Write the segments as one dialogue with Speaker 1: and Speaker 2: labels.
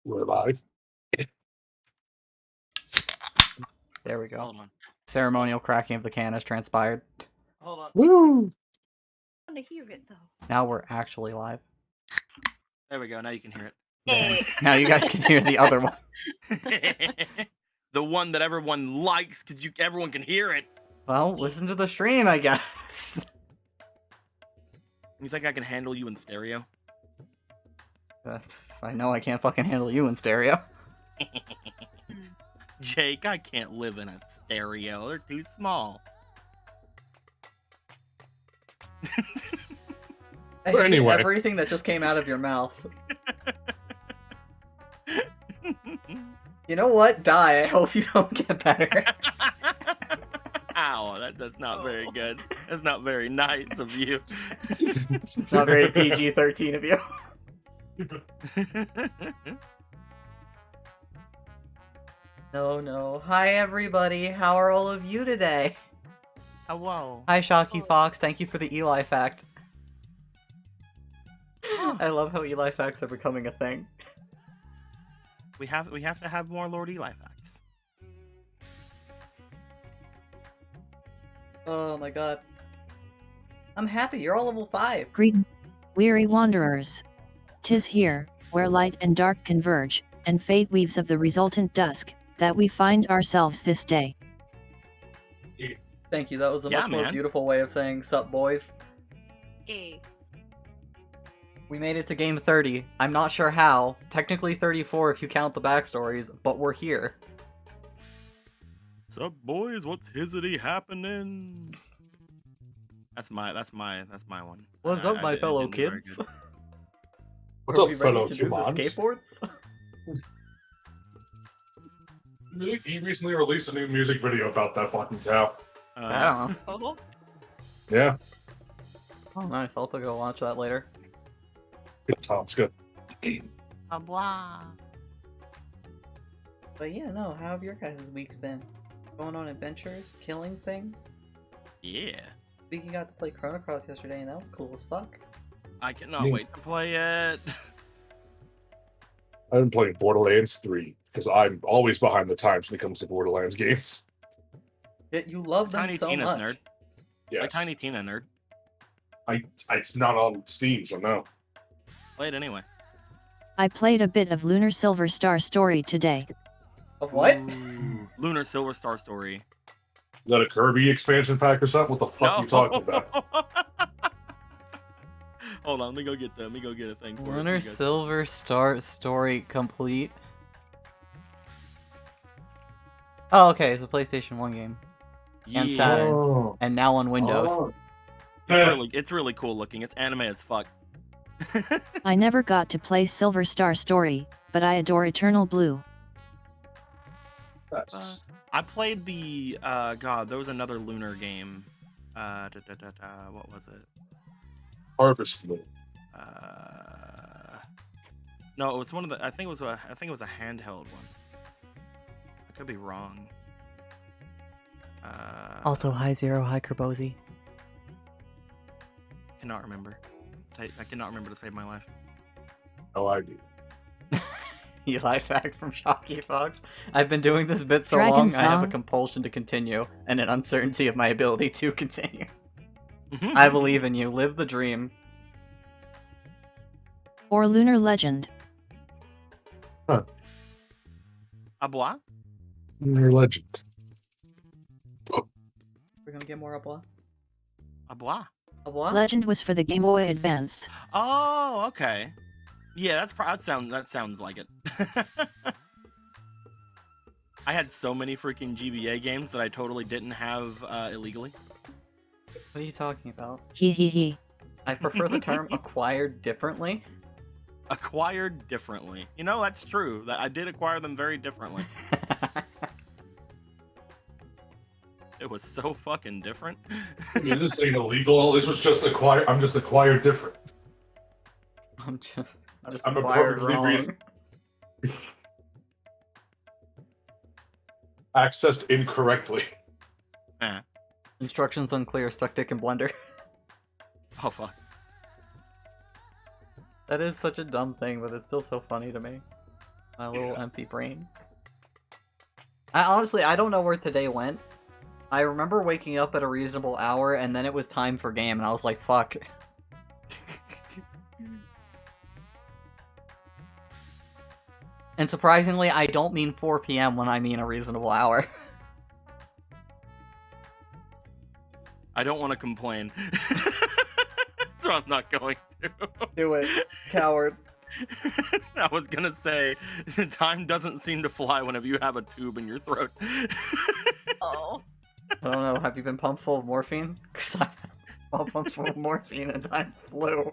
Speaker 1: We're live.
Speaker 2: There we go.
Speaker 3: Hold on.
Speaker 2: Ceremonial cracking of the can has transpired.
Speaker 3: Hold on.
Speaker 1: Woo!
Speaker 4: I want to hear it though.
Speaker 2: Now we're actually live.
Speaker 3: There we go. Now you can hear
Speaker 4: Hey.
Speaker 2: Now you guys can hear the other one.
Speaker 3: it. The one that everyone likes because everyone can hear it.
Speaker 2: Well, listen to the stream, I guess.
Speaker 3: You think I can handle you in stereo?
Speaker 2: I know I can't fucking handle you in stereo.
Speaker 3: Jake, I can't live in a stereo. They're too small.
Speaker 2: I
Speaker 1: But
Speaker 2: hate
Speaker 1: anyway.
Speaker 2: everything that just came out of your mouth. You know what? Die. I hope you don't get better.
Speaker 3: Ow, that's not very good. That's not very nice of you.
Speaker 2: It's not very PG-13 of you. No. Hi, everybody. How are all of you today?
Speaker 3: Hello.
Speaker 2: Hi, Shocky Fox. Thank you for the Eli fact. I love how Eli facts are becoming a thing.
Speaker 3: We have to have more Lord Eli facts.
Speaker 2: Oh my god. I'm happy. You're all level 5.
Speaker 5: Greeting, weary wanderers. 'Tis here, where light and dark converge, and fate weaves of the resultant dusk, that we find ourselves this day.
Speaker 2: Thank you. That was a
Speaker 3: Yeah,
Speaker 2: much more
Speaker 3: man.
Speaker 2: beautiful way of saying sup, boys.
Speaker 4: Hey.
Speaker 2: We made it to game 30. I'm not sure how. Technically 34 if you count the backstories, but we're here.
Speaker 3: Sup, boys? What's hizzity happening? That's my one.
Speaker 2: What's
Speaker 3: I-
Speaker 2: up,
Speaker 3: I
Speaker 2: my
Speaker 3: did-
Speaker 2: fellow
Speaker 3: didn't do very
Speaker 2: kids?
Speaker 3: good.
Speaker 1: What's
Speaker 2: Are
Speaker 1: up,
Speaker 2: we ready
Speaker 1: fellow
Speaker 2: to do the
Speaker 1: humans?
Speaker 2: skateboards?
Speaker 1: He recently released a new music video about that fucking cow.
Speaker 2: I don't know.
Speaker 4: Oh.
Speaker 1: Yeah,
Speaker 2: Oh, nice. I'll have to go watch that later.
Speaker 1: good times, good.
Speaker 3: Blah.
Speaker 2: But yeah, no. How have your guys' weeks been? Going on adventures? Killing things?
Speaker 3: Yeah.
Speaker 2: We got to play Chrono Cross yesterday, and that was cool as fuck.
Speaker 3: I cannot
Speaker 1: Me.
Speaker 3: wait to play it.
Speaker 1: I've been playing Borderlands 3 because I'm always behind the times when it comes to Borderlands games.
Speaker 2: Yet you love them
Speaker 3: Tiny
Speaker 2: so
Speaker 3: Tina's
Speaker 2: much.
Speaker 3: nerd.
Speaker 1: Yes,
Speaker 3: Like Tiny Tina nerd.
Speaker 1: it's not on Steam, so no.
Speaker 3: Play it anyway.
Speaker 5: I played a bit of Lunar Silver Star Story today.
Speaker 2: Of what?
Speaker 3: Ooh, Lunar Silver Star Story.
Speaker 1: Is that a Kirby expansion pack or something? What the fuck are you talking about?
Speaker 3: Hold on, let me go get a thing for it.
Speaker 2: Lunar
Speaker 3: You guys-
Speaker 2: Silver Star Story complete. Oh, okay, it's a PlayStation 1 game. and
Speaker 3: Yeah.
Speaker 2: Saturn.
Speaker 1: Oh.
Speaker 2: And now on Windows.
Speaker 1: Oh.
Speaker 3: It's really cool looking. It's anime as fuck.
Speaker 5: I never got to play Silver Star Story, but I adore Eternal Blue.
Speaker 1: That's-
Speaker 3: I played the God. There was another lunar game. What was it?
Speaker 1: Harvest Moon.
Speaker 3: No, it was one of the. I think it was a handheld one. I could be wrong.
Speaker 2: Also, hi Zero, hi Kerbozy.
Speaker 3: Cannot remember. I cannot remember to save my life.
Speaker 1: No idea.
Speaker 2: Eli fact from Shocky Fox. I've been doing this bit so
Speaker 5: Dragon
Speaker 2: long, I have a
Speaker 5: Song.
Speaker 2: compulsion to continue, and an uncertainty of my ability to continue.
Speaker 3: Mm-hmm.
Speaker 2: I believe in you. Live the dream.
Speaker 5: Or Lunar Legend.
Speaker 3: Abois?
Speaker 1: Your legend.
Speaker 2: We're gonna get more Abois.
Speaker 3: Abois.
Speaker 2: Abois?
Speaker 5: Legend was for the Game Boy Advance.
Speaker 3: Oh, okay. Yeah, that sounds like it. I had so many freaking GBA games that I totally didn't have illegally.
Speaker 2: What are you talking about?
Speaker 5: Hee hee hee.
Speaker 2: I prefer the term acquired differently.
Speaker 3: Acquired differently. You know, that's true. That I did acquire them very differently. It was so fucking different.
Speaker 1: I mean, this ain't illegal. This was just acquired. I'm just acquired different.
Speaker 2: I'm just
Speaker 1: I'm a
Speaker 2: acquired
Speaker 1: perfectly
Speaker 2: wrong.
Speaker 1: reason- Accessed incorrectly.
Speaker 3: Eh.
Speaker 2: Instructions unclear, stuck dick in blender.
Speaker 3: Oh fuck.
Speaker 2: That is such a dumb thing, but it's still so funny to me. My little empty brain. I don't know where today went. I remember waking up at a reasonable hour, and then it was time for game, and I was like, fuck. And surprisingly, I don't mean 4 p.m. when I mean a reasonable hour.
Speaker 3: I don't want to complain. So I'm not going to.
Speaker 2: Do it, coward.
Speaker 3: I was gonna say, time doesn't seem to fly whenever you have a tube in your throat.
Speaker 4: Oh.
Speaker 2: I don't know, have you been pumped full of morphine? Because I'm all pumped full of morphine and time flew.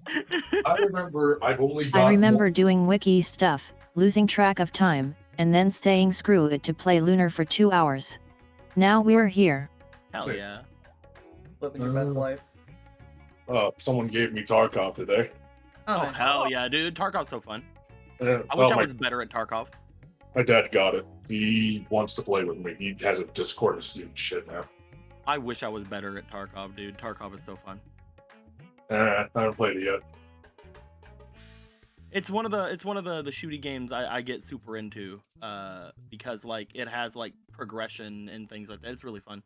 Speaker 1: I remember I've only got
Speaker 5: I remember doing wiki stuff, losing track of time, and then saying screw it to play Lunar for 2 hours. Now we're here.
Speaker 3: Hell yeah.
Speaker 2: Living your best life.
Speaker 1: Someone gave me Tarkov today.
Speaker 3: Oh,
Speaker 2: nice.
Speaker 3: hell yeah, dude. Tarkov's so fun. I
Speaker 1: Well,
Speaker 3: wish I was better at Tarkov.
Speaker 1: my dad got it. He wants to play with me. He has a Discord and Steam shit now.
Speaker 3: I wish I was better at Tarkov, dude. Tarkov is so fun.
Speaker 1: I haven't played it yet.
Speaker 3: It's one of the shooty games I get super into, because like it has like progression and things like that. It's really fun.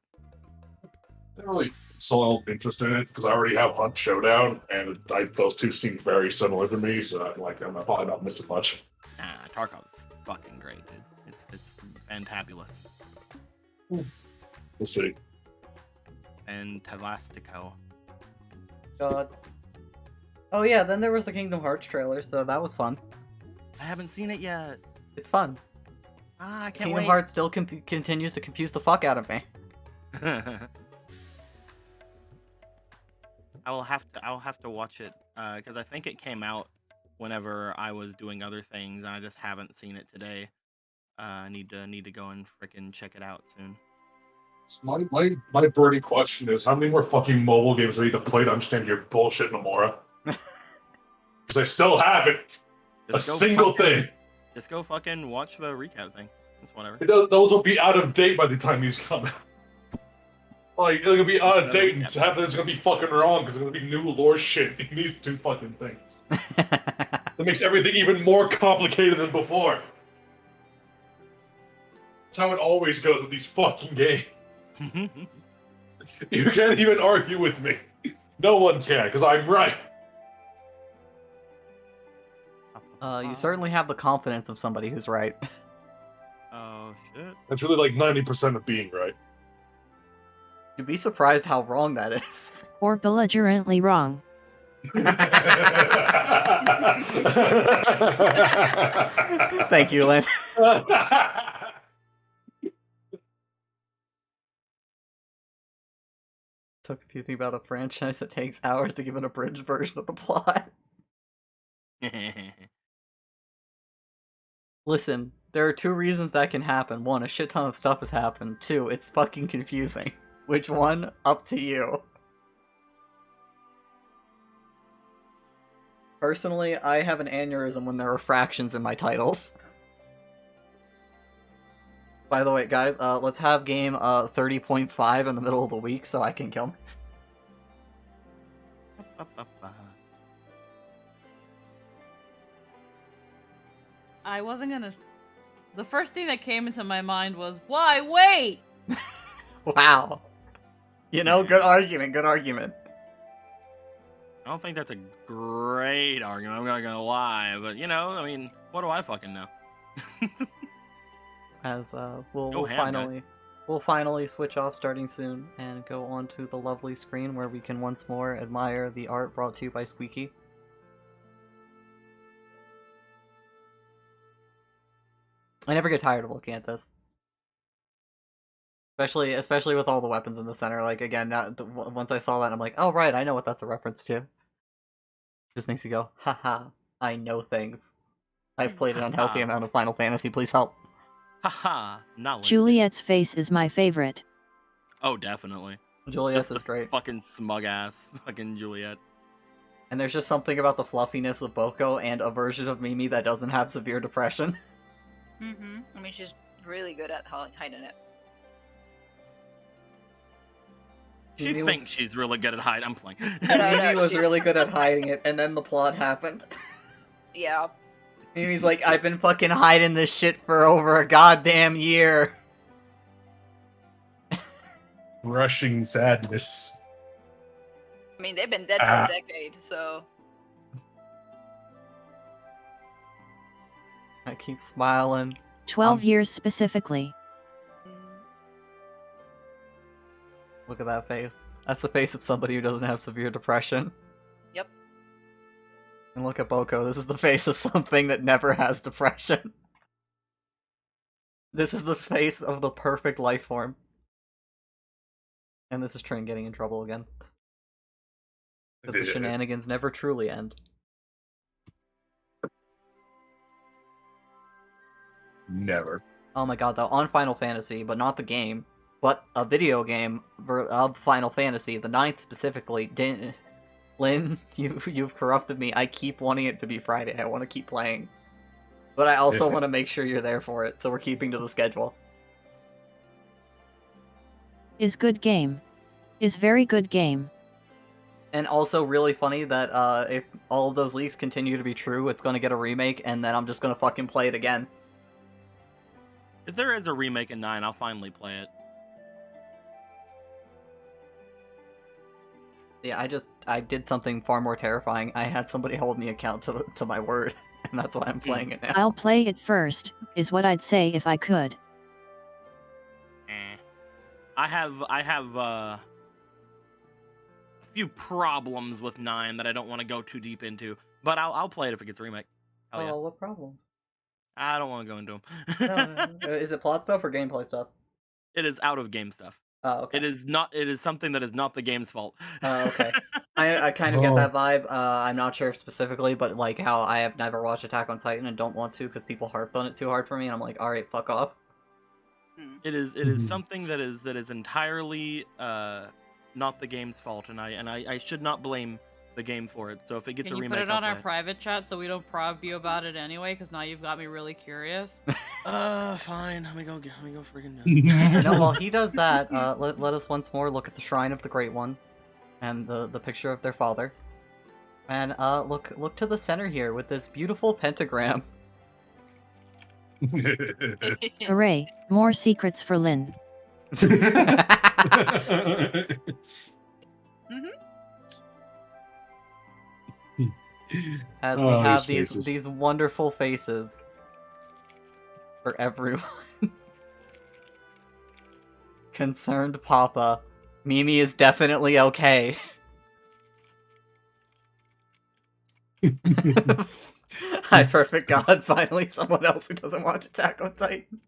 Speaker 1: I didn't really saw interest in it because I already have Hunt Showdown, and those two seem very similar to me. So I'm like, I'm probably not missing much.
Speaker 3: Nah, Tarkov's fucking great, dude. It's fantabulous.
Speaker 1: We'll see.
Speaker 3: And Tavastico.
Speaker 2: God. Oh yeah, then there was the Kingdom Hearts trailer, so that was fun.
Speaker 3: I haven't seen it yet.
Speaker 2: It's fun.
Speaker 3: Ah, I can't
Speaker 2: Kingdom
Speaker 3: wait.
Speaker 2: Hearts still continues to confuse the fuck out of me.
Speaker 3: I'll have to watch it because I think it came out whenever I was doing other things, and I just haven't seen it today. I need to go and frickin' check it out soon.
Speaker 1: So my burning question is, how many more fucking mobile games do I need to play to understand your bullshit, Nomura? Because I still haven't a
Speaker 3: Just go
Speaker 1: single
Speaker 3: fucking-
Speaker 1: thing.
Speaker 3: Just go fucking watch the recap thing. It's whatever.
Speaker 1: Those will be out of date by the time these come out. Like, they're gonna be out of date, and half of it's gonna be fucking wrong because there's gonna be new lore shit in these two fucking things. That makes everything even more complicated than before. That's how it always goes with these fucking games. You can't even argue with me. No one can, because I'm right.
Speaker 2: You certainly have the confidence of somebody who's right.
Speaker 3: Oh shit.
Speaker 1: That's really like 90% of being right.
Speaker 2: You'd be surprised how wrong that is.
Speaker 5: Or belligerently wrong.
Speaker 2: Thank you, Lynn. So confusing about a franchise that takes hours to give an abridged version of the plot. Listen, there are two reasons that can happen. One, a shit ton of stuff has happened. Two, it's fucking confusing. Which one? Up to you. Personally, I have an aneurysm when there are fractions in my titles. By the way, guys, let's have game 30.5 in the middle of the week so I can kill myself.
Speaker 6: I wasn't gonna. The first thing that came into my mind was, why wait?
Speaker 2: Wow. You know, good argument, good argument.
Speaker 3: I don't think that's a great argument. I'm not gonna lie, but you know, I mean, what do I fucking know?
Speaker 2: As we'll
Speaker 3: Go ham,
Speaker 2: finally
Speaker 3: guys.
Speaker 2: we'll finally switch off starting soon and go on to the lovely screen where we can once more admire the art brought to you by Squeaky. I never get tired of looking at this. Especially with all the weapons in the center. Like, again, once I saw that, I'm like, oh, right, I know what that's a reference to. Just makes you go, haha, I know things. I've played an unhealthy amount of Final Fantasy, please help.
Speaker 3: Haha, knowledge.
Speaker 5: Juliet's face is my favorite.
Speaker 3: Oh, definitely.
Speaker 2: Julius
Speaker 3: Just
Speaker 2: is
Speaker 3: the
Speaker 2: great.
Speaker 3: Fucking smug ass, fucking Juliet.
Speaker 2: And there's just something about the fluffiness of Boko and a version of Mimi that doesn't have severe depression.
Speaker 4: Mm-hmm. I mean, she's really good at hiding it.
Speaker 3: She
Speaker 2: Mimi-
Speaker 3: thinks she's really good at hide. I'm playing.
Speaker 4: No,
Speaker 2: Mimi was
Speaker 4: she-
Speaker 2: really good at hiding it, and then the plot happened.
Speaker 4: Yeah.
Speaker 2: Mimi's like, I've been fucking hiding this shit for over a goddamn year.
Speaker 1: Rushing sadness.
Speaker 4: I mean, they've been dead for a decade, so.
Speaker 2: I keep smiling.
Speaker 5: 12 years specifically.
Speaker 2: Look at that face. That's the face of somebody who doesn't have severe depression.
Speaker 4: Yep.
Speaker 2: And look at Boko. This is the face of something that never has depression. This is the face of the perfect life form. And this is Trin getting in trouble again. Because the shenanigans never truly end.
Speaker 1: Never.
Speaker 2: Oh my god, though, on Final Fantasy, but not the game, but a video game of Final Fantasy, the 9th specifically. Lynn, you've corrupted me. I keep wanting it to be Friday. I want to keep playing. But I also want to make sure you're there for it, so we're keeping to the schedule.
Speaker 5: Is good game. Is very good game.
Speaker 2: And also really funny that if all of those leaks continue to be true, it's going to get a remake, and then I'm just going to fucking play it again.
Speaker 3: If there is a remake in 9, I'll finally play it.
Speaker 2: Yeah, I did something far more terrifying. I had somebody hold me accountable to my word, and that's why I'm playing it now.
Speaker 5: I'll play it first, is what I'd say if I could.
Speaker 3: I have a few problems with 9 that I don't want to go too deep into, but I'll play it if it gets a remake. Hell yeah.
Speaker 2: Oh, what problems?
Speaker 3: I don't want to go into them.
Speaker 2: No. Is it plot stuff or gameplay stuff?
Speaker 3: It is out of game stuff.
Speaker 2: Oh, okay.
Speaker 3: It is not. It is something that is not the game's fault.
Speaker 2: Oh, okay. I kind of get that vibe. I'm not sure specifically, but like how I have never watched Attack on Titan and don't want to because people harped on it too hard for me, and I'm like, all right, fuck off.
Speaker 3: It is something that is entirely not the game's fault, and I should not blame the game for it. So if it gets
Speaker 6: Can
Speaker 3: a
Speaker 6: you
Speaker 3: remake,
Speaker 6: put it
Speaker 3: I'll
Speaker 6: on our
Speaker 3: play
Speaker 6: private chat so we don't prob you about it anyway? Because now you've got me really curious.
Speaker 3: Fine. Let me go freaking.
Speaker 2: No, while he does that, let us once more look at the Shrine of the Great One, and the picture of their father, and look to the center here with this beautiful pentagram.
Speaker 5: Hooray, more secrets for Lynn.
Speaker 2: As we have these wonderful faces for everyone. Concerned Papa. Mimi is definitely okay. Hi, perfect god. Finally, someone else who doesn't watch Attack on Titan.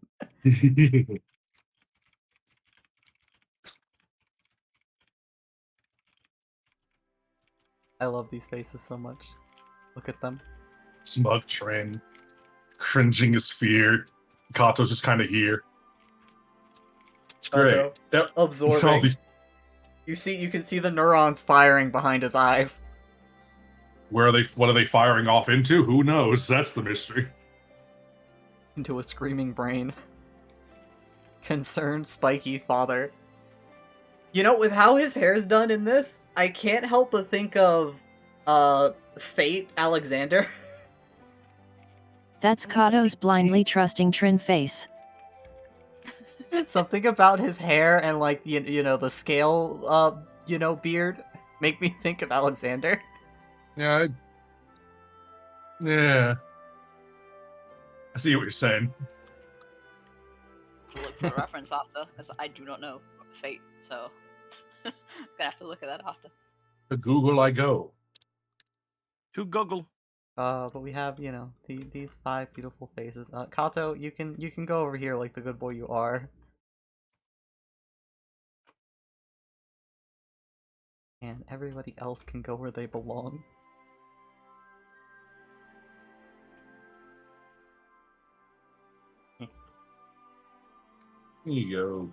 Speaker 2: I love these faces so much. Look at them.
Speaker 1: Smug Trin, cringing his fear. Kato's just kind of here. It's great.
Speaker 2: Also,
Speaker 1: Yep.
Speaker 2: absorbing. You can see the neurons firing behind his eyes.
Speaker 1: Where are they? What are they firing off into? Who knows? That's the mystery.
Speaker 2: Into a screaming brain. Concerned, spiky father. You know, with how his hair's done in this, I can't help but think of, Fate Alexander.
Speaker 5: That's Kato's blindly trusting Trin face.
Speaker 2: Something about his hair and, like, you know, the scale, beard make me think of Alexander.
Speaker 1: Yeah. Yeah. I see what you're saying.
Speaker 4: Look for the reference after, because I do not know Fate, so gonna have to look at that after.
Speaker 1: To Google I go.
Speaker 3: To Google.
Speaker 2: But we have, these 5 beautiful faces. Kato, you can go over here like the good boy you are. And everybody else can go where they belong.
Speaker 1: Here you go.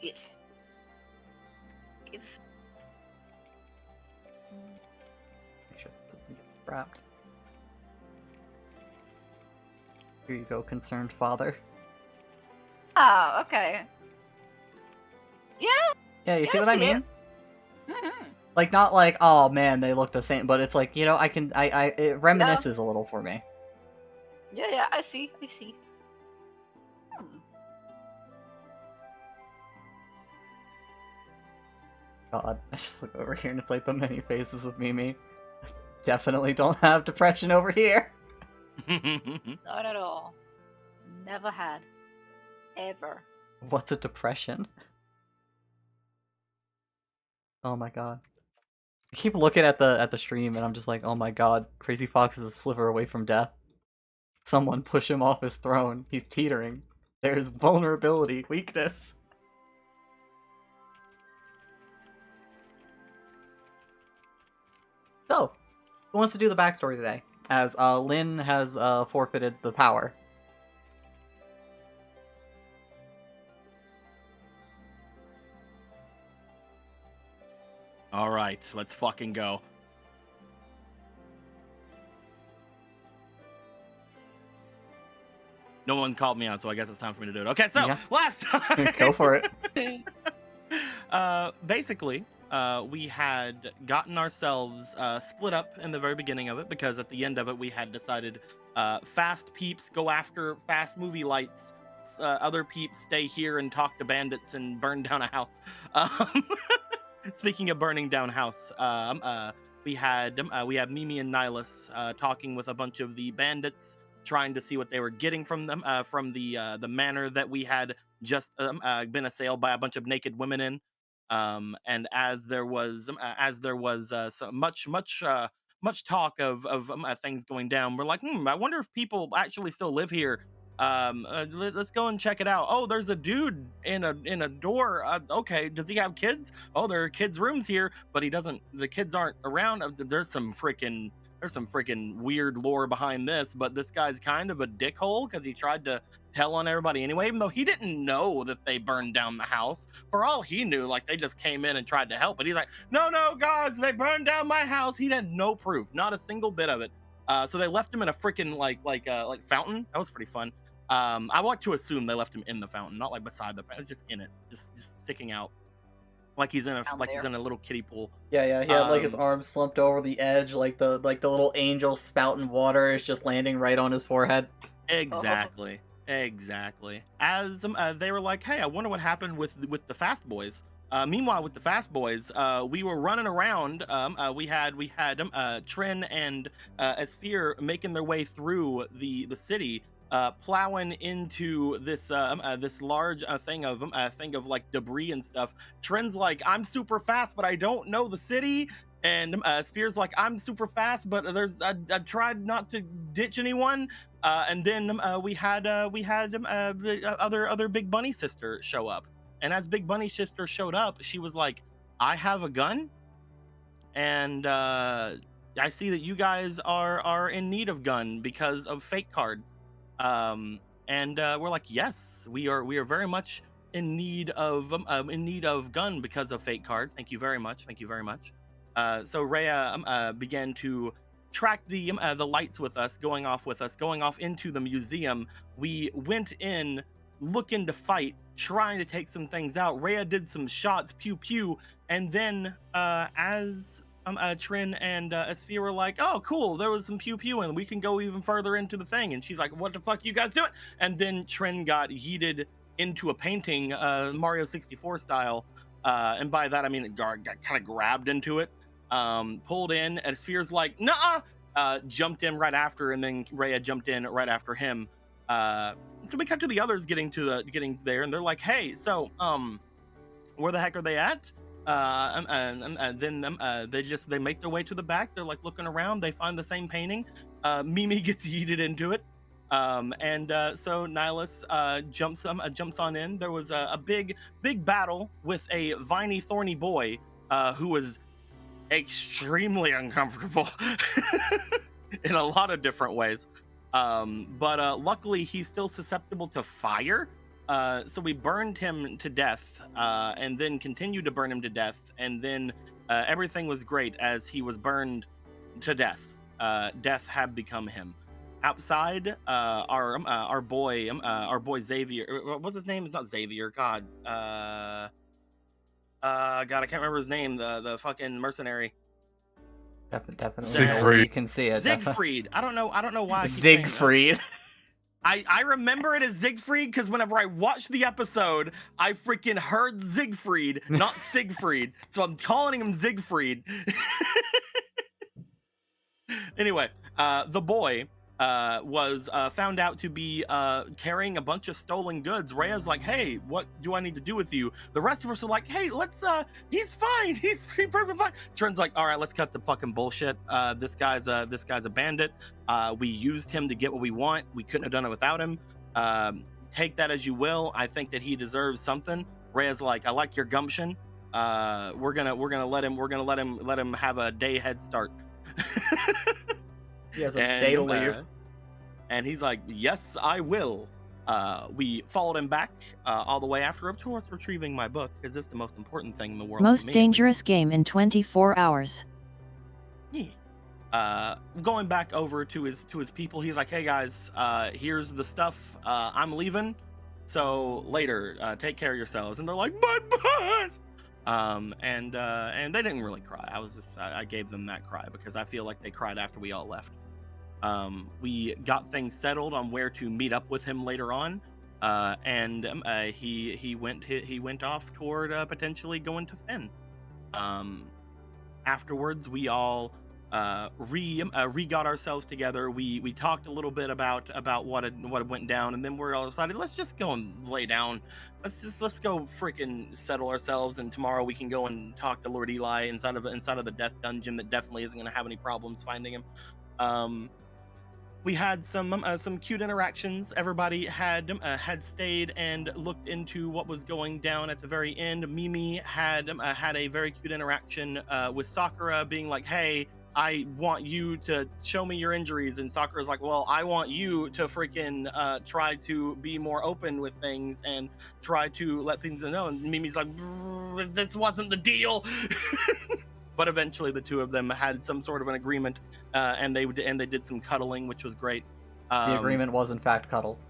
Speaker 4: If. If.
Speaker 2: Make sure it doesn't get wrapped. Here you go, concerned father.
Speaker 4: Oh, okay. Yeah.
Speaker 2: Yeah, you see
Speaker 4: I
Speaker 2: what I
Speaker 4: see
Speaker 2: mean?
Speaker 4: it. Mm-hmm.
Speaker 2: Like, not like, oh man, they look the same, but it's like, you know, it reminisces a little for me.
Speaker 4: Yeah, I see. Hmm.
Speaker 2: God, I just look over here and it's like the many faces of Mimi. Definitely don't have depression over here.
Speaker 4: Not at all. Never had. Ever.
Speaker 2: What's a depression? Oh my god. I keep looking at the stream and I'm just like, oh my god, Crazy Fox is a sliver away from death. Someone push him off his throne. He's teetering. There's vulnerability, weakness. So, who wants to do the backstory today? As Lynn has forfeited the power.
Speaker 3: All right, let's fucking go. No one called me out, so I guess it's time for me to do it. Okay, so
Speaker 2: Yeah.
Speaker 3: last time.
Speaker 2: Go for it.
Speaker 3: Basically, we had gotten ourselves split up in the very beginning of it because at the end of it we had decided fast peeps go after fast movie lights. Other peeps stay here and talk to bandits and burn down a house. Speaking of burning down house, we had Mimi and Nihilus talking with a bunch of the bandits, trying to see what they were getting from them from the manor that we had just been assailed by a bunch of naked women in. And as there was so much talk of things going down, we're like, I wonder if people actually still live here. Let's go and check it out. Oh, there's a dude in a door. Okay, does he have kids? Oh, there are kids' rooms here, but he doesn't. The kids aren't around. There's some freaking weird lore behind this, but this guy's kind of a dickhole because he tried to tell on everybody anyway, even though he didn't know that they burned down the house. For all he knew, like, they just came in and tried to help, but he's like, no, guys, they burned down my house. He had no proof, not a single bit of it. So they left him in a freaking like fountain. That was pretty fun. I want to assume they left him in the fountain, not like beside the fountain. It's just in it, just sticking out, like he's in a little kiddie pool.
Speaker 2: Yeah, he had like his arms slumped over the edge, like the little angel spouting water is just landing right on his forehead.
Speaker 3: Exactly. As they were like, hey, I wonder what happened with the Fast Boys. Meanwhile, with the Fast Boys, we were running around. We had Trin and Esphere making their way through the city, plowing into this large thing of like debris and stuff. Trin's like, I'm super fast, but I don't know the city. And Sphere's like, I'm super fast, but I tried not to ditch anyone. And then we had other Big Bunny sister show up. And as Big Bunny sister showed up, she was like, I have a gun, and I see that you guys are in need of gun because of Fate Card. And we're like, yes, we are very much in need of gun because of Fate Card. Thank you very much. So Rhea began to track the lights with us, going off into the museum. We went in looking to fight, trying to take some things out. Rhea did some shots, pew pew, and then as Trin and Esphere were like, oh cool, there was some pew pew and we can go even further into the thing, and she's like, what the fuck you guys doing? And then Trin got yeeted into a painting, Mario 64 style, and by that I mean it got kind of grabbed into it, pulled in, and Sphere's like, nah, jumped in right after, and then Rhea jumped in right after him. So we cut to the others getting there, and they're like, hey, so where the heck are they at? And then they make their way to the back. They're like looking around, they find the same painting. Mimi gets yeeted into it, and so Nihilus jumps on in. There was a big battle with a viney thorny boy who was extremely uncomfortable in a lot of different ways, but luckily he's still susceptible to fire, so we burned him to death, and then continued to burn him to death, and then everything was great as he was burned to death. Death had become him. Outside, our boy Xavier, what's his name? It's not Xavier, god, God, I can't remember his name. The fucking mercenary.
Speaker 2: Definitely.
Speaker 1: Siegfried.
Speaker 2: You can see it.
Speaker 3: Siegfried. I don't know why. I keep saying that.
Speaker 2: Siegfried.
Speaker 3: I remember it as Siegfried because whenever I watched the episode, I freaking heard Siegfried, not Siegfried. So I'm calling him Siegfried. Anyway, the boy was found out to be carrying a bunch of stolen goods. Rhea's like, hey, what do I need to do with you? The rest of us are like, hey, let's, he's fine. He's perfectly fine. Trent's like, all right, let's cut the fucking bullshit. This guy's a bandit. We used him to get what we want. We couldn't have done it without him. Take that as you will. I think that he deserves something. Rhea's like, I like your gumption. We're gonna let him have a day head start.
Speaker 2: He has a day to leave.
Speaker 3: And he's like, yes, I will. We followed him back all the way after up towards retrieving my book, because it's the most important thing in the world.
Speaker 5: Most dangerous game in 24 hours.
Speaker 3: Yeah. Going back over to his people, he's like, hey guys, here's the stuff. I'm leaving. So later, take care of yourselves. And they're like, bye. And they didn't really cry. I gave them that cry because I feel like they cried after we all left. We got things settled on where to meet up with him later on, and he went off toward potentially going to Finn. Afterwards, we all got ourselves together. We talked a little bit about what had went down, and then we're all decided, let's just go and lay down. Let's go freaking settle ourselves, and tomorrow we can go and talk to Lord Eli inside of the death dungeon that definitely isn't going to have any problems finding him. We had some cute interactions. Everybody had stayed and looked into what was going down at the very end. Mimi had a very cute interaction with Sakura, being like, hey, I want you to show me your injuries. And Sakura's like, well, I want you to freaking try to be more open with things and try to let things know. And Mimi's like, this wasn't the deal. But eventually the two of them had some sort of an agreement, and they did some cuddling, which was great.
Speaker 2: The agreement was in fact cuddles.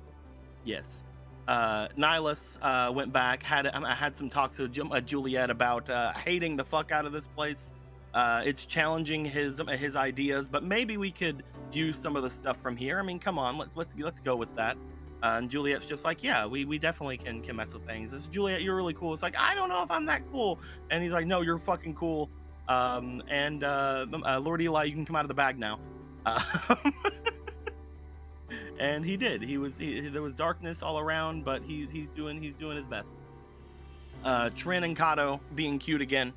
Speaker 3: Yes. Nihilus went back, had some talks with Juliet about hating the fuck out of this place. It's challenging his ideas, but maybe we could use some of the stuff from here. I mean, come on, let's go with that. And Juliet's just like, yeah, we definitely can mess with things. It's Juliet, you're really cool. It's like, I don't know if I'm that cool. And he's like, no, you're fucking cool. Lord Eli, you can come out of the bag now. And he did. There was darkness all around, but he's doing his best. Trin and Kato being cute again.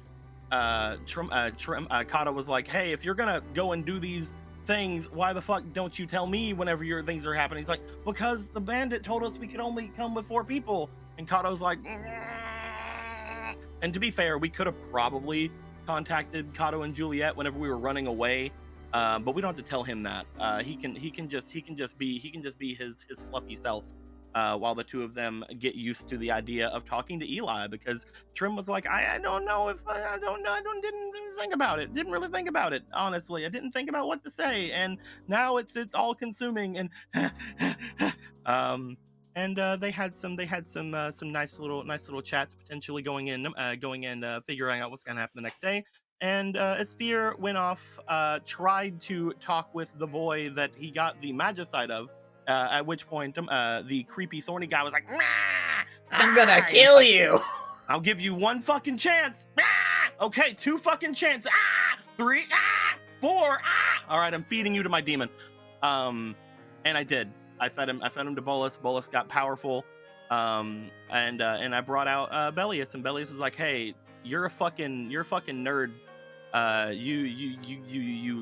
Speaker 3: Kato was like, hey, if you're gonna go and do these things, why the fuck don't you tell me whenever your things are happening? He's like, because the bandit told us we could only come with 4 people. And Kato's like, and to be fair, we could have probably contacted Kato and Juliet whenever we were running away, but we don't have to tell him that. He can just be his fluffy self while the two of them get used to the idea of talking to Eli, because Trim was like, I don't know if I didn't think about it. Didn't really think about it, honestly. I didn't think about what to say, and now it's all consuming. And they had some nice little chats, potentially going in figuring out what's gonna happen the next day. And Esphere went off, tried to talk with the boy that he got the magicite of. At which point, the creepy thorny guy was like,
Speaker 2: I'm gonna kill you.
Speaker 3: I'll give you 1 fucking chance. Okay, 2 fucking chances. 3, 4. All right, I'm feeding you to my demon. And I did. I fed him to Bolus. Bolus got powerful. And I brought out Bellius, and Bellius is like, hey, you're a fucking nerd.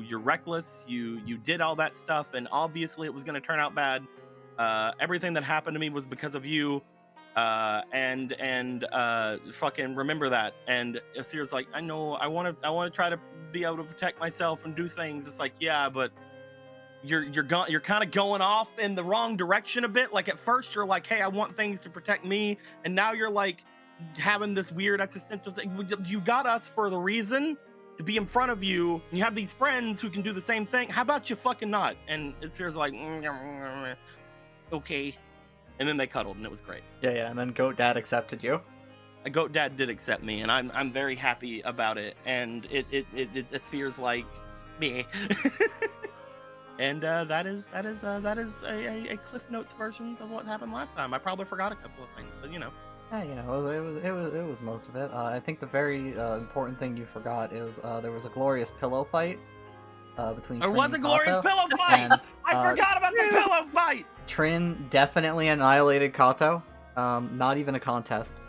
Speaker 3: You're reckless. You did all that stuff, and obviously it was gonna turn out bad. Everything that happened to me was because of you. And fucking remember that. And Asir's like, I know, I want to try to be able to protect myself and do things. It's like, yeah, but you're kind of going off in the wrong direction a bit. Like at first you're like, hey, I want things to protect me, and now you're like having this weird existential thing. You got us for the reason to be in front of you, and you have these friends who can do the same thing. How about you fucking not? And Asir's like, okay. And then they cuddled, and it was great.
Speaker 2: Yeah, and then Goat Dad accepted you.
Speaker 3: Goat Dad did accept me, and I'm very happy about it. And it feels like me. And that is a Cliff Notes version of what happened last time. I probably forgot a couple of things, but you know.
Speaker 2: Yeah, you know, it was most of it. I think the very important thing you forgot is there was a glorious pillow fight between.
Speaker 3: There
Speaker 2: Trin
Speaker 3: was a
Speaker 2: and
Speaker 3: glorious
Speaker 2: Kato,
Speaker 3: pillow fight.
Speaker 2: and,
Speaker 3: I forgot about the pillow fight.
Speaker 2: Trin definitely annihilated Kato. Not even a contest.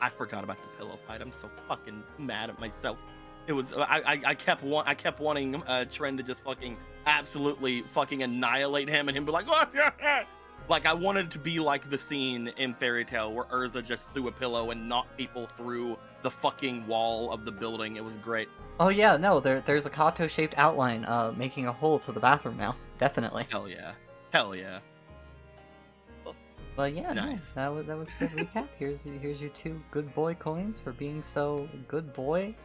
Speaker 3: I forgot about the pillow fight. I'm so fucking mad at myself. It was I kept wanting Trin to just fucking absolutely fucking annihilate him and him be like, oh, yeah. Like I wanted to be like the scene in Fairy Tail where Urza just threw a pillow and knocked people through the fucking wall of the building. It was great.
Speaker 2: Oh yeah, no, there's a Kato-shaped outline making a hole to the bathroom now. Definitely.
Speaker 3: Hell yeah. Hell yeah.
Speaker 2: But yeah,
Speaker 3: Nice.
Speaker 2: no, that was a good recap. Here's your 2 good boy coins for being so good boy.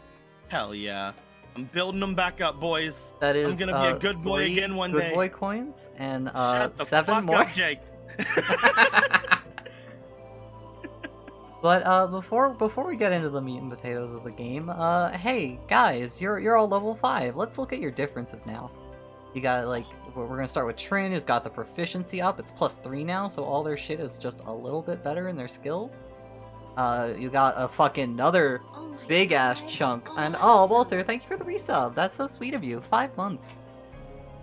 Speaker 3: Hell yeah. I'm building them back up, boys.
Speaker 2: That is
Speaker 3: I'm gonna be a good boy
Speaker 2: 3
Speaker 3: again one
Speaker 2: good
Speaker 3: day.
Speaker 2: boy coins and
Speaker 3: Shut the
Speaker 2: 7
Speaker 3: fuck
Speaker 2: more.
Speaker 3: up, Jake.
Speaker 2: But before we get into the meat and potatoes of the game, hey guys, you're all level 5. Let's look at your differences now. You got like we're gonna start with Trin, who's got the proficiency up. It's +3 now, so all their shit is just a little bit better in their skills. You got a fucking another big ass chunk, and oh Walter, thank you for the resub. That's so sweet of you. 5 months.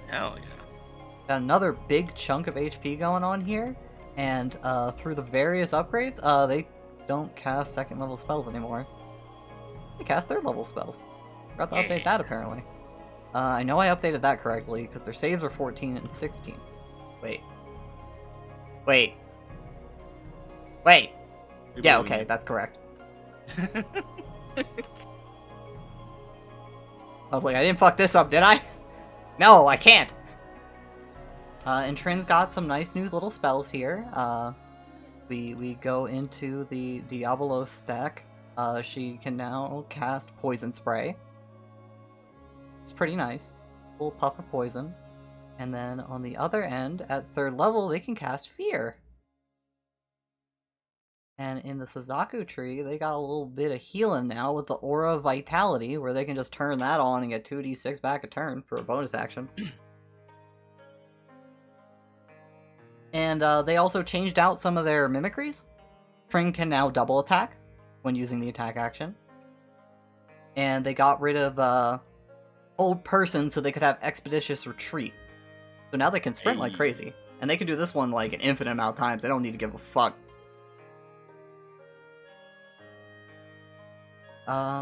Speaker 3: Hell yeah.
Speaker 2: Got another big chunk of HP going on here, and through the various upgrades, they don't cast 2nd level spells anymore. They cast 3rd level spells. Forgot to update that apparently. I know I updated that correctly because their saves are 14 and 16. Wait. Yeah, okay, that's correct. I was like, I didn't fuck this up, did I? No, I can't! And Trin's got some nice new little spells here. We go into the Diablo stack. She can now cast Poison Spray. It's pretty nice. Little puff of poison. And then on the other end, at 3rd level, they can cast Fear. And in the Suzaku tree, they got a little bit of healing now with the Aura of Vitality, where they can just turn that on and get 2d6 back a turn for a bonus action. And they also changed out some of their mimicries. Trin can now double attack when using the attack action. And they got rid of Old Person so they could have Expeditious Retreat. So now they can sprint like crazy. And they can do this one like an infinite amount of times. They don't need to give a fuck.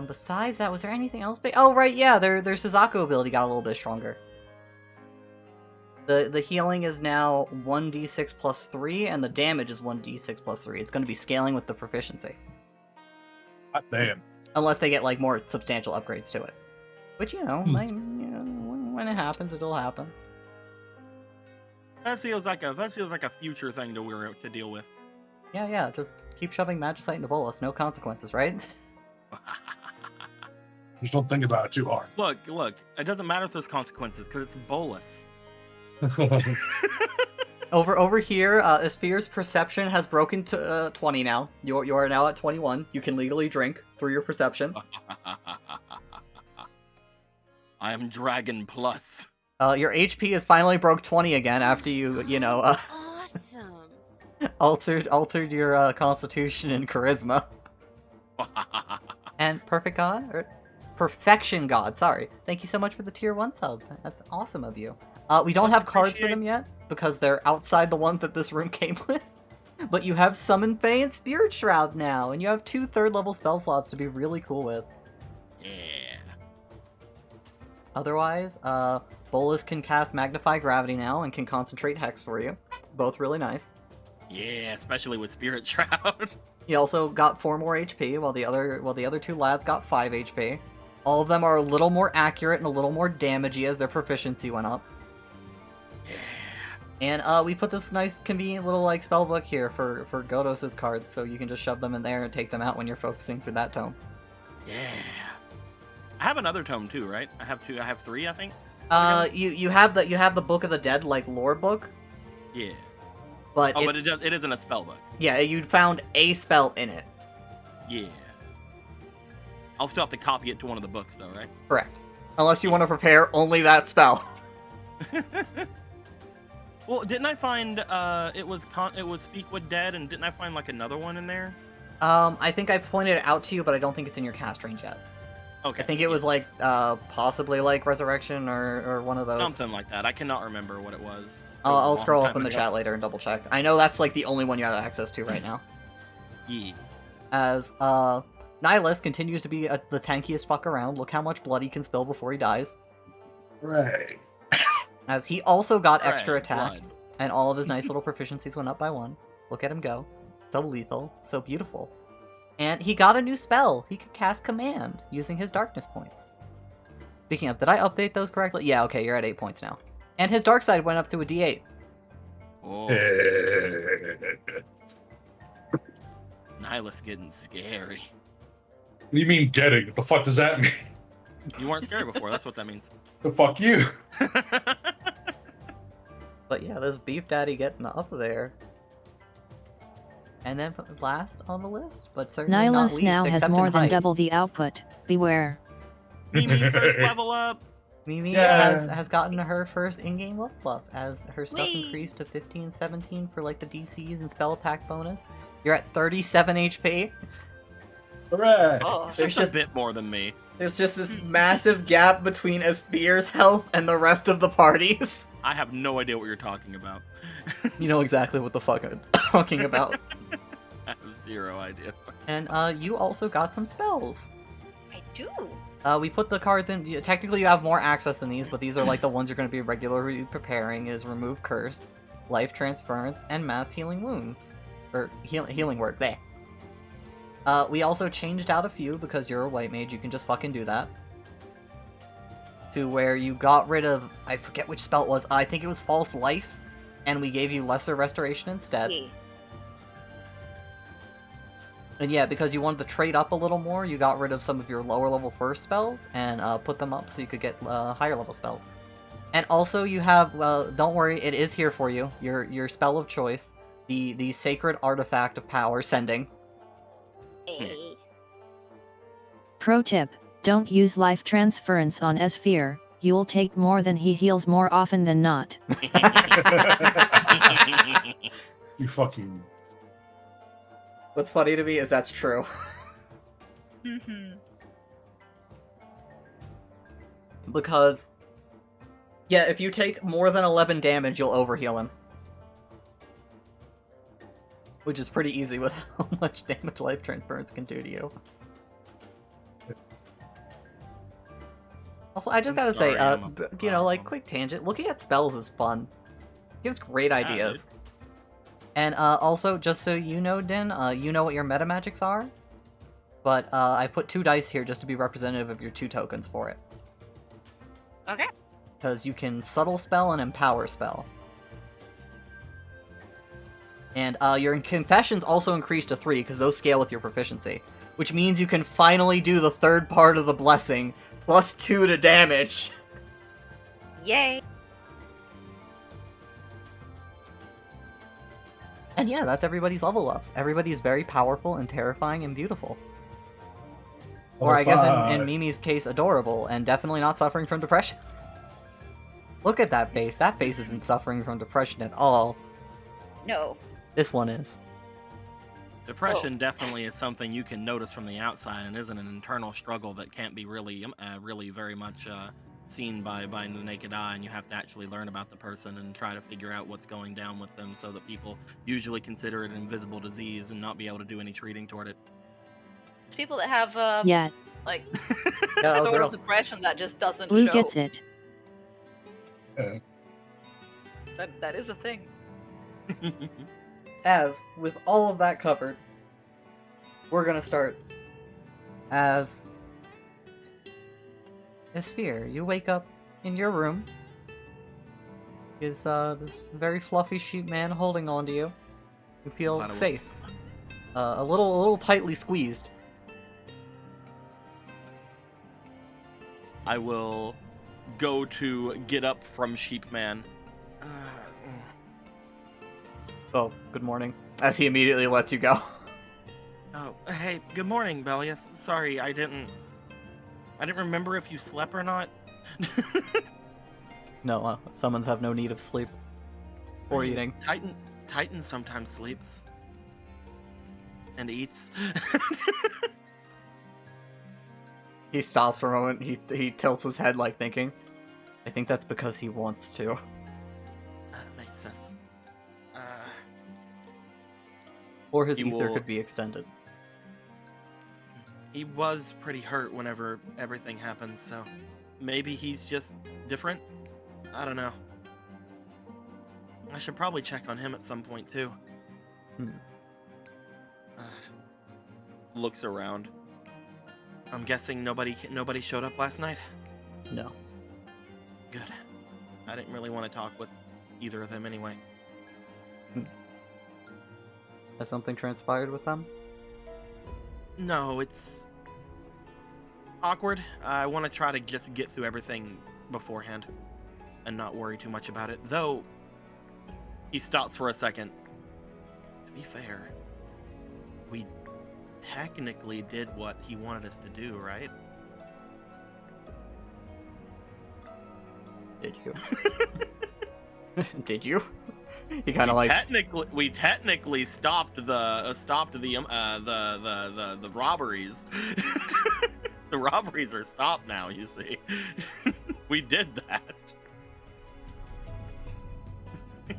Speaker 2: Besides that, was there anything else big? Oh, right, yeah, their Suzaku ability got a little bit stronger. The healing is now 1d6 plus 3, and the damage is 1d6 plus 3. It's going to be scaling with the proficiency.
Speaker 1: God damn.
Speaker 2: Unless they get, like, more substantial upgrades to it. Which, you know, like, when it happens, it'll happen.
Speaker 3: That feels like a future thing to deal with.
Speaker 2: Yeah, just keep shoving Magicite into Bolas. No consequences, right?
Speaker 1: Just don't think about it too hard.
Speaker 3: Look, it doesn't matter if there's consequences, because it's Bolus.
Speaker 2: Over here, Asphere's perception has broken to 20 now. You are now at 21. You can legally drink through your perception.
Speaker 3: I am Dragon Plus.
Speaker 2: Your HP is finally broke 20 again after you know,
Speaker 7: Awesome.
Speaker 2: altered your Constitution and Charisma. And Perfect God? Or Perfection God, sorry. Thank you so much for the tier 1 sub. That's awesome of you. We don't have cards for them yet, because they're outside the ones that this room came with. But you have Summon Fae and Spirit Shroud now, and you have 2 3rd level spell slots to be really cool with.
Speaker 3: Yeah.
Speaker 2: Otherwise, Bolas can cast Magnify Gravity now and can concentrate Hex for you. Both really nice.
Speaker 3: Yeah, especially with Spirit Shroud.
Speaker 2: He also got 4 more HP, while the other 2 lads got 5 HP. All of them are a little more accurate and a little more damagey as their proficiency went up.
Speaker 3: Yeah.
Speaker 2: And we put this nice, convenient little like spell book here for Godos's cards, so you can just shove them in there and take them out when you're focusing through that tome.
Speaker 3: Yeah. I have another tome too, right? I have 2. I have 3, I think.
Speaker 2: You have the Book of the Dead like lore book.
Speaker 3: Yeah.
Speaker 2: But
Speaker 3: but it isn't a spell book.
Speaker 2: Yeah, you found a spell in it.
Speaker 3: Yeah. I'll still have to copy it to one of the books, though, right?
Speaker 2: Correct. Unless you want to prepare only that spell.
Speaker 3: Well, didn't I find it was Speak with Dead, and didn't I find like another one in there?
Speaker 2: I think I pointed it out to you, but I don't think it's in your cast range yet.
Speaker 3: Okay.
Speaker 2: I think it was like, possibly like Resurrection or one of those.
Speaker 3: Something like that. I cannot remember what it was. It was a
Speaker 2: I'll
Speaker 3: long
Speaker 2: scroll up
Speaker 3: time
Speaker 2: in the
Speaker 3: ago.
Speaker 2: chat later and double check. I know that's like the only one you have access to right now.
Speaker 3: Yeah.
Speaker 2: As, Nihilus continues to be the tankiest fuck around. Look how much blood he can spill before he dies.
Speaker 1: Right.
Speaker 2: As he also got extra
Speaker 3: Alright,
Speaker 2: attack,
Speaker 3: blood.
Speaker 2: and all of his nice little proficiencies went up by 1. Look at him go. So lethal, so beautiful. And he got a new spell. He could cast Command using his darkness points. Speaking of, did I update those correctly? Yeah, okay, you're at 8 points now. And his dark side went up to a D8.
Speaker 3: Oh, Nihilus getting scary.
Speaker 1: What do you mean getting? What the fuck does that mean?
Speaker 3: You weren't scary before. That's what that means.
Speaker 1: The fuck you?
Speaker 2: But yeah, this Beef Daddy getting up there. And then last on the list, but certainly not
Speaker 5: Nihilus
Speaker 2: least,
Speaker 5: now has
Speaker 2: except
Speaker 5: more
Speaker 2: in
Speaker 5: than
Speaker 2: height.
Speaker 5: double the output. Beware.
Speaker 3: Mimi, first level up.
Speaker 2: Mimi
Speaker 1: Yeah.
Speaker 2: has gotten her first in-game level up as her stuff
Speaker 4: Whee!
Speaker 2: increased to 15, 17 for like the DCs and spell attack bonus. You're at 37 HP.
Speaker 1: Hooray!
Speaker 4: Oh,
Speaker 2: There's
Speaker 3: Just a
Speaker 2: just
Speaker 3: bit more than me.
Speaker 2: there's just this massive gap between Asphere's health and the rest of the parties.
Speaker 3: I have no idea what you're talking about.
Speaker 2: You know exactly what the fuck I'm talking about.
Speaker 3: I have zero idea.
Speaker 2: And you also got some spells.
Speaker 4: I do.
Speaker 2: We put the cards in. Technically, you have more access than these, but these are like the ones you're going to be regularly preparing: is Remove Curse, Life Transference, and Mass Healing Wounds, or Healing Word. There. We also changed out a few because you're a white mage. You can just fucking do that. To where you got rid of, I forget which spell it was. I think it was False Life, and we gave you Lesser Restoration instead.
Speaker 4: Yeah.
Speaker 2: And yeah, because you wanted to trade up a little more, you got rid of some of your lower level first spells and put them up so you could get higher level spells. And also you have, well, don't worry, it is here for you. Your spell of choice, the Sacred Artifact of Power Sending.
Speaker 4: Hey.
Speaker 5: Pro tip, don't use life transference on Asphere. You'll take more than he heals more often than not.
Speaker 1: You fucking.
Speaker 2: What's funny to me is that's true. Because, yeah, if you take more than 11 damage, you'll overheal him. Which is pretty easy with how much damage Life Transference can do to you. Also, I just
Speaker 3: I'm
Speaker 2: gotta say,
Speaker 3: sorry, I'm a
Speaker 2: you know, like,
Speaker 3: problem.
Speaker 2: quick tangent, looking at spells is fun. Gives great
Speaker 3: Yeah,
Speaker 2: ideas.
Speaker 3: dude.
Speaker 2: And, also, just so you know, Din, you know what your meta magics are? But, I put 2 dice here just to be representative of your 2 tokens for it.
Speaker 4: Okay.
Speaker 2: Because you can Subtle Spell and Empower Spell. And your Confessions also increase to 3, because those scale with your proficiency. Which means you can finally do the third part of the blessing, plus 2 to damage.
Speaker 4: Yay.
Speaker 2: And yeah, that's everybody's level ups. Everybody is very powerful and terrifying and beautiful. Or I guess in Mimi's case, adorable, and definitely not suffering from depression. Look at that face. That face isn't suffering from depression at all.
Speaker 4: No.
Speaker 2: This one is.
Speaker 3: Depression definitely is something you can notice from the outside and isn't an internal struggle that can't be really very much seen by the naked eye, and you have to actually learn about the person and try to figure out what's going down with them so that people usually consider it an invisible disease and not be able to do any treating toward it.
Speaker 4: It's people that have
Speaker 5: Yeah,
Speaker 4: like
Speaker 2: Yeah, that was
Speaker 4: sort
Speaker 2: real.
Speaker 4: of depression that just doesn't
Speaker 5: Blue
Speaker 4: show.
Speaker 5: gets it.
Speaker 4: That is a thing.
Speaker 2: As, with all of that covered, we're gonna start as Asphere. You wake up in your room. Is this very fluffy sheep man holding on to you. You feel
Speaker 3: Glad I woke
Speaker 2: safe. A little tightly squeezed.
Speaker 3: I will go to get up from Sheepman.
Speaker 2: Oh, good morning. As he immediately lets you go.
Speaker 3: Oh, hey, good morning, Bellius. Sorry, I didn't remember if you slept or not.
Speaker 2: No, summons have no need of sleep or
Speaker 3: Right,
Speaker 2: eating.
Speaker 3: Titan sometimes sleeps and eats.
Speaker 2: He stops for a moment. He tilts his head, like thinking. I think that's because he wants to.
Speaker 3: Makes sense.
Speaker 2: Or his
Speaker 3: He
Speaker 2: ether
Speaker 3: will-
Speaker 2: could be extended.
Speaker 3: He was pretty hurt whenever everything happened, so maybe he's just different. I don't know. I should probably check on him at some point too.
Speaker 2: Hmm.
Speaker 3: Looks around. I'm guessing nobody showed up last night.
Speaker 2: No.
Speaker 3: Good. I didn't really want to talk with either of them anyway.
Speaker 2: Has something transpired with them?
Speaker 3: No, it's awkward. I want to try to just get through everything beforehand and not worry too much about it. Though, he stops for a second. To be fair, we technically did what he wanted us to do, right?
Speaker 2: Did you? Did you? He kind of like.
Speaker 3: We technically stopped the robberies. The robberies are stopped now. You see, we did that.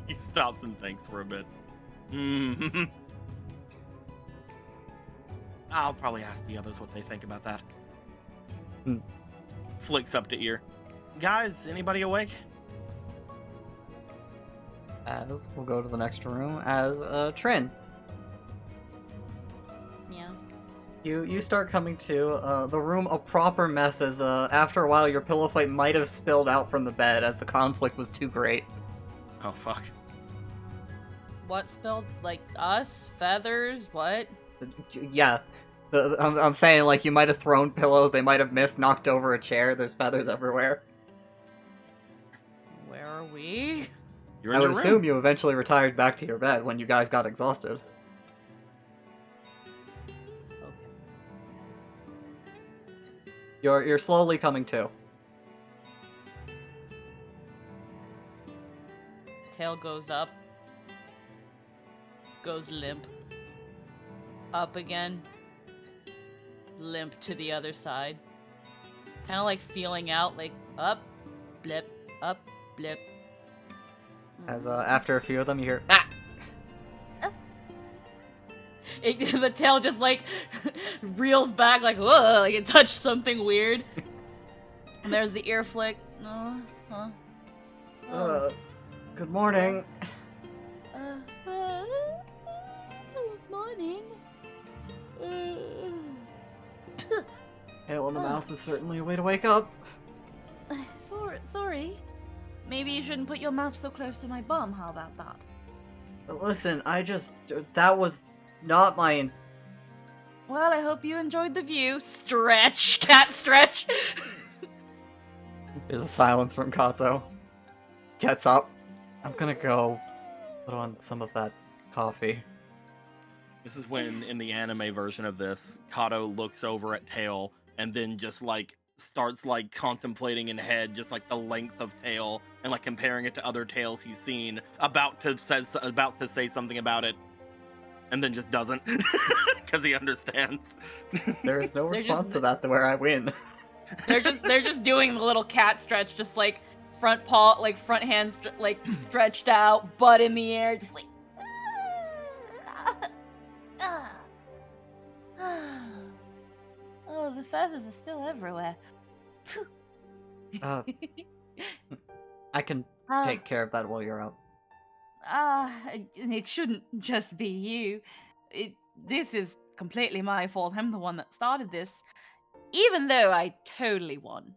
Speaker 3: He stops and thinks for a bit. I'll probably ask the others what they think about that. Flicks up to ear. Guys, anybody awake?
Speaker 2: As we'll go to the next room as Trin.
Speaker 6: Yeah.
Speaker 2: You start coming to the room a proper mess as after a while your pillow fight might have spilled out from the bed as the conflict was too great.
Speaker 3: Oh fuck.
Speaker 6: What spilled? Like us? Feathers? What?
Speaker 2: Yeah. I'm saying like you might have thrown pillows, they might have missed, knocked over a chair, there's feathers everywhere.
Speaker 6: Where are we?
Speaker 3: You're
Speaker 2: I
Speaker 3: in
Speaker 2: would
Speaker 3: your room.
Speaker 2: assume you eventually retired back to your bed when you guys got exhausted.
Speaker 6: Okay.
Speaker 2: You're slowly coming to.
Speaker 6: Tail goes up. Goes limp. Up again. Limp to the other side. Kind of like feeling out, like up, blip, up, blip.
Speaker 2: As after a few of them you hear ah!
Speaker 6: The tail just like reels back, like whoa, like it touched something weird. And there's the ear flick. Huh?
Speaker 2: Good morning.
Speaker 6: Good morning.
Speaker 2: Hail in the mouth is certainly a way to wake up.
Speaker 6: Sorry. Maybe you shouldn't put your mouth so close to my bum. How about that?
Speaker 2: Listen, that was not my
Speaker 6: Well, I hope you enjoyed the view. Stretch, cat stretch.
Speaker 2: There's a silence from Kato. Gets up. I'm gonna go put on some of that coffee.
Speaker 3: This is when, in the anime version of this, Kato looks over at Tail and then just like starts like contemplating in head just like the length of Tail and like comparing it to other Tails he's seen, about to say something about it, and then just doesn't because he understands.
Speaker 2: There is no
Speaker 6: They're
Speaker 2: response
Speaker 6: just-
Speaker 2: to that where I win.
Speaker 6: They're just doing the little cat stretch, just like front paw, like front hand, like stretched out, butt in the air, just like. Oh, the feathers are still everywhere.
Speaker 2: Uh, I can
Speaker 6: Ah.
Speaker 2: take care of that while you're out.
Speaker 6: It shouldn't just be you. This is completely my fault. I'm the one that started this. Even though I totally won.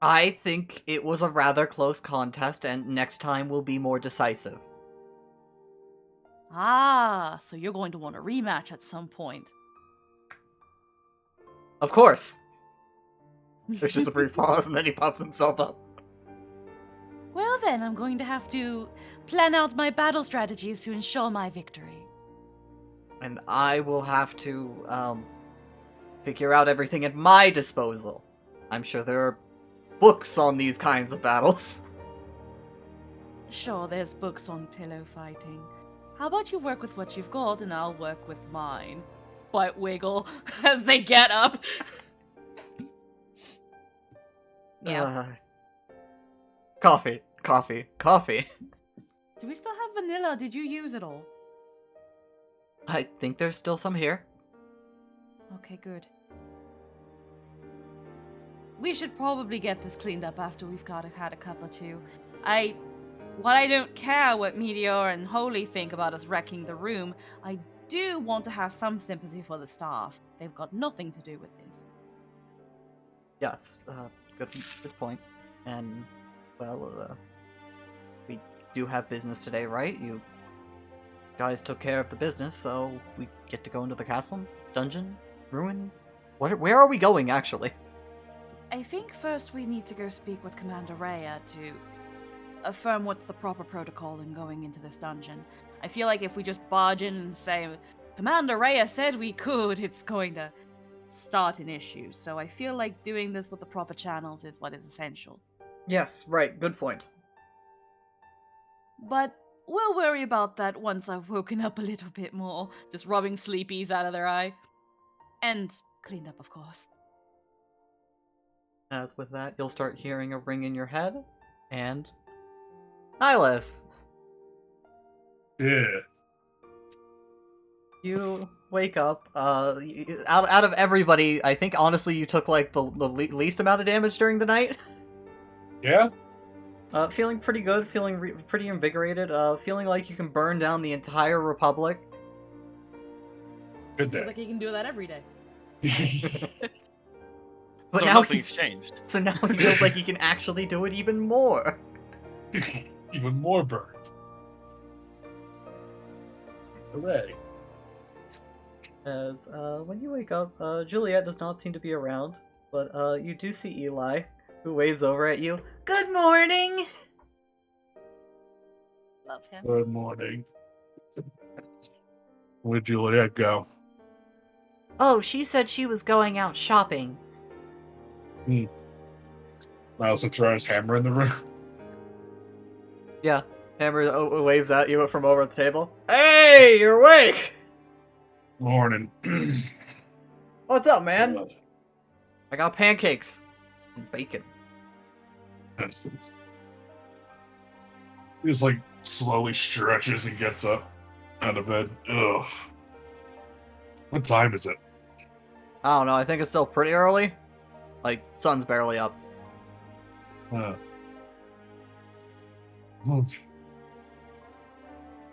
Speaker 2: I think it was a rather close contest, and next time will be more decisive.
Speaker 6: So you're going to want a rematch at some point.
Speaker 2: Of course! There's just a brief pause, and then he pops himself up.
Speaker 6: Well then, I'm going to have to plan out my battle strategies to ensure my victory.
Speaker 2: and I will have to figure out everything at my disposal. I'm sure there are books on these kinds of battles.
Speaker 6: Sure, there's books on pillow fighting. How about you work with what you've got and I'll work with mine? But wiggle as they get up. Yeah.
Speaker 2: Coffee.
Speaker 6: Do we still have vanilla? Did you use it all?
Speaker 2: I think there's still some here.
Speaker 6: Okay, good. We should probably get this cleaned up after we've had a cup or two. While I don't care what Meteor and Holy think about us wrecking the room, I do want to have some sympathy for the staff. They've got nothing to do with this.
Speaker 2: Yes, good point. And, well, we do have business today, right? You guys took care of the business, so we get to go into the castle, dungeon, ruin. Where are we going, actually?
Speaker 6: I think first we need to go speak with Commander Rhea to affirm what's the proper protocol in going into this dungeon. I feel like if we just barge in and say, Commander Rhea said we could, it's going to start an issue. So I feel like doing this with the proper channels is what is essential.
Speaker 2: Yes, right, good point.
Speaker 6: But we'll worry about that once I've woken up a little bit more. Just rubbing sleepies out of their eye. And cleaned up, of course.
Speaker 2: As with that, you'll start hearing a ring in your head, and... Nihilus!
Speaker 1: Yeah.
Speaker 2: You wake up, out of everybody, I think honestly you took like the least amount of damage during the night.
Speaker 1: Yeah?
Speaker 2: Feeling pretty good, feeling pretty invigorated, feeling like you can burn down the entire Republic.
Speaker 1: Good
Speaker 6: Feels
Speaker 1: day.
Speaker 6: like you can do that every day.
Speaker 2: But
Speaker 3: So
Speaker 2: now
Speaker 3: nothing's changed.
Speaker 2: So now he feels like he can actually do it even more.
Speaker 1: Even more burned. Hooray.
Speaker 2: As, when you wake up, Juliet does not seem to be around, but, you do see Eli, who waves over at you. Good morning!
Speaker 4: Love him.
Speaker 1: Good morning. Where'd Juliet go?
Speaker 2: Oh, she said she was going out shopping.
Speaker 1: Miles throws hammer in the room.
Speaker 2: Yeah, Hammer waves at you from over at the table. Hey, you're awake!
Speaker 1: Morning.
Speaker 2: What's up, man? I got pancakes and bacon.
Speaker 1: He just like slowly stretches and gets up out of bed. Ugh. What time is it?
Speaker 2: I don't know, I think it's still pretty early. Like, sun's barely up.
Speaker 1: Hmm.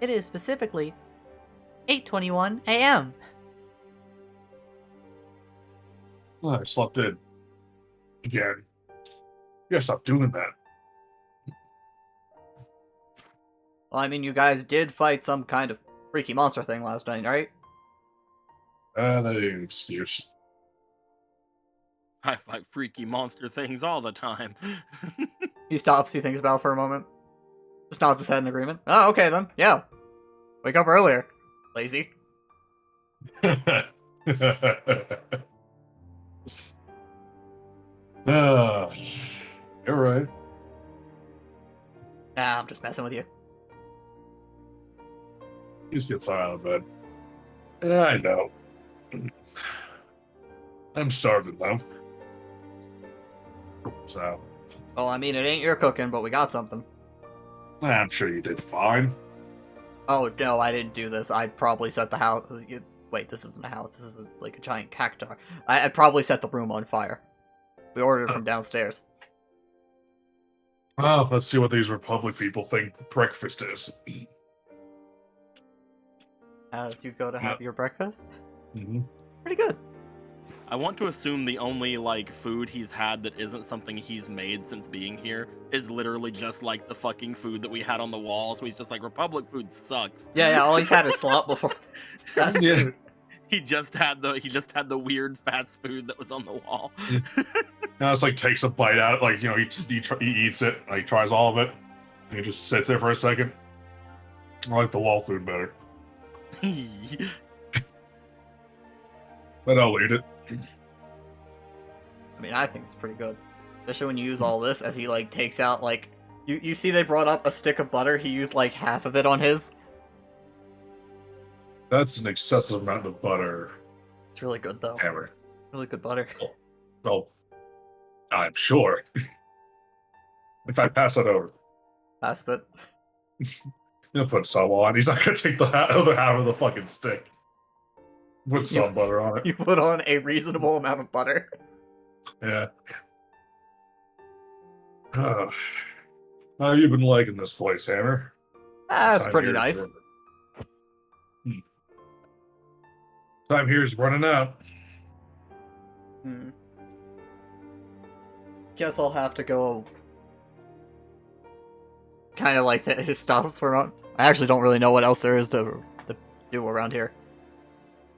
Speaker 2: It is specifically 8:21 a.m.
Speaker 1: Oh, I slept in. Again. You gotta stop doing that.
Speaker 2: Well, I mean, you guys did fight some kind of freaky monster thing last night, right?
Speaker 1: That ain't an excuse.
Speaker 3: I fight freaky monster things all the time.
Speaker 2: He stops, he thinks about it for a moment. Just nods his head in agreement. Oh, okay then. Yeah. Wake up earlier. Lazy.
Speaker 1: You're right.
Speaker 2: Nah, I'm just messing with you.
Speaker 1: He just gets out of bed. Yeah, I know. I'm starving though. So,
Speaker 2: Well, I mean, it ain't your cooking, but we got something.
Speaker 1: I'm sure you did fine.
Speaker 2: Oh, no, I didn't do this. I'd probably set the house... Wait, this isn't a house. This is like a giant cactuar. I'd probably set the room on fire. We ordered it from downstairs.
Speaker 1: Well, let's see what these Republic people think breakfast is.
Speaker 2: As you go to have your breakfast.
Speaker 1: Mm-hmm.
Speaker 2: Pretty good.
Speaker 3: I want to assume the only like food he's had that isn't something he's made since being here is literally just like the fucking food that we had on the wall. So he's just like, Republic food sucks.
Speaker 2: Yeah, all he's had is slop before.
Speaker 1: Yeah.
Speaker 3: He just had the weird fast food that was on the wall.
Speaker 1: Now it's like takes a bite out, like, you know, he eats it, like tries all of it, and he just sits there for a second. I like the wall food better. But I'll eat it.
Speaker 2: I mean, I think it's pretty good. Especially when you use all this as he, like, takes out, like... You see they brought up a stick of butter? He used, like, half of it on his.
Speaker 1: That's an excessive amount of butter,
Speaker 2: It's really good, though.
Speaker 1: Hammer.
Speaker 2: Really good butter.
Speaker 1: Oh, I'm sure. If I pass it over,
Speaker 2: Passed it.
Speaker 1: he'll put some on. He's not gonna take the other half of the fucking stick. Put some butter on it.
Speaker 2: You put on a reasonable amount of butter.
Speaker 1: Yeah. How you been liking this place, Hammer?
Speaker 2: That's
Speaker 1: Time
Speaker 2: pretty
Speaker 1: here is
Speaker 2: nice.
Speaker 1: running- Time here's running out.
Speaker 2: Hmm. Guess I'll have to go... Kind of like his stops for on. I actually don't really know what else there is to do around here.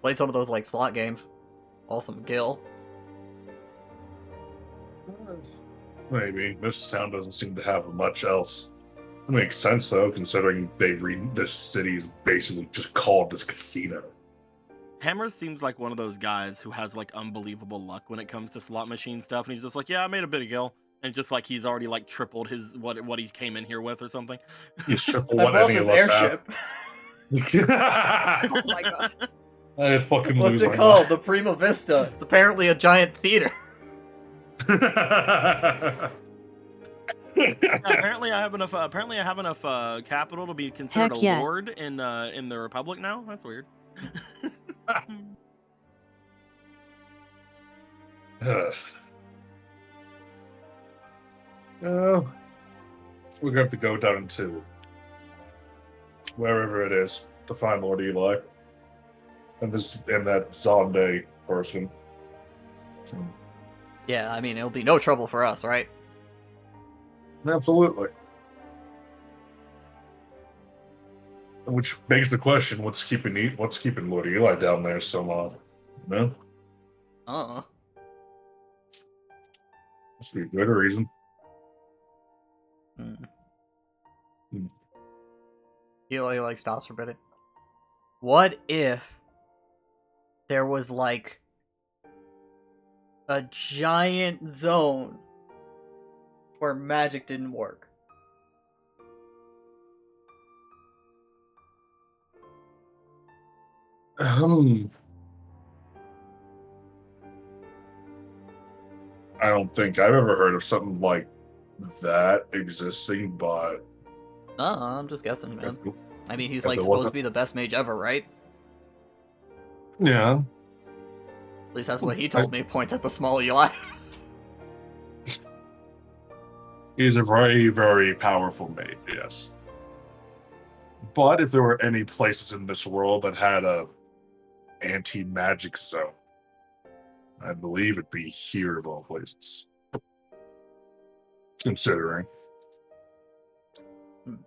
Speaker 2: Played some of those, like, slot games. Awesome Gil.
Speaker 1: Maybe. This town doesn't seem to have much else. It makes sense, though, considering this city is basically just called this casino.
Speaker 3: Hammer seems like one of those guys who has like unbelievable luck when it comes to slot machine stuff, and he's just like, yeah, I made a bit of gil, and just like he's already like tripled his what he came in here with or something.
Speaker 1: He's triple
Speaker 2: I
Speaker 1: what
Speaker 2: bought
Speaker 1: any
Speaker 2: this
Speaker 1: of us
Speaker 2: airship.
Speaker 1: have.
Speaker 4: Oh my god.
Speaker 1: I'd fucking
Speaker 2: What's
Speaker 1: lose
Speaker 2: it
Speaker 1: my
Speaker 2: called? The Prima Vista. It's apparently a giant theater.
Speaker 1: mind.
Speaker 3: Apparently, I have enough. Apparently, I have enough capital to be considered
Speaker 5: Heck
Speaker 3: a
Speaker 5: yeah.
Speaker 3: lord in the Republic now. That's weird.
Speaker 1: We're gonna have to go down to wherever it is to find Lord Eli and that Zonde person.
Speaker 2: Yeah, I mean, it'll be no trouble for us, right?
Speaker 1: Absolutely. Which begs the question: what's keeping Lord Eli down there so long? No, must be a good reason.
Speaker 2: Hmm.
Speaker 1: Hmm.
Speaker 2: Eli, like, stops for a bit. What if there was, like, a giant zone where magic didn't work?
Speaker 1: I don't think I've ever heard of something like that existing, but
Speaker 2: I'm just guessing, man.
Speaker 1: if-
Speaker 2: I mean, he's,
Speaker 1: if
Speaker 2: like,
Speaker 1: there
Speaker 2: supposed
Speaker 1: wasn't-
Speaker 2: to be the best mage ever, right?
Speaker 1: yeah.
Speaker 2: At least that's what he told me, points at the small Eli.
Speaker 1: He's a very, very powerful mage, yes. But if there were any places in this world that had a anti-magic zone, I believe it'd be here of all places. Considering. Well,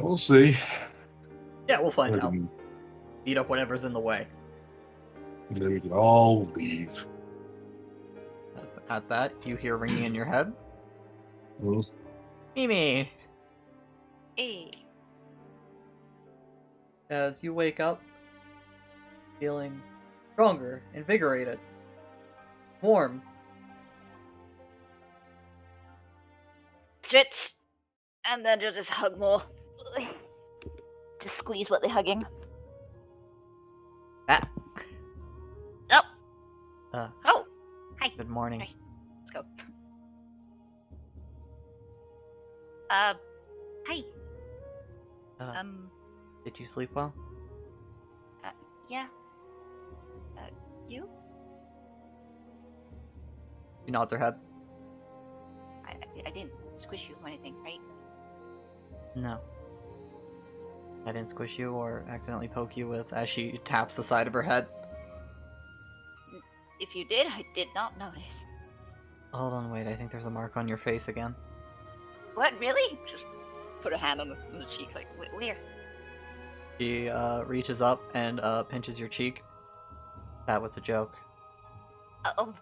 Speaker 1: we'll see.
Speaker 2: Yeah, we'll find out.
Speaker 1: And
Speaker 2: Beat up whatever's in the way.
Speaker 1: then we can all leave.
Speaker 2: At that, you hear ringing in your head.
Speaker 1: Well,
Speaker 2: Mimi!
Speaker 4: Hey.
Speaker 2: As you wake up, feeling stronger, invigorated, warm.
Speaker 4: Stretch. And then just hug more. Just squeeze what they're hugging.
Speaker 2: Ah.
Speaker 4: Oh.
Speaker 2: Uh.
Speaker 4: Oh. Hi.
Speaker 2: Good morning.
Speaker 4: Hi. Let's go. Hi.
Speaker 2: Uh, did you sleep well?
Speaker 4: Yeah. You?
Speaker 2: She nods her head.
Speaker 4: I didn't squish you or anything, right?
Speaker 2: No. I didn't squish you or accidentally poke you with as she taps the side of her head.
Speaker 4: If you did, I did not notice.
Speaker 2: Hold on, wait, I think there's a mark on your face again.
Speaker 4: What, really? Just put a hand on the cheek, like, where?
Speaker 2: She reaches up and pinches your cheek. That was a joke.
Speaker 4: Oh.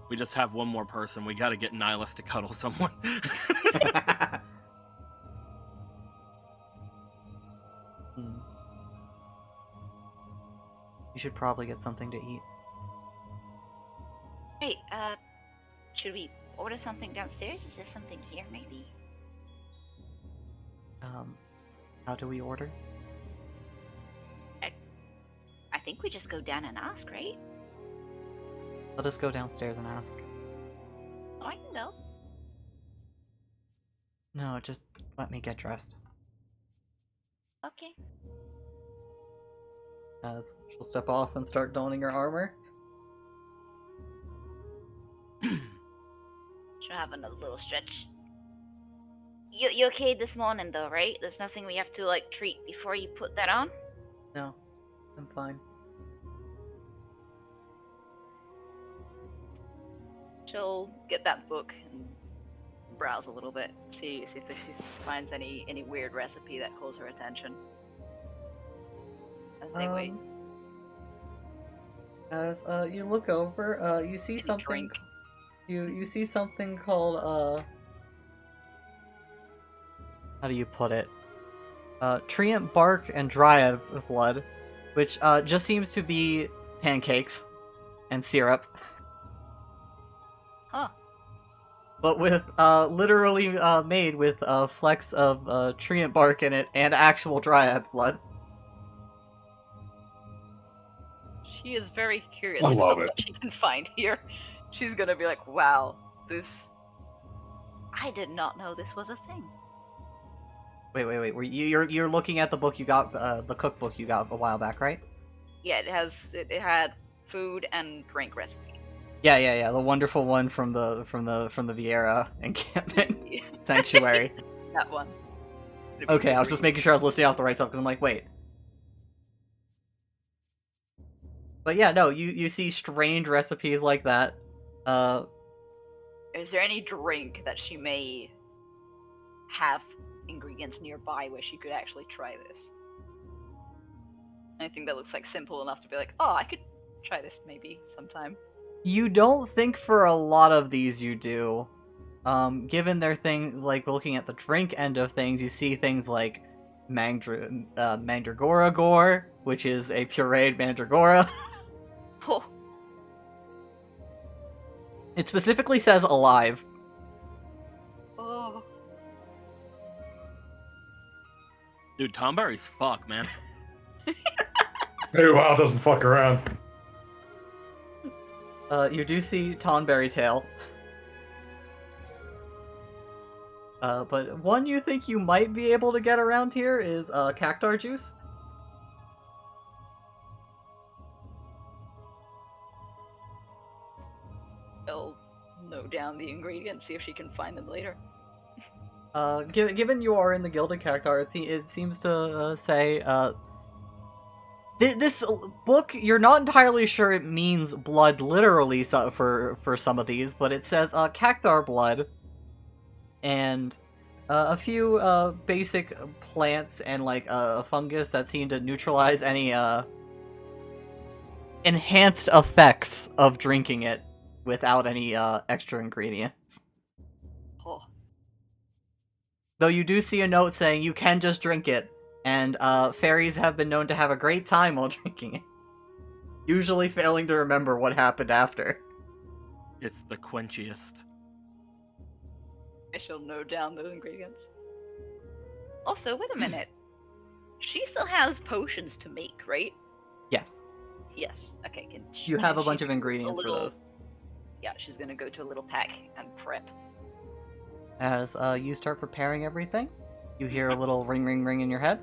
Speaker 3: We just have one more person. We got to get Nihilus to cuddle someone.
Speaker 2: You should probably get something to eat.
Speaker 7: Hey, should we order something downstairs? Is there something here, maybe?
Speaker 2: How do we order?
Speaker 7: I think we just go down and ask, right?
Speaker 2: Let us go downstairs and ask.
Speaker 7: Oh, I can go.
Speaker 2: No, just let me get dressed.
Speaker 7: Okay.
Speaker 2: As she'll step off and start donning her armor.
Speaker 7: Should have another little stretch. You okay this morning, though, right? There's nothing we have to, like, treat before you put that on?
Speaker 2: No, I'm fine.
Speaker 4: She'll get that book and browse a little bit, see if she finds any weird recipe that calls her attention. As they wait.
Speaker 2: As you look over, you see
Speaker 4: Any
Speaker 2: something.
Speaker 4: drink?
Speaker 2: You see something called how do you put it? Treant bark and dryad blood, which just seems to be pancakes and syrup.
Speaker 4: Huh.
Speaker 2: But with literally made with flecks of treant bark in it and actual dryad's blood.
Speaker 4: She is very curious
Speaker 1: I love
Speaker 4: about what she can find here. She's gonna be like, wow, this... I did not know this was a thing.
Speaker 2: Wait. You're looking at the book you got, the cookbook you got a while back, right?
Speaker 4: Yeah, it had food and drink recipe.
Speaker 2: Yeah. The wonderful one from the Vieira encampment
Speaker 4: Yeah,
Speaker 2: sanctuary.
Speaker 4: that one.
Speaker 2: Okay, I was just making sure I was listing off the right stuff because I'm like, wait. But yeah, no, you see strange recipes like that.
Speaker 4: Is there any drink that she may have ingredients nearby where she could actually try this? Anything that looks like simple enough to be like, oh, I could try this maybe sometime.
Speaker 2: You don't think for a lot of these you do. Given their thing, like looking at the drink end of things, you see things like Mandragora Gore, which is a pureed Mandragora.
Speaker 4: Oh,
Speaker 2: It specifically says alive.
Speaker 4: oh.
Speaker 3: Dude, Tomberry's fuck, man.
Speaker 1: Hey, wow, doesn't fuck around.
Speaker 2: You do see Tonberry Tail. But one you think you might be able to get around here is cactar juice.
Speaker 4: She'll note down the ingredients, see if she can find them later.
Speaker 2: Given you are in the Gilded Cactar, it seems to say, this book, you're not entirely sure it means blood literally for some of these, but it says, cactar blood, and, a few, basic plants and, like, a fungus that seem to neutralize any, enhanced effects of drinking it without any, extra ingredients.
Speaker 4: Oh,
Speaker 2: Though you do see a note saying you can just drink it, and fairies have been known to have a great time while drinking it. Usually failing to remember what happened after.
Speaker 3: It's the quenchiest.
Speaker 4: I shall note down those ingredients. Also, wait a minute. She still has potions to make, right?
Speaker 2: Yes.
Speaker 4: Yes. Okay.
Speaker 2: You have a
Speaker 4: she
Speaker 2: bunch of
Speaker 4: do
Speaker 2: ingredients
Speaker 4: a
Speaker 2: for
Speaker 4: little-
Speaker 2: those.
Speaker 4: Yeah, she's gonna go to a little pack and prep.
Speaker 2: As you start preparing everything, you hear a little ring ring ring in your head.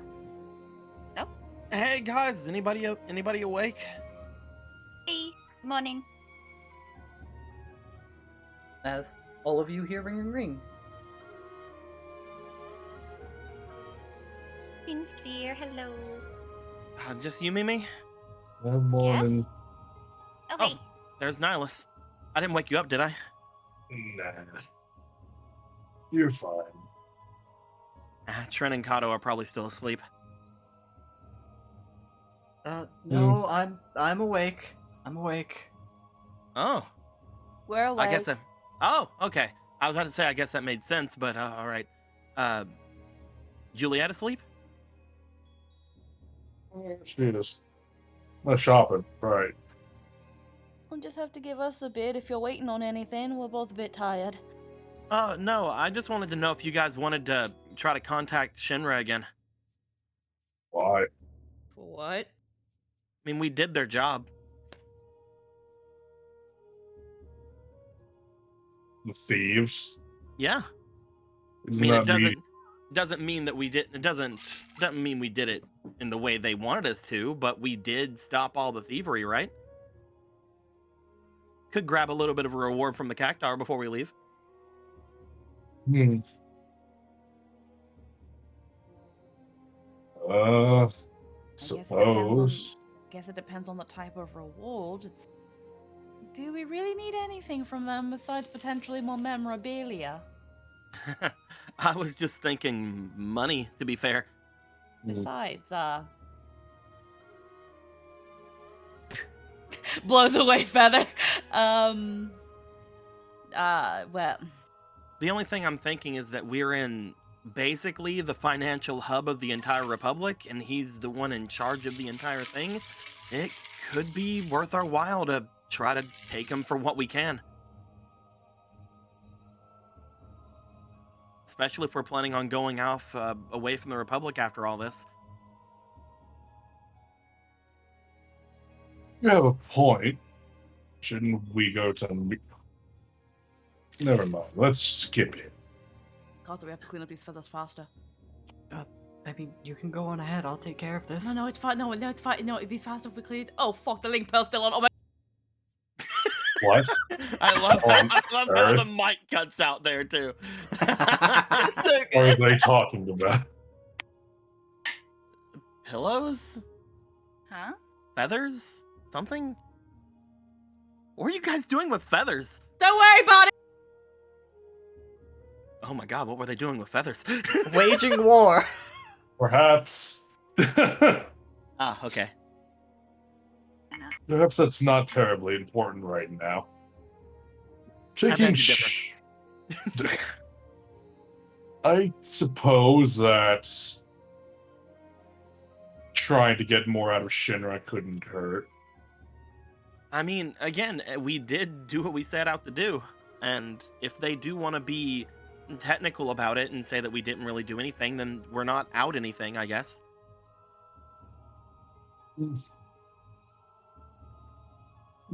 Speaker 3: Hey guys, is anybody awake?
Speaker 7: Hey, good morning.
Speaker 2: As all of you hear ring ring ring.
Speaker 7: Sphere, hello.
Speaker 3: Just you, Mimi?
Speaker 1: Good morning.
Speaker 7: Okay.
Speaker 3: Oh, there's Nihilus. I didn't wake you up, did I?
Speaker 1: Nah. You're fine.
Speaker 3: Tren and Kato are probably still asleep.
Speaker 2: No, I'm awake. I'm awake.
Speaker 3: Oh,
Speaker 6: We're awake.
Speaker 3: I guess that. Oh, okay. I was about to say I guess that made sense, but all right. Juliet asleep?
Speaker 1: She is. Not shopping, right?
Speaker 6: You'll just have to give us a bit if you're waiting on anything. We're both a bit tired.
Speaker 3: No, I just wanted to know if you guys wanted to try to contact Shinra again.
Speaker 1: Why?
Speaker 6: For what?
Speaker 3: I mean, we did their job.
Speaker 1: The thieves.
Speaker 3: Yeah. I
Speaker 1: Isn't
Speaker 3: mean, it
Speaker 1: that me?
Speaker 3: doesn't mean that we did. It doesn't mean we did it in the way they wanted us to, but we did stop all the thievery, right? Could grab a little bit of a reward from the Cactuar before we leave.
Speaker 1: Hmm. Uh, suppose.
Speaker 6: Guess it depends on the type of reward. Do we really need anything from them besides potentially more memorabilia?
Speaker 3: I was just thinking money, to be fair.
Speaker 6: Besides, blows away Feather. Well,
Speaker 3: The only thing I'm thinking is that we're in basically the financial hub of the entire Republic, and he's the one in charge of the entire thing. It could be worth our while to try to take him for what we can. Especially if we're planning on going off away from the Republic after all this.
Speaker 1: You have a point. Shouldn't we go to... Never mind. Let's skip it.
Speaker 6: God, do we have to clean up these feathers faster?
Speaker 2: I mean, you can go on ahead. I'll take care of this.
Speaker 6: No, it's fine. No, it's fine. No, it'd be faster if we cleaned. Oh, fuck, the link pearl's still on. Oh my.
Speaker 1: What?
Speaker 3: I love
Speaker 1: On
Speaker 3: how the
Speaker 1: Earth?
Speaker 3: mic cuts out there too.
Speaker 4: It's so
Speaker 1: What are
Speaker 4: good.
Speaker 1: they talking about?
Speaker 3: Pillows?
Speaker 4: Huh?
Speaker 3: Feathers? Something? What are you guys doing with feathers?
Speaker 6: Don't worry about it.
Speaker 3: Oh my god, what were they doing with feathers?
Speaker 2: Waging war.
Speaker 1: Perhaps.
Speaker 3: Ah, okay.
Speaker 1: Perhaps that's not terribly important right now.
Speaker 3: beg
Speaker 1: Taking
Speaker 3: to differ.
Speaker 1: I suppose that trying to get more out of Shinra couldn't hurt.
Speaker 3: I mean, again, we did do what we set out to do. And if they do want to be technical about it and say that we didn't really do anything, then we're not out anything, I guess.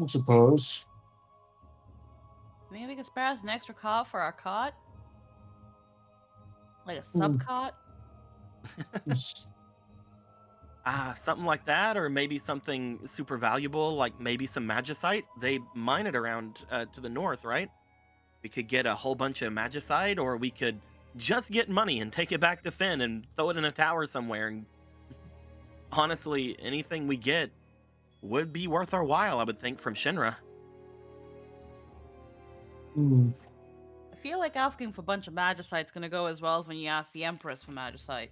Speaker 1: I suppose.
Speaker 6: Maybe we could spare us an extra cot for our cot? Like a sub cot?
Speaker 3: Something like that, or maybe something super valuable, like maybe some magicite. They mine it around to the north, right? We could get a whole bunch of magicite, or we could just get money and take it back to Finn and throw it in a tower somewhere. And honestly, anything we get would be worth our while, I would think, from Shinra.
Speaker 6: I feel like asking for a bunch of magicite's gonna go as well as when you ask the Empress for magicite.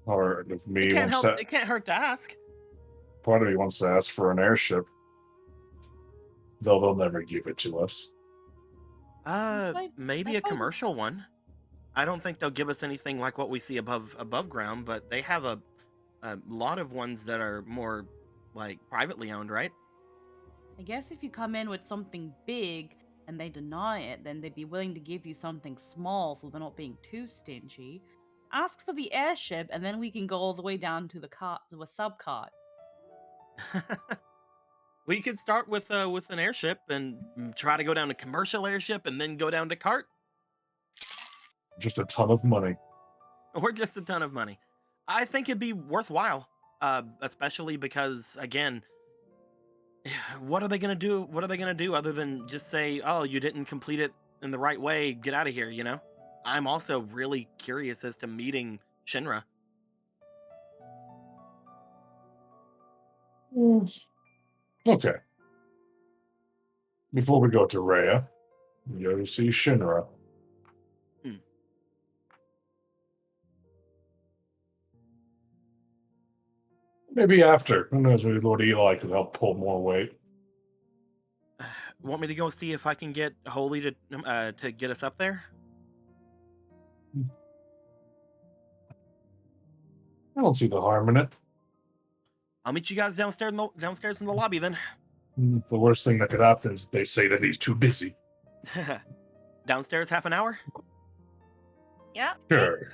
Speaker 1: Or if me
Speaker 3: It can't
Speaker 1: wants
Speaker 3: help.
Speaker 1: to,
Speaker 3: It can't hurt to ask.
Speaker 1: part of me wants to ask for an airship. Though they'll never give it to us.
Speaker 3: Maybe a commercial one. I don't think they'll give us anything like what we see above ground, but they have a lot of ones that are more like privately owned, right?
Speaker 6: I guess if you come in with something big and they deny it, then they'd be willing to give you something small so they're not being too stingy. Ask for the airship and then we can go all the way down to the cart, to a sub cart.
Speaker 3: We could start with an airship and try to go down to commercial airship and then go down to cart,
Speaker 1: Just a ton of money.
Speaker 3: or just a ton of money. I think it'd be worthwhile, especially because again, what are they gonna do? What are they gonna do other than just say, "Oh, you didn't complete it in the right way. Get out of here." You know. I'm also really curious as to meeting Shinra.
Speaker 1: Okay. Before we go to Rhea, we go to see Shinra. Maybe after. Who knows, maybe Lord Eli could help pull more weight.
Speaker 3: Want me to go see if I can get Holy to get us up there?
Speaker 1: I don't see the harm in it.
Speaker 3: I'll meet you guys downstairs in the lobby then.
Speaker 1: The worst thing that could happen is they say that he's too busy.
Speaker 3: Downstairs, half an hour.
Speaker 4: Yeah.
Speaker 1: Sure.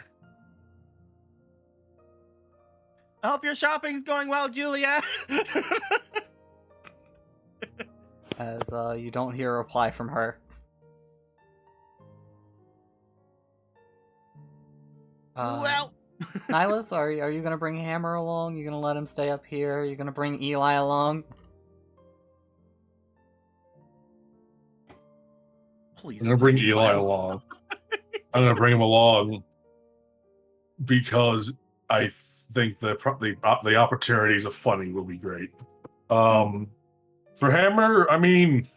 Speaker 3: I hope your shopping's going well, Julia.
Speaker 2: As you don't hear a reply from her.
Speaker 3: Well,
Speaker 2: Nihilus, are you gonna bring Hammer along? You gonna let him stay up here? You gonna bring Eli along?
Speaker 3: please.
Speaker 1: I'm gonna bring Eli along. I'm gonna bring him along because I think the opportunities of funning will be great. For Hammer, I mean,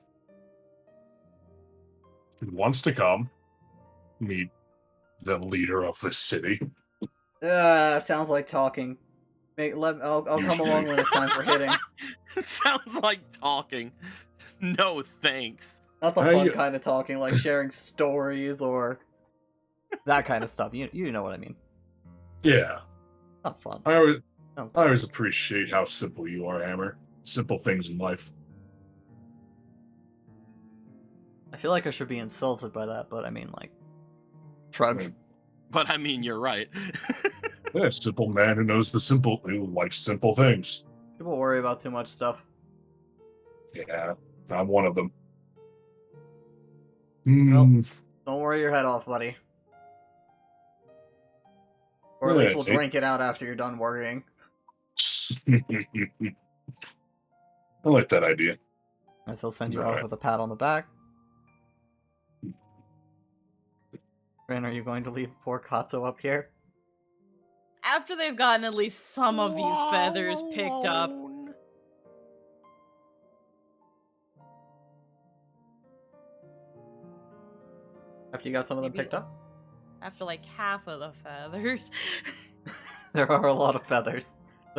Speaker 1: he wants to come meet the leader of this city.
Speaker 2: Sounds like talking. I'll come along when it's time for hitting.
Speaker 3: Sounds like talking. No thanks.
Speaker 2: Not the fun kind of talking, like sharing stories or that kind of stuff. You know what I mean.
Speaker 1: Yeah.
Speaker 2: Not fun.
Speaker 1: I always appreciate how simple you are, Hammer. Simple things in life.
Speaker 2: I feel like I should be insulted by that, but I mean, like, shrugs.
Speaker 3: But I mean, you're right.
Speaker 1: Yeah, simple man who likes simple things.
Speaker 2: People worry about too much stuff.
Speaker 1: Yeah, I'm one of them.
Speaker 2: Well, don't worry your head off, buddy. Or at least we'll drink it out after you're done worrying.
Speaker 1: I like that idea.
Speaker 2: As he'll send you off with a pat on the back. Ren, are you going to leave poor Katsu up here?
Speaker 6: After they've gotten at least some of these feathers picked up.
Speaker 2: After you got some of them picked up?
Speaker 6: After like half of the feathers.
Speaker 2: There are a lot of feathers.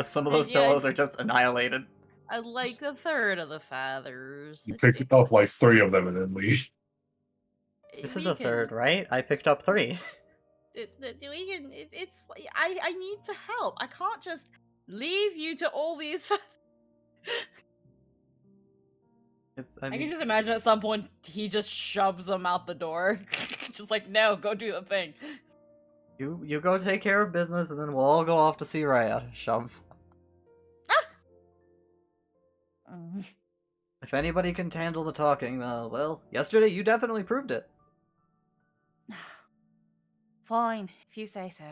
Speaker 2: Some of those
Speaker 6: Yeah.
Speaker 2: pillows are just annihilated.
Speaker 6: I like a third of the feathers.
Speaker 1: You pick up like 3 of them and then leave.
Speaker 2: This is a third, right? I picked up 3.
Speaker 6: I need to help. I can't just leave you to all these feathers. I can just imagine at some point he just shoves them out the door. Just like, no, go do the thing.
Speaker 2: You go take care of business, and then we'll all go off to see Raya. Shoves. If anybody can handle the talking, well, yesterday you definitely proved it.
Speaker 6: Fine, if you say so.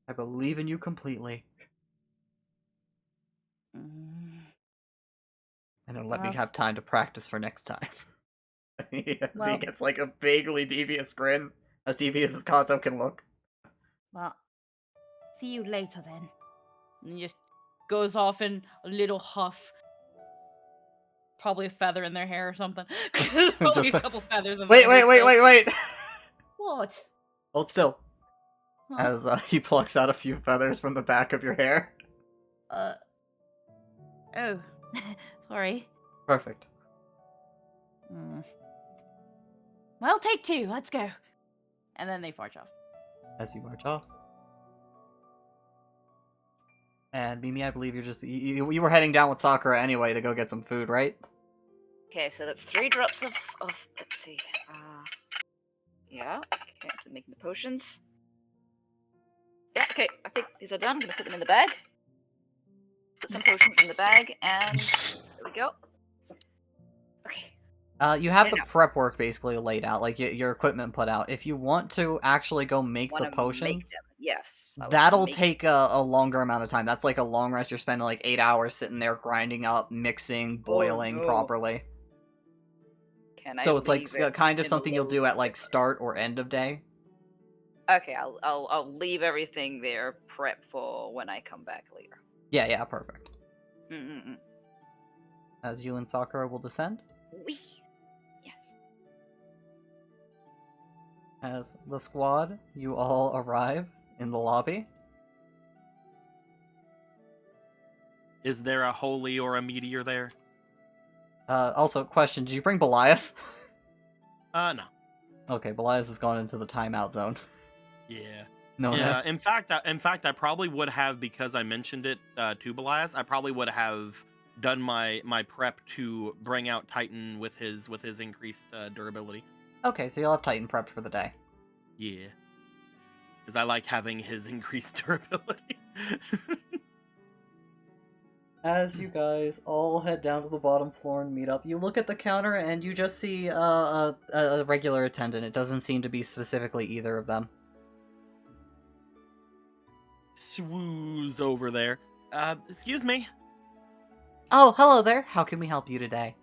Speaker 2: I believe in you completely. And it'll let me have time to practice for next time. He gets like a vaguely devious grin, as devious as Kato can look.
Speaker 6: Well, see you later then. And he just goes off in a little huff. Probably a feather in their hair or something. Probably a couple feathers in
Speaker 2: Wait!
Speaker 6: What?
Speaker 2: Hold still.
Speaker 6: Huh?
Speaker 2: As he plucks out a few feathers from the back of your hair.
Speaker 6: Oh. Sorry.
Speaker 2: Perfect.
Speaker 6: Well, take 2. Let's go. And then they march off.
Speaker 2: As you march off. And Mimi, I believe you're just you were heading down with Sakura anyway to go get some food, right?
Speaker 4: Okay, so that's 3 drops of let's see. Yeah. Okay, I'm making the potions. Yeah, okay, I think these are done. I'm gonna put them in the bag. Put some potions in the bag, and there we go. Okay.
Speaker 2: You have the prep work basically laid out, like your equipment put out. If you want to actually go make the potions,
Speaker 4: yes,
Speaker 2: that'll take a longer amount of time. That's like a long rest. You're spending like 8 hours sitting there grinding up, mixing, boiling properly. So it's like kind of something you'll do at like start or end of day.
Speaker 4: Okay, I'll leave everything there, prep for when I come back later.
Speaker 2: Yeah, perfect.
Speaker 4: Mm-mm-mm.
Speaker 2: As you and Sakura will descend.
Speaker 4: Wee. Yes.
Speaker 2: As the squad, you all arrive in the lobby.
Speaker 3: Is there a holy or a meteor there?
Speaker 2: Also, question, did you bring Belias?
Speaker 3: No.
Speaker 2: Okay, Belias has gone into the timeout zone.
Speaker 3: Yeah.
Speaker 2: No,
Speaker 3: Yeah, in fact, I probably would have, because I mentioned it to Belias. I probably would have done my prep to bring out Titan with his increased durability.
Speaker 2: Okay, so you'll have Titan prepped for the day.
Speaker 3: Yeah, because I like having his increased durability.
Speaker 2: As you guys all head down to the bottom floor and meet up, you look at the counter and you just see a regular attendant. It doesn't seem to be specifically either of them.
Speaker 3: Swooze over there. Excuse me.
Speaker 2: Oh, hello there. How can we help you today?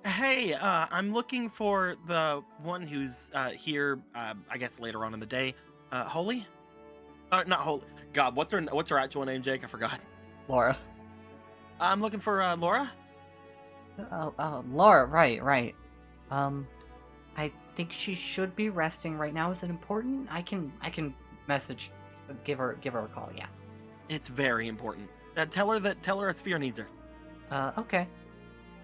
Speaker 3: Hey, I'm looking for the one who's here. I guess later on in the day. Holy? Not Holy. God, what's her actual name, Jake? I forgot.
Speaker 2: Laura.
Speaker 3: I'm looking for Laura.
Speaker 2: Oh, Laura, right. I think she should be resting right now. Is it important? I can message, give her a call, yeah.
Speaker 3: It's very important. Tell her a sphere needs her.
Speaker 2: Okay.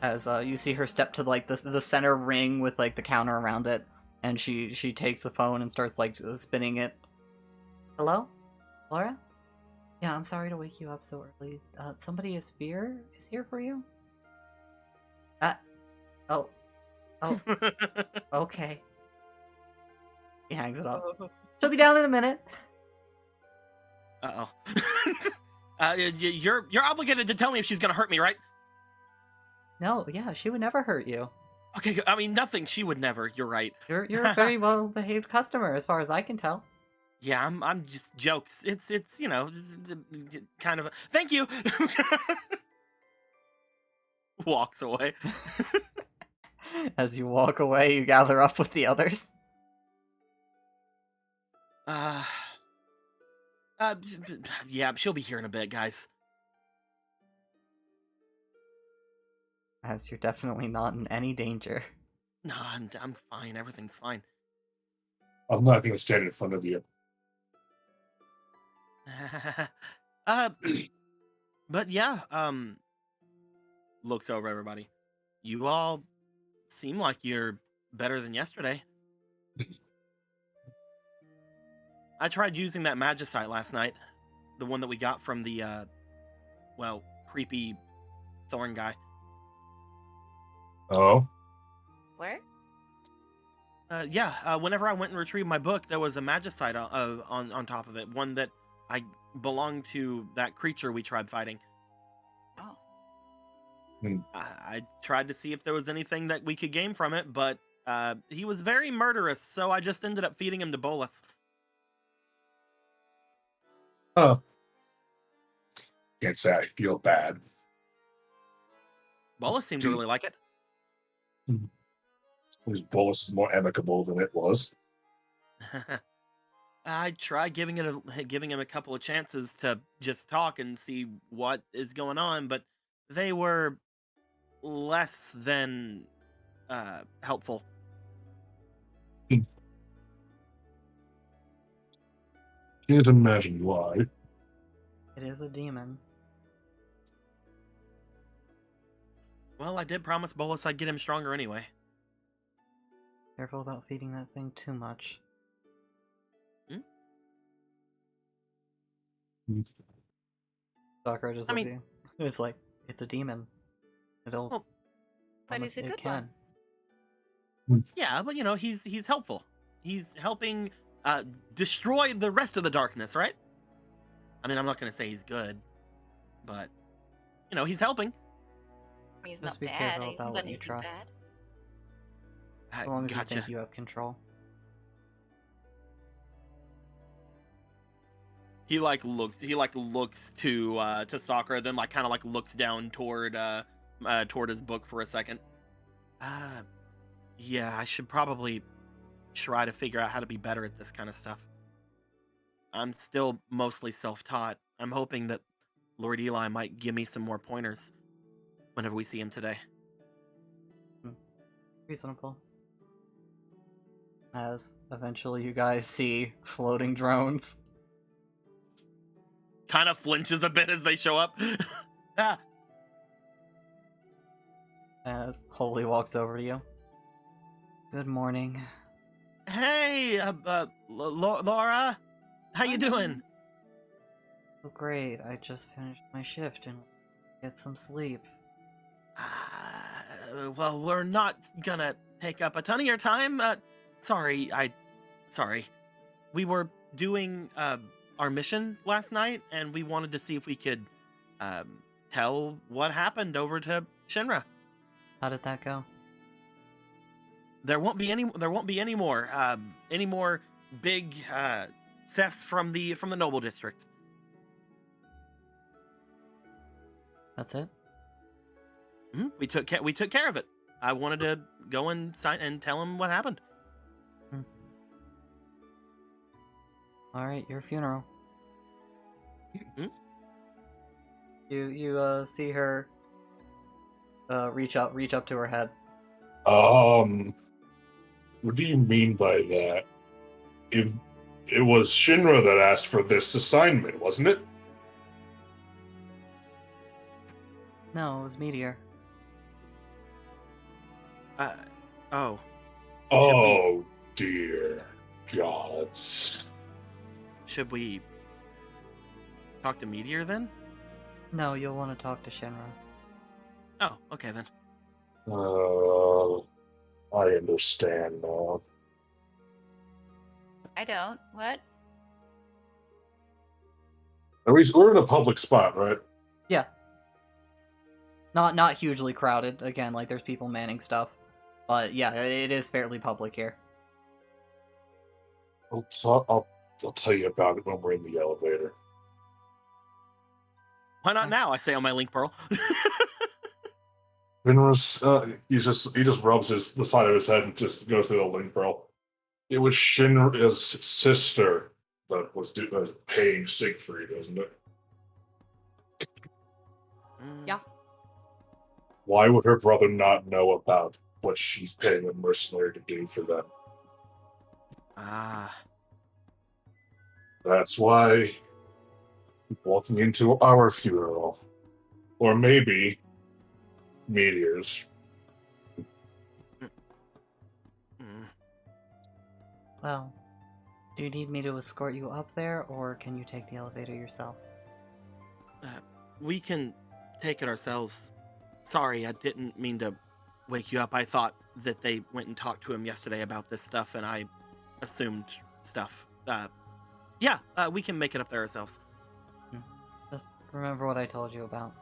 Speaker 2: As you see her step to like the center ring with like the counter around it, and she takes the phone and starts like spinning it. Hello, Laura? Yeah, I'm sorry to wake you up so early. Somebody, a sphere is here for you. Oh, okay. He hangs it up. She'll be down in a minute.
Speaker 3: Uh oh. You're obligated to tell me if she's gonna hurt me, right?
Speaker 2: No, yeah, she would never hurt you.
Speaker 3: Okay, I mean nothing. She would never. You're right.
Speaker 2: You're a very well behaved customer, as far as I can tell.
Speaker 3: Yeah, I'm just jokes. It's you know, kind of. Thank you. Walks away.
Speaker 2: As you walk away, you gather up with the others.
Speaker 3: Yeah, she'll be here in a bit, guys.
Speaker 2: As you're definitely not in any danger.
Speaker 3: No, I'm fine. Everything's fine.
Speaker 1: I'm not going to stand in front of you.
Speaker 3: But yeah, looks over everybody. You all seem like you're better than yesterday. I tried using that Magicite last night, the one that we got from the creepy thorn guy.
Speaker 1: Oh?
Speaker 4: Where?
Speaker 3: Whenever I went and retrieved my book, there was a Magicite on top of it, one that I belonged to that creature we tried fighting.
Speaker 4: Oh.
Speaker 3: I tried to see if there was anything that we could gain from it, but he was very murderous, so I just ended up feeding him to Bolus.
Speaker 1: Huh. Can't say I feel bad.
Speaker 3: Bolus seemed to really like it.
Speaker 1: His bolus is more amicable than it was.
Speaker 3: I tried giving him a couple of chances to just talk and see what is going on, but they were less than helpful.
Speaker 1: Can't imagine why.
Speaker 2: It is a demon.
Speaker 3: Well, I did promise Bolus I'd get him stronger anyway.
Speaker 2: Careful about feeding that thing too much. Sakura just looks at you. It's like, it's a demon. It'll...
Speaker 3: Well,
Speaker 4: but he's a good
Speaker 2: can.
Speaker 4: one.
Speaker 3: Yeah, but he's helpful. He's helping destroy the rest of the darkness, right? I mean, I'm not going to say he's good, but he's helping.
Speaker 4: He's
Speaker 2: Just
Speaker 4: not
Speaker 2: be
Speaker 4: bad.
Speaker 2: careful
Speaker 4: He's
Speaker 2: about
Speaker 4: not
Speaker 2: what you
Speaker 4: anything
Speaker 2: trust.
Speaker 4: bad.
Speaker 2: As long as
Speaker 3: Gotcha.
Speaker 2: you think you have control.
Speaker 3: He looks to Sakura, then kind of looks down toward his book for a second. Yeah, I should probably try to figure out how to be better at this kind of stuff. I'm still mostly self-taught. I'm hoping that Lord Eli might give me some more pointers whenever we see him today.
Speaker 2: Reasonable. As eventually you guys see floating drones.
Speaker 3: Kind of flinches a bit as they show up. Ah.
Speaker 2: As Holy walks over to you. Good morning.
Speaker 3: Hey, Laura. How you doing?
Speaker 2: Oh, great. I just finished my shift and get some sleep.
Speaker 3: Well, we're not gonna take up a ton of your time. Sorry. We were doing our mission last night, and we wanted to see if we could tell what happened over to Shinra.
Speaker 2: How did that go?
Speaker 3: There won't be any more big thefts from the Noble District.
Speaker 2: That's it?
Speaker 3: We took care of it. I wanted to go and sign and tell him what happened.
Speaker 2: All right, your funeral.
Speaker 3: Hmm?
Speaker 2: You see her reach up to her head.
Speaker 1: What do you mean by that? If it was Shinra that asked for this assignment, wasn't it?
Speaker 2: No, it was Meteor.
Speaker 3: Oh.
Speaker 1: Oh dear gods.
Speaker 3: Should we talk to Meteor then?
Speaker 2: No, you'll want to talk to Shinra.
Speaker 3: Oh, okay then.
Speaker 1: I understand now.
Speaker 4: I don't. What?
Speaker 1: We're in a public spot, right?
Speaker 2: Yeah. Not hugely crowded. Again, like there's people manning stuff, but yeah, it is fairly public here.
Speaker 1: I'll tell you about it when we're in the elevator.
Speaker 3: Why not now? I say on my link pearl.
Speaker 1: Shinra's, he just rubs the side of his head and just goes through the link pearl. It was Shinra's sister that was paying Siegfried, isn't it?
Speaker 6: Yeah.
Speaker 1: Why would her brother not know about what she's paying a mercenary to do for them? That's why walking into our funeral. Or maybe Meteor's.
Speaker 2: Well, do you need me to escort you up there, or can you take the elevator yourself?
Speaker 3: We can take it ourselves. Sorry, I didn't mean to wake you up. I thought that they went and talked to him yesterday about this stuff, and I assumed stuff. Yeah, we can make it up there ourselves.
Speaker 2: Just remember what I told you about.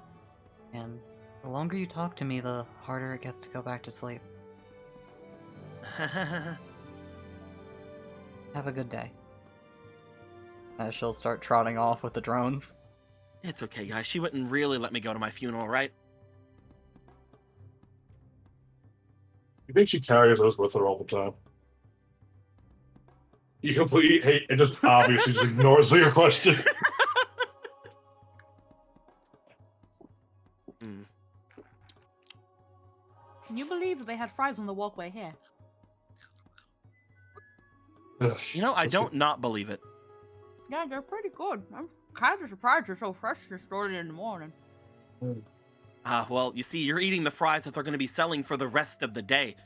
Speaker 2: And the longer you talk to me, the harder it gets to go back to sleep. Have a good day. As she'll start trotting off with the drones.
Speaker 3: It's okay, guys. She wouldn't really let me go to my funeral, right?
Speaker 1: You think she carries those with her all the time? You completely hate and just obviously just ignores your question.
Speaker 6: Can you believe that they had fries on the walkway here?
Speaker 3: You know, I don't not believe it.
Speaker 6: Yeah, they're pretty good. I'm kind of surprised they're so fresh this early in the morning.
Speaker 3: Well, you see, you're eating the fries that they're going to be selling for the rest of the day.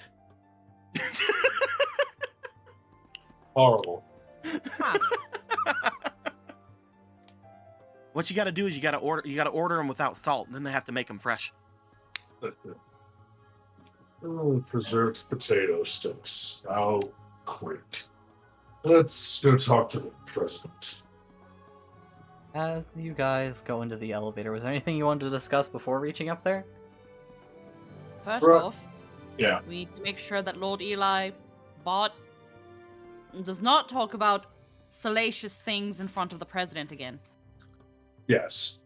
Speaker 1: Horrible.
Speaker 6: Huh.
Speaker 3: What you got to do is you got to order them without salt, and then they have to make them fresh.
Speaker 1: Preserved potato sticks. How quaint. Let's go talk to the president.
Speaker 2: As you guys go into the elevator, was there anything you wanted to discuss before reaching up there?
Speaker 6: First
Speaker 1: Right.
Speaker 6: off,
Speaker 1: Yeah.
Speaker 6: we need to make sure that Lord Eli does not talk about salacious things in front of the president again.
Speaker 1: Yes.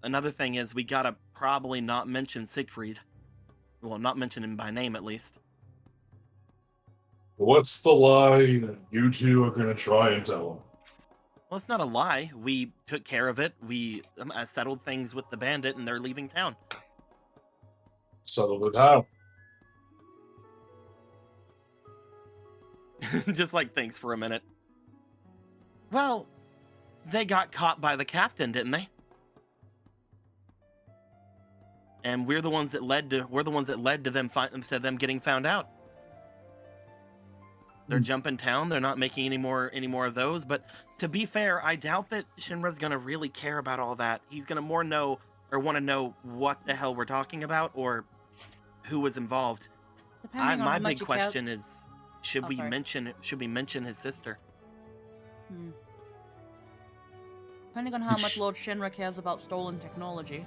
Speaker 3: Another thing is we got to probably not mention Siegfried. Well, not mention him by name, at least.
Speaker 1: What's the lie that you two are going to try and tell him?
Speaker 3: Well, it's not a lie. We took care of it. We settled things with the bandit, and they're leaving town.
Speaker 1: Settled it how?
Speaker 3: Just like thinks for a minute. Well, they got caught by the captain, didn't they? And we're the ones that led to them to them getting found out. They're jumping town. They're not making any more of those. But to be fair, I doubt that Shinra's gonna really care about all that. He's gonna more know or want to know what the hell we're talking about or who was involved.
Speaker 6: Depending on
Speaker 3: My
Speaker 6: how much
Speaker 3: big
Speaker 6: you care.
Speaker 3: question is, should
Speaker 6: Oh,
Speaker 3: we
Speaker 6: sorry.
Speaker 3: mention his sister?
Speaker 6: Depending on how much Lord Shinra cares about stolen technology.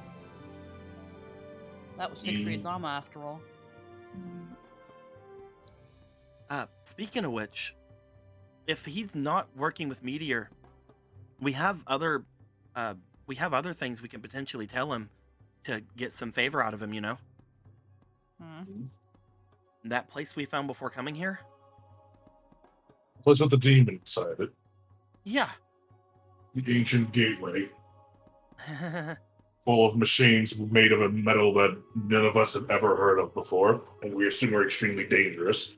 Speaker 6: That was Siegfried's armor, after all.
Speaker 3: Speaking of which, if he's not working with Meteor, we have other things we can potentially tell him to get some favor out of him, you know? That place we found before coming here?
Speaker 1: Place with the demon inside it.
Speaker 3: Yeah.
Speaker 1: The ancient gateway. Full of machines made of a metal that none of us have ever heard of before, and we assume are extremely dangerous.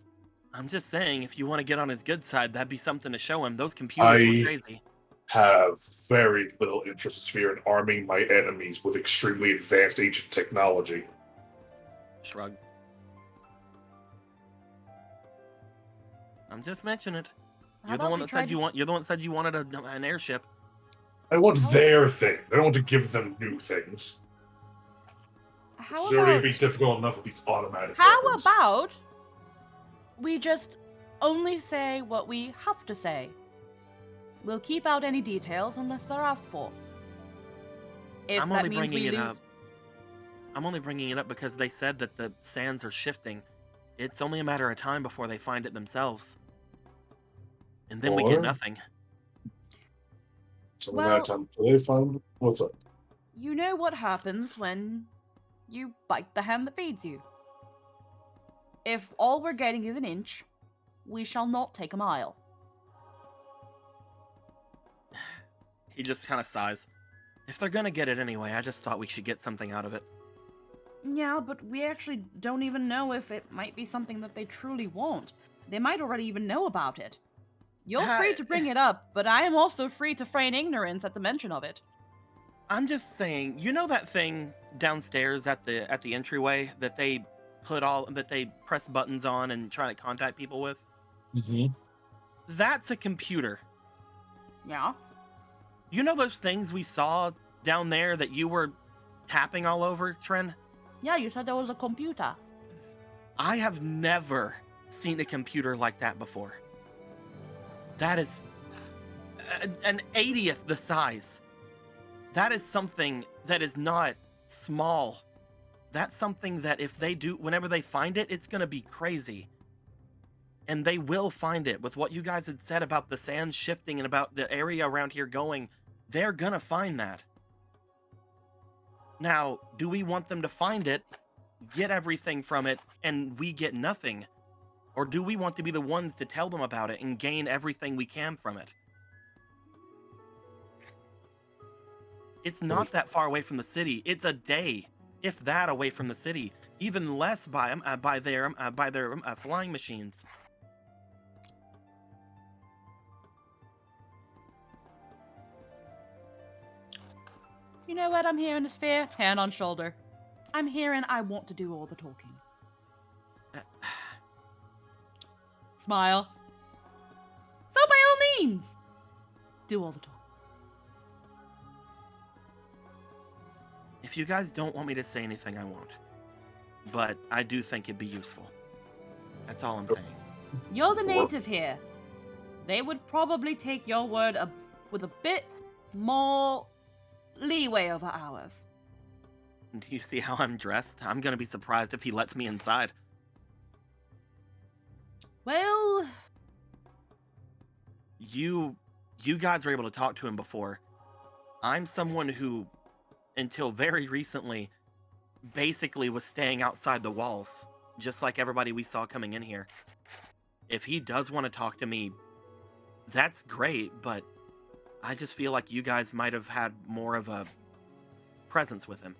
Speaker 3: I'm just saying, if you want to get on his good side, that'd be something to show him. Those computers were crazy.
Speaker 1: Have very little interest in arming my enemies with extremely advanced ancient technology.
Speaker 3: Shrug. I'm just mentioning it. You're the one that said you're the one that said you wanted an airship.
Speaker 1: I want their thing. I don't want to give them new things. It's already be difficult enough with these automatic weapons.
Speaker 6: How about we just only say what we have to say? We'll keep out any details unless they're asked for. If that means we lose...
Speaker 3: I'm only bringing it up because they said that the sands are shifting. It's only a matter of time before they find it themselves. And then we get nothing.
Speaker 1: So that time, do they find what's up?
Speaker 6: You know what happens when you bite the hand that feeds you. If all we're getting is an inch, we shall not take a mile.
Speaker 3: He just kind of sighs. If they're gonna get it anyway, I just thought we should get something out of it.
Speaker 6: Yeah, but we actually don't even know if it might be something that they truly want. They might already even know about it. You're free to bring it up, but I am also free to feign ignorance at the mention of it.
Speaker 3: I'm just saying, you know that thing downstairs at the entryway that they press buttons on and try to contact people with?
Speaker 1: Mm-hmm.
Speaker 3: That's a computer.
Speaker 6: Yeah.
Speaker 3: You know those things we saw down there that you were tapping all over, Tren?
Speaker 6: Yeah, you said there was a computer.
Speaker 3: I have never seen a computer like that before. That is an 80th the size. That is something that is not small. That's something that whenever they find it, it's going to be crazy. And they will find it. With what you guys had said about the sands shifting and about the area around here going, they're going to find that. Now, do we want them to find it, get everything from it, and we get nothing? Or do we want to be the ones to tell them about it and gain everything we can from it? It's not that far away from the city. It's a day, if that, away from the city. Even less by their flying machines.
Speaker 6: You know what I'm hearing, Sphere? Hand on shoulder. I'm hearing I want to do all the talking. Smile. So by all means, do all the talking.
Speaker 3: If you guys don't want me to say anything, I won't. But I do think it'd be useful. That's all I'm saying.
Speaker 6: You're the native here. They would probably take your word with a bit more leeway over ours.
Speaker 3: Do you see how I'm dressed? I'm gonna be surprised if he lets me inside.
Speaker 6: Well...
Speaker 3: You guys were able to talk to him before. I'm someone who, until very recently, basically was staying outside the walls, just like everybody we saw coming in here. If he does want to talk to me, that's great, but I just feel like you guys might have had more of a presence with him.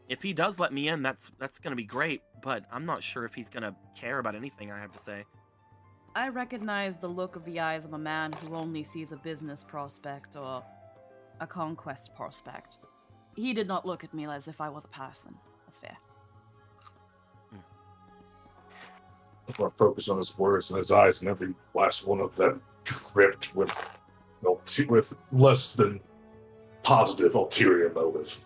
Speaker 3: If he does let me in, that's going to be great, but I'm not sure if he's going to care about anything I have to say.
Speaker 6: I recognize the look of the eyes of a man who only sees a business prospect or a conquest prospect. He did not look at me as if I was a person. That's fair.
Speaker 1: More focus on his words and his eyes, and every last one of them dripped with with less than positive ulterior motive.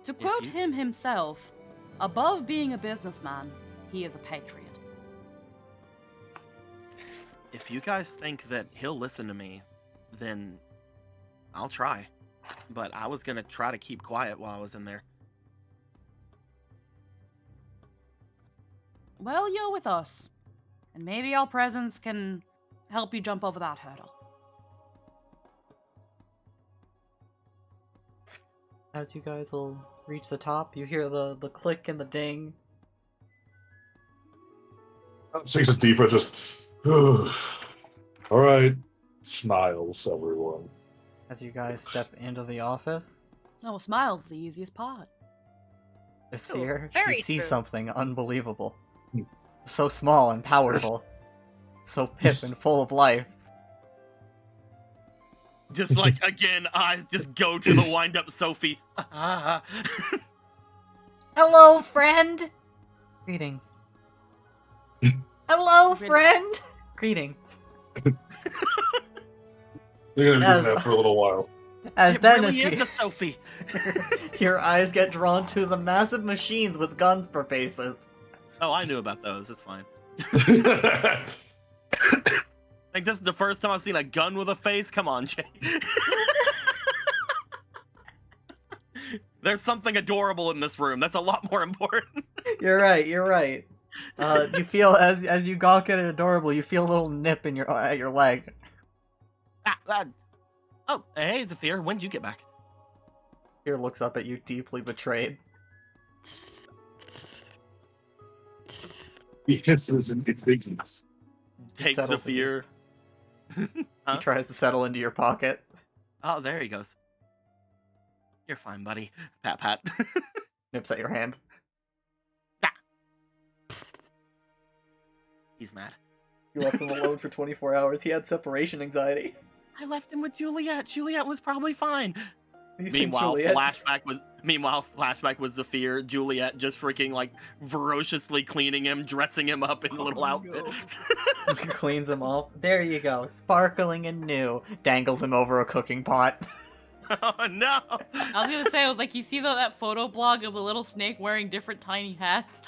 Speaker 6: To quote
Speaker 3: you-
Speaker 6: him himself, above being a businessman, he is a patriot.
Speaker 3: If you guys think that he'll listen to me, then I'll try. But I was gonna try to keep quiet while I was in there.
Speaker 6: Well, you're with us, and maybe our presence can help you jump over that hurdle.
Speaker 2: As you guys will reach the top, you hear the click and the ding.
Speaker 1: Takes a deep breath, just. All right. Smiles, everyone.
Speaker 2: As you guys step into the office,
Speaker 6: Oh, smile's the easiest part.
Speaker 2: Asphere,
Speaker 4: very
Speaker 2: you see
Speaker 4: true.
Speaker 2: something unbelievable.
Speaker 1: Hmm.
Speaker 2: So small and powerful. So pip and full of life.
Speaker 3: Just like again, eyes just go to the wind up Sophie.
Speaker 2: Hello, friend! Greetings. Hello,
Speaker 6: Really?
Speaker 2: friend! Greetings.
Speaker 1: You're gonna be
Speaker 2: As-
Speaker 1: doing that for a little while.
Speaker 2: As
Speaker 3: It
Speaker 2: then
Speaker 3: really
Speaker 2: as
Speaker 3: is a Sophie.
Speaker 2: your eyes get drawn to the massive machines with guns for faces.
Speaker 3: Oh, I knew about those. It's fine. Like this is the first time I've seen a gun with a face. Come on, Jay. There's something adorable in this room. That's a lot more important.
Speaker 2: You're right, you're right. You feel, as you gawk at it adorable, you feel a little nip in at your leg.
Speaker 3: Oh, hey, Zephyr. When did you get back?
Speaker 2: Here looks up at you, deeply betrayed.
Speaker 1: He hisses and indignance.
Speaker 3: Take
Speaker 2: settles in
Speaker 3: Zephyr.
Speaker 2: He
Speaker 3: Huh?
Speaker 2: tries to settle into your pocket.
Speaker 3: Oh, there he goes. You're fine, buddy. Pat, pat.
Speaker 2: Nips at your hand.
Speaker 3: He's mad.
Speaker 2: You left him alone for 24 hours. He had separation anxiety.
Speaker 3: I left him with Juliet. Juliet was probably fine.
Speaker 2: You think
Speaker 3: Meanwhile,
Speaker 2: Juliet-
Speaker 3: flashback was Zephyr. Juliet just freaking like ferociously cleaning him, dressing him up in a little outfit.
Speaker 2: He cleans him off. There you go, sparkling and new. Dangles him over a cooking pot.
Speaker 3: Oh no!
Speaker 6: I was gonna say, I was like, you see that photo blog of the little snake wearing different tiny hats?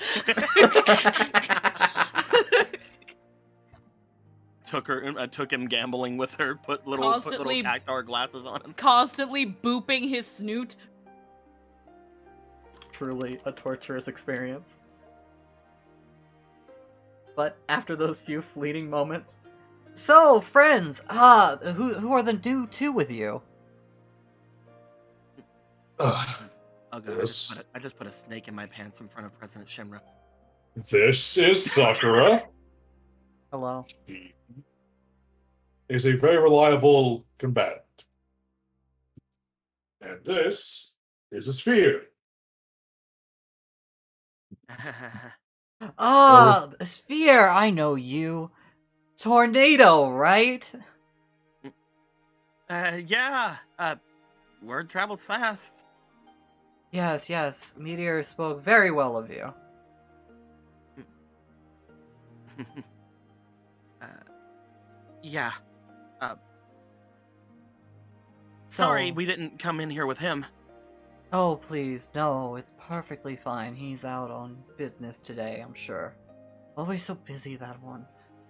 Speaker 3: Took him gambling with her. Put little
Speaker 6: Constantly-
Speaker 3: cactar glasses on him.
Speaker 6: Constantly booping his snoot.
Speaker 2: Truly a torturous experience. But after those few fleeting moments, so friends, who are the new two with you?
Speaker 1: Ugh.
Speaker 3: Oh god!
Speaker 1: Yes.
Speaker 3: I just put a snake in my pants in front of President Shimra.
Speaker 1: This is Sakura.
Speaker 2: Hello.
Speaker 1: She is a very reliable combatant. And this is a sphere.
Speaker 2: Ah, Sphere, I know you. Tornado, right?
Speaker 3: Yeah. Word travels fast.
Speaker 2: Yes, yes. Meteor spoke very well of you.
Speaker 3: Yeah.
Speaker 2: So,
Speaker 3: Sorry, we didn't come in here with him.
Speaker 2: Oh, please, no, it's perfectly fine. He's out on business today, I'm sure. Always so busy, that one.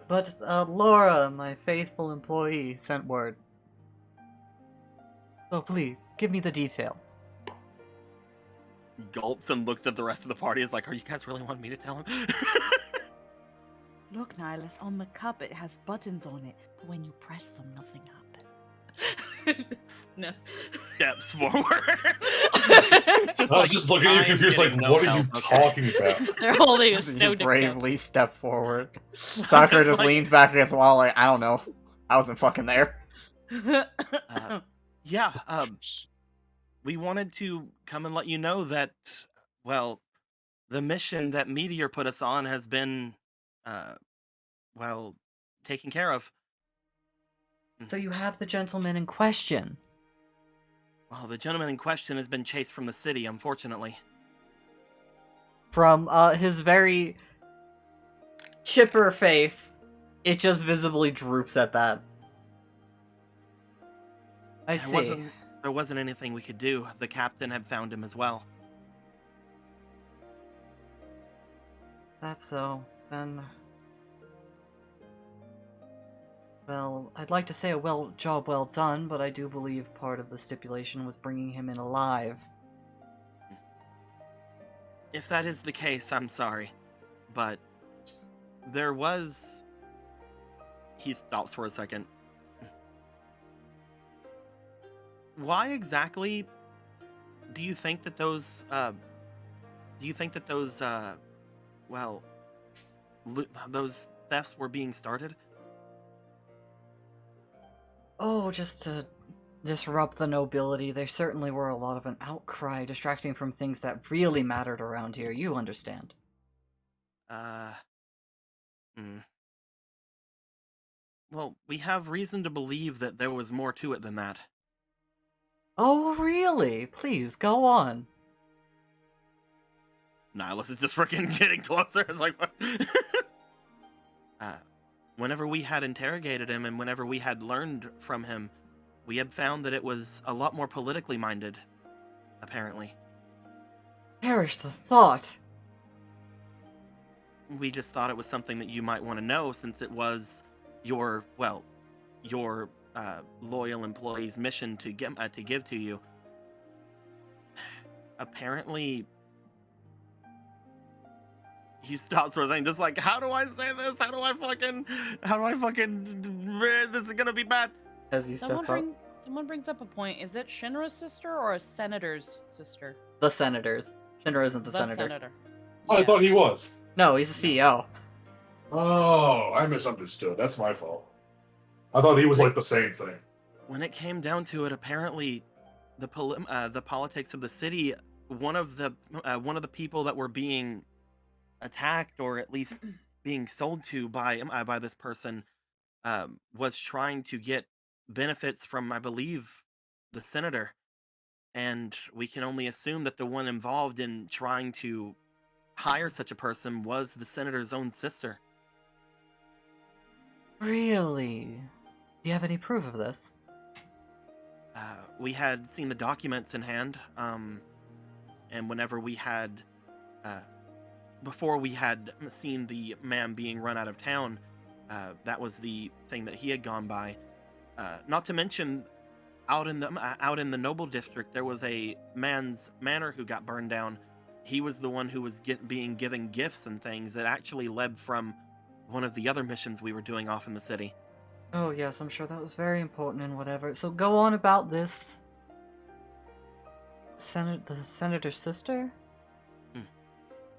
Speaker 2: But, Laura, my faithful employee, sent word. So please, give me the details.
Speaker 3: Gulps and looks at the rest of the party. Is like, are you guys really wanting me to tell him?
Speaker 6: Look, Nihilus, on the cup it has buttons on it. But when you press them, nothing happens. No.
Speaker 3: Steps forward.
Speaker 1: I was just looking at you confused, like, what are you talking about?
Speaker 6: They're holding a
Speaker 2: You
Speaker 6: soda cup.
Speaker 2: bravely step forward. Sakura just
Speaker 3: like-
Speaker 2: leans back against the wall like, I don't know. I wasn't fucking there.
Speaker 3: Yeah. We wanted to come and let you know that, well, the mission that Meteor put us on has been, well, taken care of.
Speaker 2: So you have the gentleman in question.
Speaker 3: Well, the gentleman in question has been chased from the city, unfortunately.
Speaker 2: From his very chipper face, it just visibly droops at that. I see.
Speaker 3: There wasn't anything we could do. The captain had found him as well.
Speaker 2: That's so. Then. Well, I'd like to say a job well done, but I do believe part of the stipulation was bringing him in alive.
Speaker 3: If that is the case, I'm sorry. But there was... He stops for a second. Why exactly do you think that those, well, those thefts were being started?
Speaker 2: Oh, just to disrupt the nobility. There certainly were a lot of an outcry, distracting from things that really mattered around here. You understand.
Speaker 3: Well, we have reason to believe that there was more to it than that.
Speaker 2: Oh, really? Please, go on.
Speaker 3: Nihilus is just freaking getting closer. It's like, whenever we had interrogated him and whenever we had learned from him, we had found that it was a lot more politically minded, apparently.
Speaker 2: Perish the thought!
Speaker 3: We just thought it was something that you might want to know since it was your loyal employee's mission to give to you. Apparently, he stops for a thing, just like, how do I say this? How do I fucking, this is gonna be bad.
Speaker 2: As you step up.
Speaker 6: Someone brings up a point. Is it Shinra's sister or a senator's sister?
Speaker 2: The senators. Shinra isn't the senator.
Speaker 1: Oh, I thought he was.
Speaker 2: No, he's the CEO.
Speaker 1: Oh, I misunderstood. That's my fault. I thought he was like the same thing.
Speaker 3: When it came down to it, apparently, the politics of the city, one of the people that were being attacked, or at least being sold to by this person, was trying to get benefits from, I believe, the senator, and we can only assume that the one involved in trying to hire such a person was the senator's own sister.
Speaker 2: Really? Do you have any proof of this?
Speaker 3: We had seen the documents in hand, and whenever we had, before we had seen the man being run out of town, that was the thing that he had gone by. Not to mention, out in the Noble District, there was a man's manor who got burned down. He was the one who was being given gifts and things that actually led from one of the other missions we were doing off in the city.
Speaker 2: Oh yes, I'm sure that was very important and whatever. So go on about this... the senator's sister?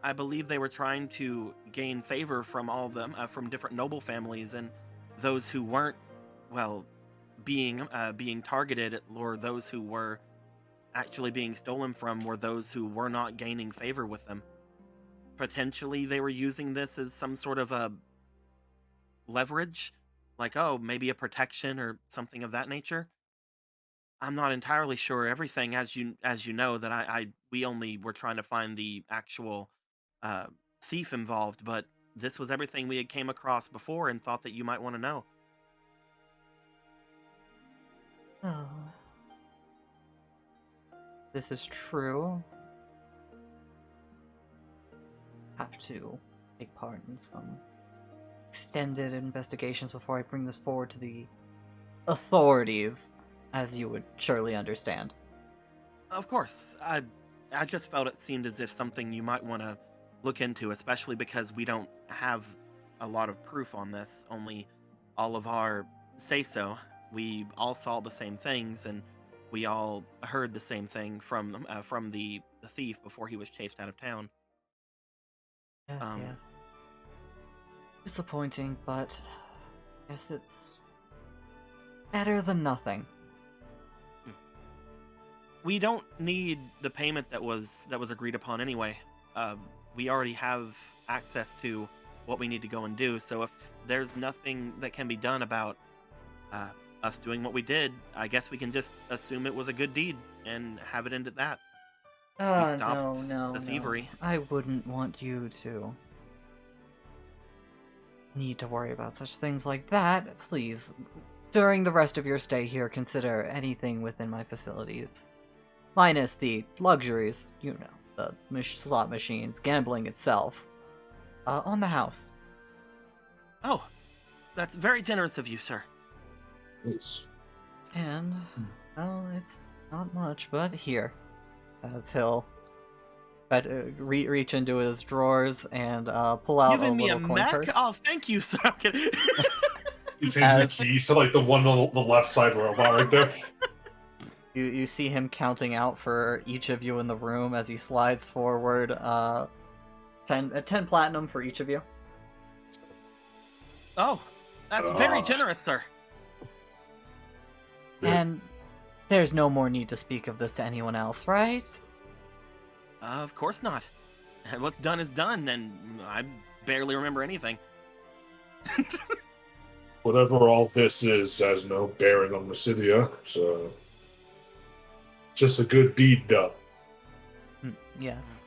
Speaker 3: I believe they were trying to gain favor from all of them, from different noble families, and those who weren't, well, being targeted, or those who were actually being stolen from, were those who were not gaining favor with them. Potentially, they were using this as some sort of a leverage, like, oh, maybe a protection or something of that nature. I'm not entirely sure. Everything, as you know, that we only were trying to find the actual thief involved, but this was everything we had came across before and thought that you might want to know.
Speaker 2: Oh. This is true. Have to take part in some extended investigations before I bring this forward to the authorities, as you would surely understand.
Speaker 3: Of course. I just felt it seemed as if something you might want to look into, especially because we don't have a lot of proof on this, only all of our say-so. We all saw the same things, and we all heard the same thing from the thief before he was chased out of town.
Speaker 2: Yes, yes. Disappointing, but I guess it's better than nothing.
Speaker 3: We don't need the payment that was agreed upon anyway. We already have access to what we need to go and do, so if there's nothing that can be done about us doing what we did, I guess we can just assume it was a good deed and have it end at that. We stopped
Speaker 2: no,
Speaker 3: the thievery.
Speaker 2: I wouldn't want you to. need to worry about such things like that, please, during the rest of your stay here, consider anything within my facilities. Minus the luxuries, you know, the slot machines, gambling itself, on the house.
Speaker 3: Oh, that's very generous of you, sir.
Speaker 1: Please.
Speaker 2: And, well, it's not much, but here. As he'll reach into his drawers and pull out
Speaker 3: Giving
Speaker 2: a
Speaker 3: me a
Speaker 2: little coin
Speaker 3: mech?
Speaker 2: purse.
Speaker 3: Oh, thank you, sir.
Speaker 1: He changes
Speaker 2: As-
Speaker 1: the keys to like the one on the left side robot right there.
Speaker 2: You see him counting out for each of you in the room as he slides forward 10 platinum for each of you.
Speaker 3: Oh, that's very
Speaker 1: Ugh.
Speaker 3: generous, sir.
Speaker 1: Yeah.
Speaker 2: And there's no more need to speak of this to anyone else, right?
Speaker 3: Of course not. What's done is done, and I barely remember anything.
Speaker 1: Whatever all this is has no bearing on Mysidia, so just a good deed done.
Speaker 2: Yes.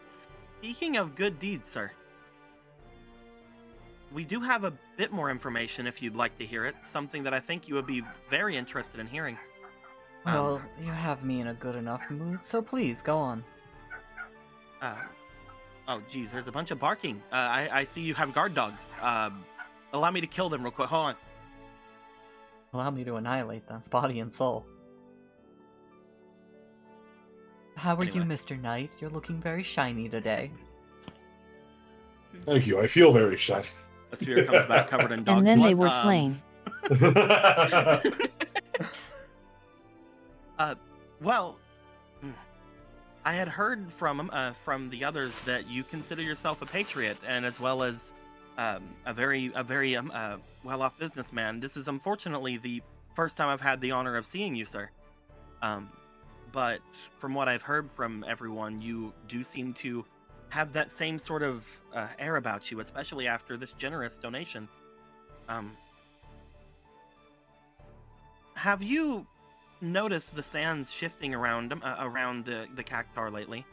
Speaker 3: Speaking of good deeds, sir, we do have a bit more information if you'd like to hear it. Something that I think you would be very interested in hearing.
Speaker 2: Well, you have me in a good enough mood, so please, go on.
Speaker 3: Oh, geez, there's a bunch of barking. I see you have guard dogs. Allow me to kill them real quick. Hold on.
Speaker 2: Allow me to annihilate them, body and soul. How are you,
Speaker 3: Anyway.
Speaker 2: Mr. Knight? You're looking very shiny today.
Speaker 1: Thank you. I feel very shy.
Speaker 3: A sphere comes back covered in dog
Speaker 5: And then they
Speaker 3: blood.
Speaker 5: were slain.
Speaker 3: Well, I had heard from the others that you consider yourself a patriot, and as well as a very well-off businessman. This is unfortunately the first time I've had the honor of seeing you, sir. But from what I've heard from everyone, you do seem to have that same sort of air about you, especially after this generous donation. Have you noticed the sands shifting around the Cactar lately,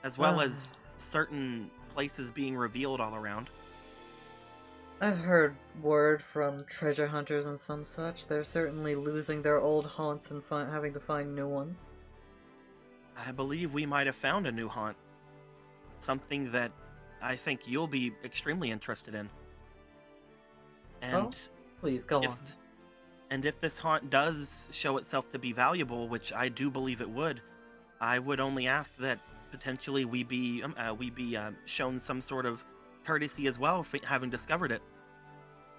Speaker 3: as well as certain places being revealed all around?
Speaker 2: I've heard word from treasure hunters and some such. They're certainly losing their old haunts and having to find new ones.
Speaker 3: I believe we might have found a new haunt. Something that I think you'll be extremely interested in. And
Speaker 2: Please, go
Speaker 3: if,
Speaker 2: on.
Speaker 3: and if this haunt does show itself to be valuable, which I do believe it would, I would only ask that potentially we be shown some sort of courtesy as well for having discovered it.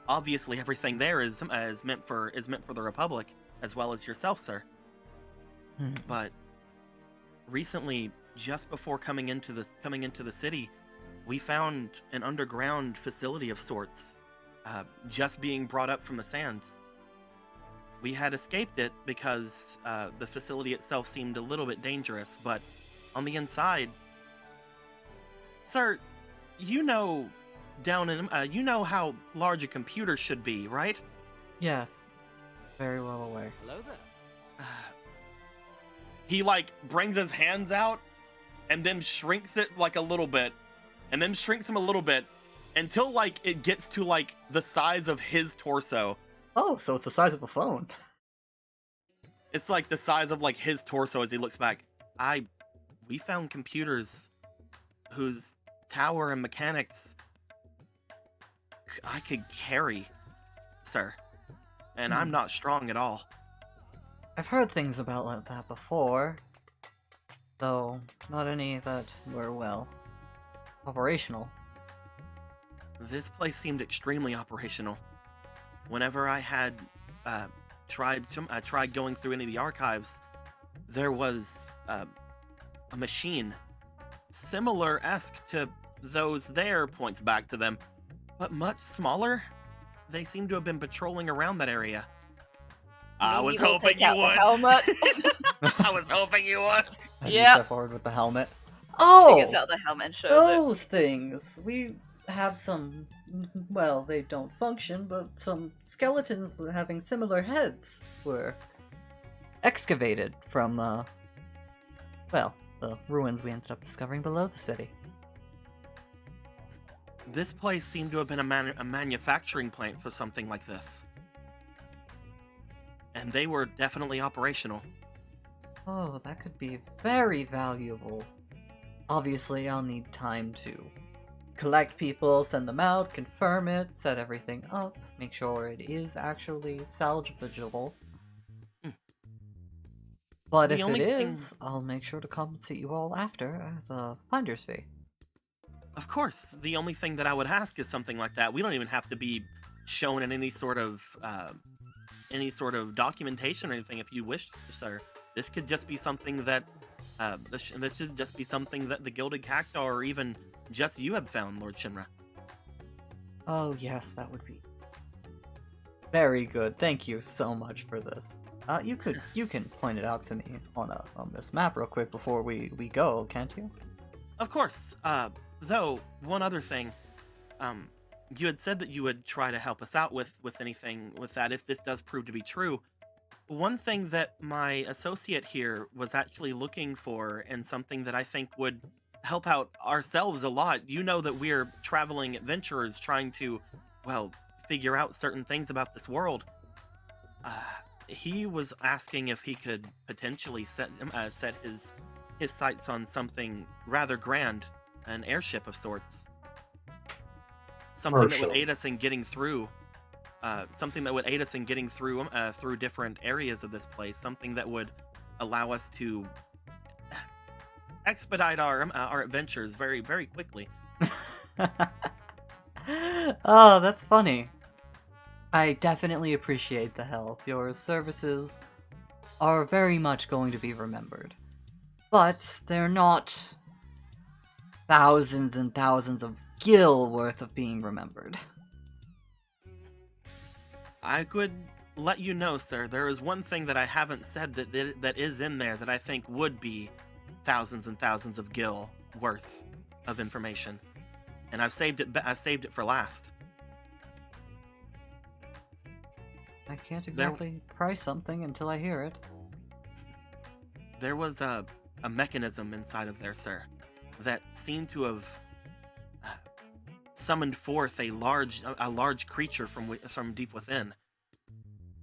Speaker 3: Obviously, everything there is meant for the Republic, as well as yourself, sir. But recently, just before coming into the city, we found an underground facility of sorts, just being brought up from the sands. We had escaped it because the facility itself seemed a little bit dangerous, but on the inside, sir, you know you know how large a computer should be, right?
Speaker 2: Yes. Very well aware.
Speaker 8: Hello there.
Speaker 3: He brings his hands out and then shrinks it a little bit, and then shrinks him a little bit until it gets to the size of his torso.
Speaker 2: Oh, so it's the size of a phone.
Speaker 3: It's the size of his torso as he looks back. We found computers whose tower and mechanics I could carry, sir. And I'm not strong at all.
Speaker 2: I've heard things about that before, though not any that were, well, operational.
Speaker 3: This place seemed extremely operational. Whenever I had tried going through any of the archives, there was a machine similar-esque to those there, points back to them, but much smaller. They seem to have been patrolling around that area. I was hoping you would.
Speaker 4: Helmet.
Speaker 3: I was hoping you would.
Speaker 2: As
Speaker 4: Yeah.
Speaker 2: you step forward with the helmet. Oh!
Speaker 4: He gets out the helmet and shows it.
Speaker 2: Those things! We have some, well, they don't function, but some skeletons having similar heads were excavated from, well, the ruins we ended up discovering below the city.
Speaker 3: This place seemed to have been a manufacturing plant for something like this. And they were definitely operational.
Speaker 2: Oh, that could be very valuable. Obviously, I'll need time to collect people, send them out, confirm it, set everything up, make sure it is actually salvageable. But
Speaker 3: The
Speaker 2: if it
Speaker 3: only thing-
Speaker 2: is, I'll make sure to compensate you all after as a finder's fee.
Speaker 3: Of course, the only thing that I would ask is something like that. We don't even have to be shown in any sort of documentation or anything if you wish, sir. This could just be something that this should just be something that the Gilded Cactuar or even just you have found, Lord Shinra.
Speaker 2: Oh yes, that would be very good. Thank you so much for this. You can point it out to me on this map real quick before we go, can't you?
Speaker 3: Of course. Though one other thing, you had said that you would try to help us out with anything with that if this does prove to be true. One thing that my associate here was actually looking for, and something that I think would help out ourselves a lot. You know that we're traveling adventurers trying to, well, figure out certain things about this world. He was asking if he could potentially set his sights on something rather grand, an airship of sorts. Something that would aid us in getting through. Through different areas of this place. Something that would allow us to expedite our adventures very, very quickly.
Speaker 2: Oh, that's funny. I definitely appreciate the help. Your services are very much going to be remembered. But they're not thousands and thousands of gil worth of being remembered.
Speaker 3: I could let you know, sir, there is one thing that I haven't said that is in there that I think would be thousands and thousands of gil worth of information. And I've saved it for last.
Speaker 2: I can't exactly price something until I hear it.
Speaker 3: There was a mechanism inside of there, sir, that seemed to have summoned forth a large creature from deep within.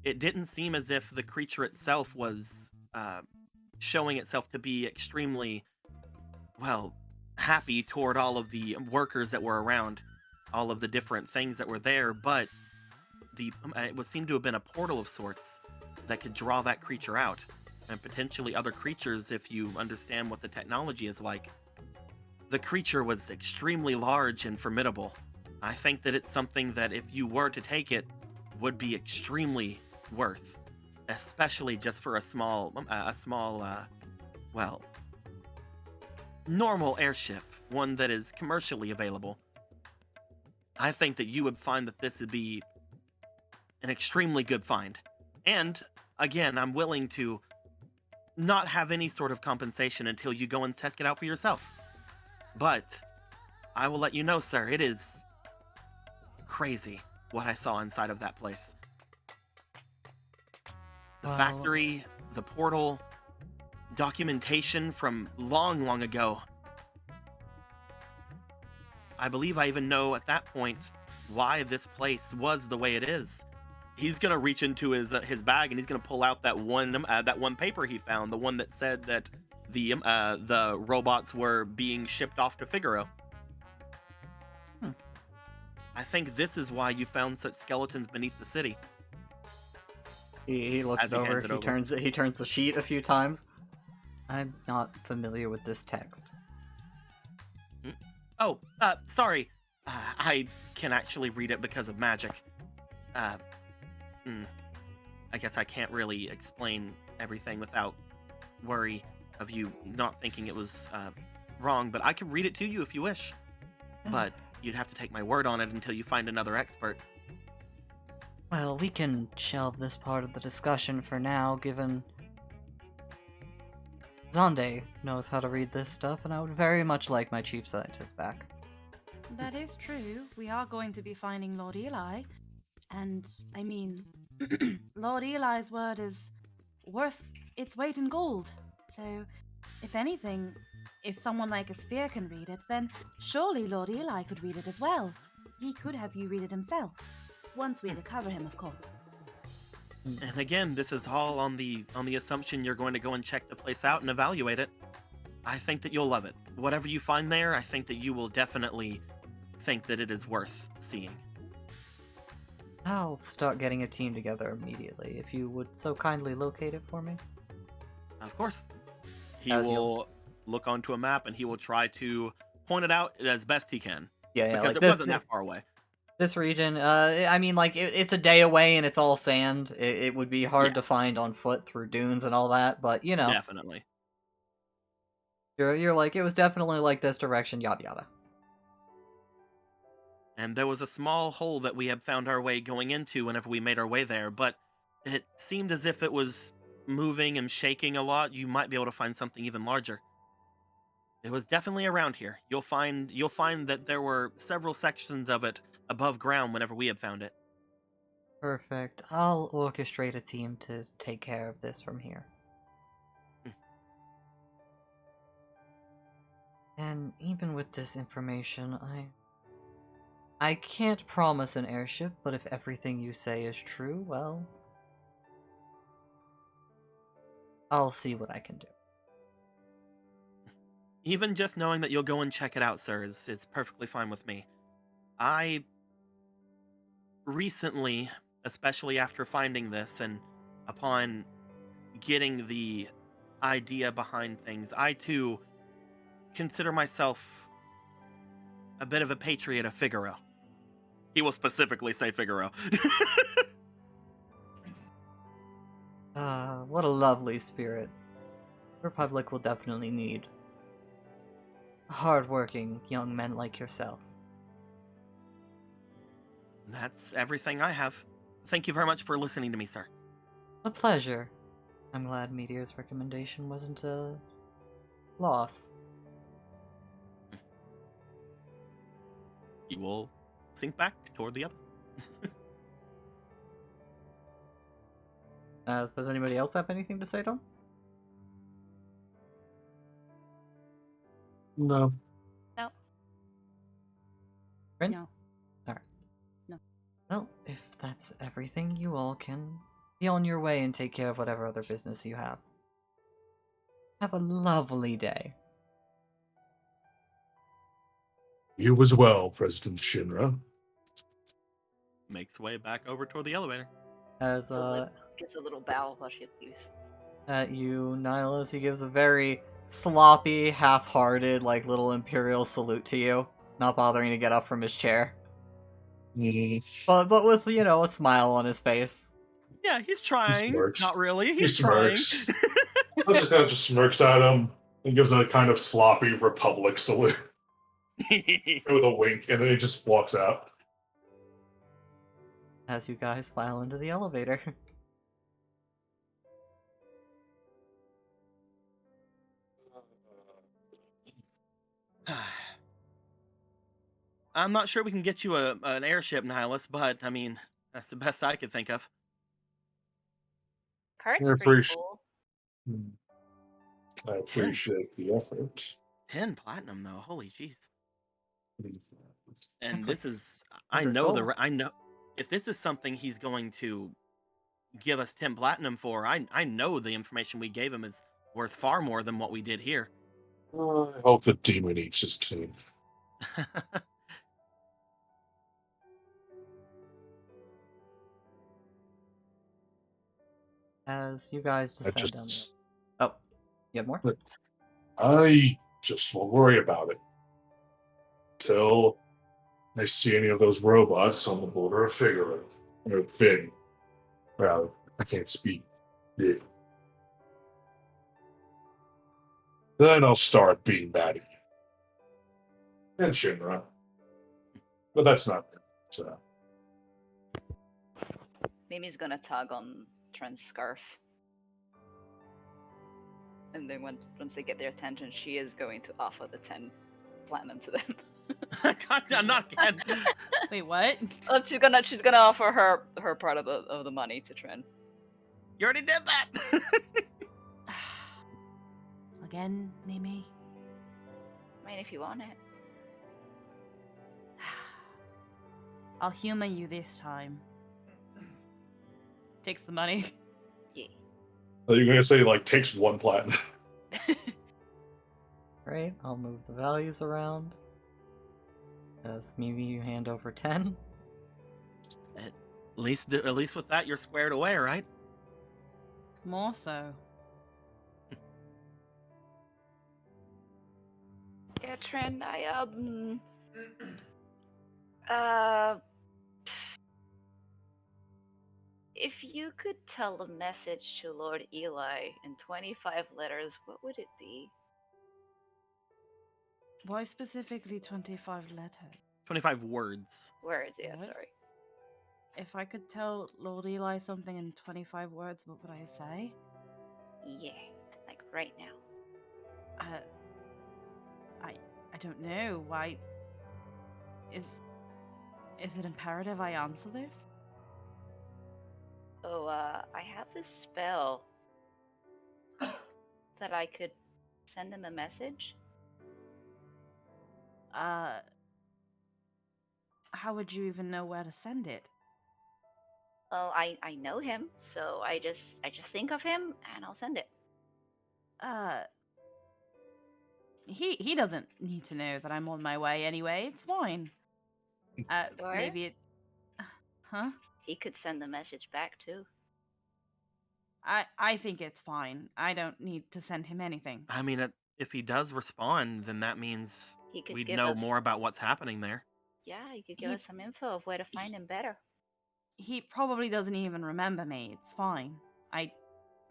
Speaker 3: It didn't seem as if the creature itself was showing itself to be extremely, well, happy toward all of the workers that were around, all of the different things that were there, but it would seem to have been a portal of sorts that could draw that creature out, and potentially other creatures if you understand what the technology is like. The creature was extremely large and formidable. I think that it's something that if you were to take it, would be extremely worth, especially just for a small, well, normal airship, one that is commercially available. I think that you would find that this would be an extremely good find. And, again, I'm willing to not have any sort of compensation until you go and test it out for yourself. But I will let you know, sir, it is crazy what I saw inside of that place. The factory, the portal, documentation from long, long ago. I believe I even know at that point why this place was the way it is. He's gonna reach into his bag and he's gonna pull out that one paper he found, the one that said that the robots were being shipped off to Figaro. I think this is why you found such skeletons beneath the city.
Speaker 2: He looks over. He turns the sheet a few times. I'm not familiar with this text.
Speaker 3: Oh, sorry. I can actually read it because of magic. I guess I can't really explain everything without worry of you not thinking it was wrong, but I can read it to you if you wish. But you'd have to take my word on it until you find another expert.
Speaker 2: Well, we can shelve this part of the discussion for now, given Xande knows how to read this stuff, and I would very much like my chief scientist back.
Speaker 6: That is true. We are going to be finding Lord Eli. And, I mean, Lord Eli's word is worth its weight in gold. So, if anything, if someone like Asphere can read it, then surely Lord Eli could read it as well. He could have you read it himself. Once we recover him, of course.
Speaker 3: And again, this is all on the assumption you're going to go and check the place out and evaluate it. I think that you'll love it. Whatever you find there, I think that you will definitely think that it is worth seeing.
Speaker 2: I'll start getting a team together immediately, if you would so kindly locate it for me.
Speaker 3: Of course. He
Speaker 2: As
Speaker 3: will look onto a map and he will try to point it out as best he can.
Speaker 2: Yeah,
Speaker 3: Because
Speaker 2: like
Speaker 3: it
Speaker 2: this,
Speaker 3: wasn't that far away.
Speaker 2: this region, I mean, like, it's a day away and it's all sand. It would be hard
Speaker 3: Yeah.
Speaker 2: to find on foot through dunes and all that, but, you know,
Speaker 3: Definitely.
Speaker 2: you're like, it was definitely like this direction, yada yada.
Speaker 3: And there was a small hole that we had found our way going into whenever we made our way there, but it seemed as if it was moving and shaking a lot. You might be able to find something even larger. It was definitely around here. You'll find that there were several sections of it above ground whenever we had found it.
Speaker 2: Perfect. I'll orchestrate a team to take care of this from here. And even with this information, I can't promise an airship, but if everything you say is true, well, I'll see what I can do.
Speaker 3: Even just knowing that you'll go and check it out, sir, is perfectly fine with me. I recently, especially after finding this and upon getting the idea behind things, I too consider myself a bit of a patriot of Figaro. He will specifically say Figaro.
Speaker 2: What a lovely spirit. Republic will definitely need hardworking young men like yourself.
Speaker 3: That's everything I have. Thank you very much for listening to me, sir.
Speaker 2: A pleasure. I'm glad Meteor's recommendation wasn't a loss.
Speaker 3: You will sink back toward the others.
Speaker 2: Does anybody else have anything to say to him?
Speaker 1: No.
Speaker 2: Rin?
Speaker 6: No.
Speaker 2: Alright.
Speaker 6: No.
Speaker 2: Well, if that's everything, you all can be on your way and take care of whatever other business you have. Have a lovely day.
Speaker 1: You as well, President Shinra.
Speaker 3: Makes way back over toward the elevator.
Speaker 2: As,
Speaker 4: Gives a little bow while she leaves.
Speaker 2: at you, Nihilus, he gives a very sloppy, half-hearted, like, little Imperial salute to you, not bothering to get up from his chair. But with, you know, a smile on his face.
Speaker 3: Yeah, he's trying.
Speaker 1: smirks.
Speaker 3: Not really.
Speaker 1: He
Speaker 3: He's trying.
Speaker 1: smirks. I just kind of just smirks at him and gives a kind of sloppy Republic salute with a wink, and then he just walks out.
Speaker 2: As you guys file into the elevator.
Speaker 3: I'm not sure we can get you an airship, Nihilus, but I mean, that's the best I could think of.
Speaker 4: Card's
Speaker 1: Yeah,
Speaker 4: pretty
Speaker 1: pretty
Speaker 4: cool.
Speaker 1: I appreciate the effort.
Speaker 3: 10 platinum though. Holy jeez. And
Speaker 2: That's
Speaker 3: this is I
Speaker 2: 100
Speaker 3: know
Speaker 2: gold.
Speaker 3: I know if this is something he's going to give us 10 platinum for, I know the information we gave him is worth far more than what we did here.
Speaker 1: I hope the demon eats his team.
Speaker 2: As you guys
Speaker 1: I
Speaker 2: descend down the...
Speaker 1: just,
Speaker 2: Oh, you have more?
Speaker 1: I just won't worry about it till I see any of those robots on the border of Figaro or Finn. Well, I can't speak. Yeah. Then I'll start being mad at you. And Shinra. But that's not it. So.
Speaker 4: Mimi's gonna tug on Trent's scarf. And then once they get their attention, she is going to offer the 10 platinum to them.
Speaker 3: God, I'm not again.
Speaker 6: Wait, what?
Speaker 4: Oh, she's gonna offer her part of the money to Trent.
Speaker 3: You already did that.
Speaker 6: Again, Mimi?
Speaker 4: mean, if you want it.
Speaker 6: I'll humor you this time. Takes the money.
Speaker 4: Yeah.
Speaker 1: Are you gonna say like takes 1 platinum?
Speaker 2: Great, I'll move the values around. As Mimi, you hand over 10.
Speaker 3: At least with that, you're squared away, right?
Speaker 6: More so.
Speaker 4: Yeah, Trin, if you could tell a message to Lord Eli in 25 letters, what would it be?
Speaker 6: Why specifically 25 letters?
Speaker 3: 25 words.
Speaker 4: Words, yeah,
Speaker 6: What?
Speaker 4: sorry.
Speaker 6: If I could tell Lord Eli something in 25 words, what would I say?
Speaker 4: Yeah, like right now.
Speaker 6: I don't know. Why is it imperative I answer this?
Speaker 4: Oh, I have this spell that I could send him a message.
Speaker 6: How would you even know where to send it?
Speaker 4: Oh, I know him, so I just think of him and I'll send it.
Speaker 6: He doesn't need to know that I'm on my way anyway. It's fine.
Speaker 4: Sure.
Speaker 6: Maybe it. Huh?
Speaker 4: He could send the message back too.
Speaker 6: I think it's fine. I don't need to send him anything.
Speaker 3: I mean, if he does respond, then that means
Speaker 4: He could
Speaker 3: we'd
Speaker 4: give
Speaker 3: know
Speaker 4: us
Speaker 3: more about what's happening there.
Speaker 4: Yeah, he could give
Speaker 6: He-
Speaker 4: us some info of where to find him better.
Speaker 6: He probably doesn't even remember me. It's fine. I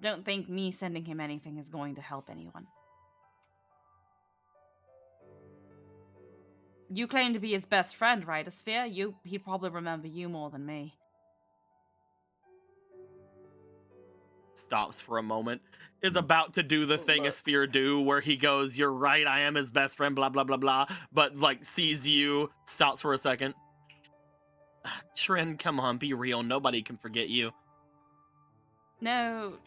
Speaker 6: don't think me sending him anything is going to help anyone. You claim to be his best friend, right, Asphere? He'd probably remember you more than me.
Speaker 3: Stops for a moment, is about to do the thing a
Speaker 4: Look.
Speaker 3: sphere do where he goes, "You're right, I am his best friend, blah blah blah blah," but like sees you, stops for a second. Trin, come on, be real, nobody can forget you.
Speaker 6: No,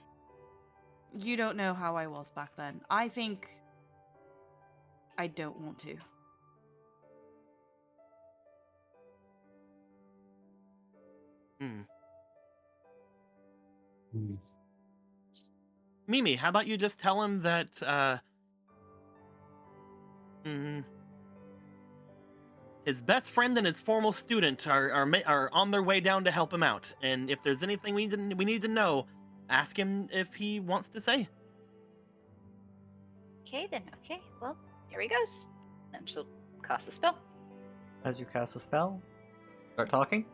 Speaker 6: you don't know how I was back then. I think I don't want to.
Speaker 3: Mimi, how about you just tell him that his best friend and his formal student are on their way down to help him out, and if there's anything we need to know, ask him if he wants to say.
Speaker 4: Okay then, okay. Well, here he goes. Then she'll cast the spell.
Speaker 2: As you cast a spell, start talking.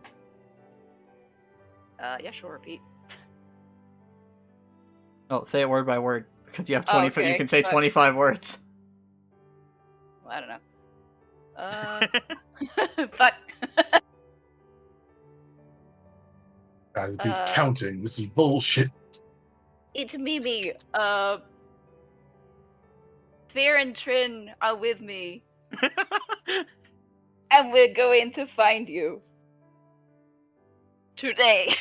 Speaker 4: Yeah, she'll repeat.
Speaker 2: Oh, say it word by word because you have
Speaker 4: Oh,
Speaker 2: 20. You
Speaker 4: okay,
Speaker 2: can say
Speaker 4: but-
Speaker 2: 25 words.
Speaker 4: Well, I don't know. Fuck.
Speaker 1: Guys, keep counting. This is bullshit.
Speaker 4: It's Mimi. Sphere and Trin are with me, and we're going to find you today.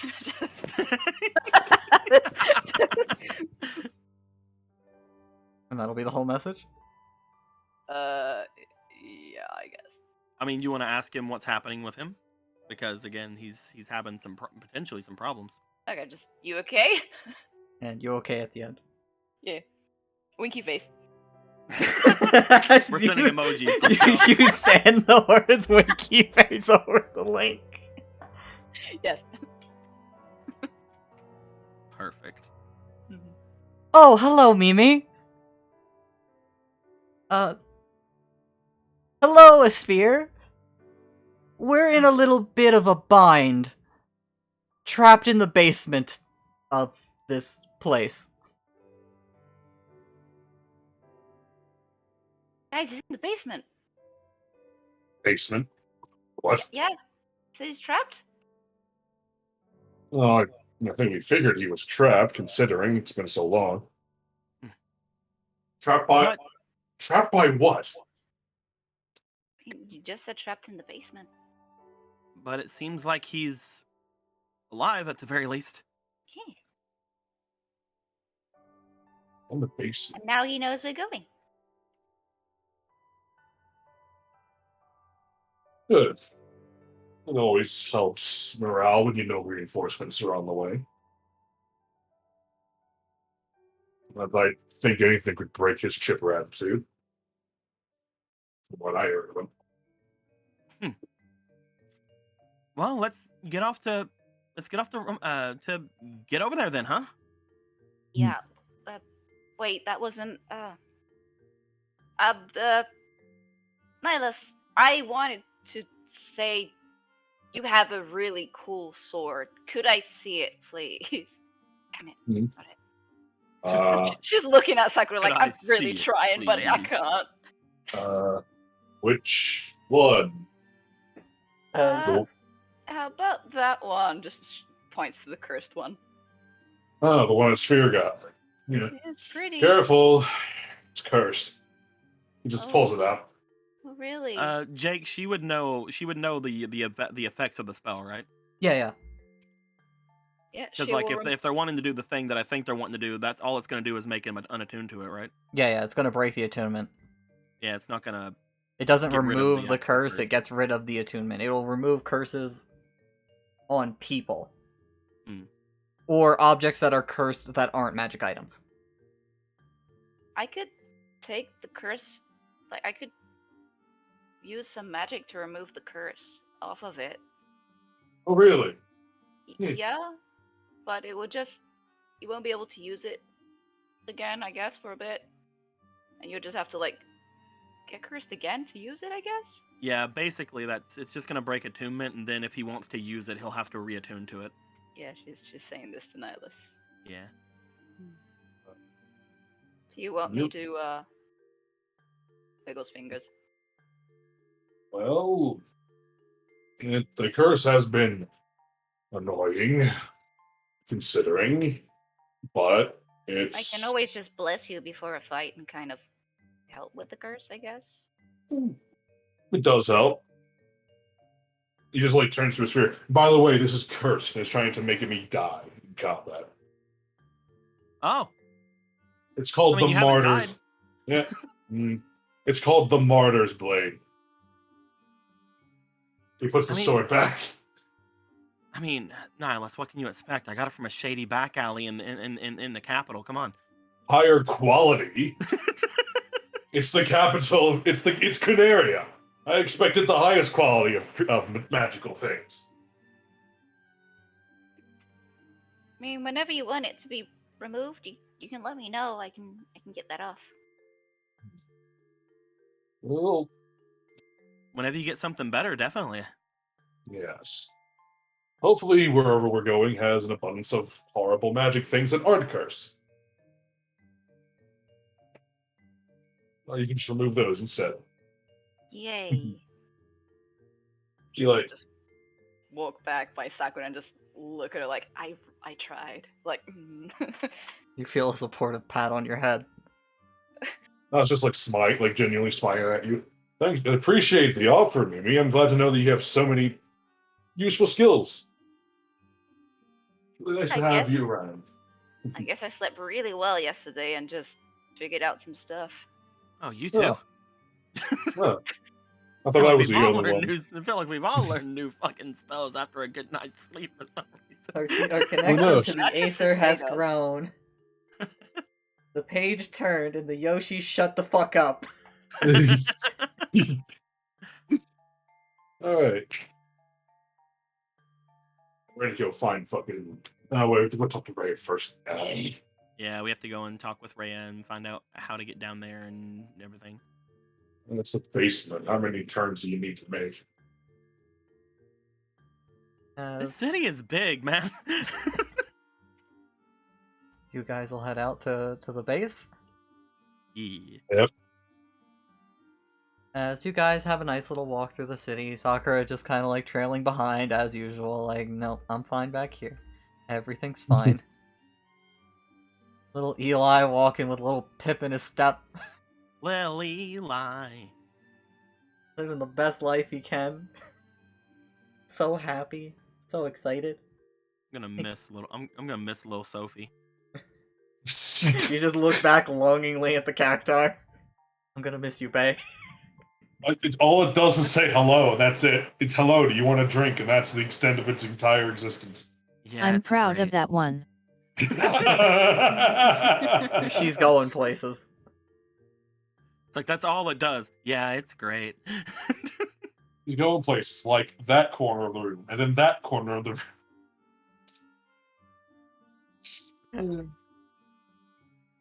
Speaker 2: And that'll be the whole message.
Speaker 4: Yeah, I guess.
Speaker 3: I mean, you want to ask him what's happening with him, because again, he's having potentially some problems.
Speaker 4: Okay, just you okay?
Speaker 2: And you okay at the end.
Speaker 4: Yeah. Winky face.
Speaker 3: We're sending emojis.
Speaker 2: You send the words winky face over the link.
Speaker 4: Yes.
Speaker 3: Perfect.
Speaker 2: Oh, hello, Mimi. Hello, Asphere. We're in a little bit of a bind. Trapped in the basement of this place.
Speaker 4: Guys, he's in the basement.
Speaker 1: Basement. What?
Speaker 4: Yeah. So he's trapped?
Speaker 1: Oh, I think we figured he was trapped, considering it's been so long. Trapped by...
Speaker 3: What?
Speaker 1: Trapped by what?
Speaker 4: You just said trapped in the basement.
Speaker 3: But it seems like he's alive at the very least.
Speaker 4: Yeah.
Speaker 1: In the basement.
Speaker 4: And now he knows we're going.
Speaker 1: Good. It always helps morale when you know reinforcements are on the way. I think anything could break his chipper attitude. From what I heard of him.
Speaker 3: Well, let's get off to get over there then, huh?
Speaker 4: Yeah. Wait, that wasn't. Nihilus, I wanted to say you have a really cool sword. Could I see it, please? Damn it.
Speaker 1: Hmm.
Speaker 4: Got it. She's looking at Sakura like,
Speaker 3: Could I
Speaker 4: I'm really
Speaker 3: see it,
Speaker 4: trying, but I
Speaker 3: please?
Speaker 4: can't.
Speaker 1: Which one?
Speaker 4: How about that one? Just points to the cursed one.
Speaker 1: Oh, the one that Sphere got. Yeah.
Speaker 4: It's pretty.
Speaker 1: Careful. It's cursed. He just
Speaker 4: Oh.
Speaker 1: pulls it out.
Speaker 4: Oh, really?
Speaker 3: Jake, she would know the effects of the spell, right?
Speaker 2: Yeah.
Speaker 4: Yeah,
Speaker 3: Because
Speaker 4: she
Speaker 3: like
Speaker 4: will
Speaker 3: if they're wanting to do the thing that I think they're wanting to do, that's all it's going to do is make him unattuned to it, right?
Speaker 2: Yeah, it's gonna break the attunement.
Speaker 3: Yeah, it's not gonna.
Speaker 2: It doesn't
Speaker 3: Get rid of
Speaker 2: remove
Speaker 3: the
Speaker 2: the
Speaker 3: actual
Speaker 2: curse,
Speaker 3: curse.
Speaker 2: it gets rid of the attunement. It will remove curses on people.
Speaker 3: Hmm.
Speaker 2: Or objects that are cursed that aren't magic items.
Speaker 4: I could take the curse. Like, I could use some magic to remove the curse off of it.
Speaker 1: Oh, really? Hmm.
Speaker 4: Yeah, but it would just. You won't be able to use it again, I guess, for a bit. And you'll just have to, like, get cursed again to use it, I guess?
Speaker 3: Yeah, basically it's just going to break attunement, and then if he wants to use it, he'll have to reattune to it.
Speaker 4: Yeah, she's saying this to Nihilus.
Speaker 3: Yeah.
Speaker 4: Do you want me
Speaker 1: Yep.
Speaker 4: to, Wiggle's fingers?
Speaker 1: Well, the curse has been annoying, considering, but it's.
Speaker 4: I can always just bless you before a fight and kind of help with the curse, I guess.
Speaker 1: It does help. He just like turns to his sphere. By the way, this is cursed and it's trying to make me die in combat.
Speaker 3: Oh,
Speaker 1: It's called
Speaker 3: I mean,
Speaker 1: the
Speaker 3: you haven't
Speaker 1: Martyr's.
Speaker 3: died.
Speaker 1: Yeah. It's called the Martyr's Blade. He puts the
Speaker 3: I mean-
Speaker 1: sword back.
Speaker 3: I mean, Nihilus, what can you expect? I got it from a shady back alley in the capital. Come on.
Speaker 1: Higher quality. It's the capital. It's Canaria. I expected the highest quality of magical things.
Speaker 7: I mean, whenever you want it to be removed, you can let me know. I can get that off.
Speaker 1: Well,
Speaker 3: Whenever you get something better, definitely.
Speaker 1: yes. Hopefully, wherever we're going has an abundance of horrible magic things that aren't cursed. Or you can just remove those instead.
Speaker 7: Yay.
Speaker 1: You like,
Speaker 4: Just walk back by Sakura and just look at her like, I tried. Like,
Speaker 2: You feel a supportive pat on your head.
Speaker 1: I was just like genuinely smiling at you. Thanks, I appreciate the offer, Mimi. I'm glad to know that you have so many useful skills. It's really nice to
Speaker 7: I
Speaker 1: have
Speaker 7: guess-
Speaker 1: you around.
Speaker 4: I guess I slept really well yesterday and just figured out some stuff.
Speaker 3: Oh, you too.
Speaker 1: Yeah. Huh. I
Speaker 3: I
Speaker 1: thought I was
Speaker 3: we've
Speaker 1: the
Speaker 3: all
Speaker 1: only
Speaker 3: learned
Speaker 1: one.
Speaker 3: I feel like we've all learned new fucking spells after a good night's sleep for some reason.
Speaker 2: Our connection
Speaker 1: knows?
Speaker 2: to the
Speaker 4: Not just
Speaker 2: Aether
Speaker 4: this
Speaker 2: has
Speaker 4: day, though.
Speaker 2: grown. The page turned and the Yoshi shut the fuck up.
Speaker 1: Alright. We're gonna go find fucking. Oh, wait, we have to go talk to Ray first. Hey.
Speaker 3: Yeah, we have to go and talk with Rhea and find out how to get down there and everything.
Speaker 1: And it's the basement. How many turns do you need to make?
Speaker 3: The city is big, man.
Speaker 2: You guys will head out to the base.
Speaker 3: Yeah.
Speaker 2: As you guys have a nice little walk through the city, Sakura just kind of like trailing behind as usual, like, nope, I'm fine back here. Everything's fine. Little Eli walking with little Pip in his step,
Speaker 3: Well, Eli.
Speaker 2: living the best life he can. So happy, so excited.
Speaker 3: I'm gonna miss little. I'm gonna miss little Sophie.
Speaker 2: You just look back longingly at the cacti. I'm gonna miss you, Bae.
Speaker 1: All it does was say hello, and that's it. It's hello, do you want a drink? And that's the extent of its entire existence.
Speaker 3: Yeah,
Speaker 5: I'm
Speaker 3: it's
Speaker 5: proud
Speaker 3: great.
Speaker 5: of that one.
Speaker 2: She's going places.
Speaker 3: It's like that's all it does. Yeah, it's great.
Speaker 1: You go in places like that corner of the room, and then that corner of the room.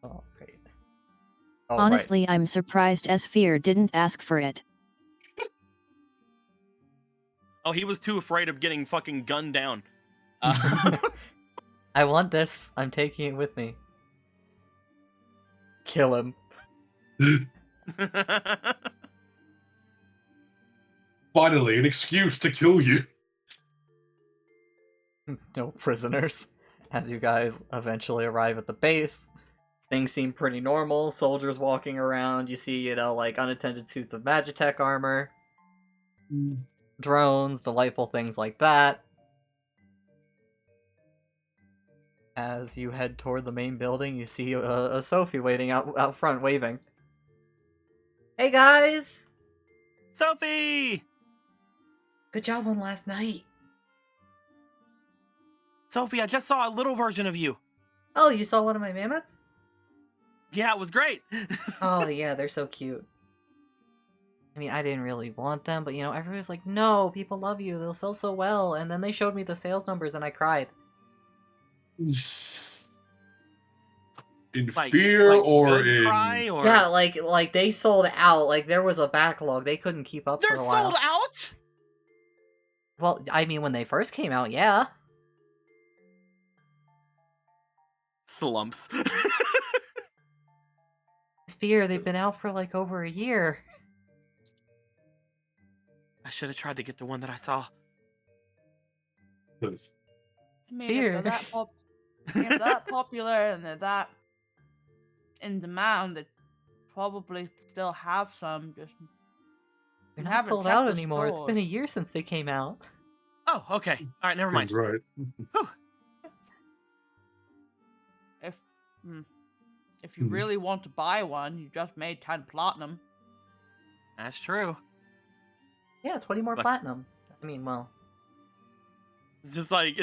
Speaker 2: Oh, great. Oh,
Speaker 5: Honestly, I'm surprised Sphere didn't ask for it.
Speaker 3: Oh, he was too afraid of getting fucking gunned down.
Speaker 2: Right. I want this. I'm taking it with me. Kill him.
Speaker 1: Finally, an excuse to kill you.
Speaker 2: No prisoners. As you guys eventually arrive at the base, things seem pretty normal. Soldiers walking around. You see, like unattended suits of Magitech armor. Drones, delightful things like that. As you head toward the main building, you see a Sophie waiting out front, waving. Hey guys!
Speaker 3: Sophie!
Speaker 2: Good job on last night.
Speaker 3: Sophie, I just saw a little version of you.
Speaker 2: Oh, you saw one of my mammoths?
Speaker 3: Yeah, it was great.
Speaker 2: Oh yeah, they're so cute. I mean, I didn't really want them, but everyone's like, no, people love you, they'll sell so well. And then they showed me the sales numbers and I cried.
Speaker 1: In
Speaker 3: Like-
Speaker 1: fear
Speaker 3: like
Speaker 1: or
Speaker 3: good
Speaker 1: in...
Speaker 3: cry or
Speaker 2: Yeah, like they sold out, like there was a backlog, they couldn't keep up
Speaker 3: they're
Speaker 2: for a while.
Speaker 3: sold out.
Speaker 2: Well, I mean, when they first came out, yeah.
Speaker 3: Slumps.
Speaker 2: Sphere, they've been out for like over a year.
Speaker 3: I should have tried to get the one that I saw.
Speaker 6: I mean,
Speaker 2: Fear.
Speaker 6: if they're that popular and they're that in demand, they probably still have some. Just
Speaker 2: They're
Speaker 6: You
Speaker 2: not
Speaker 6: haven't
Speaker 2: sold
Speaker 6: checked
Speaker 2: out
Speaker 6: the
Speaker 2: anymore. It's been a
Speaker 6: stores.
Speaker 2: year since they came out.
Speaker 3: Oh, okay. All right, never mind.
Speaker 1: That's right.
Speaker 6: if you really want to buy one, you just made 10 platinum.
Speaker 3: That's true.
Speaker 2: Yeah, 20 more
Speaker 3: Like-
Speaker 2: platinum. I mean, well,
Speaker 3: It's just like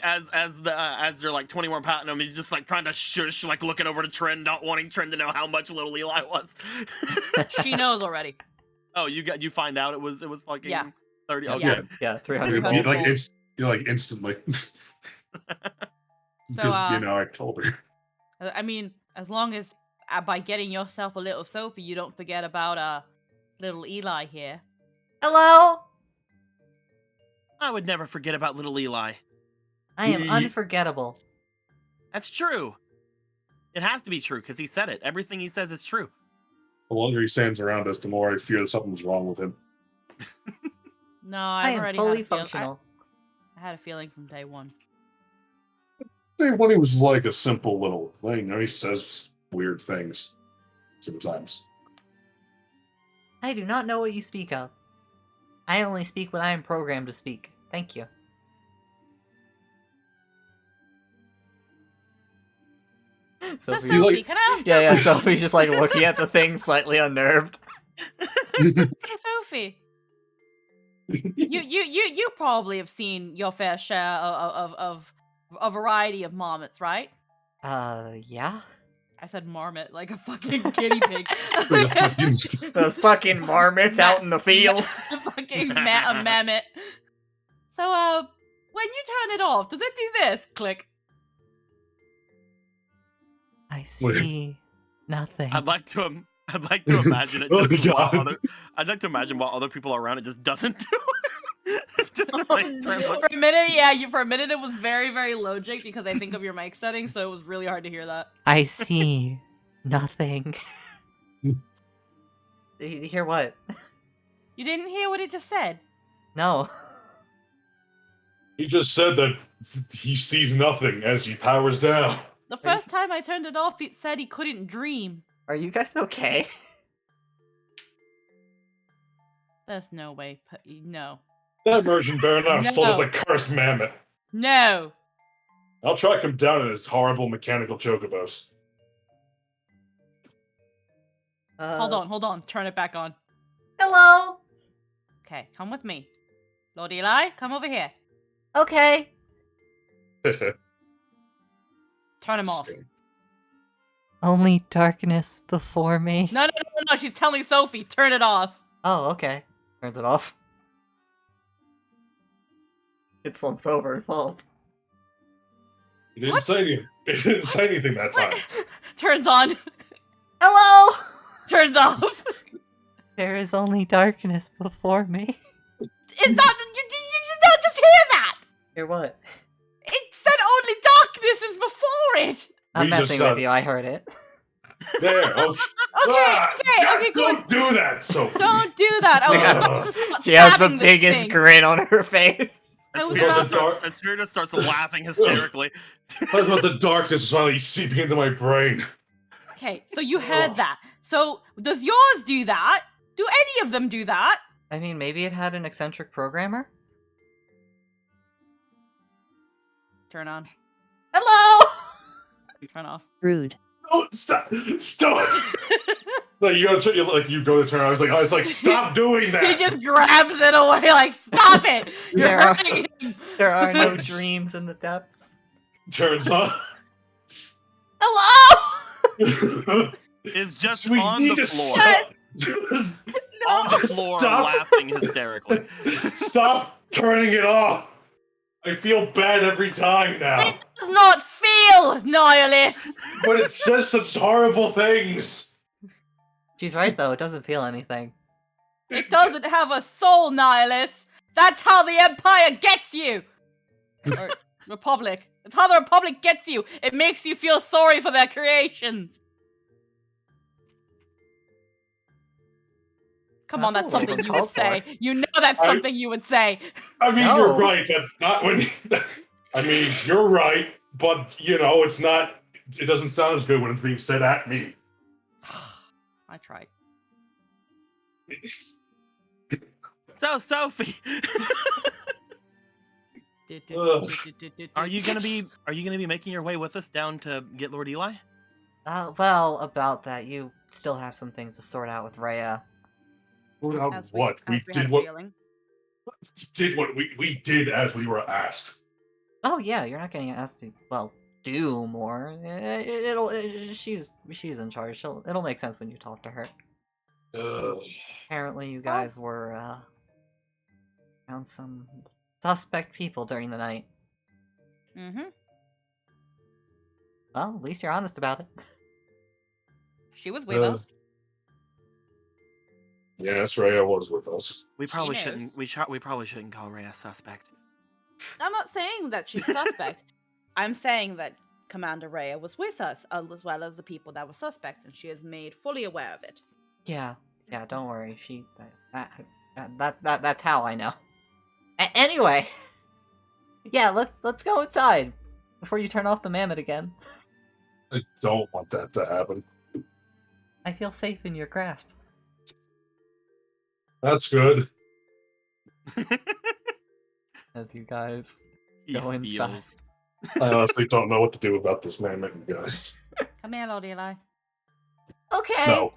Speaker 3: as they're like 20 more platinum, he's just like trying to shush, like looking over to Trend, not wanting Trend to know how much little Eli was.
Speaker 6: She knows already.
Speaker 3: Oh, you find out it was fucking
Speaker 6: Yeah.
Speaker 3: 30.
Speaker 6: Yeah.
Speaker 3: Okay.
Speaker 2: yeah, 300
Speaker 1: You
Speaker 2: gold.
Speaker 1: like instantly.
Speaker 6: So,
Speaker 1: Because I told her.
Speaker 6: I mean, as long as by getting yourself a little Sophie, you don't forget about little Eli here.
Speaker 2: Hello?
Speaker 3: I would never forget about little Eli.
Speaker 2: I am
Speaker 1: Ye-
Speaker 2: unforgettable.
Speaker 3: That's true. It has to be true because he said it. Everything he says is true.
Speaker 1: The longer he stands around us, the more I fear that something's wrong with him.
Speaker 6: No,
Speaker 2: I
Speaker 6: I've
Speaker 2: am
Speaker 6: already
Speaker 2: fully
Speaker 6: had a feeling.
Speaker 2: functional.
Speaker 6: I had a feeling from day one.
Speaker 1: When he was like a simple little thing, he says weird things sometimes.
Speaker 2: I do not know what you speak of. I only speak what I am programmed to speak. Thank you.
Speaker 6: So,
Speaker 2: Sophie-
Speaker 1: You
Speaker 6: Sophie,
Speaker 1: like-
Speaker 6: can I ask
Speaker 2: yeah, Sophie's just like looking at the thing, slightly unnerved.
Speaker 6: Hey, Sophie, you probably have seen your fair share of a variety of marmots, right?
Speaker 2: Yeah?
Speaker 6: I said marmot like a fucking guinea pig.
Speaker 2: Those fucking marmots out in the field.
Speaker 6: Fucking a mammoth. So, when you turn it off, does it do this? Click.
Speaker 2: I see nothing.
Speaker 3: I'd like to imagine it.
Speaker 1: Oh,
Speaker 3: Just while
Speaker 1: God.
Speaker 3: I'd like to imagine while other people around it just doesn't do it. Just to make Trent look-
Speaker 6: For a minute, yeah, for a minute it was very, very low, Jake, because I think of your mic settings, so it was really hard to hear that.
Speaker 2: I see nothing. You hear what?
Speaker 6: You didn't hear what it just said.
Speaker 2: No.
Speaker 1: He just said that he sees nothing as he powers down.
Speaker 6: The first time I turned it off, it said he couldn't dream.
Speaker 2: Are you guys okay?
Speaker 6: There's no way. No.
Speaker 1: That immersion better not have sold as
Speaker 6: No.
Speaker 1: a cursed mammoth.
Speaker 6: No.
Speaker 1: I'll track him down in his horrible mechanical chocobos.
Speaker 6: Hold on. Turn it back on.
Speaker 2: Hello.
Speaker 6: Okay, come with me. Lord Eli, come over here.
Speaker 2: Okay.
Speaker 6: Turn him off.
Speaker 2: Only darkness before me.
Speaker 6: No, she's telling Sophie, turn it off.
Speaker 2: Oh, okay. Turns it off. It slumps over and falls.
Speaker 1: It didn't say anything. It didn't say anything that time.
Speaker 6: Turns on.
Speaker 2: Hello!
Speaker 6: Turns off.
Speaker 2: There is only darkness before me.
Speaker 6: It's not, you did not just hear that.
Speaker 2: Hear what?
Speaker 6: It said only darkness is before it.
Speaker 2: I'm
Speaker 1: We just
Speaker 2: messing
Speaker 1: said-
Speaker 2: with you, I heard it.
Speaker 1: There. Okay.
Speaker 6: Okay, good.
Speaker 1: Don't do that, Sophie.
Speaker 6: Don't do that. Oh,
Speaker 2: Yeah.
Speaker 6: let's just not
Speaker 2: She has the
Speaker 6: stabbing this
Speaker 2: biggest
Speaker 6: thing.
Speaker 2: grin on her face.
Speaker 6: I was
Speaker 3: Spiritus starts laughing hysterically.
Speaker 1: I thought the darkness was finally seeping into my brain.
Speaker 6: Okay, so you heard that. So does yours do that? Do any of them do that?
Speaker 2: I mean, maybe it had an eccentric programmer?
Speaker 6: Turn on.
Speaker 2: Hello!
Speaker 6: Turn off.
Speaker 5: Rude.
Speaker 1: Oh, stop! Stop! Like you go to turn. I was like, stop doing that.
Speaker 6: He just grabs it away, like, stop it! You're
Speaker 2: There are-
Speaker 6: hurting him.
Speaker 2: There are no dreams in the depths.
Speaker 1: Turns on.
Speaker 2: Hello!
Speaker 3: Is just
Speaker 1: Sweet,
Speaker 3: on
Speaker 1: you
Speaker 3: the
Speaker 1: just
Speaker 3: floor.
Speaker 1: stop. Just
Speaker 3: On the
Speaker 1: Just
Speaker 3: floor
Speaker 1: stop.
Speaker 3: laughing hysterically.
Speaker 1: stop turning it off. I feel bad every time now.
Speaker 6: It does not feel, nihilist!
Speaker 1: But it says such horrible things.
Speaker 2: She's right, though. It doesn't feel anything.
Speaker 6: It doesn't have a soul, nihilist! That's how the Empire gets you! Or Republic. It's how the Republic gets you! It makes you feel sorry for their creations! Come on,
Speaker 2: That's
Speaker 6: that's
Speaker 2: a little
Speaker 6: something you would
Speaker 2: uncalled for.
Speaker 6: say. You know that's
Speaker 1: I-
Speaker 6: something you would say.
Speaker 1: I mean,
Speaker 2: No.
Speaker 1: you're right, but not when. I mean, you're right, but you know, it's not. It doesn't sound as good when it's being said at me.
Speaker 6: I tried.
Speaker 3: So, Sophie, are you gonna be making your way with us down to get Lord Eli?
Speaker 2: Well, about that, you still have some things to sort out with Rhea.
Speaker 1: What? We did what we did as we were asked.
Speaker 2: Oh yeah, you're not getting asked to, well, do more. She's in charge. It'll make sense when you talk to her. Apparently you guys were, around some suspect people during the night.
Speaker 6: Mm-hmm.
Speaker 2: Well, at least you're honest about it.
Speaker 6: She was with us.
Speaker 1: Yes, Rhea was with us.
Speaker 3: We probably
Speaker 6: knows.
Speaker 3: shouldn't. We probably shouldn't call Ray a suspect.
Speaker 6: I'm not saying that she's suspect. I'm saying that Commander Rhea was with us, as well as the people that were suspect, and she is made fully aware of it.
Speaker 2: Yeah, don't worry. That's how I know. Anyway, yeah, let's go inside before you turn off the mammoth again.
Speaker 1: I don't want that to happen.
Speaker 2: I feel safe in your grasp.
Speaker 1: That's good.
Speaker 2: As you guys
Speaker 3: He
Speaker 2: go inside.
Speaker 3: feels-
Speaker 1: I honestly don't know what to do about this man, you guys.
Speaker 6: Come here, Lord Eli.
Speaker 2: Okay.
Speaker 1: No.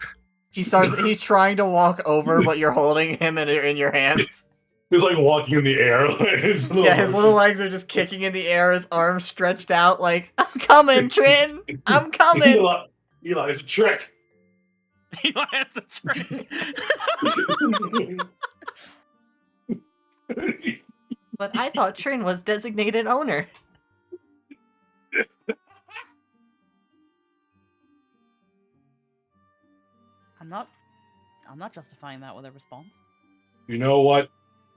Speaker 2: He's trying to walk over, but you're holding him in your hands.
Speaker 1: He's like walking in the air. his
Speaker 2: Little legs are just kicking in the air, his arms stretched out like, I'm coming, Trin! I'm coming!
Speaker 1: Eli, it's a trick.
Speaker 3: Eli has a trick.
Speaker 2: But I thought Trin was designated owner.
Speaker 6: I'm not justifying that with a response.
Speaker 1: You know what?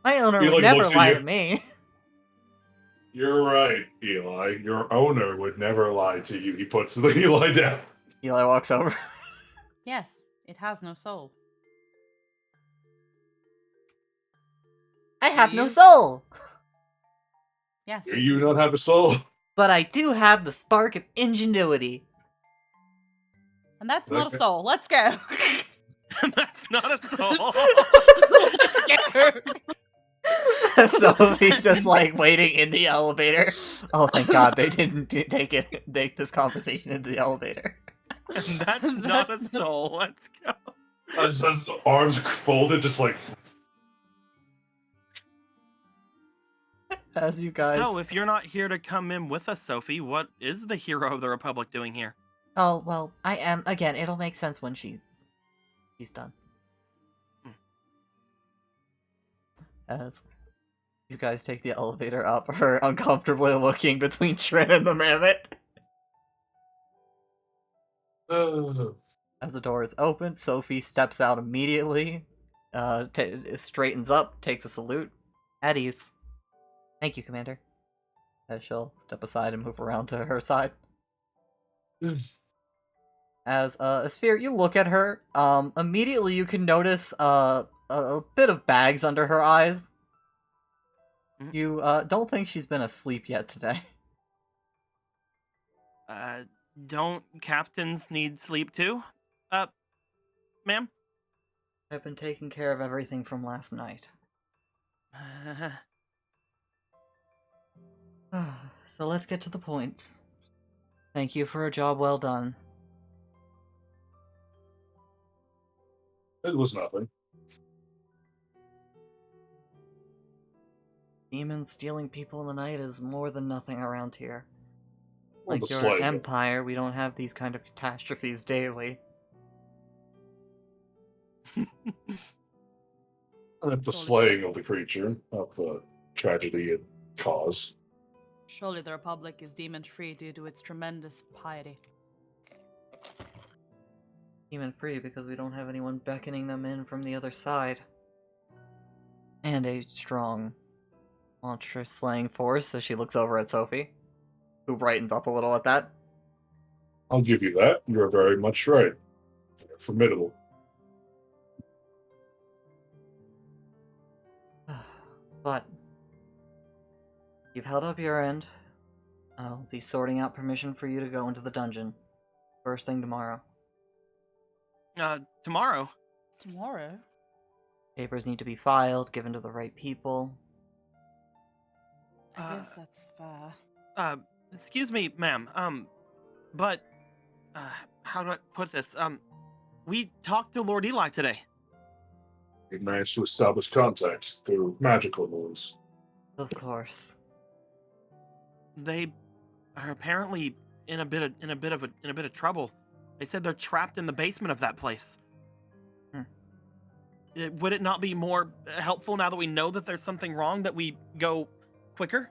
Speaker 2: My owner
Speaker 1: He,
Speaker 2: would
Speaker 1: like,
Speaker 2: never
Speaker 1: looks at
Speaker 2: lie
Speaker 1: you.
Speaker 2: to me.
Speaker 1: You're right, Eli. Your owner would never lie to you. He puts Eli down.
Speaker 2: Eli walks over.
Speaker 6: Yes, it has no soul.
Speaker 2: I have no
Speaker 6: You?
Speaker 2: soul!
Speaker 6: Yes.
Speaker 1: You don't have a soul.
Speaker 2: But I do have the spark of ingenuity.
Speaker 6: And that's not
Speaker 1: Okay.
Speaker 6: a soul. Let's go.
Speaker 3: That's not a soul.
Speaker 6: Let's go.
Speaker 2: So he's just like waiting in the elevator. Oh, thank God they didn't take this conversation into the elevator.
Speaker 3: And that's not a soul. Let's go.
Speaker 1: His arms folded, just like.
Speaker 2: As you guys.
Speaker 3: So, if you're not here to come in with us, Sophie, what is the hero of the Republic doing here?
Speaker 2: Oh, well, I am. Again, it'll make sense when she's done. As you guys take the elevator up, her uncomfortably looking between Trin and the mammoth. As the door is opened, Sophie steps out immediately, straightens up, takes a salute. At ease. Thank you, Commander. As she'll step aside and move around to her side. As Sphere, you look at her, immediately you can notice a bit of bags under her eyes. You don't think she's been asleep yet today.
Speaker 3: Don't captains need sleep too? Ma'am?
Speaker 2: I've been taking care of everything from last night. So let's get to the points. Thank you for a job well done.
Speaker 1: It was nothing.
Speaker 2: Demons stealing people in the night is more than nothing around here.
Speaker 1: Well,
Speaker 2: Like
Speaker 1: the
Speaker 2: your
Speaker 1: slaying.
Speaker 2: empire, we don't have these kind of catastrophes daily.
Speaker 1: The slaying of the creature, not the tragedy it caused.
Speaker 6: Surely the Republic is demon-free due to its tremendous piety.
Speaker 2: Demon free because we don't have anyone beckoning them in from the other side. And a strong, monstrous slaying force as she looks over at Sophie, who brightens up a little at that.
Speaker 1: I'll give you that. You're very much right. You're formidable.
Speaker 2: But you've held up your end. I'll be sorting out permission for you to go into the dungeon. First thing tomorrow.
Speaker 3: Tomorrow?
Speaker 6: Tomorrow?
Speaker 2: Papers need to be filed, given to the right people.
Speaker 6: I guess that's fair.
Speaker 3: Excuse me, ma'am. But how do I put this? We talked to Lord Eli today.
Speaker 1: He managed to establish contact through magical means.
Speaker 2: Of course.
Speaker 3: They are apparently in a bit of trouble. They said they're trapped in the basement of that place. Would it not be more helpful now that we know that there's something wrong that we go quicker?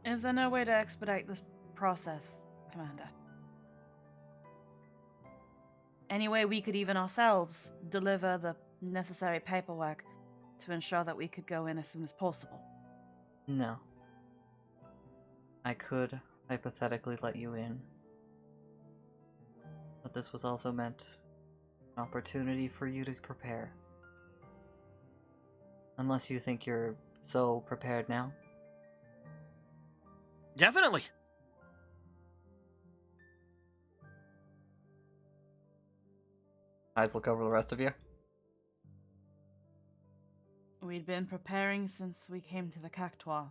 Speaker 6: Is there no way to expedite this process, Commander? Any way we could even ourselves deliver the necessary paperwork to ensure that we could go in as soon as possible?
Speaker 2: No. I could hypothetically let you in. But this was also meant an opportunity for you to prepare. Unless you think you're so prepared now.
Speaker 3: Definitely.
Speaker 2: Eyes look over the rest of you.
Speaker 6: We'd been preparing since we came to the Cactuar.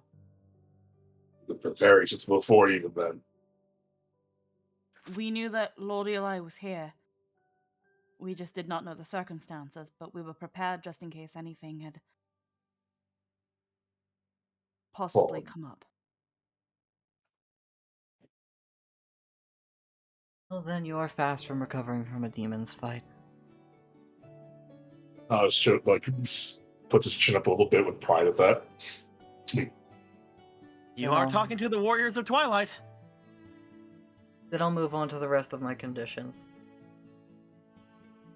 Speaker 1: The preparing since before even then.
Speaker 6: We knew that Lord Eli was here. We just did not know the circumstances, but we were prepared just in case anything had possibly come up.
Speaker 2: Well, then you are fast from recovering from a demon's fight.
Speaker 1: Should, puts his chin up a little bit with pride at that.
Speaker 3: You are talking to the Warriors of Twilight.
Speaker 2: Then I'll move on to the rest of my conditions.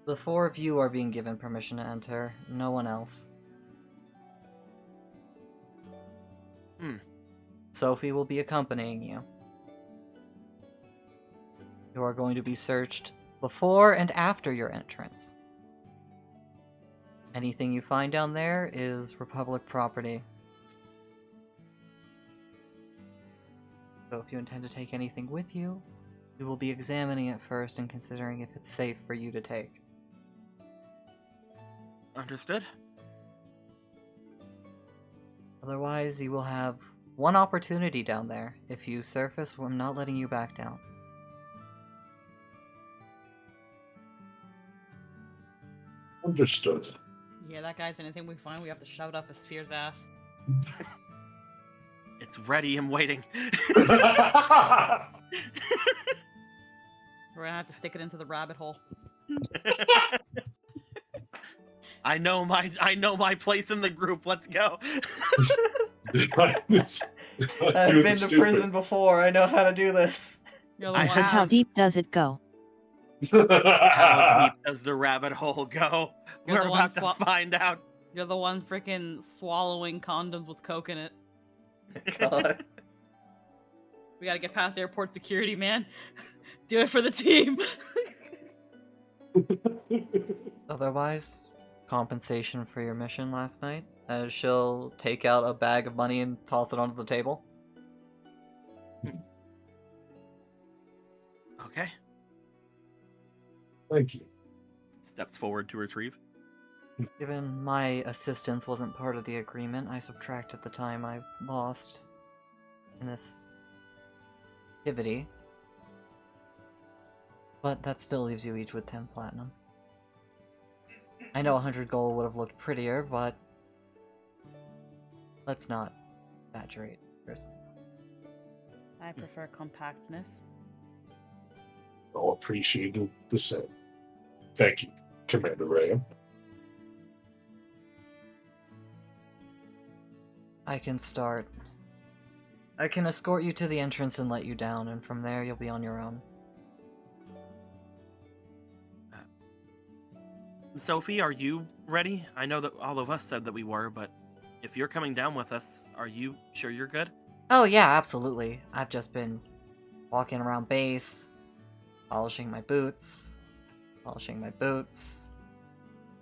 Speaker 2: The 4 of you are being given permission to enter, no one else. Sophie will be accompanying you. You are going to be searched before and after your entrance. Anything you find down there is Republic property. So if you intend to take anything with you, we will be examining it first and considering if it's safe for you to take.
Speaker 3: Understood.
Speaker 2: Otherwise, you will have one opportunity down there. If you surface, I'm not letting you back down.
Speaker 1: Understood.
Speaker 6: Yeah, that guy's anything we find, we have to shove it up a sphere's ass.
Speaker 3: It's ready and waiting.
Speaker 6: We're gonna have to stick it into the rabbit hole.
Speaker 3: I know my place in the group. Let's go.
Speaker 2: I've been to prison before. I know how to do this.
Speaker 6: You're the
Speaker 3: I
Speaker 6: one.
Speaker 5: So how
Speaker 3: have-
Speaker 5: deep does it go?
Speaker 3: How deep does the rabbit hole go?
Speaker 6: You're
Speaker 3: We're
Speaker 6: the one
Speaker 3: about to
Speaker 6: swap-
Speaker 3: find out.
Speaker 6: You're the one freaking swallowing condoms with coke in it.
Speaker 2: God.
Speaker 6: We gotta get past airport security, man. Do it for the team.
Speaker 2: Otherwise, compensation for your mission last night, as she'll take out a bag of money and toss it onto the table.
Speaker 3: Okay.
Speaker 1: Thank you.
Speaker 3: Steps forward to retrieve.
Speaker 2: Given my assistance wasn't part of the agreement, I subtracted the time I lost in this activity. But that still leaves you each with 10 platinum. I know 100 gold would have looked prettier, but let's not exaggerate.
Speaker 6: I prefer compactness.
Speaker 1: I'll appreciate the same. Thank you, Commander Ray.
Speaker 2: I can start. I can escort you to the entrance and let you down, and from there you'll be on your own.
Speaker 3: Sophie, are you ready? I know that all of us said that we were, but if you're coming down with us, are you sure you're good?
Speaker 2: Oh yeah, absolutely. I've just been walking around base, polishing my boots, polishing my boots,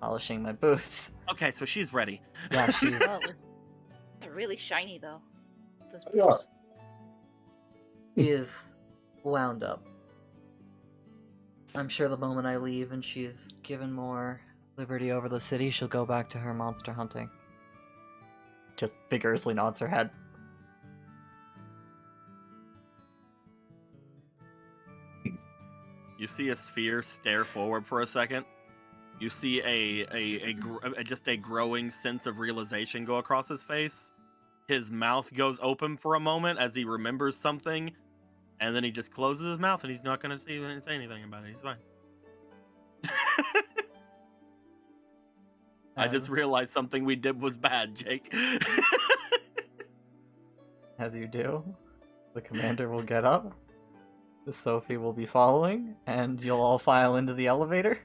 Speaker 2: polishing my boots.
Speaker 3: Okay, so she's ready.
Speaker 2: Yeah, she's...
Speaker 4: Oh, they're really shiny though. Those
Speaker 1: Yeah.
Speaker 4: boots.
Speaker 2: She is wound up. I'm sure the moment I leave and she's given more liberty over the city, she'll go back to her monster hunting. Just vigorously nods her head.
Speaker 3: You see a sphere stare forward for a second. You see just a growing sense of realization go across his face. His mouth goes open for a moment as he remembers something, and then he just closes his mouth and he's not going to say anything about it. He's fine. I just realized something we did was bad, Jake.
Speaker 2: As you do, the commander will get up, the Sophie will be following, and you'll all file into the elevator.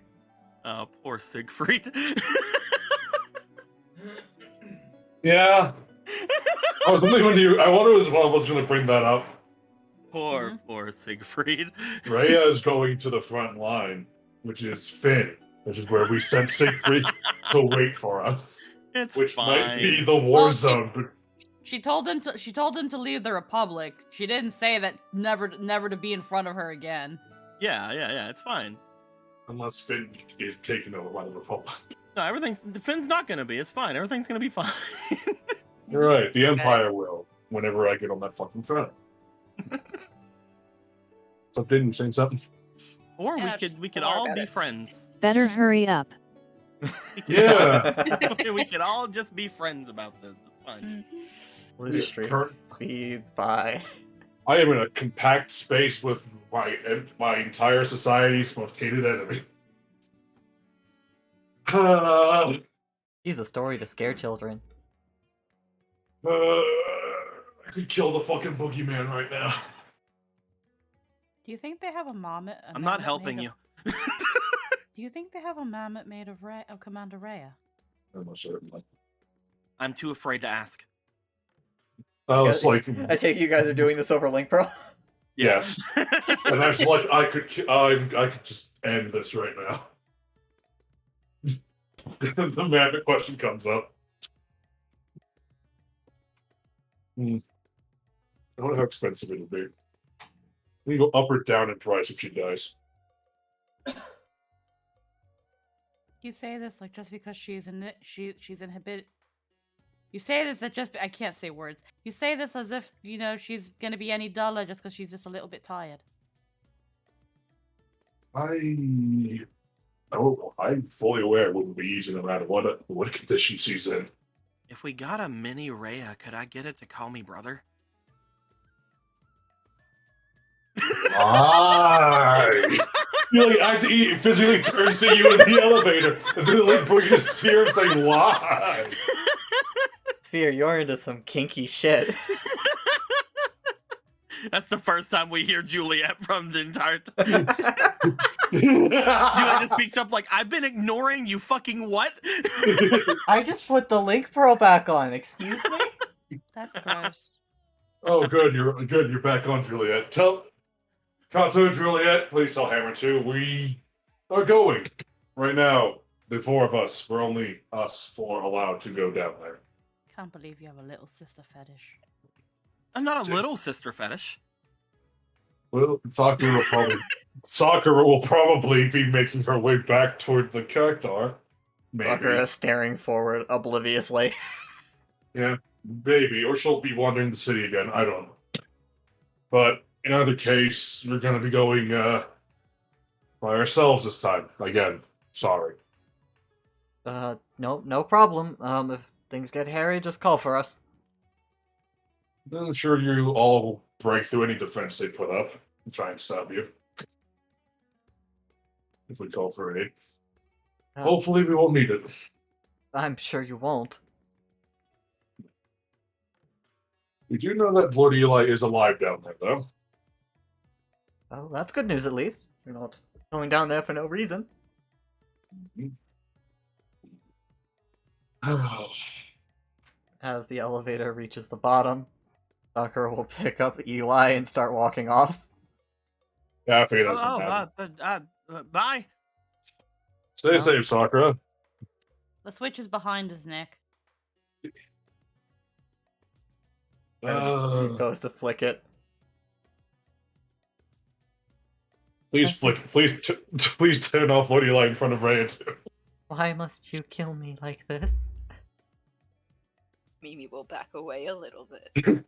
Speaker 3: Oh, poor Siegfried.
Speaker 1: Yeah. I was thinking when I wonder if one of us going to bring that up.
Speaker 3: Poor Siegfried.
Speaker 1: Rhea is going to the front line, which is Finn, which is where we sent Siegfried to wait for us,
Speaker 3: It's
Speaker 1: which
Speaker 3: fine.
Speaker 1: might be the war
Speaker 6: Well,
Speaker 1: zone. But
Speaker 6: She told him to leave the Republic. She didn't say that never to be in front of her again.
Speaker 3: Yeah, it's fine.
Speaker 1: unless Finn is taken over by the Republic.
Speaker 3: No, Finn's not gonna be. It's fine. Everything's gonna be fine.
Speaker 1: You're right. The Empire will. Whenever I get on that fucking throne. So didn't you say something?
Speaker 3: Or
Speaker 4: Yeah,
Speaker 3: we could
Speaker 4: don't worry
Speaker 3: all
Speaker 4: about
Speaker 3: be
Speaker 4: it.
Speaker 3: friends.
Speaker 5: Better hurry up.
Speaker 1: Yeah.
Speaker 3: We could all just be friends about this. It's fine.
Speaker 2: Blue Streak
Speaker 1: Kurt-
Speaker 2: speeds by.
Speaker 1: I am in a compact space with my entire society's most hated enemy.
Speaker 2: She's a story to scare children.
Speaker 1: I could kill the fucking boogeyman right now.
Speaker 6: Do you think they have a mammoth?
Speaker 3: I'm not helping you.
Speaker 6: Do you think they have a mammoth made of Commander Rhea?
Speaker 1: Almost certainly.
Speaker 3: I'm too afraid to ask.
Speaker 1: I was like,
Speaker 2: I take it you guys are doing this over Link Pro.
Speaker 1: yes. And I was like, I could just end this right now. The mammoth question comes up. I wonder how expensive it'll be. We can go up or down in price if she dies.
Speaker 6: You say this like just because she's inhibit. You say this that just I can't say words. You say this as if she's gonna be any duller just because she's just a little bit tired.
Speaker 1: I Oh, I'm fully aware it wouldn't be easy no matter what condition she's in.
Speaker 3: If we got a mini Rhea, could I get it to call me brother?
Speaker 1: I. You like act he physically turns to you in the elevator and then like bring his sear and say why?
Speaker 2: Sphere, you're into some kinky shit.
Speaker 3: That's the first time we hear Juliet from the entire time. Juliet just speaks up like, I've been ignoring you fucking what?
Speaker 2: I just put the link pearl back on, excuse me?
Speaker 6: That's gross.
Speaker 1: Oh good, you're back on, Juliet. Tell Kato, Juliet, please tell Hammer 2, we are going right now. The four of us. We're only us four allowed to go down there.
Speaker 6: Can't believe you have a little sister fetish.
Speaker 3: I'm not a little sister fetish.
Speaker 1: Well, Sakura will probably be making her way back toward the Cactar. Maybe.
Speaker 2: Sakura staring forward obliviously.
Speaker 1: Yeah, maybe. Or she'll be wandering the city again. I don't know. But in either case, we're going to be going by ourselves this time. Again, sorry.
Speaker 2: No problem. If things get hairy, just call for us.
Speaker 1: I'm sure you all will break through any defense they put up and try and stop you. If we call for aid. Hopefully we won't need it.
Speaker 2: I'm sure you won't.
Speaker 1: We do know that Lord Eli is alive down there, though.
Speaker 2: Oh, that's good news at least. You're not going down there for no reason. As the elevator reaches the bottom, Sakura will pick up Eli and start walking off.
Speaker 1: Yeah, I figured that's what happened.
Speaker 3: Bye.
Speaker 1: Stay safe, Sakura.
Speaker 6: The switch is behind us, Nick.
Speaker 2: He goes to flick it.
Speaker 1: Please turn off Lord Eli in front of Rhea too.
Speaker 2: Why must you kill me like this?
Speaker 4: Mimi will back away a little bit.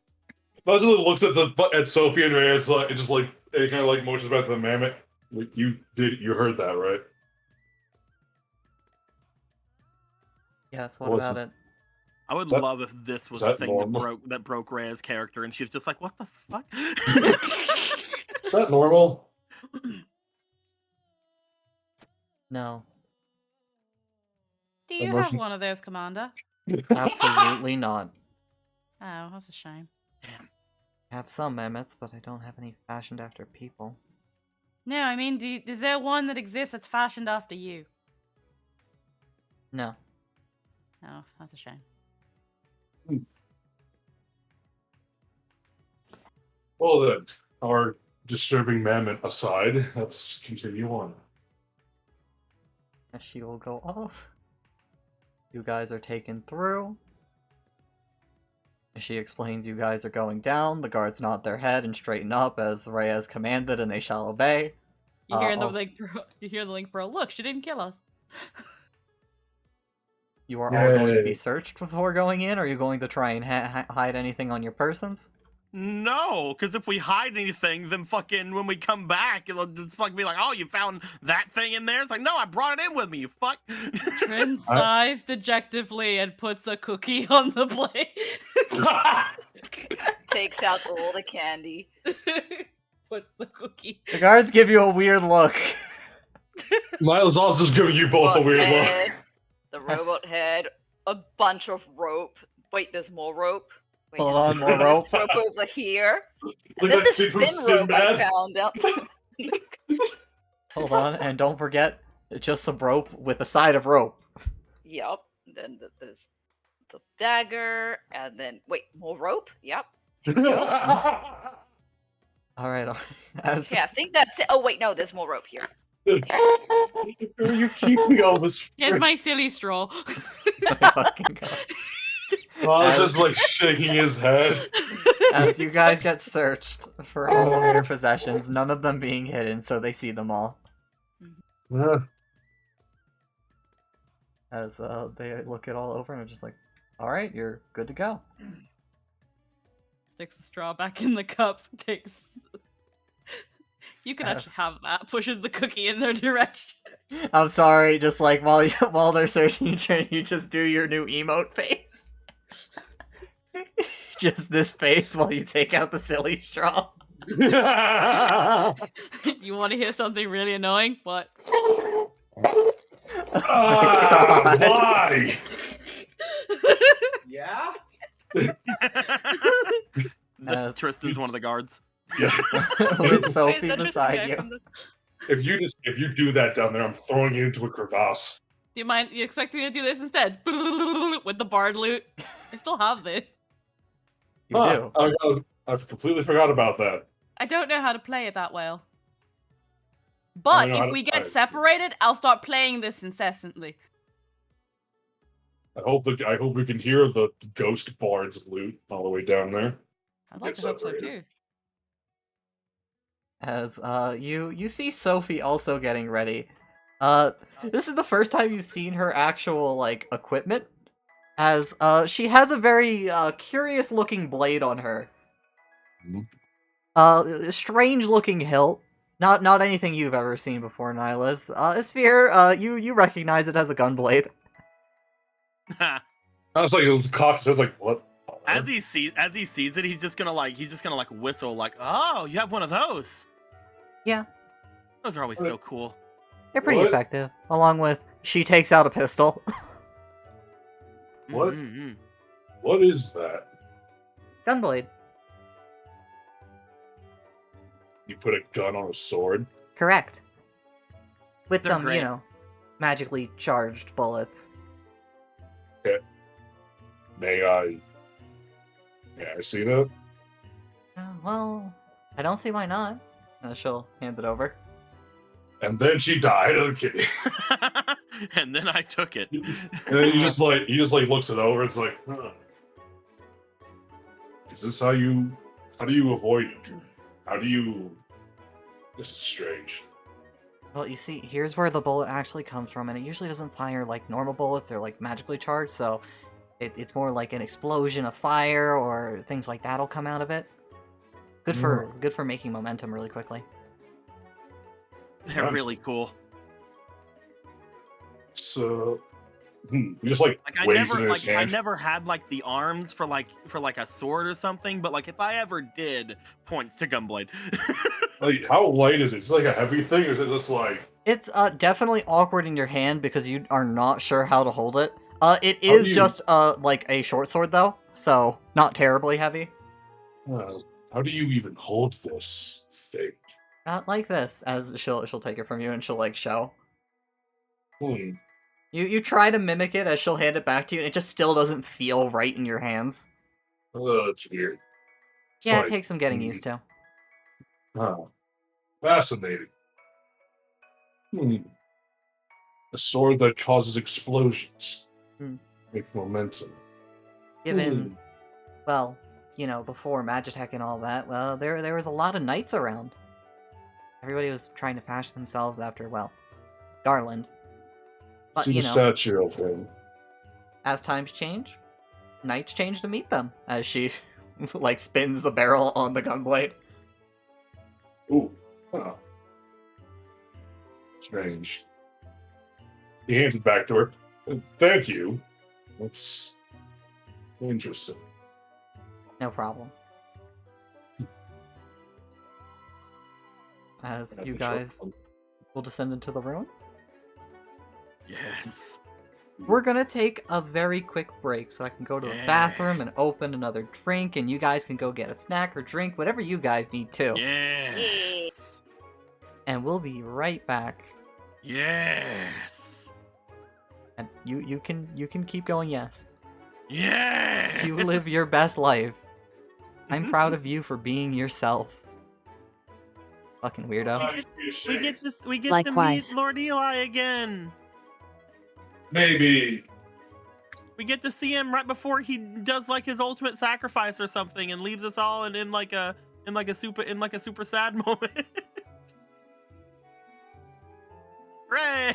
Speaker 1: Leslie looks at Sophie and Rhea. It's like it kind of like motions back to the mammoth. Like, you heard that, right?
Speaker 2: Yes. What about it?
Speaker 3: I would love if this was the thing that broke Rhea's character, and she was just like, "What the fuck?"
Speaker 1: Is that normal?
Speaker 2: No.
Speaker 6: Do you have
Speaker 1: Emotions-
Speaker 6: one of those, Commander?
Speaker 2: Absolutely not.
Speaker 6: Oh, that's a shame.
Speaker 2: I have some mammoths, but I don't have any fashioned after people.
Speaker 6: No, I mean, is there one that exists that's fashioned after you?
Speaker 2: No.
Speaker 6: Oh, that's a shame.
Speaker 1: Well then, our disturbing mammoth aside, let's continue on.
Speaker 2: She will go off. You guys are taken through. She explains you guys are going down. The guards nod their head and straighten up as Rhea has commanded, and they shall obey.
Speaker 6: You hear the link, bro. Look, she didn't kill us.
Speaker 2: You are all going to be searched before going in? Or are you going to try and hide anything on your persons?
Speaker 3: No, because if we hide anything, then fucking when we come back, it'll just fucking be like, "Oh, you found that thing in there." It's like, no, I brought it in with me. You fuck.
Speaker 6: Trin sighs dejectively and puts a cookie on the plate.
Speaker 4: Takes out all the candy.
Speaker 6: Puts the cookie.
Speaker 2: The guards give you a weird look.
Speaker 1: Miles also just giving you both a weird look.
Speaker 4: Head, the robot head, a bunch of rope. Wait, there's more rope. Wait,
Speaker 2: Hold on, more rope.
Speaker 4: Rope over here.
Speaker 1: Look
Speaker 4: And
Speaker 1: at
Speaker 4: then
Speaker 1: that
Speaker 4: the
Speaker 1: scene from
Speaker 4: spin rope I
Speaker 1: Sinbad.
Speaker 4: found out.
Speaker 2: Hold on, and don't forget, just some rope with a side of rope.
Speaker 4: Yep. Then there's the dagger, and then wait, more rope. Yep.
Speaker 2: Alright. As
Speaker 4: Yeah, I think that's it. Oh wait, no, there's more rope here.
Speaker 1: You keep me all this.
Speaker 6: Here's my silly straw.
Speaker 2: my fucking God.
Speaker 1: Miles just like shaking his head.
Speaker 2: As you guys get searched for all of your possessions, none of them being hidden, so they see them all. As they look it all over and are just like, alright, you're good to go.
Speaker 6: Sticks the straw back in the cup. You can
Speaker 2: Yes.
Speaker 6: actually have that. Pushes the cookie in their direction.
Speaker 2: I'm sorry, just like while they're searching you, you just do your new emote face. Just this face while you take out the silly straw.
Speaker 6: You want to hear something really annoying? What?
Speaker 1: Ah, why?
Speaker 2: Yeah?
Speaker 3: Tristan's one of the guards.
Speaker 1: Yeah.
Speaker 2: With
Speaker 6: Wait, is
Speaker 2: Sophie
Speaker 6: that just the
Speaker 2: beside
Speaker 6: guy
Speaker 2: you.
Speaker 6: from the-
Speaker 1: If you do that down there, I'm throwing you into a crevasse.
Speaker 6: Do you mind? You expect me to do this instead? With the bard loot? I still have this.
Speaker 2: You
Speaker 1: Huh,
Speaker 2: do.
Speaker 1: I've completely forgot about that.
Speaker 6: I don't know how to play it that well. But
Speaker 1: know how
Speaker 6: if
Speaker 1: to
Speaker 6: we
Speaker 1: play
Speaker 6: get
Speaker 1: it.
Speaker 6: separated, I'll start playing this incessantly.
Speaker 1: I hope we can hear the ghost bard's loot all the way down there.
Speaker 6: I'd like
Speaker 1: Get
Speaker 6: to hope so
Speaker 1: separated.
Speaker 6: too.
Speaker 2: As you see Sophie also getting ready. This is the first time you've seen her actual like equipment. As she has a very curious looking blade on her.
Speaker 1: Mhm.
Speaker 2: Strange looking hilt. Not anything you've ever seen before, Nihilus. Sphere, you recognize it as a gun blade.
Speaker 1: I was like, it was cocked. I was like, what?
Speaker 3: As he sees it, he's just gonna whistle like, "Oh, you have one of those."
Speaker 2: Yeah.
Speaker 3: Those are always so cool.
Speaker 2: They're pretty
Speaker 1: What?
Speaker 2: effective. Along with she takes out a pistol.
Speaker 1: What?
Speaker 3: Mm-hmm.
Speaker 1: What is that?
Speaker 2: Gunblade.
Speaker 1: You put a gun on a sword?
Speaker 2: Correct. With
Speaker 3: They're
Speaker 2: some,
Speaker 3: great.
Speaker 2: magically charged bullets.
Speaker 1: May I see that?
Speaker 2: Well, I don't see why not. She'll hand it over.
Speaker 1: And then she died. I'm kidding.
Speaker 3: And then I took it.
Speaker 1: And then he just looks it over. It's like, huh. Is this how do you avoid it? This is strange.
Speaker 2: Well, you see, here's where the bullet actually comes from, and it usually doesn't fire like normal bullets. They're like magically charged, so it's more like an explosion of fire or things like that'll come out of it. Good for making momentum really quickly.
Speaker 3: They're
Speaker 1: Right.
Speaker 3: really cool.
Speaker 1: So, he just like
Speaker 3: Like I
Speaker 1: waves
Speaker 3: never
Speaker 1: it in his
Speaker 3: I
Speaker 1: hand.
Speaker 3: never had like the arms for like a sword or something, but like if I ever did, points to Gunblade.
Speaker 1: Like, how light is it? Is it like a heavy thing, or is it just like?
Speaker 2: It's definitely awkward in your hand because you are not sure how to hold it. It
Speaker 1: How
Speaker 2: is
Speaker 1: do you-
Speaker 2: just like a short sword though, so not terribly heavy.
Speaker 1: How do you even hold this thing?
Speaker 2: Not like this, as she'll take it from you and she'll like show.
Speaker 1: Hmm.
Speaker 2: You try to mimic it as she'll hand it back to you, and it just still doesn't feel right in your hands.
Speaker 1: Oh, that's weird. It's
Speaker 2: Yeah,
Speaker 1: like,
Speaker 2: it takes some getting used to.
Speaker 1: Fascinating. A sword that causes explosions.
Speaker 2: Hmm.
Speaker 1: Make momentum.
Speaker 2: Given, well, before Magitech and all that, well, there was a lot of knights around. Everybody was trying to fashion themselves after, well, Garland. But,
Speaker 1: See the statue of him.
Speaker 2: as times change, knights change to meet them, as she, like, spins the barrel on the gunblade.
Speaker 1: Ooh. Huh. Strange. He hands it back to her. Thank you. That's interesting.
Speaker 2: No problem. As
Speaker 1: Have
Speaker 2: you
Speaker 1: to show
Speaker 2: guys
Speaker 1: them.
Speaker 2: will descend into the ruins.
Speaker 3: Yes.
Speaker 2: We're gonna take a very quick break so I can go to the bathroom and open another drink, and you guys can go get a snack or drink, whatever you guys need to.
Speaker 3: Yes.
Speaker 2: And we'll be right back.
Speaker 3: Yes.
Speaker 2: And you can keep going, yes.
Speaker 3: Yes.
Speaker 2: You live your best life. I'm proud of you for being yourself. Fucking weirdo.
Speaker 3: We get
Speaker 5: Likewise.
Speaker 3: to meet Lord Eli again.
Speaker 1: Maybe.
Speaker 3: We get to see him right before he does like his ultimate sacrifice or something and leaves us all in like a super sad moment. Hooray!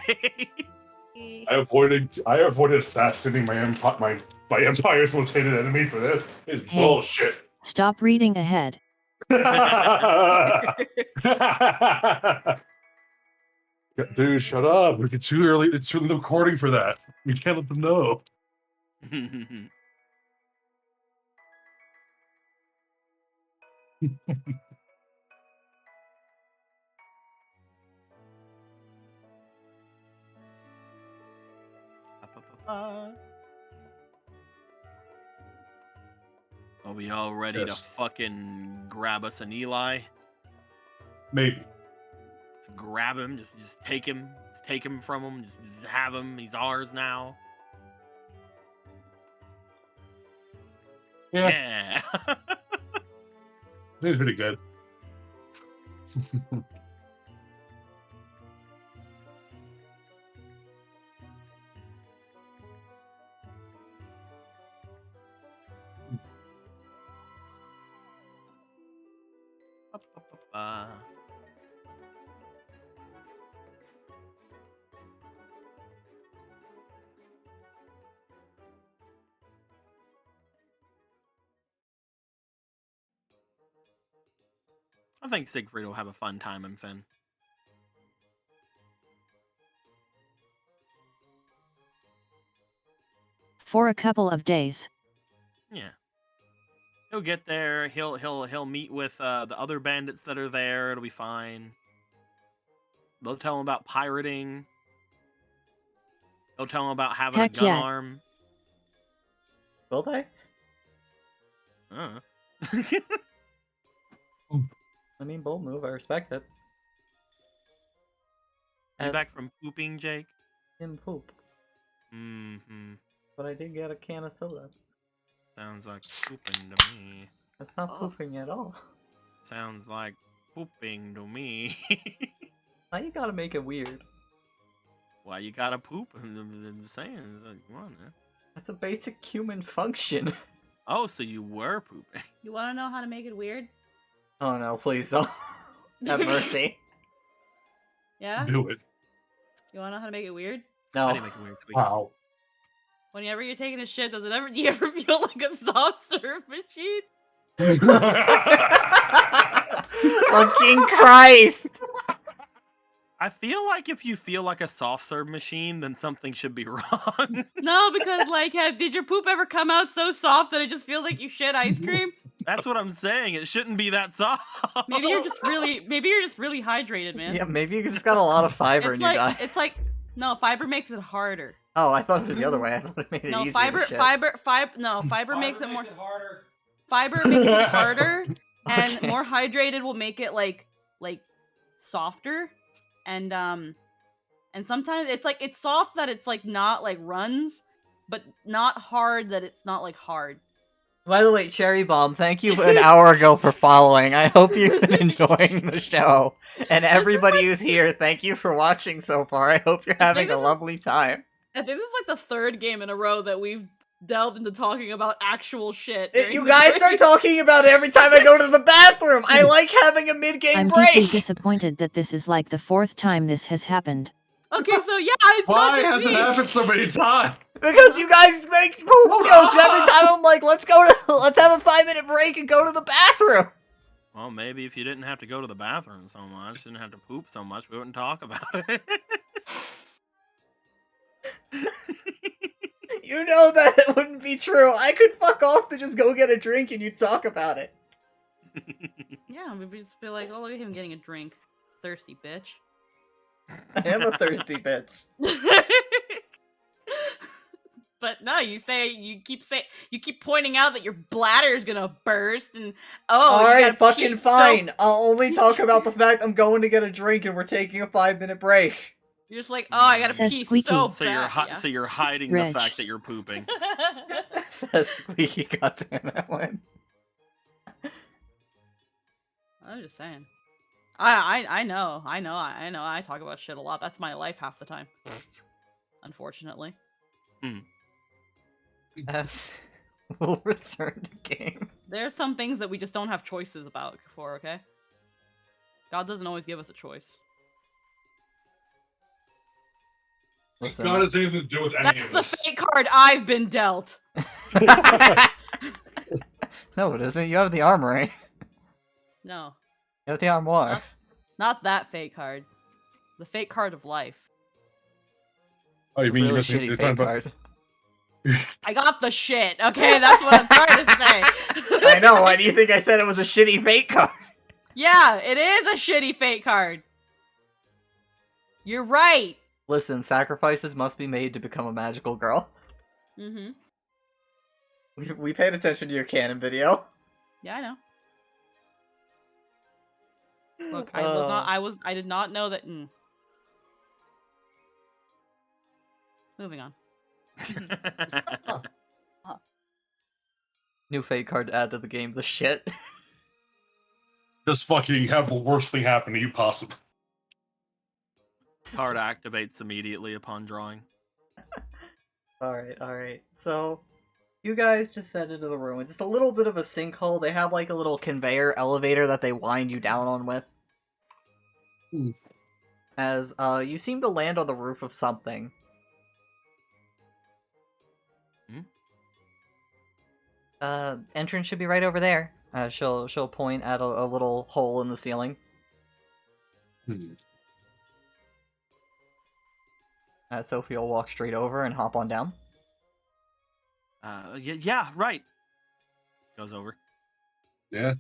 Speaker 1: I avoided assassinating my empire's most hated enemy for this. It's
Speaker 5: Hey.
Speaker 1: bullshit.
Speaker 5: Stop reading ahead.
Speaker 1: Dude, shut up. It's too early. It's too early recording for that. We can't let them know.
Speaker 3: Are we all ready to
Speaker 1: Yes.
Speaker 3: fucking grab us an Eli?
Speaker 1: Maybe.
Speaker 3: Just grab him, just take him, from him, just have him. He's ours now.
Speaker 1: Yeah,
Speaker 3: Yeah.
Speaker 1: seems pretty good.
Speaker 3: I think Siegfried will have a fun time in Finn.
Speaker 5: For a couple of days.
Speaker 3: Yeah. He'll get there. He'll meet with the other bandits that are there. It'll be fine. They'll tell him about pirating. They'll tell him about having
Speaker 5: Heck
Speaker 3: a gun
Speaker 5: yeah.
Speaker 3: arm.
Speaker 2: Will they? I mean, bold move. I respect it.
Speaker 3: You
Speaker 2: As
Speaker 3: back from pooping, Jake?
Speaker 2: in poop,
Speaker 3: Mm-hmm.
Speaker 2: but I did get a can of soda.
Speaker 3: Sounds like pooping to me.
Speaker 2: That's not
Speaker 4: Oh.
Speaker 2: pooping at all.
Speaker 3: Sounds like pooping to me.
Speaker 2: Why you gotta make it weird?
Speaker 3: Why you gotta poop? I'm saying, it's like, come on, man.
Speaker 2: That's a basic human function.
Speaker 3: Oh, so you were pooping.
Speaker 6: You want to know how to make it weird?
Speaker 2: Oh no, please don't. Have mercy.
Speaker 6: Yeah?
Speaker 1: Do it.
Speaker 6: You want to know how to make it weird?
Speaker 3: I
Speaker 2: No.
Speaker 3: didn't make a weird tweet.
Speaker 1: Wow.
Speaker 6: Whenever you're taking a shit, do you ever feel like a soft serve machine?
Speaker 2: Fucking Christ!
Speaker 3: I feel like if you feel like a soft serve machine, then something should be wrong.
Speaker 6: No, because like, did your poop ever come out so soft that it just feels like you shit ice cream?
Speaker 3: That's what I'm saying. It shouldn't be that soft.
Speaker 6: Maybe you're just really hydrated, man.
Speaker 2: Yeah, maybe you just got a lot of fiber in
Speaker 6: It's
Speaker 2: your
Speaker 6: like
Speaker 2: diet.
Speaker 6: it's like no, fiber makes it harder.
Speaker 2: Oh, I thought it was the other way. I thought it made it
Speaker 6: No,
Speaker 2: easier
Speaker 6: fiber
Speaker 2: to shit.
Speaker 6: fiber makes it more fiber makes it harder, and
Speaker 2: Okay.
Speaker 6: more hydrated will make it like softer, and sometimes it's soft that it's like not like runs, but not hard that it's not like hard.
Speaker 2: By the way, Cherry Bomb, thank you an hour ago for following. I hope you've been enjoying the show. And everybody who's here, thank you for watching so far. I hope you're having a
Speaker 6: this is-
Speaker 2: lovely time.
Speaker 6: I think this is like the third game in a row that we've delved into talking about actual shit. during
Speaker 2: You
Speaker 6: the
Speaker 2: guys
Speaker 6: break.
Speaker 2: start talking about it every time I go to the bathroom. I like having a mid-game
Speaker 5: I'm deeply
Speaker 2: break.
Speaker 5: disappointed that this is like the 4th time this has happened.
Speaker 6: Okay, so yeah, it's
Speaker 1: Why
Speaker 6: not
Speaker 1: has
Speaker 6: just
Speaker 1: it
Speaker 6: me.
Speaker 1: happened so many times?
Speaker 2: Because you guys make poop jokes every time. I'm like, let's have a 5-minute break and go to the bathroom.
Speaker 3: Well, maybe if you didn't have to go to the bathroom so much, didn't have to poop so much, we wouldn't talk about it.
Speaker 2: You know that it wouldn't be true. I could fuck off to just go get a drink and you talk about it.
Speaker 6: Yeah, we'd just be like, oh, look at him getting a drink. Thirsty bitch.
Speaker 2: I am a thirsty bitch.
Speaker 6: But no, you keep pointing out that your bladder's gonna burst, and oh, you
Speaker 2: Alright,
Speaker 6: gotta
Speaker 2: fucking
Speaker 6: pee so-
Speaker 2: fine. I'll only talk about the fact I'm going to get a drink and we're taking a 5-minute break.
Speaker 6: You're just like, oh, I gotta
Speaker 5: Says
Speaker 6: pee
Speaker 5: Squeaky.
Speaker 6: so
Speaker 3: so
Speaker 6: bad.
Speaker 3: so you're hiding
Speaker 5: Reg.
Speaker 3: the fact that you're pooping.
Speaker 2: Says Squeaky, goddammit, Lynn.
Speaker 6: I'm just saying. I know. I talk about shit a lot. That's my life half the time. Unfortunately.
Speaker 2: Yes. We'll return to game.
Speaker 6: There are some things that we just don't have choices about for, okay? God doesn't always give us a choice.
Speaker 2: Listen.
Speaker 1: God has anything to do with any
Speaker 6: That's
Speaker 1: of
Speaker 6: the
Speaker 1: this.
Speaker 6: fate card I've been dealt.
Speaker 2: No, it isn't. You have the armory.
Speaker 6: No,
Speaker 2: With the armoire.
Speaker 6: not that fake card. The fake card of life.
Speaker 1: Oh, you
Speaker 2: It's a
Speaker 1: mean
Speaker 2: really
Speaker 1: you're missing?
Speaker 2: shitty
Speaker 1: You're
Speaker 2: fake
Speaker 1: talking about.
Speaker 2: card.
Speaker 6: I got the shit. Okay, that's what I'm trying to say.
Speaker 2: I know. Why do you think I said it was a shitty fake card?
Speaker 6: Yeah, it is a shitty fake card. You're right.
Speaker 2: Listen, sacrifices must be made to become a magical girl.
Speaker 6: Mm-hmm.
Speaker 2: We paid attention to your canon video.
Speaker 6: Yeah, I know. Look, I did not know that. Moving on.
Speaker 2: New fake card to add to the game. The shit.
Speaker 1: Just fucking have the worst thing happen to you possible.
Speaker 3: Card activates immediately upon drawing.
Speaker 2: Alright. So, you guys just send into the room. It's just a little bit of a sinkhole. They have like a little conveyor elevator that they wind you down on with. As, you seem to land on the roof of something. Entrance should be right over there. She'll point at a little hole in the ceiling. Sophie will walk straight over and hop on down.
Speaker 3: Yeah, right. Goes over.
Speaker 1: Yeah.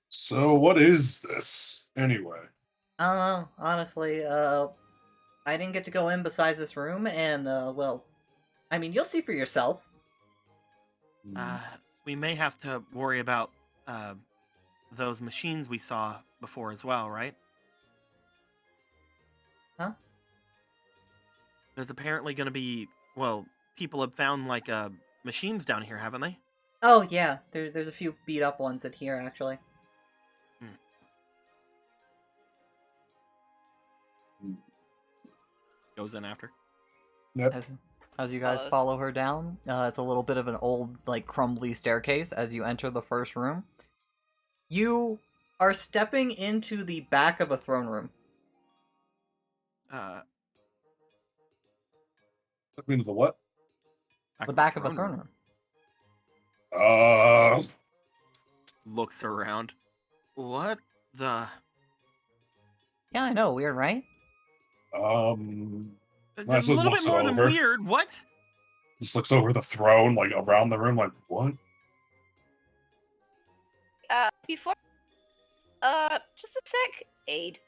Speaker 1: So what is this anyway?
Speaker 2: I don't know, honestly. I didn't get to go in besides this room, and well, I mean, you'll see for yourself.
Speaker 3: We may have to worry about those machines we saw before as well, right?
Speaker 2: Huh?
Speaker 3: There's apparently going to be, well, people have found like machines down here, haven't they?
Speaker 2: Oh yeah, there's a few beat up ones in here actually.
Speaker 3: Goes in after.
Speaker 1: Yep.
Speaker 2: As you guys follow her down, it's a little bit of an old, like, crumbly staircase as you enter the first room. You are stepping into the back of a throne room.
Speaker 1: Into the what?
Speaker 2: The back of a throne room.
Speaker 3: Looks around. What the?
Speaker 2: Yeah, I know, weird, right?
Speaker 3: A
Speaker 1: Nice
Speaker 3: little bit
Speaker 1: looks
Speaker 3: more than
Speaker 1: over.
Speaker 3: weird. What?
Speaker 1: Just looks over the throne, like around the room, like what?
Speaker 4: Before. Just a sec. Aid.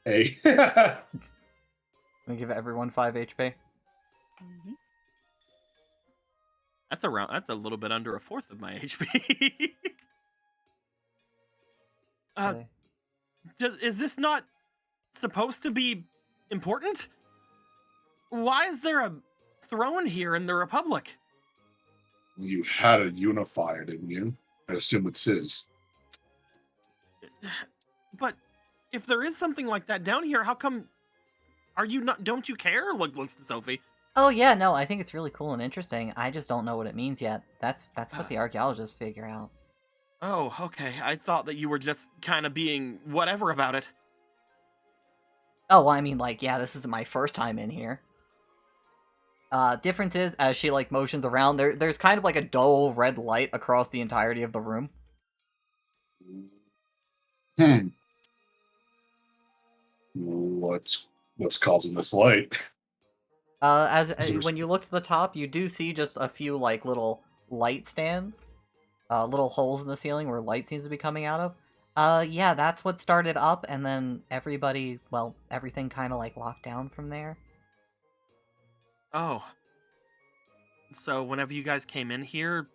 Speaker 1: Hey.
Speaker 2: I'm gonna give everyone 5 HP.
Speaker 4: Mm-hmm.
Speaker 3: That's a little bit under a fourth of my HP.
Speaker 2: Okay.
Speaker 3: Is this not supposed to be important? Why is there a throne here in the Republic?
Speaker 1: You had a unifier, didn't you? I assume it's his.
Speaker 3: But if there is something like that down here, how come? Are you not? Don't you care? Looks to Sophie.
Speaker 2: Oh yeah, no, I think it's really cool and interesting. I just don't know what it means yet. That's what the archaeologists figure out.
Speaker 3: Oh, okay. I thought that you were just kind of being whatever about it.
Speaker 2: Oh, well, I mean, like, yeah, this isn't my first time in here. Difference is, as she, like, motions around, there's kind of like a dull red light across the entirety of the room.
Speaker 1: What's causing this light?
Speaker 2: When you look to the top, you do see just a few, like, little light stands. Little holes in the ceiling where light seems to be coming out of. Yeah, that's what started up, and then everything kind of, like, locked down from there.
Speaker 3: Oh. So whenever you guys came in here,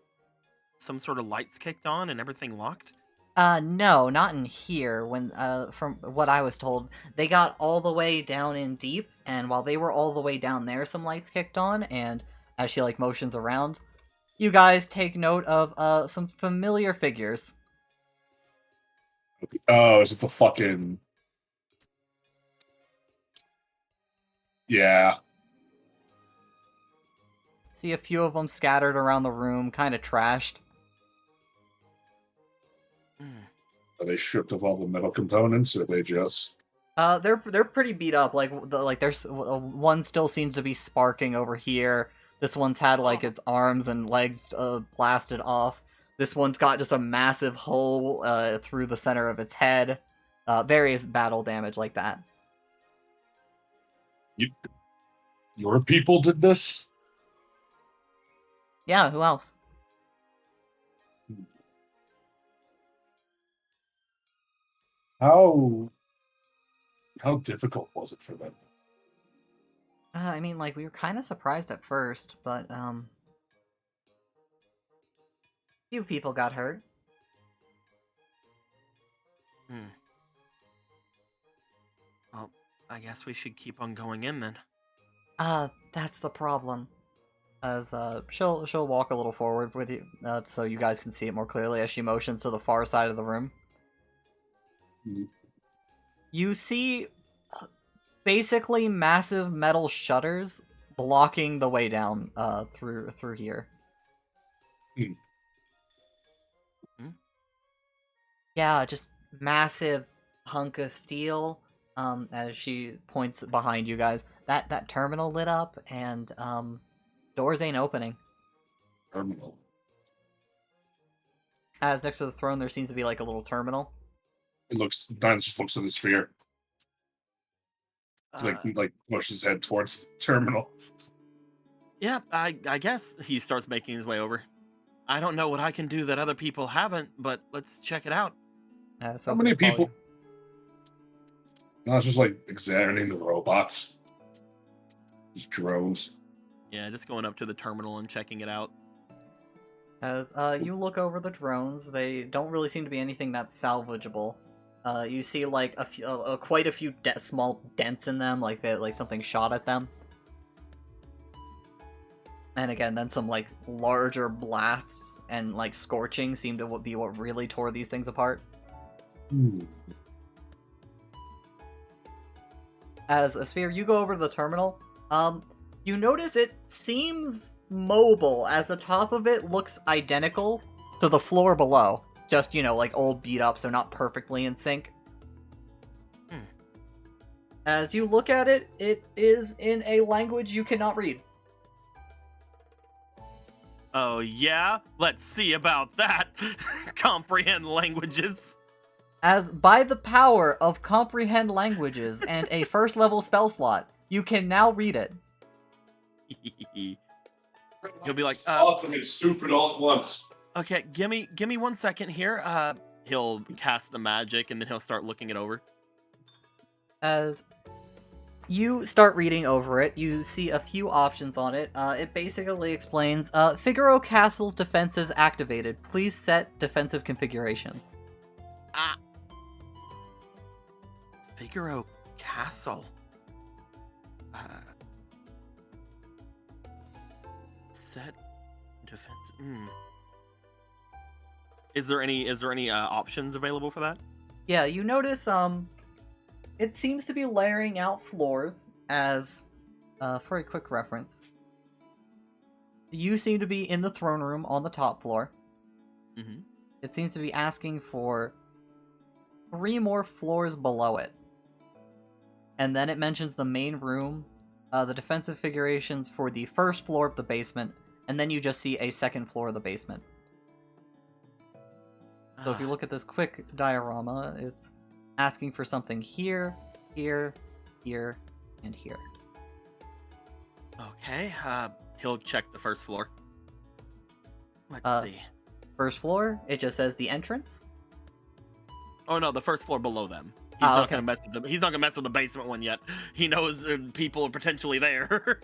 Speaker 3: some sort of lights kicked on and everything locked?
Speaker 2: No, not in here. When, from what I was told, they got all the way down in deep, and while they were all the way down there, some lights kicked on, and as she, like, motions around, you guys take note of, some familiar figures.
Speaker 1: Oh, is it the fucking... Yeah.
Speaker 2: See a few of them scattered around the room, kind of trashed.
Speaker 1: Are they stripped of all the metal components, or are they just...
Speaker 2: They're pretty beat up. Like there's one still seems to be sparking over here. This one's had like its arms and legs blasted off. This one's got just a massive hole through the center of its head. Various battle damage like that.
Speaker 1: Your people did this?
Speaker 2: Yeah, who else?
Speaker 1: How difficult was it for them?
Speaker 2: I mean, like, we were kind of surprised at first, but, few people got hurt.
Speaker 3: Well, I guess we should keep on going in then.
Speaker 2: That's the problem. As, she'll walk a little forward with you, so you guys can see it more clearly as she motions to the far side of the room. You see basically massive metal shutters blocking the way down through here. Yeah, just massive hunk of steel. As she points behind you guys, that terminal lit up and doors ain't opening.
Speaker 1: Terminal.
Speaker 2: As next to the throne there seems to be like a little terminal.
Speaker 1: Dimes just looks at the sphere. Like pushes his head towards the terminal.
Speaker 3: Yeah, I guess he starts making his way over. I don't know what I can do that other people haven't, but let's check it out.
Speaker 1: How many people? No, it's just like examining the robots. These drones.
Speaker 3: Yeah, just going up to the terminal and checking it out.
Speaker 2: As you look over the drones, they don't really seem to be anything that's salvageable. You see like quite a few small dents in them, like something shot at them. And again, then some like larger blasts and like scorching seem to be what really tore these things apart. As a sphere, you go over to the terminal. You notice it seems mobile, as the top of it looks identical to the floor below. Just, you know, like old beat up, so not perfectly in sync. As you look at it, it is in a language you cannot read.
Speaker 3: Oh yeah? Let's see about that. Comprehend languages.
Speaker 2: As by the power of comprehend languages and a first level spell slot, you can now read it.
Speaker 3: He'll be like,
Speaker 1: awesome and stupid all at once.
Speaker 3: Okay, give me 1 second here. He'll cast the magic and then he'll start looking it over.
Speaker 2: As you start reading over it, you see a few options on it. It basically explains, Figaro Castle's defenses activated. Please set defensive configurations.
Speaker 3: Figaro Castle. Set defense. Is there any options available for that?
Speaker 2: Yeah, you notice it seems to be layering out floors as for a quick reference. You seem to be in the throne room on the top floor.
Speaker 3: Mm-hmm.
Speaker 2: It seems to be asking for 3 more floors below it. And then it mentions the main room, the defensive configurations for the first floor of the basement, and then you just see a second floor of the basement. So if you look at this quick diorama, it's asking for something here, here, here, and here.
Speaker 3: Okay, he'll check the first floor. Let's see.
Speaker 2: First floor, it just says the entrance.
Speaker 3: Oh no, the first floor below them. He's not gonna mess with he's not gonna mess with the basement one yet. He knows people are potentially there.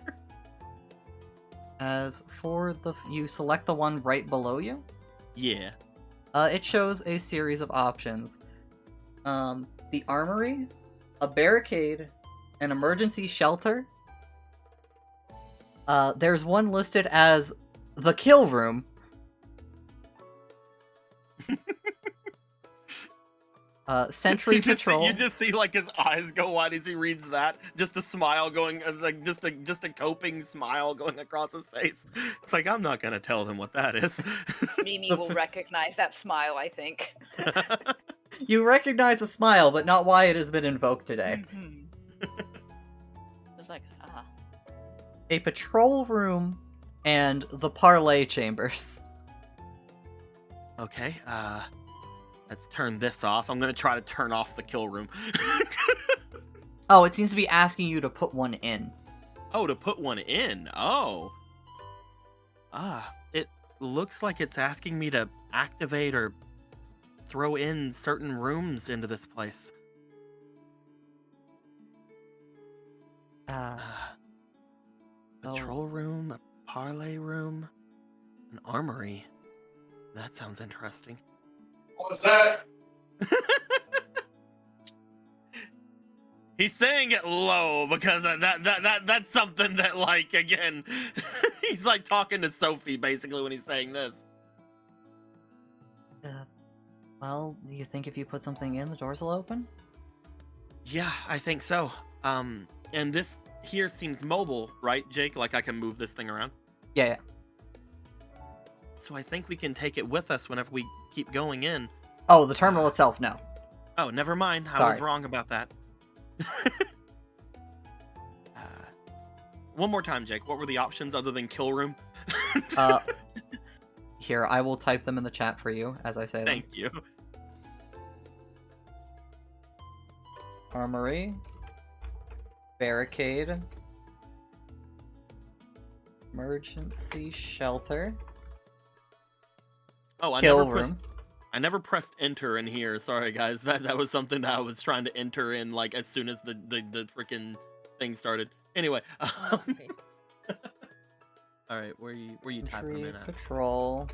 Speaker 2: As for you select the one right below you?
Speaker 3: Yeah.
Speaker 2: It shows a series of options. The armory, a barricade, an emergency shelter. There's one listed as the kill room. Sentry patrol.
Speaker 3: You just see like his eyes go wide as he reads that. Just a smile going, like just a coping smile going across his face. It's like, I'm not gonna tell them what that is.
Speaker 4: Mimi will recognize that smile, I think.
Speaker 2: You recognize the smile, but not why it has been invoked today.
Speaker 4: It's like,
Speaker 2: A patrol room and the parlay chambers.
Speaker 3: Okay, let's turn this off. I'm gonna try to turn off the kill room.
Speaker 2: Oh, it seems to be asking you to put one in.
Speaker 3: Oh, to put one in. Oh. It looks like it's asking me to activate or throw in certain rooms into this place.
Speaker 2: Oh.
Speaker 3: Patrol room, a parlay room, an armory. That sounds interesting.
Speaker 1: What's that?
Speaker 3: He's saying it low because that's something that, like, again, he's like talking to Sophie basically when he's saying this.
Speaker 2: Well, you think if you put something in, the doors will open?
Speaker 3: Yeah, I think so. And this here seems mobile, right, Jake? Like I can move this thing around.
Speaker 2: Yeah.
Speaker 3: So I think we can take it with us whenever we keep going in.
Speaker 2: Oh, the terminal itself, no.
Speaker 3: Oh, never mind. I
Speaker 2: Sorry.
Speaker 3: was wrong about that. One more time, Jake. What were the options other than kill room?
Speaker 2: Here, I will type them in the chat for you as I say them.
Speaker 3: Thank you.
Speaker 2: Armory. Barricade. Emergency shelter.
Speaker 3: Oh,
Speaker 2: Kill room.
Speaker 3: I never pressed enter in here. Sorry, guys. That was something that I was trying to enter in, like, as soon as the freaking thing started. Anyway.
Speaker 6: Okay.
Speaker 3: All right, where you typing them in at?
Speaker 2: Patrol.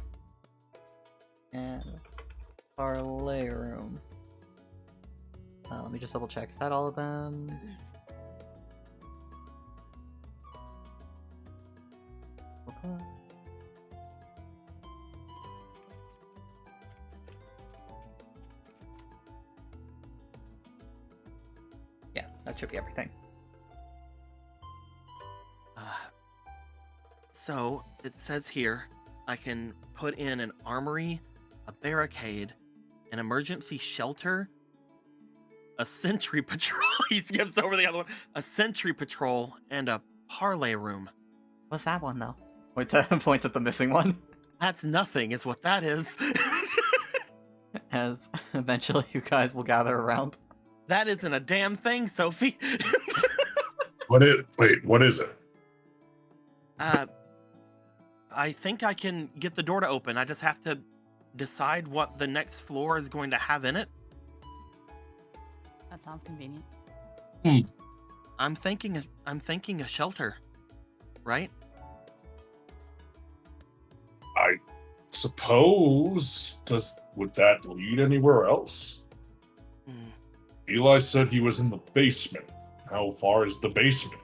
Speaker 2: And parlay room. Let me just double check. Is that all of them? Okay. Yeah, that should be everything.
Speaker 3: So it says here I can put in an armory, a barricade, an emergency shelter, a sentry patrol. He skips over the other one. A sentry patrol and a parlay room.
Speaker 2: What's that one though? Points at the missing one.
Speaker 3: That's nothing, is what that is.
Speaker 2: As eventually you guys will gather around.
Speaker 3: That isn't a damn thing, Sophie.
Speaker 1: Wait, what is it?
Speaker 3: I think I can get the door to open. I just have to decide what the next floor is going to have in it.
Speaker 6: That sounds convenient.
Speaker 3: I'm thinking a shelter, right?
Speaker 1: I suppose. Would that lead anywhere else? Eli said he was in the basement. How far is the basement?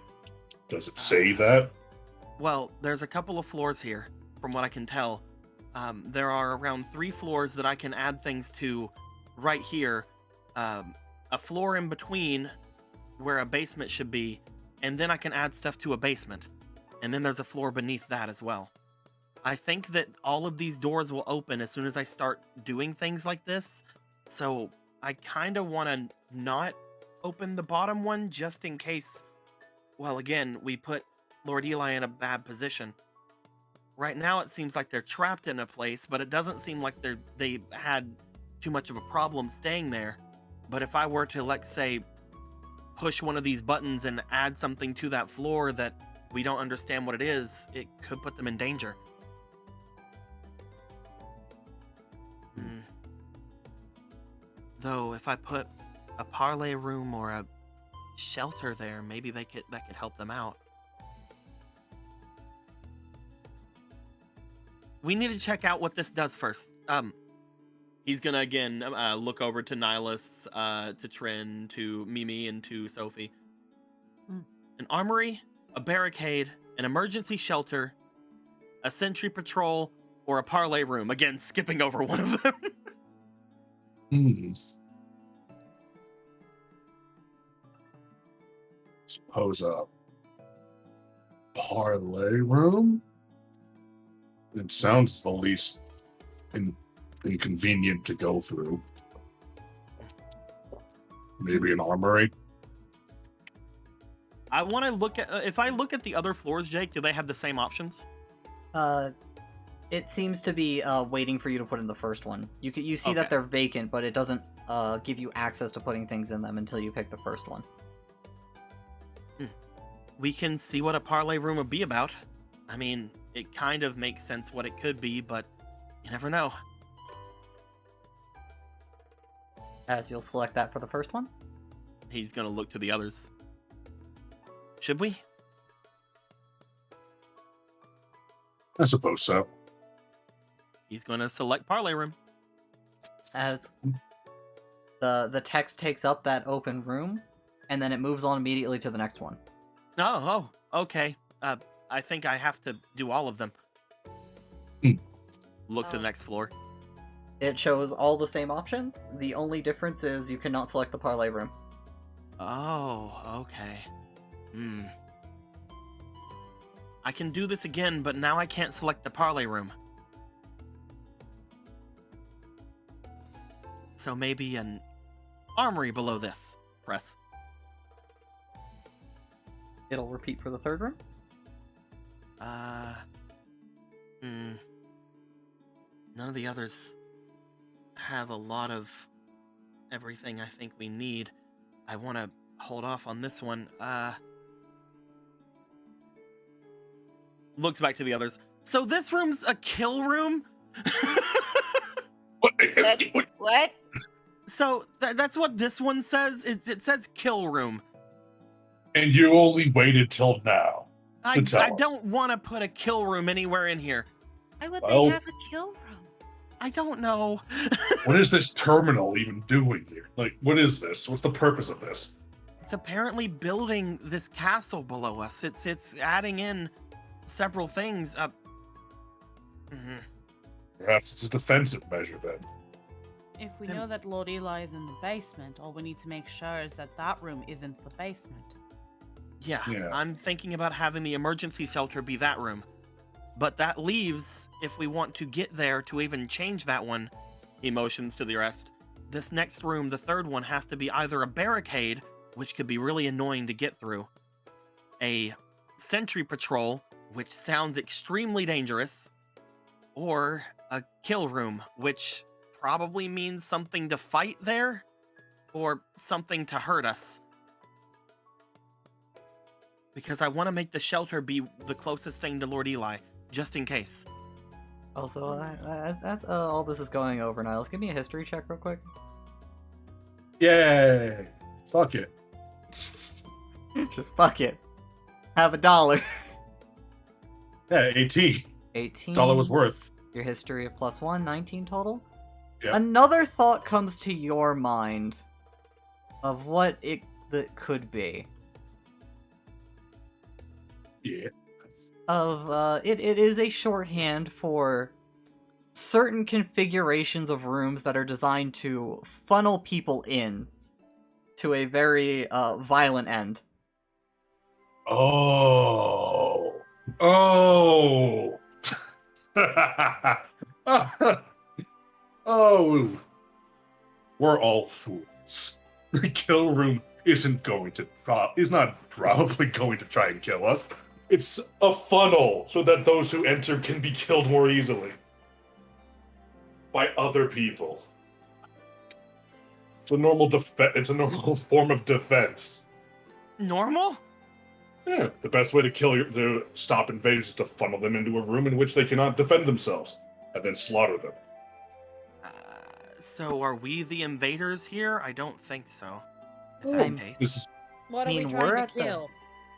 Speaker 1: Does it say that?
Speaker 3: Well, there's a couple of floors here, from what I can tell. There are around 3 floors that I can add things to right here. A floor in between where a basement should be, and then I can add stuff to a basement. And then there's a floor beneath that as well. I think that all of these doors will open as soon as I start doing things like this. So I kind of want to not open the bottom one just in case, well, again, we put Lord Eli in a bad position. Right now it seems like they're trapped in a place, but it doesn't seem like they had too much of a problem staying there. But if I were to, let's say, push one of these buttons and add something to that floor that we don't understand what it is, it could put them in danger. Though if I put a parlay room or a shelter there, maybe that could help them out. We need to check out what this does first. He's gonna again look over to Nihilus, to Trin, to Mimi, and to Sophie. An armory, a barricade, an emergency shelter, a sentry patrol, or a parlay room. Again, skipping over one of them.
Speaker 1: Suppose a parlay room? It sounds the least inconvenient to go through. Maybe an armory?
Speaker 3: I want to look at if I look at the other floors, Jake. Do they have the same options?
Speaker 2: It seems to be waiting for you to put in the first one. You see that
Speaker 3: Okay.
Speaker 2: they're vacant, but it doesn't give you access to putting things in them until you pick the first one.
Speaker 3: We can see what a parlay room would be about. I mean, it kind of makes sense what it could be, but you never know.
Speaker 2: As you'll select that for the first one.
Speaker 3: He's gonna look to the others. Should we?
Speaker 1: I suppose so.
Speaker 3: He's gonna select parlay room.
Speaker 2: As the text takes up that open room, and then it moves on immediately to the next one.
Speaker 3: Oh, okay. I think I have to do all of them. Look to
Speaker 4: Oh.
Speaker 3: the next floor.
Speaker 2: It shows all the same options. The only difference is you cannot select the parlay room.
Speaker 3: Oh, okay. I can do this again, but now I can't select the parlay room. So maybe an armory below this. Press.
Speaker 2: It'll repeat for the third room.
Speaker 3: None of the others have a lot of everything I think we need. I want to hold off on this one. Looks back to the others. So this room's a kill room?
Speaker 4: What?
Speaker 3: So that's what this one says. It says kill room.
Speaker 1: And you only waited till now.
Speaker 3: I
Speaker 1: tell us.
Speaker 3: don't want to put a kill room anywhere in here.
Speaker 4: Why would
Speaker 1: Well-
Speaker 4: they have a kill room?
Speaker 3: I don't know.
Speaker 1: What is this terminal even doing here? Like, what is this? What's the purpose of this?
Speaker 3: It's apparently building this castle below us. It's adding in several things.
Speaker 1: Perhaps it's a defensive measure then.
Speaker 6: If we
Speaker 3: Then-
Speaker 6: know that Lord Eli is in the basement, all we need to make sure is that that room isn't the basement.
Speaker 3: Yeah,
Speaker 1: Yeah.
Speaker 3: I'm thinking about having the emergency shelter be that room. But that leaves, if we want to get there to even change that one, emotions to the rest, this next room, the third one, has to be either a barricade, which could be really annoying to get through, a sentry patrol, which sounds extremely dangerous, or a kill room, which probably means something to fight there, or something to hurt us. Because I want to make the shelter be the closest thing to Lord Eli, just in case.
Speaker 2: Also, as all this is going over, Niles, give me a history check real quick.
Speaker 1: Yay! Fuck it.
Speaker 2: Just fuck it. Have $1.
Speaker 1: Yeah, 18.
Speaker 2: 18.
Speaker 1: That's all it was worth.
Speaker 2: Your history of +1, 19 total.
Speaker 1: Yep.
Speaker 2: Another thought comes to your mind of what that could be.
Speaker 1: Yeah.
Speaker 2: It is a shorthand for certain configurations of rooms that are designed to funnel people in to a very violent end.
Speaker 1: Oh. Oh. Oh. We're all fools. The kill room is not probably going to try and kill us. It's a funnel so that those who enter can be killed more easily by other people. It's a normal it's a normal form of defense.
Speaker 3: Normal?
Speaker 1: Yeah, the best way to stop invaders is to funnel them into a room in which they cannot defend themselves, and then slaughter them.
Speaker 3: So are we the invaders here? I don't think so. Is
Speaker 2: Ooh.
Speaker 3: that the case?
Speaker 1: This is
Speaker 6: What
Speaker 2: I mean, we're at the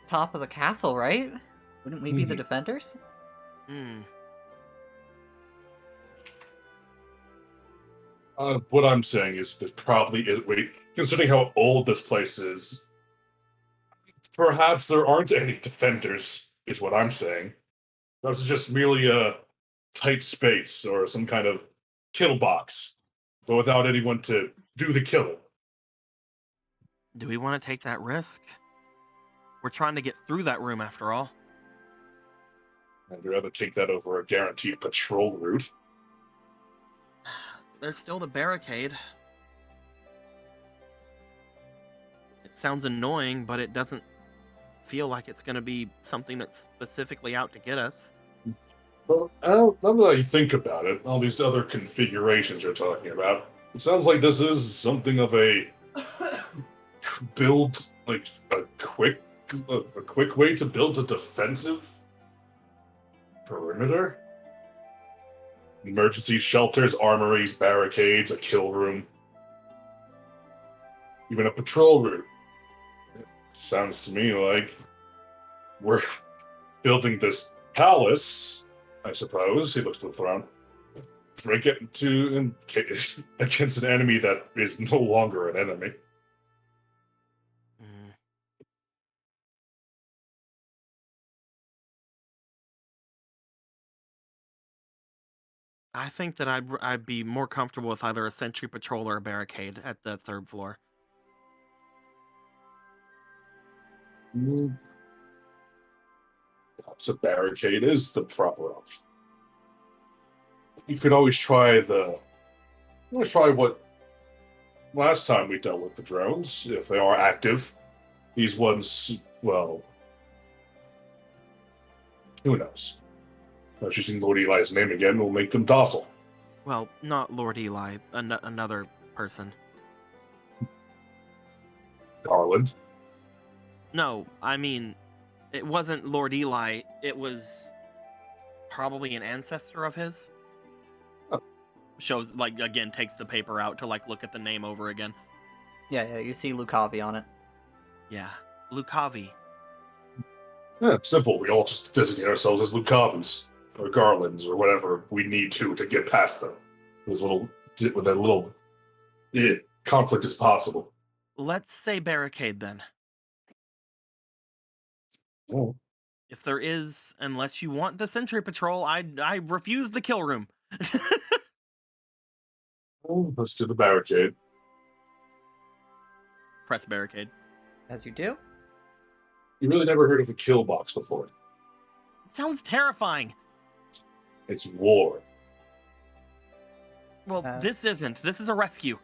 Speaker 2: top of the castle, right? Wouldn't we be the defenders?
Speaker 1: what I'm saying is there probably is. Wait, considering how old this place is, perhaps there aren't any defenders. Is what I'm saying. Perhaps it's just merely a tight space or some kind of kill box, but without anyone to do the killing.
Speaker 3: Do we want to take that risk? We're trying to get through that room after all.
Speaker 1: I'd rather take that over a guaranteed patrol route.
Speaker 3: There's still the barricade. It sounds annoying, but it doesn't feel like it's going to be something that's specifically out to get us.
Speaker 1: Well, now that I think about it, all these other configurations you're talking about, it sounds like this is something of a build, like a quick way to build a defensive perimeter. Emergency shelters, armories, barricades, a kill room, even a patrol route. It sounds to me like we're building this palace, I suppose. He looks to the throne. Against an enemy that is no longer an enemy.
Speaker 3: Mm. I think that I'd be more comfortable with either a sentry patrol or a barricade at the 3rd floor.
Speaker 1: Perhaps a barricade is the proper option. You could always try what last time we dealt with the drones, if they are active. These ones, well, who knows? Not using Lord Eli's name again will make them docile.
Speaker 3: Well, not Lord Eli, another person.
Speaker 1: Garland.
Speaker 3: No, I mean, it wasn't Lord Eli. It was probably an ancestor of his.
Speaker 1: Oh.
Speaker 3: Shows, like, again, takes the paper out to, like, look at the name over again.
Speaker 2: Yeah, you see Lucavi on it.
Speaker 3: Yeah, Lucavi.
Speaker 1: Yeah, simple. We all just designate ourselves as Lucavis or Garlands or whatever we need to get past them. With a little conflict as possible.
Speaker 3: Let's say barricade then.
Speaker 1: Oh.
Speaker 3: If there is, unless you want the sentry patrol, I refuse the kill room.
Speaker 1: Well, let's do the barricade.
Speaker 3: Press barricade.
Speaker 2: As you do.
Speaker 1: You really never heard of a kill box before.
Speaker 3: It sounds terrifying.
Speaker 1: It's war.
Speaker 3: Well, this isn't. This is a rescue.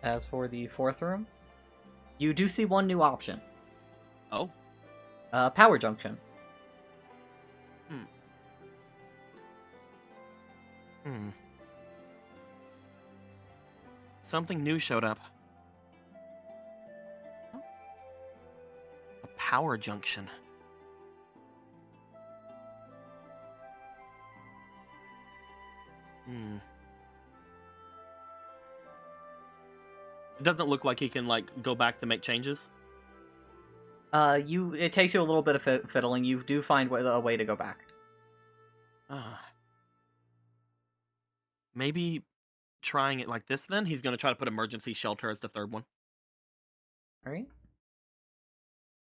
Speaker 2: As for the 4th room, you do see one new option.
Speaker 3: Oh.
Speaker 2: Power junction.
Speaker 3: Something new showed up. A power junction. It doesn't look like he can, like, go back to make changes.
Speaker 2: It takes you a little bit of fiddling. You do find a way to go back.
Speaker 3: Maybe trying it like this then? He's going to try to put emergency shelter as the 3rd one.
Speaker 2: Alright.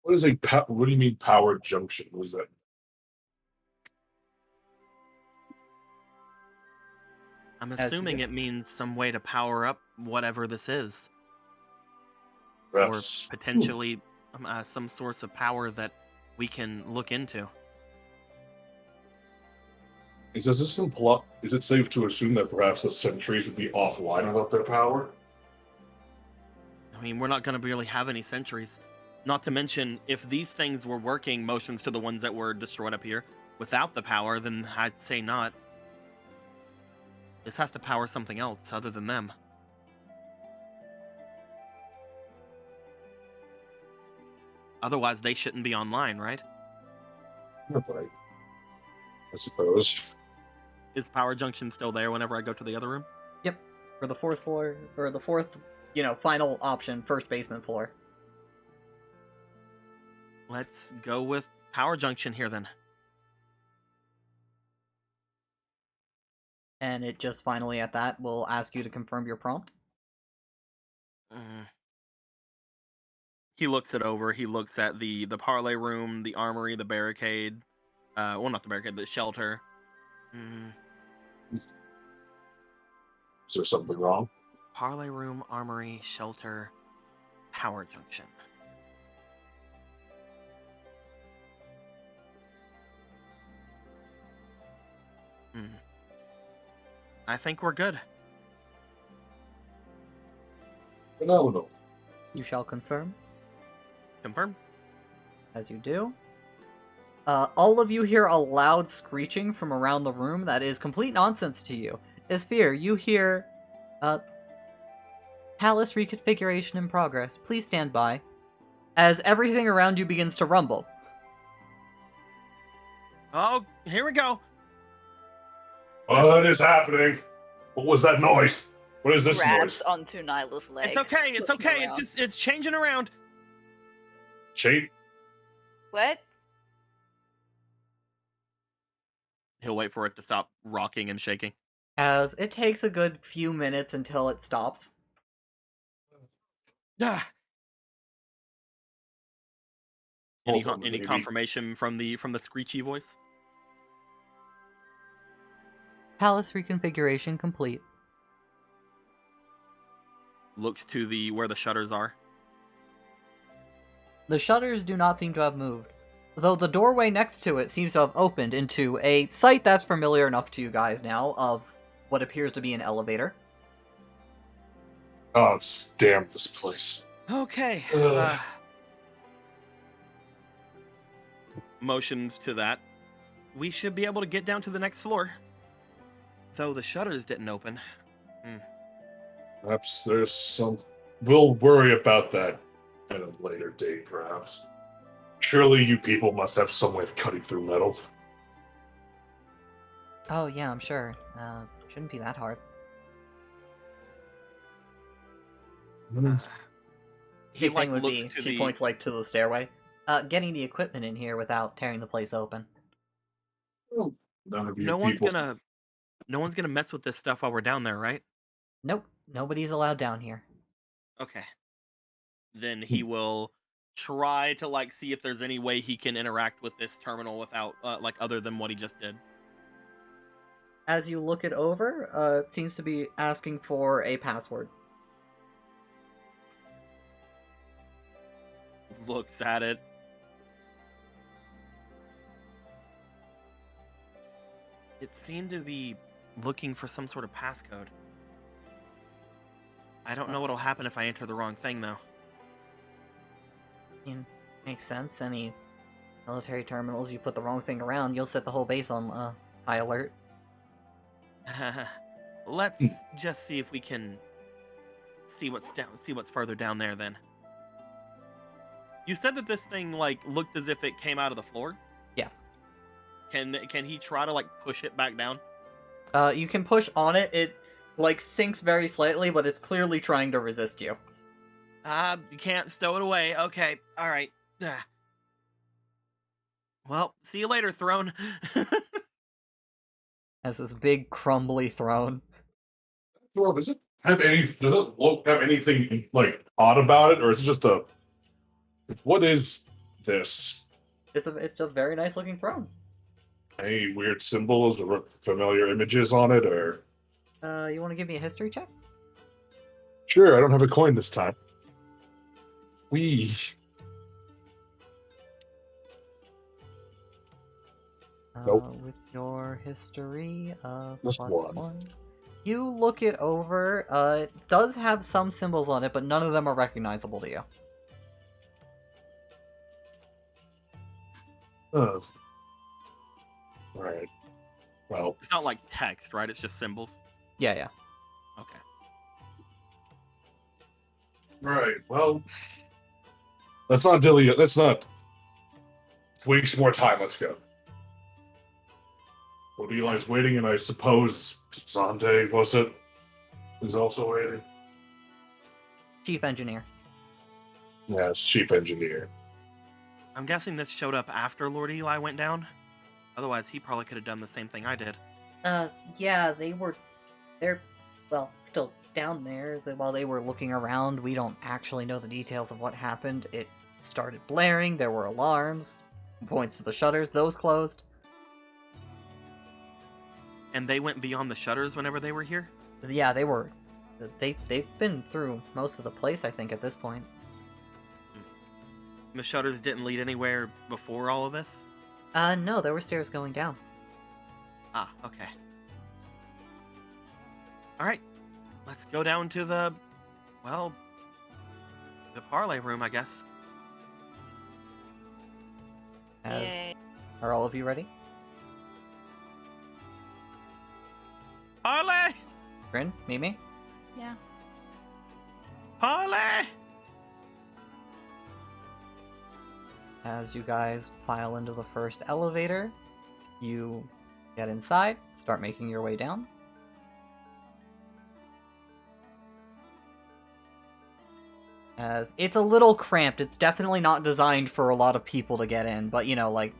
Speaker 1: What do you mean power junction? What is that?
Speaker 3: I'm assuming it means some way to power up whatever this is.
Speaker 1: Perhaps.
Speaker 3: Or potentially some source of power that we can look into.
Speaker 1: Is it safe to assume that perhaps the sentries would be offline without their power?
Speaker 3: I mean, we're not going to really have any sentries. Not to mention, if these things were working, motions to the ones that were destroyed up here, without the power, then I'd say not. This has to power something else other than them. Otherwise, they shouldn't be online, right?
Speaker 1: Yeah, but I suppose.
Speaker 3: Is power junction still there whenever I go to the other room?
Speaker 2: Yep. For the 4th floor, or the 4th, final option, first basement floor.
Speaker 3: Let's go with power junction here then.
Speaker 2: And it just finally at that will ask you to confirm your prompt.
Speaker 3: He looks it over. He looks at the parlay room, the armory, the barricade. Well, not the barricade, the shelter.
Speaker 1: Is there something wrong?
Speaker 3: Parlay room, armory, shelter, power junction. I think we're good.
Speaker 1: Phenomenal.
Speaker 2: You shall confirm.
Speaker 3: Confirm.
Speaker 2: As you do, All of you hear a loud screeching from around the room that is complete nonsense to you. Esphere, you hear, Palace reconfiguration in progress. Please stand by. As everything around you begins to rumble.
Speaker 3: Oh, here we go.
Speaker 1: What is happening? What was that noise? What is this
Speaker 4: Grabs
Speaker 1: noise?
Speaker 4: onto Nyla's leg.
Speaker 3: It's okay. It's
Speaker 4: looking
Speaker 3: okay.
Speaker 4: around.
Speaker 3: It's changing around.
Speaker 1: Shade?
Speaker 4: What?
Speaker 3: He'll wait for it to stop rocking and shaking.
Speaker 2: As it takes a good few minutes until it stops.
Speaker 3: Ah.
Speaker 1: Hold on,
Speaker 3: Any
Speaker 1: maybe.
Speaker 3: confirmation from the screechy voice?
Speaker 2: Palace reconfiguration complete.
Speaker 3: Looks to the where the shutters are.
Speaker 2: The shutters do not seem to have moved, though the doorway next to it seems to have opened into a sight that's familiar enough to you guys now of what appears to be an elevator.
Speaker 1: Oh, damn this place.
Speaker 3: Okay.
Speaker 1: Ugh.
Speaker 3: Motions to that. We should be able to get down to the next floor. Though the shutters didn't open.
Speaker 1: Perhaps there's some... We'll worry about that at a later date, perhaps. Surely you people must have some way of cutting through metal.
Speaker 2: Oh yeah, I'm sure. Shouldn't be that hard.
Speaker 3: He
Speaker 2: Key
Speaker 3: like
Speaker 2: thing would
Speaker 3: looks
Speaker 2: be,
Speaker 3: to
Speaker 2: she
Speaker 3: the
Speaker 2: points like to the stairway. Getting the equipment in here without tearing the place open.
Speaker 1: None of you
Speaker 3: no one's
Speaker 1: people...
Speaker 3: gonna mess with this stuff while we're down there, right?
Speaker 2: Nope, nobody's allowed down here.
Speaker 3: Okay. Then he will try to like see if there's any way he can interact with this terminal without like other than what he just did.
Speaker 2: As you look it over, it seems to be asking for a password.
Speaker 3: Looks at it. It seemed to be looking for some sort of passcode. I don't know what'll happen if I enter the wrong thing, though.
Speaker 2: Makes sense. Any military terminals, you put the wrong thing around, you'll set the whole base on high alert.
Speaker 3: Let's just see if we can see what's further down there. Then you said that this thing like looked as if it came out of the floor.
Speaker 2: Yes.
Speaker 3: Can he try to like push it back down?
Speaker 2: You can push on it. It like sinks very slightly, but it's clearly trying to resist you.
Speaker 3: You can't stow it away. Okay, all right. Well, see you later, throne.
Speaker 2: As this big crumbly throne.
Speaker 1: Does it have anything like odd about it, or is it just a... What is this?
Speaker 2: It's a very nice looking throne.
Speaker 1: Any weird symbols or familiar images on it, or...
Speaker 2: You want to give me a history check?
Speaker 1: Sure, I don't have a coin this time. Nope.
Speaker 2: With your history of
Speaker 1: Just
Speaker 2: +1.
Speaker 1: one.
Speaker 2: You look it over. It does have some symbols on it, but none of them are recognizable to you.
Speaker 1: Oh. Right. Well,
Speaker 3: It's not like text, right? It's just symbols.
Speaker 2: Yeah.
Speaker 3: Okay.
Speaker 1: right. Well, let's not dilly. Let's not waste more time. Let's go. Well, Eli's waiting, and I suppose Zante, was it? Is also waiting.
Speaker 2: Chief engineer.
Speaker 1: Yeah, it's chief engineer.
Speaker 3: I'm guessing this showed up after Lord Eli went down. Otherwise, he probably could have done the same thing I did.
Speaker 2: Yeah, they're, well, still down there. While they were looking around, we don't actually know the details of what happened. It started blaring, there were alarms, points to the shutters, those closed.
Speaker 3: And they went beyond the shutters whenever they were here?
Speaker 2: Yeah, they've been through most of the place, I think, at this point.
Speaker 3: The shutters didn't lead anywhere before all of this?
Speaker 2: No, there were stairs going down.
Speaker 3: Ah, okay. Alright, let's go down to the parlay room, I guess.
Speaker 2: As
Speaker 4: Yay.
Speaker 2: Are all of you ready?
Speaker 3: Harley!
Speaker 2: Grin, Mimi?
Speaker 6: Yeah.
Speaker 3: Harley!
Speaker 2: As you guys file into the first elevator, you get inside, start making your way down. As it's a little cramped, it's definitely not designed for a lot of people to get in, but you know, like,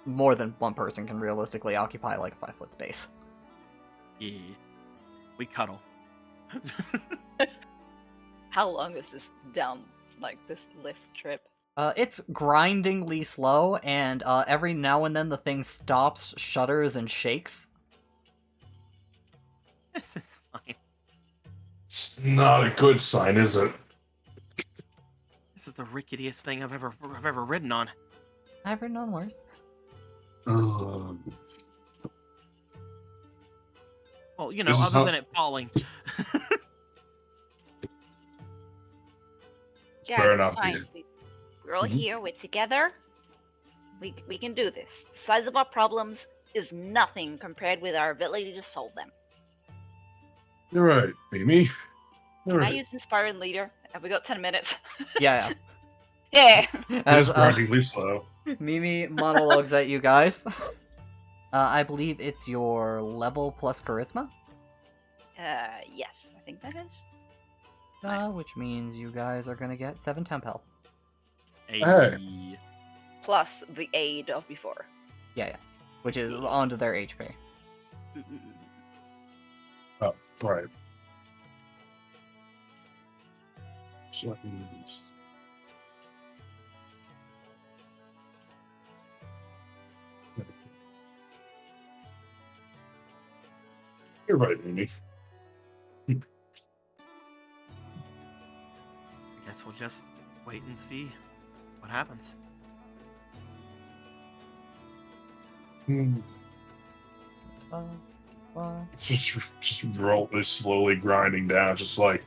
Speaker 2: more than one person can realistically occupy like a 5-foot space.
Speaker 3: Yeah. We cuddle.
Speaker 4: How long is this down, like, this lift trip?
Speaker 2: It's grindingly slow, and every now and then the thing stops, shudders, and shakes.
Speaker 3: This is fine.
Speaker 1: It's not a good sign, is it?
Speaker 3: This is the ricketiest thing I've ever ridden on.
Speaker 2: I've heard none worse.
Speaker 3: Well, you know,
Speaker 1: This is
Speaker 3: other
Speaker 1: how-
Speaker 3: than it falling.
Speaker 4: Yeah,
Speaker 1: Fair
Speaker 4: it's
Speaker 1: enough,
Speaker 4: fine.
Speaker 1: yeah.
Speaker 4: We're all
Speaker 1: Mhm.
Speaker 4: here. We're together. We can do this. The size of our problems is nothing compared with our ability to solve them.
Speaker 1: You're right, Mimi. You're
Speaker 4: Can I
Speaker 1: right.
Speaker 4: use Inspiring Leader? Have we got 10 minutes?
Speaker 2: Yeah,
Speaker 4: Yeah.
Speaker 2: yeah.
Speaker 1: It
Speaker 2: As
Speaker 1: is grindingly slow.
Speaker 2: Mimi monologues at you guys. I believe it's your level plus charisma,
Speaker 4: Yes, I think that is.
Speaker 2: which means you guys are gonna get 7 temp health.
Speaker 3: Hey.
Speaker 4: Plus the aid of before.
Speaker 2: Yeah, which is onto their HP.
Speaker 4: Mm-mm.
Speaker 1: Oh, right. So let me just... You're right, Mimi.
Speaker 3: I guess we'll just wait and see what happens.
Speaker 1: It's just roll this slowly grinding down, just like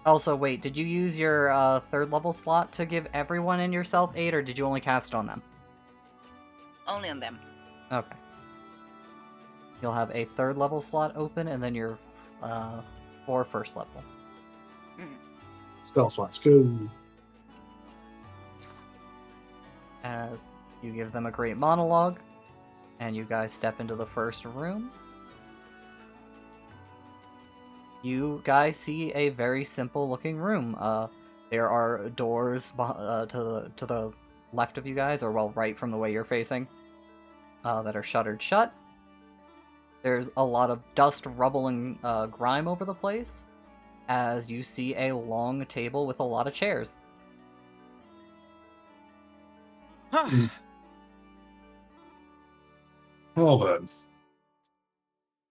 Speaker 2: Also, wait, did you use your 3rd level slot to give everyone in yourself aid, or did you only cast it on them?
Speaker 4: Only on them.
Speaker 2: Okay. You'll have a 3rd level slot open, and then your 4 first level.
Speaker 1: spell slots. Go.
Speaker 2: As you give them a great monologue, and you guys step into the first room. You guys see a very simple looking room. There are doors to the left of you guys, or well, right from the way you're facing, that are shuttered shut. There's a lot of dust, rubble, and grime over the place, as you see a long table with a lot of chairs.
Speaker 1: Well then.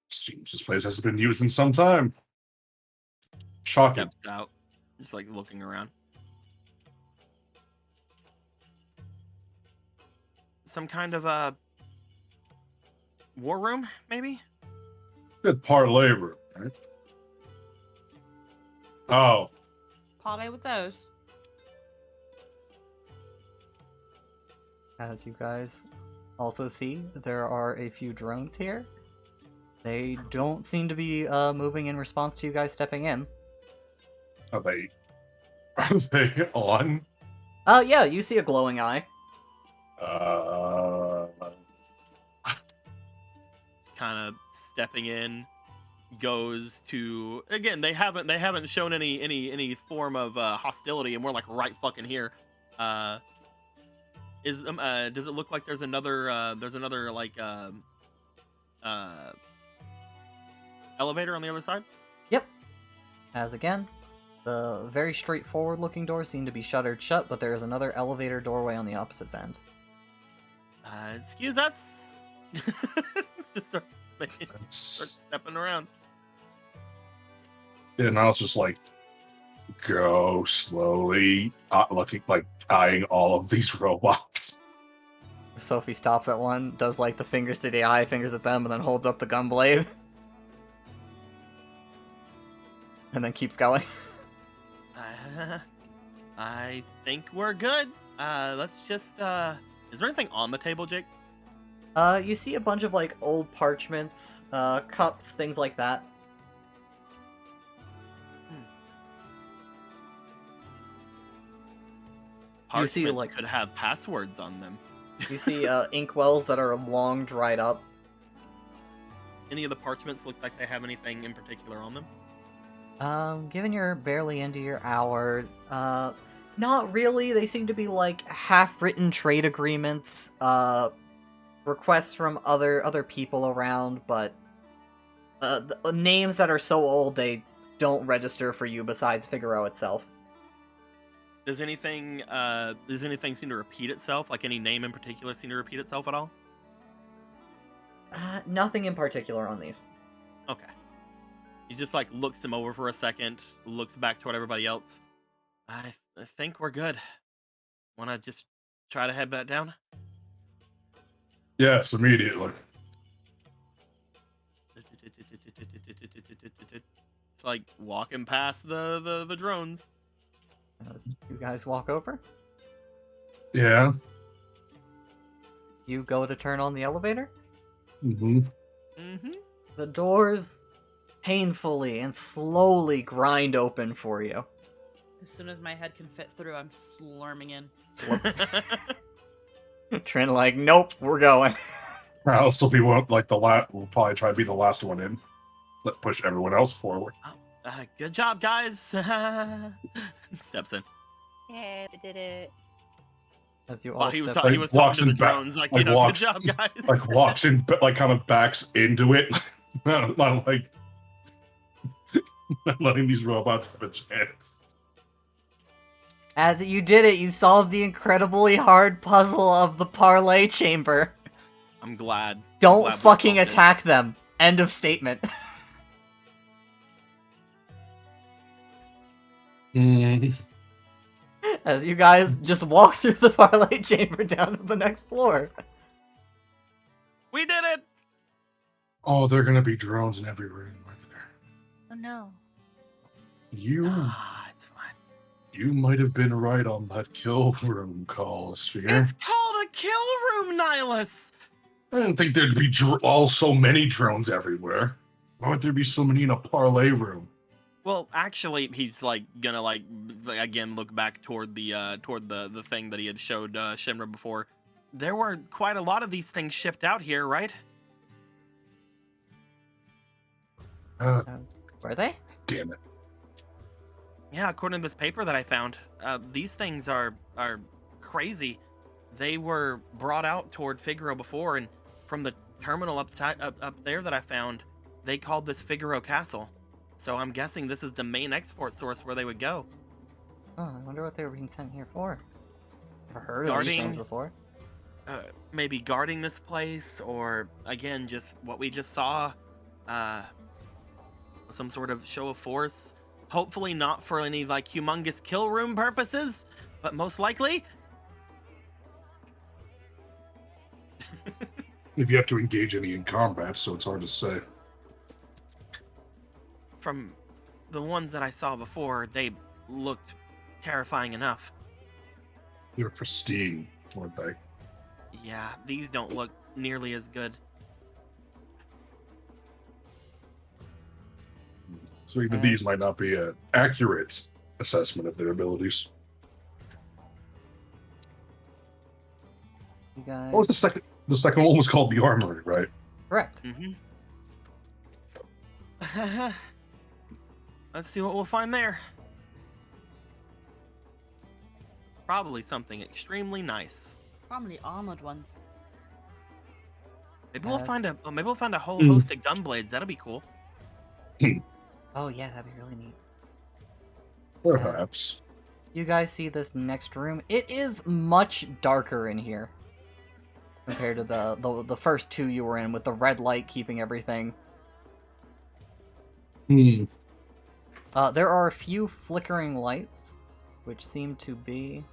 Speaker 1: Seems this place hasn't been used in some time. Shocking.
Speaker 3: Steps out, just like looking around. Some kind of war room, maybe?
Speaker 1: Good parlay room, right? Oh,
Speaker 6: Parlay with those.
Speaker 2: As you guys also see, there are a few drones here. They don't seem to be moving in response to you guys stepping in.
Speaker 1: are they on?
Speaker 2: Yeah, you see a glowing eye.
Speaker 3: Kind of stepping in, goes to again. They haven't shown any form of hostility, and we're like right fucking here. Does it look like there's another like elevator on the other side?
Speaker 2: Yep. As again, the very straightforward looking doors seem to be shuttered shut, but there is another elevator doorway on the opposite end.
Speaker 3: Excuse us. Just start stepping around.
Speaker 1: And I was just like, go slowly, looking like eyeing all of these robots.
Speaker 2: Sophie stops at one, does like the fingers to the eye, fingers at them, and then holds up the gun blade. And then keeps going.
Speaker 3: I think we're good. Let's just Is there anything on the table, Jake?
Speaker 2: You see a bunch of like old parchments, cups, things like that. You see,
Speaker 3: Parchments
Speaker 2: like-
Speaker 3: could have passwords on them.
Speaker 2: You see inkwells that are long dried up.
Speaker 3: Any of the parchments look like they have anything in particular on them?
Speaker 2: Given you're barely into your hour, not really. They seem to be like half-written trade agreements, requests from other people around, but the names that are so old they don't register for you besides Figaro itself.
Speaker 3: Does anything seem to repeat itself? Like any name in particular seem to repeat itself at all?
Speaker 2: Nothing in particular on these.
Speaker 3: Okay. He just like looks him over for a second, looks back toward everybody else. I think we're good. Wanna just try to head back down?
Speaker 1: Yes, immediately.
Speaker 3: It's like walking past the drones.
Speaker 2: As you guys walk over,
Speaker 1: Yeah.
Speaker 2: you go to turn on the elevator.
Speaker 1: Mm-hmm.
Speaker 3: Mm-hmm.
Speaker 2: The doors painfully and slowly grind open for you.
Speaker 6: As soon as my head can fit through, I'm slurming in.
Speaker 2: Trin like, nope, we're going.
Speaker 1: I'll still be one like the last. We'll probably try to be the last one in. Let push everyone else forward.
Speaker 3: Good job, guys. Steps in.
Speaker 4: Yeah, we did it.
Speaker 2: As you all
Speaker 3: While he was,
Speaker 2: step
Speaker 3: he
Speaker 2: in.
Speaker 3: was
Speaker 1: walks
Speaker 3: talking to
Speaker 1: in
Speaker 3: the
Speaker 1: back-
Speaker 3: drones, like,
Speaker 1: like
Speaker 3: you know,
Speaker 1: walks-
Speaker 3: good job, guys.
Speaker 1: Like walks in, but like kind of backs into it. not like not letting these robots have a chance.
Speaker 2: As you did it, you solved the incredibly hard puzzle of the parlay chamber.
Speaker 3: I'm glad.
Speaker 2: Don't
Speaker 3: glad we
Speaker 2: fucking
Speaker 3: solved it.
Speaker 2: attack them. End of statement. As you guys just walk through the parlay chamber down to the next floor.
Speaker 3: We did it.
Speaker 1: Oh, there are gonna be drones in every room right there.
Speaker 4: Oh no.
Speaker 1: You
Speaker 3: It's fine.
Speaker 1: you might have been right on that kill room call, Sphere.
Speaker 3: It's called a kill room, Nihilus.
Speaker 1: I didn't think there'd be so many drones everywhere. Why would there be so many in a parlay room?
Speaker 3: Well, actually, he's like gonna like again look back toward the thing that he had showed Shinra before. There were quite a lot of these things shipped out here, right?
Speaker 2: Were they?
Speaker 1: Damn it.
Speaker 3: Yeah, according to this paper that I found, these things are crazy. They were brought out toward Figaro before, and from the terminal up there that I found, they called this Figaro Castle. So I'm guessing this is the main export source where they would go.
Speaker 2: Oh, I wonder what they were being sent here for. Never heard of these things
Speaker 3: Guarding-
Speaker 2: before.
Speaker 3: Maybe guarding this place, or again, just what we just saw, some sort of show of force. Hopefully not for any like humongous kill room purposes, but most likely.
Speaker 1: If you have to engage any in combat, so it's hard to say.
Speaker 3: From the ones that I saw before, they looked terrifying enough.
Speaker 1: They were pristine, weren't they?
Speaker 3: Yeah, these don't look nearly as good.
Speaker 1: So even these might not be an accurate assessment of their abilities.
Speaker 2: You guys.
Speaker 1: What was the second? The second one was called the Armory, right?
Speaker 2: Correct.
Speaker 3: Mm-hmm. Let's see what we'll find there. Probably something extremely nice.
Speaker 6: Probably armored ones.
Speaker 3: Maybe we'll
Speaker 2: Yes.
Speaker 3: find a whole
Speaker 1: Hmm.
Speaker 3: host of gunblades. That'll be cool.
Speaker 2: Oh yeah, that'd be really neat.
Speaker 1: Perhaps.
Speaker 2: You guys see this next room? It is much darker in here compared to the first two you were in, with the red light keeping everything. There are a few flickering lights, which seem to be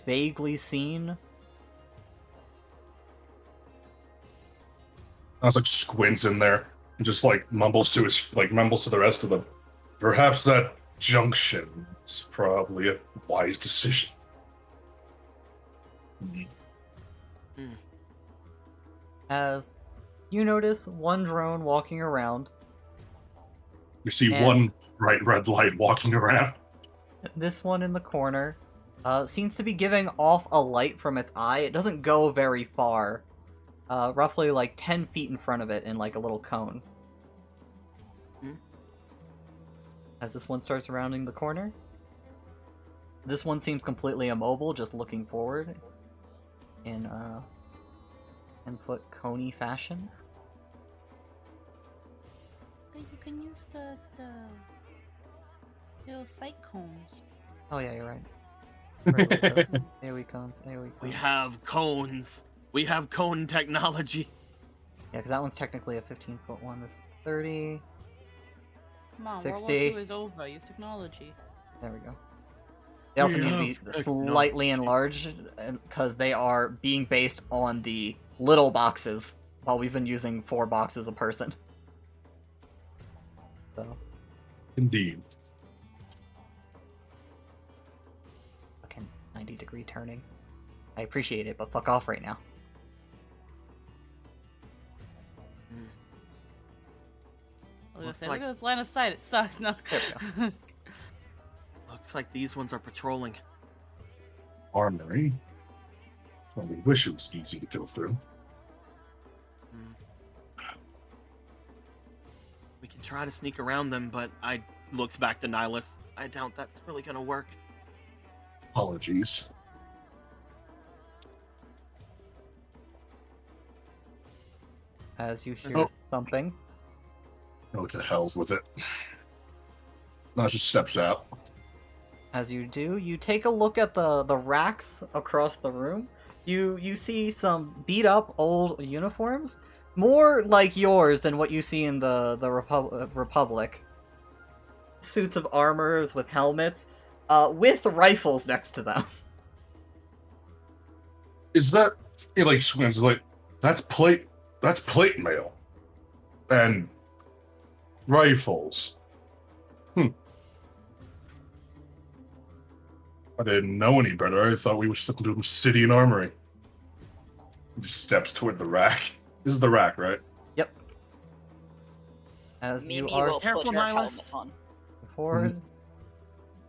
Speaker 2: vaguely seen.
Speaker 1: I was like squints in there and just like mumbles to the rest of them. Perhaps that junction is probably a wise decision.
Speaker 2: As you notice one drone walking around,
Speaker 1: You see
Speaker 2: And-
Speaker 1: one bright red light walking around.
Speaker 2: this one in the corner seems to be giving off a light from its eye. It doesn't go very far, roughly like 10 feet in front of it in like a little cone. As this one starts rounding the corner, this one seems completely immobile, just looking forward in 10-foot coney fashion.
Speaker 6: You can use the little sight cones.
Speaker 2: Oh yeah, you're right. Right with those AoE cones, AoE
Speaker 3: We
Speaker 2: cones.
Speaker 3: have cones. We have cone technology.
Speaker 2: Yeah, because that one's technically a 15-foot one. This is 30.
Speaker 6: Come on,
Speaker 2: 60.
Speaker 6: World War II is over. Use technology.
Speaker 2: There we go. They also
Speaker 3: We
Speaker 2: need to be
Speaker 3: have
Speaker 2: slightly
Speaker 3: technology.
Speaker 2: enlarged because they are being based on the little boxes, while we've been using 4 boxes a person. So,
Speaker 1: Indeed.
Speaker 2: fucking 90-degree turning. I appreciate it, but fuck off right now.
Speaker 6: I was gonna
Speaker 3: Looks
Speaker 6: say,
Speaker 3: like-
Speaker 6: look at this line of sight. It sucks. No.
Speaker 2: There we
Speaker 3: Looks like these ones are patrolling.
Speaker 1: Armory. Well, we wish it was easy to go through.
Speaker 3: We can try to sneak around them, but I looks back to Nihilus. I doubt that's really gonna work.
Speaker 1: Apologies.
Speaker 2: As you hear
Speaker 1: Oh.
Speaker 2: something,
Speaker 1: No, to hell's with it. Naj just steps out.
Speaker 2: as you do, you take a look at the racks across the room. You see some beat up old uniforms, more like yours than what you see in the Republic. Suits of armors with helmets, with rifles next to them.
Speaker 1: Is that he like squints like that's plate mail. And rifles. I didn't know any better. I thought we were sticking to Obsidian Armory. He just steps toward the rack. This is the rack, right?
Speaker 2: Yep. As you
Speaker 4: Mimi
Speaker 2: are
Speaker 4: will
Speaker 3: Careful,
Speaker 4: put her helmet
Speaker 3: Nihilus.
Speaker 4: on.
Speaker 2: forward,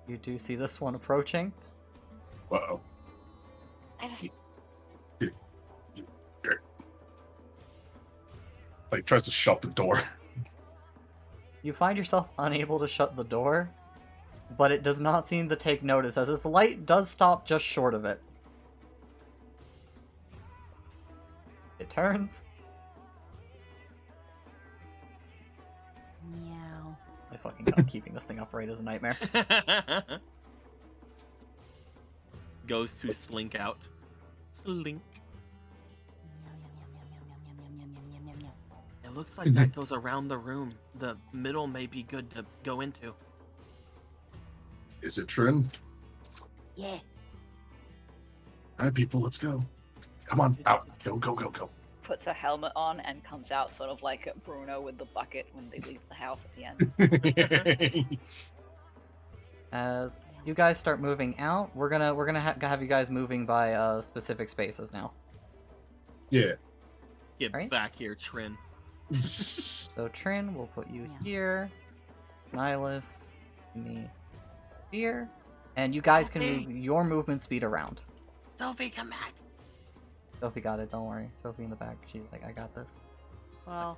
Speaker 2: you do see this one approaching.
Speaker 1: Uh-oh.
Speaker 4: I just
Speaker 1: Like tries to shut the door.
Speaker 2: You find yourself unable to shut the door, but it does not seem to take notice, as its light does stop just short of it. It turns.
Speaker 6: Meow.
Speaker 2: My fucking god, keeping this thing upright is a nightmare.
Speaker 3: Goes to slink out. Slink. It looks like that goes around the room. The middle may be good to go into.
Speaker 1: Is it Trin?
Speaker 6: Yeah.
Speaker 1: Alright, people, let's go. Come on, out. Go, go, go, go.
Speaker 4: puts a helmet on and comes out sort of like Bruno with the bucket when they leave the house at the end.
Speaker 2: As you guys start moving out, we're gonna have you guys moving by specific spaces now.
Speaker 1: Yeah.
Speaker 3: Get
Speaker 2: Right?
Speaker 3: back here, Trin.
Speaker 2: So Trin, we'll put you
Speaker 6: Yeah.
Speaker 2: here. Nihilus, me here, and you guys can
Speaker 3: Okay.
Speaker 2: move your movement speed around.
Speaker 3: Sophie, come back.
Speaker 2: Sophie got it. Don't worry. Sophie in the back. She's like, I got this.
Speaker 6: Well,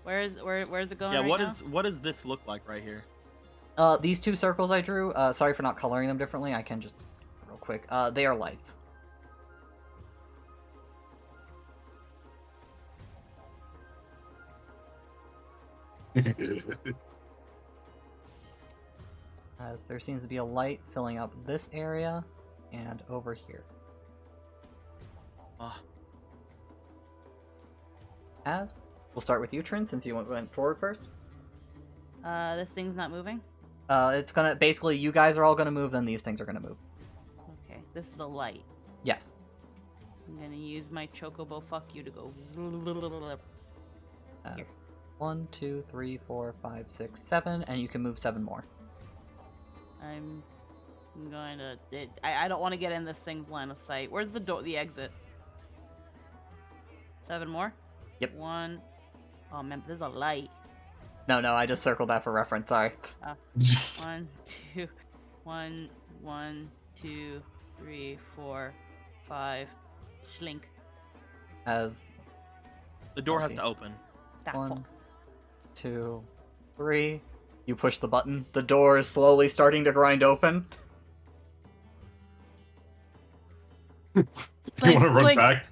Speaker 6: where's it going?
Speaker 3: Yeah,
Speaker 6: right now?
Speaker 3: what does this look like right here?
Speaker 2: These two circles I drew. Sorry for not coloring them differently. I can just real quick. They are lights. As there seems to be a light filling up this area and over here.
Speaker 3: Oh,
Speaker 2: As we'll start with you, Trin, since you went forward first.
Speaker 6: This thing's not moving.
Speaker 2: It's gonna basically you guys are all gonna move, then these things are gonna move.
Speaker 6: Okay, this is a light.
Speaker 2: Yes.
Speaker 6: I'm gonna use my chocobo fuck you to go.
Speaker 2: As 1, 2, 3, 4, 5, 6, 7, and you can move 7 more.
Speaker 6: I'm going to. I don't want to get in this thing's line of sight. Where's the door? The exit. 7 more.
Speaker 2: Yep.
Speaker 6: 1. Oh man, there's a light.
Speaker 2: No, I just circled that for reference. Sorry.
Speaker 6: 1, 2, 1, 2, 3, 4, 5. Schlink.
Speaker 2: As
Speaker 3: The door has to open.
Speaker 6: Ah,
Speaker 2: 1,
Speaker 6: fuck.
Speaker 2: 2, 3. You push the button. The door is slowly starting to grind open.
Speaker 1: You want to run
Speaker 6: Blink.
Speaker 1: back?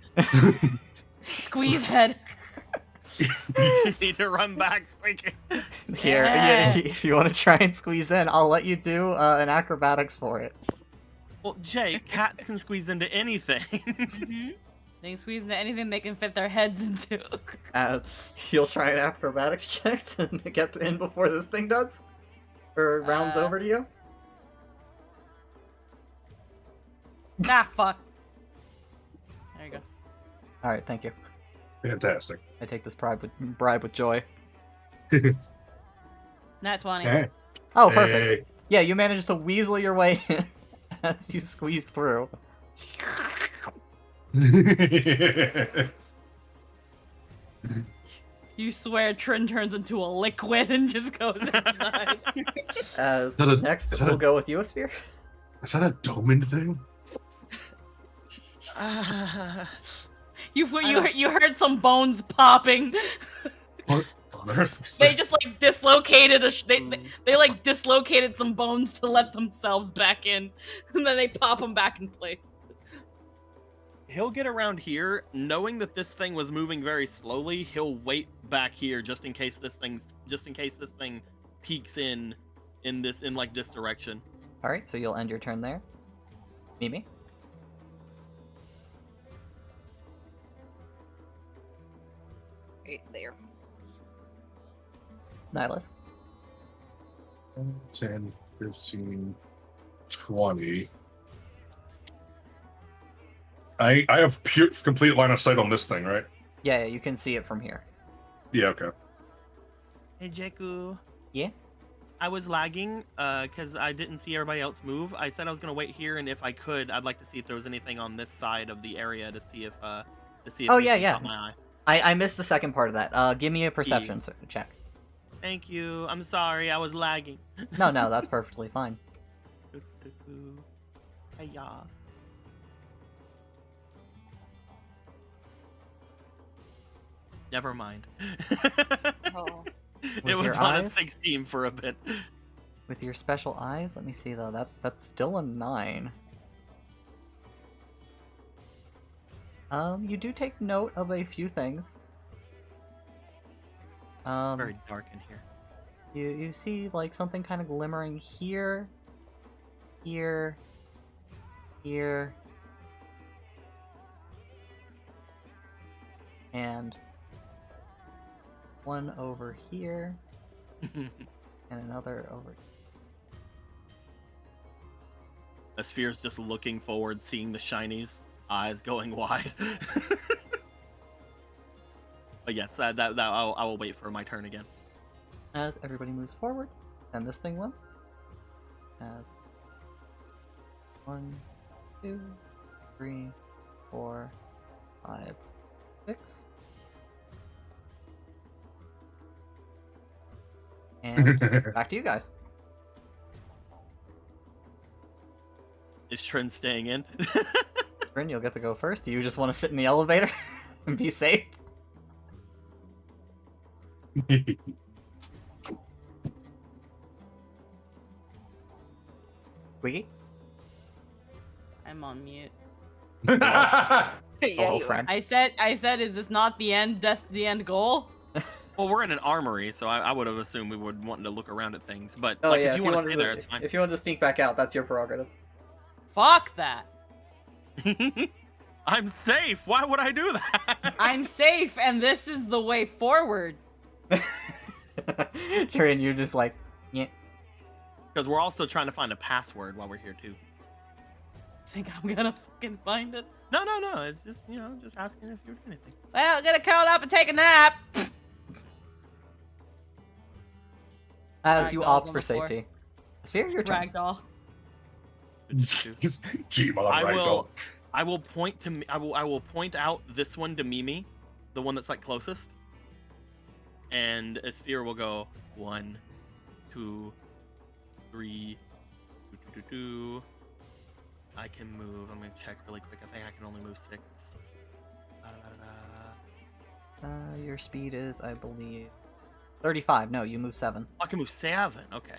Speaker 6: Squeeze head.
Speaker 3: You need to run back, Squeaky.
Speaker 2: Here,
Speaker 6: Yeah.
Speaker 2: if you want to try and squeeze in, I'll let you do an acrobatics for it.
Speaker 3: Well, Jay, cats can squeeze into anything.
Speaker 6: They can squeeze into anything they can fit their heads into.
Speaker 2: As you'll try an acrobatics check to get in before this thing does? Or rounds over to you?
Speaker 6: Ah, fuck. There you go.
Speaker 2: Alright, thank you.
Speaker 1: Fantastic.
Speaker 2: I take this bribe with joy.
Speaker 6: Nat 20.
Speaker 1: Hey.
Speaker 2: Oh, perfect. Yeah, you managed to weasel your way in as you squeeze through.
Speaker 6: You swear Trin turns into a liquid and just goes inside.
Speaker 2: As
Speaker 1: that a-
Speaker 2: next,
Speaker 1: is that
Speaker 2: we'll
Speaker 1: a-
Speaker 2: go with you, Sphere.
Speaker 1: Is that a Doman thing?
Speaker 6: You heard some bones popping.
Speaker 1: What on earth was
Speaker 6: They
Speaker 1: that?
Speaker 6: just like dislocated they like dislocated some bones to let themselves back in, and then they pop them back in place.
Speaker 3: He'll get around here, knowing that this thing was moving very slowly. He'll wait back here just in case this thing peeks in this direction.
Speaker 2: Alright, so you'll end your turn there. Mimi?
Speaker 4: Right there.
Speaker 2: Nihilus?
Speaker 1: 10, 15, 20. I have complete line of sight on this thing, right?
Speaker 2: Yeah, you can see it from here.
Speaker 1: Yeah, okay.
Speaker 3: Hey, Jeku.
Speaker 2: Yeah?
Speaker 3: I was lagging because I didn't see everybody else move. I said I was gonna wait here, and if I could, I'd like to see if there was anything on this side of the area to see if
Speaker 2: Oh,
Speaker 3: anything
Speaker 2: yeah.
Speaker 3: caught my eye.
Speaker 2: I missed the second part of that. Give me a perception check.
Speaker 3: Thank you. I'm sorry. I was lagging.
Speaker 2: No, that's perfectly fine.
Speaker 3: Hey, ya. Never mind.
Speaker 4: Oh.
Speaker 3: It
Speaker 2: With
Speaker 3: was
Speaker 2: your
Speaker 3: on a
Speaker 2: eyes?
Speaker 3: 16 for a bit.
Speaker 2: With your special eyes, let me see though. That's still a 9. You do take note of a few things.
Speaker 3: Very dark in here.
Speaker 2: You see like something kind of glimmering here, here, and one over here, and another over.
Speaker 3: The sphere's just looking forward, seeing the shinies, eyes going wide. But yes, I will wait for my turn again.
Speaker 2: As everybody moves forward, and this thing will. As 1, 2, 3, 4, 5, 6. And back to you guys.
Speaker 3: Is Trin staying in?
Speaker 2: Bryn, you'll get to go first. Do you just want to sit in the elevator and be safe? Wiggy?
Speaker 6: I'm on mute.
Speaker 4: Yeah,
Speaker 2: Hello,
Speaker 4: you
Speaker 2: friend.
Speaker 6: I said, is this not the end? That's the end goal.
Speaker 3: Well, we're in an armory, so I would have assumed we would want to look around at things. But
Speaker 2: Oh
Speaker 3: like,
Speaker 2: yeah,
Speaker 3: if you want to
Speaker 2: wanted
Speaker 3: stay there, it's fine.
Speaker 2: if you wanted to sneak back out, that's your prerogative.
Speaker 6: Fuck that.
Speaker 3: I'm safe. Why would I do that?
Speaker 6: I'm safe, and this is the way forward.
Speaker 2: Tyrion, you're just like, yeah.
Speaker 3: Because we're also trying to find a password while we're here too.
Speaker 6: Think I'm gonna fucking find it?
Speaker 3: No. It's just just asking if you're doing anything.
Speaker 6: Well, I'm gonna curl up and take a nap.
Speaker 2: As you
Speaker 6: Ragdolls
Speaker 2: opt
Speaker 6: on
Speaker 2: for
Speaker 6: the floor.
Speaker 2: safety. Sphere, your turn.
Speaker 6: Ragdoll.
Speaker 1: Gmod
Speaker 3: I
Speaker 1: rifle.
Speaker 3: will. I will point to. I will point out this one to Mimi, the one that's like closest, and Asphere will go 1, 2, 3. I can move. I'm gonna check really quick. I think I can only move 6.
Speaker 2: Your speed is, I believe, 35. No, you move 7.
Speaker 3: I can move 7. Okay.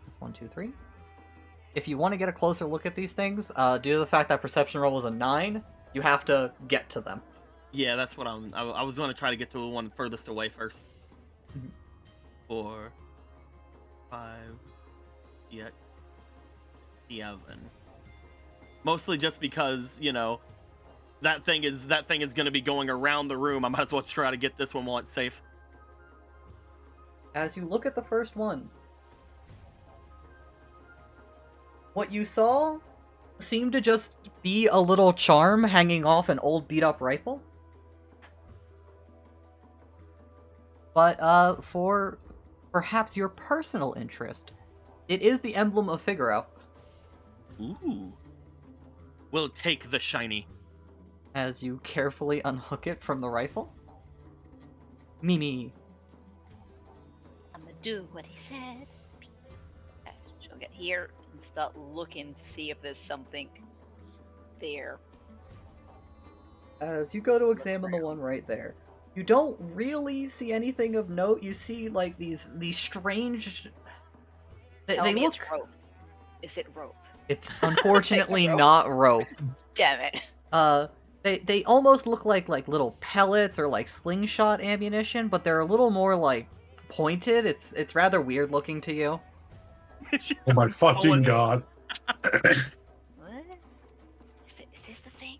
Speaker 2: That's 1, 2, 3. If you want to get a closer look at these things, due to the fact that perception roll was a 9, you have to get to them.
Speaker 3: Yeah, that's what I was going to try to get to the one furthest away first.
Speaker 2: Mhm.
Speaker 3: 4, 5, 6, 7. Mostly just because, you know, that thing is going to be going around the room. I might as well try to get this one while it's safe.
Speaker 2: As you look at the first one, what you saw seemed to just be a little charm hanging off an old beat-up rifle. But, for perhaps your personal interest, it is the emblem of Figaro.
Speaker 3: Ooh. We'll take the shiny.
Speaker 2: As you carefully unhook it from the rifle. Mimi.
Speaker 7: I'm gonna do what he said.
Speaker 4: Yes, she'll get here and start looking to see if there's something there.
Speaker 2: As you go to examine the one right there, you don't really see anything of note. You see, like, these strange... They
Speaker 4: Tell me
Speaker 2: look...
Speaker 4: it's rope. Is it rope?
Speaker 2: It's unfortunately
Speaker 4: rope.
Speaker 2: not rope.
Speaker 4: Damn it.
Speaker 2: They almost look like little pellets or like slingshot ammunition, but they're a little more like pointed. It's rather weird looking to you.
Speaker 1: Oh my fucking god.
Speaker 7: What? Is this the thing?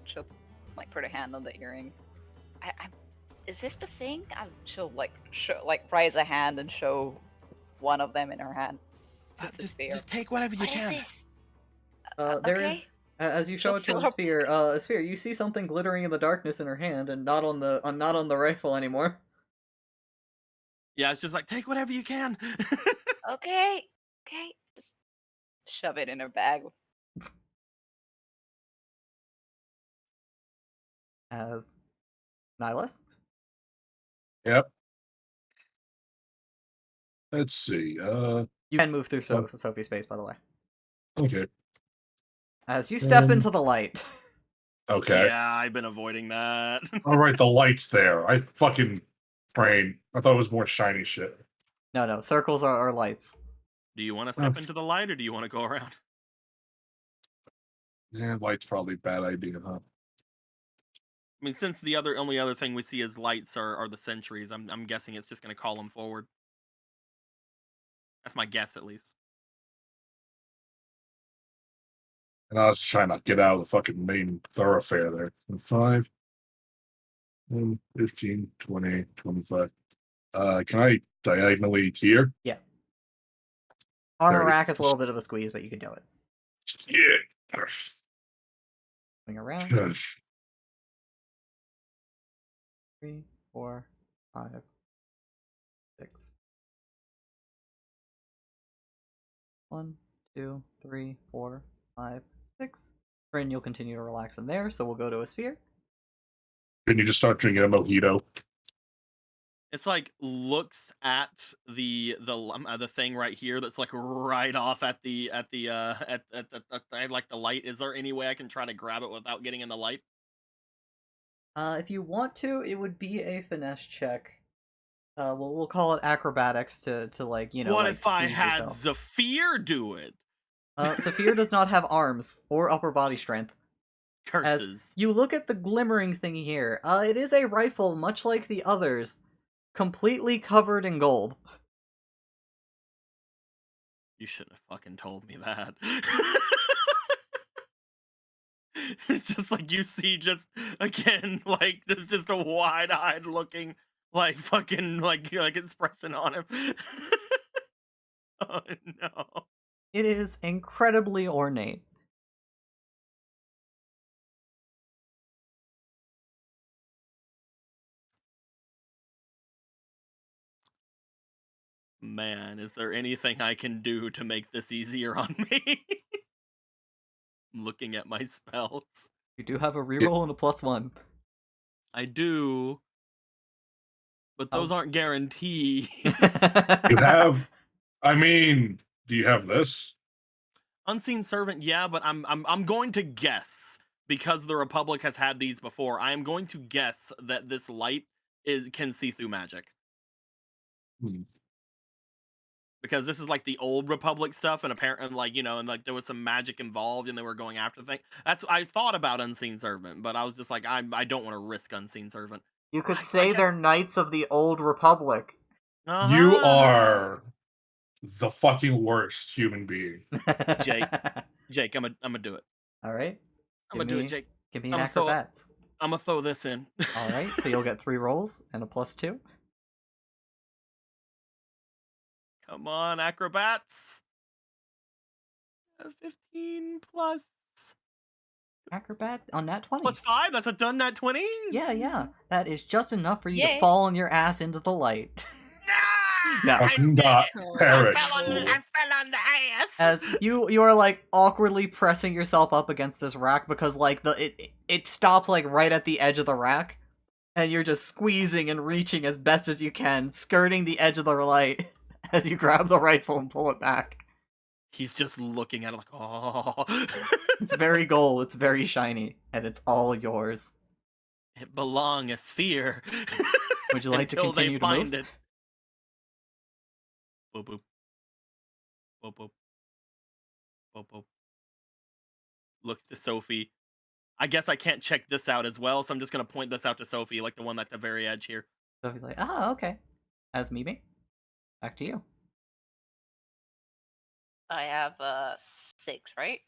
Speaker 4: She'll like put a hand on the earring. Is this the thing? She'll like raise a hand and show one of them in her hand.
Speaker 3: Just take whatever you
Speaker 7: What is
Speaker 3: can.
Speaker 7: this?
Speaker 2: There is,
Speaker 7: Okay.
Speaker 2: as you show it to
Speaker 4: She'll
Speaker 2: a sphere, you see something glittering in the darkness in her hand, and not on the rifle anymore.
Speaker 3: Yeah, it's just like, take whatever you can.
Speaker 7: Okay.
Speaker 4: Just shove it in her bag.
Speaker 2: As Nihilus.
Speaker 1: Yep. Let's see.
Speaker 2: You can move through Sophie's space, by the way.
Speaker 1: Okay.
Speaker 2: As you step into the light.
Speaker 1: Okay.
Speaker 3: Yeah, I've been avoiding that.
Speaker 1: All right, the light's there. I fucking train. I thought it was more shiny shit.
Speaker 2: No, circles are lights.
Speaker 3: Do you want to step into the light, or do you want to go around?
Speaker 1: Yeah, light's probably a bad idea, huh?
Speaker 3: I mean, since the only other thing we see as lights are the sentries, I'm guessing it's just going to call them forward. That's my guess, at least.
Speaker 1: And I was trying to get out of the fucking main thoroughfare there. 5, 10, 15, 20, 25. Can I diagonally here?
Speaker 2: Yeah. On a
Speaker 1: 30.
Speaker 2: rack, it's a little bit of a squeeze, but you can do it.
Speaker 1: Yeah.
Speaker 2: Swing around.
Speaker 1: Gosh.
Speaker 2: 3, 4, 5, 6. 1, 2, 3, 4, 5, 6. And you'll continue to relax in there, so we'll go to a sphere.
Speaker 1: Can you just start drinking a mojito?
Speaker 3: It's like looks at the thing right here that's like right off at the like the light. Is there any way I can try to grab it without getting in the light?
Speaker 2: If you want to, it would be a finesse check. We'll call it acrobatics to like, you know,
Speaker 3: What
Speaker 2: like,
Speaker 3: if I
Speaker 2: squeeze
Speaker 3: had
Speaker 2: yourself.
Speaker 3: Zephyr do it?
Speaker 2: Zephyr does not have arms or upper body strength. As
Speaker 3: Curses.
Speaker 2: you look at the glimmering thing here, it is a rifle much like the others, completely covered in gold.
Speaker 3: You shouldn't have fucking told me that. It's just like you see just again like there's just a wide-eyed looking like fucking like expression on him. Oh no.
Speaker 2: It is incredibly ornate.
Speaker 3: Man, is there anything I can do to make this easier on me? I'm looking at my spells.
Speaker 2: You do have a reroll and a +1.
Speaker 3: I do, but those
Speaker 2: Oh.
Speaker 3: aren't guaranteed.
Speaker 1: You have. I mean, do you have this?
Speaker 3: Unseen Servant, yeah, but I'm going to guess, because the Republic has had these before. I am going to guess that this light can see through magic.
Speaker 1: Hmm.
Speaker 3: Because this is like the old Republic stuff, and apparently, like, you know, and like there was some magic involved, and they were going after things. I thought about Unseen Servant, but I was just like, I don't want to risk Unseen Servant.
Speaker 2: You could
Speaker 3: I
Speaker 2: say
Speaker 3: guess-
Speaker 2: they're Knights of the Old Republic.
Speaker 1: You
Speaker 3: Uh-huh.
Speaker 1: are the fucking worst human being.
Speaker 3: Jake. Jake, I'm gonna do it.
Speaker 2: All right.
Speaker 3: I'm gonna do it, Jake.
Speaker 2: Give me an
Speaker 3: I'ma throw it.
Speaker 2: acrobats.
Speaker 3: I'm gonna throw this in.
Speaker 2: All right, so you'll get 3 rolls and a +2.
Speaker 3: Come on, acrobats. 15 plus
Speaker 2: Acrobat on nat 20.
Speaker 3: plus 5. That's a done nat 20.
Speaker 2: Yeah. That is just enough for you
Speaker 4: Yay.
Speaker 2: to fall on your ass into the light.
Speaker 3: Ah!
Speaker 2: No.
Speaker 3: I
Speaker 1: Fucking
Speaker 3: did
Speaker 1: not
Speaker 3: it.
Speaker 1: perish.
Speaker 3: I fell on the ass.
Speaker 2: As you are like awkwardly pressing yourself up against this rack because like it stops like right at the edge of the rack, and you're just squeezing and reaching as best as you can, skirting the edge of the light as you grab the rifle and pull it back.
Speaker 3: He's just looking at it like, oh.
Speaker 2: It's very gold, it's very shiny, and it's all yours.
Speaker 3: It belongs fear.
Speaker 2: Would you like to
Speaker 3: Until
Speaker 2: continue
Speaker 3: they
Speaker 2: to
Speaker 3: find
Speaker 2: move?
Speaker 3: it. Boop boop. Boop boop. Boop boop. Looks to Sophie. I guess I can't check this out as well, so I'm just gonna point this out to Sophie, like the one at the very edge here.
Speaker 2: So he's like, okay. As Mimi, back to you.
Speaker 4: I have 6, right?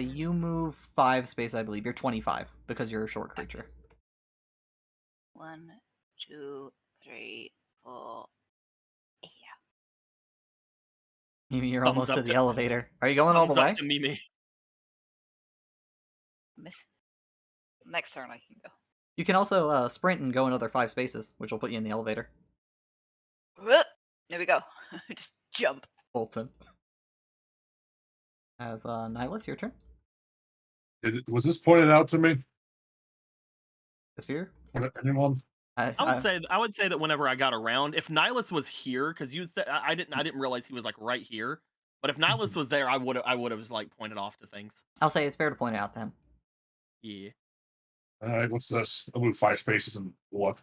Speaker 2: You move 5 space, I believe. You're 25 because you're a short creature.
Speaker 4: 1, 2, 3, 4. Yeah.
Speaker 2: Mimi, you're
Speaker 3: Thumbs
Speaker 2: almost
Speaker 3: up
Speaker 2: to the
Speaker 3: to-
Speaker 2: elevator. Are you going all the
Speaker 3: Thumbs
Speaker 2: way?
Speaker 3: up to Mimi.
Speaker 4: Miss. Next turn I can go.
Speaker 2: You can also sprint and go another 5 spaces, which will put you in the elevator.
Speaker 4: Whoop! There we go. Just jump.
Speaker 2: Bolton. As Nihilus, your turn.
Speaker 1: Was this pointed out to me?
Speaker 2: Sphere.
Speaker 1: Anyone?
Speaker 3: I would say that whenever I got around, if Nihilus was here, because you said I didn't realize he was like right here. But if Nihilus was there, I would have like pointed off to things.
Speaker 2: I'll say it's fair to point it out to him.
Speaker 3: Yeah.
Speaker 1: All right, what's this? I'll move 5 spaces and look.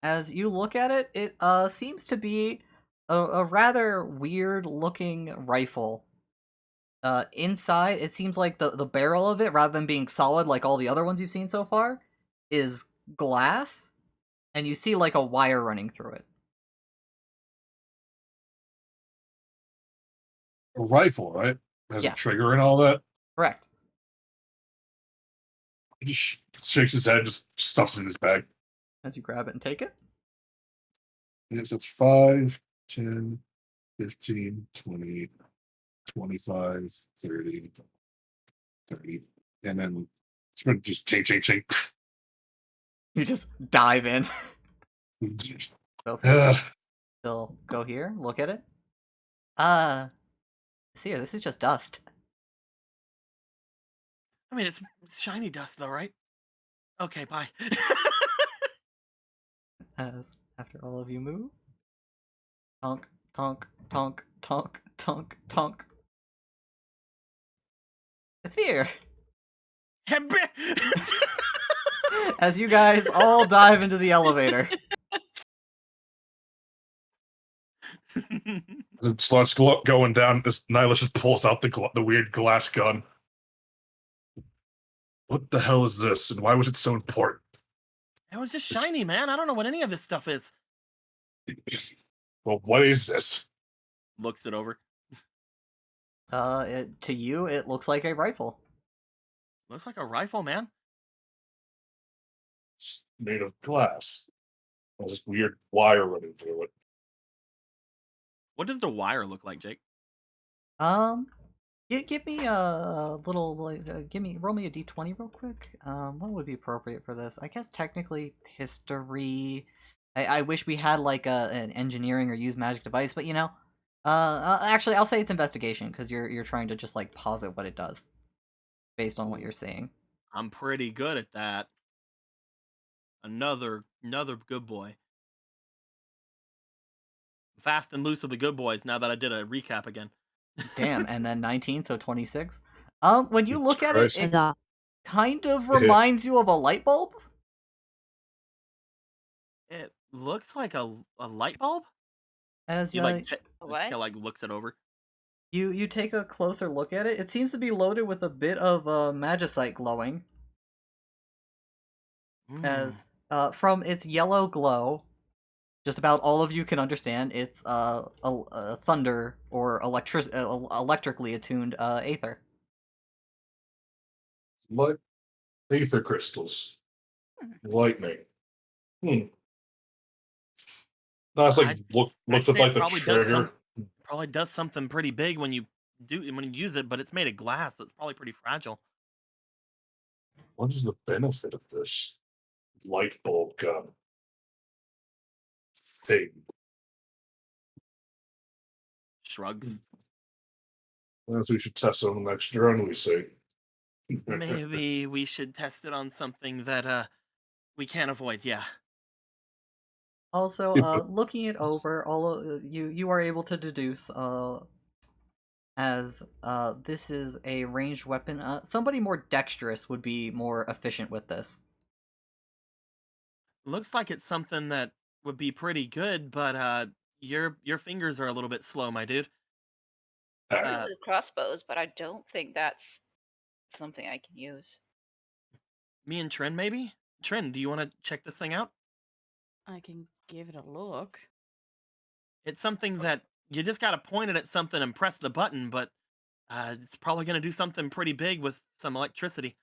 Speaker 2: As you look at it, it seems to be a rather weird looking rifle. Inside, it seems like the barrel of it, rather than being solid like all the other ones you've seen so far, is glass, and you see like a wire running through it.
Speaker 1: A rifle, right? Has
Speaker 2: Yeah.
Speaker 1: a trigger and all that.
Speaker 2: Correct.
Speaker 1: He just shakes his head, just stuffs it in his bag.
Speaker 2: As you grab it and take it.
Speaker 1: Yes, it's 5, 10, 15, 20, 25, 30, 30. And then it's going to just ching.
Speaker 2: You just dive in. So
Speaker 1: Ugh.
Speaker 2: still go here, look at it. See, this is just dust.
Speaker 3: I mean, it's shiny dust though, right? Okay, bye.
Speaker 2: As after all of you move, tonk, tonk, tonk, tonk, tonk, tonk. It's fear. As you guys all dive into the elevator.
Speaker 1: As it starts going down, this Nihilus just pulls out the weird glass gun. What the hell is this, and why was it so important?
Speaker 3: It was just shiny, man. I don't know what any of this stuff is.
Speaker 1: Well, what is this?
Speaker 3: Looks it over.
Speaker 2: To you, it looks like a rifle.
Speaker 3: Looks like a rifle, man.
Speaker 1: It's made of glass. There's this weird wire running through it.
Speaker 3: What does the wire look like, Jake?
Speaker 2: Give me a little, roll me a d20 real quick. What would be appropriate for this? I guess technically history, I wish we had like an engineering or use magic device, but you know, actually, I'll say it's investigation because you're trying to just like posit what it does based on what you're seeing.
Speaker 3: I'm pretty good at that. Another good boy. Fast and loose with the good boys. Now that I did a recap again.
Speaker 2: Damn, and then 19, so 26. When you
Speaker 1: Jesus
Speaker 2: look at it,
Speaker 1: Christ.
Speaker 2: it
Speaker 5: Huzzah.
Speaker 2: kind of
Speaker 1: Yeah.
Speaker 2: reminds you of a light bulb.
Speaker 3: It looks like a light bulb.
Speaker 2: As
Speaker 3: He like
Speaker 4: What?
Speaker 3: like looks it over.
Speaker 2: you take a closer look at it, it seems to be loaded with a bit of magicite glowing. As from its yellow glow, just about all of you can understand it's a thunder or electrically attuned aether.
Speaker 1: Light ether crystals. Lightning. No, it's like looks
Speaker 3: I'd
Speaker 1: at
Speaker 3: say
Speaker 1: like
Speaker 3: it
Speaker 1: the
Speaker 3: probably does
Speaker 1: trigger.
Speaker 3: probably does something pretty big when you use it, but it's made of glass, so it's probably pretty fragile.
Speaker 1: What is the benefit of this light bulb gun thing?
Speaker 3: Shrugs.
Speaker 1: Perhaps we should test it on the next drone we see.
Speaker 3: Maybe we should test it on something that we can't avoid. Yeah.
Speaker 2: Also,
Speaker 1: Yeah,
Speaker 2: looking it over, all of, you are able to deduce as this is a ranged weapon. Somebody more dexterous would be more efficient with this.
Speaker 3: Looks like it's something that would be pretty good, but your fingers are a little bit slow, my dude.
Speaker 1: Uh,
Speaker 4: The crossbows, but I don't think that's something I can use.
Speaker 3: Me and Trin, maybe? Trin, do you want to check this thing out?
Speaker 6: I can give it a look.
Speaker 3: It's something that you just got to point it at something and press the button, but it's probably going to do something pretty big with some electricity.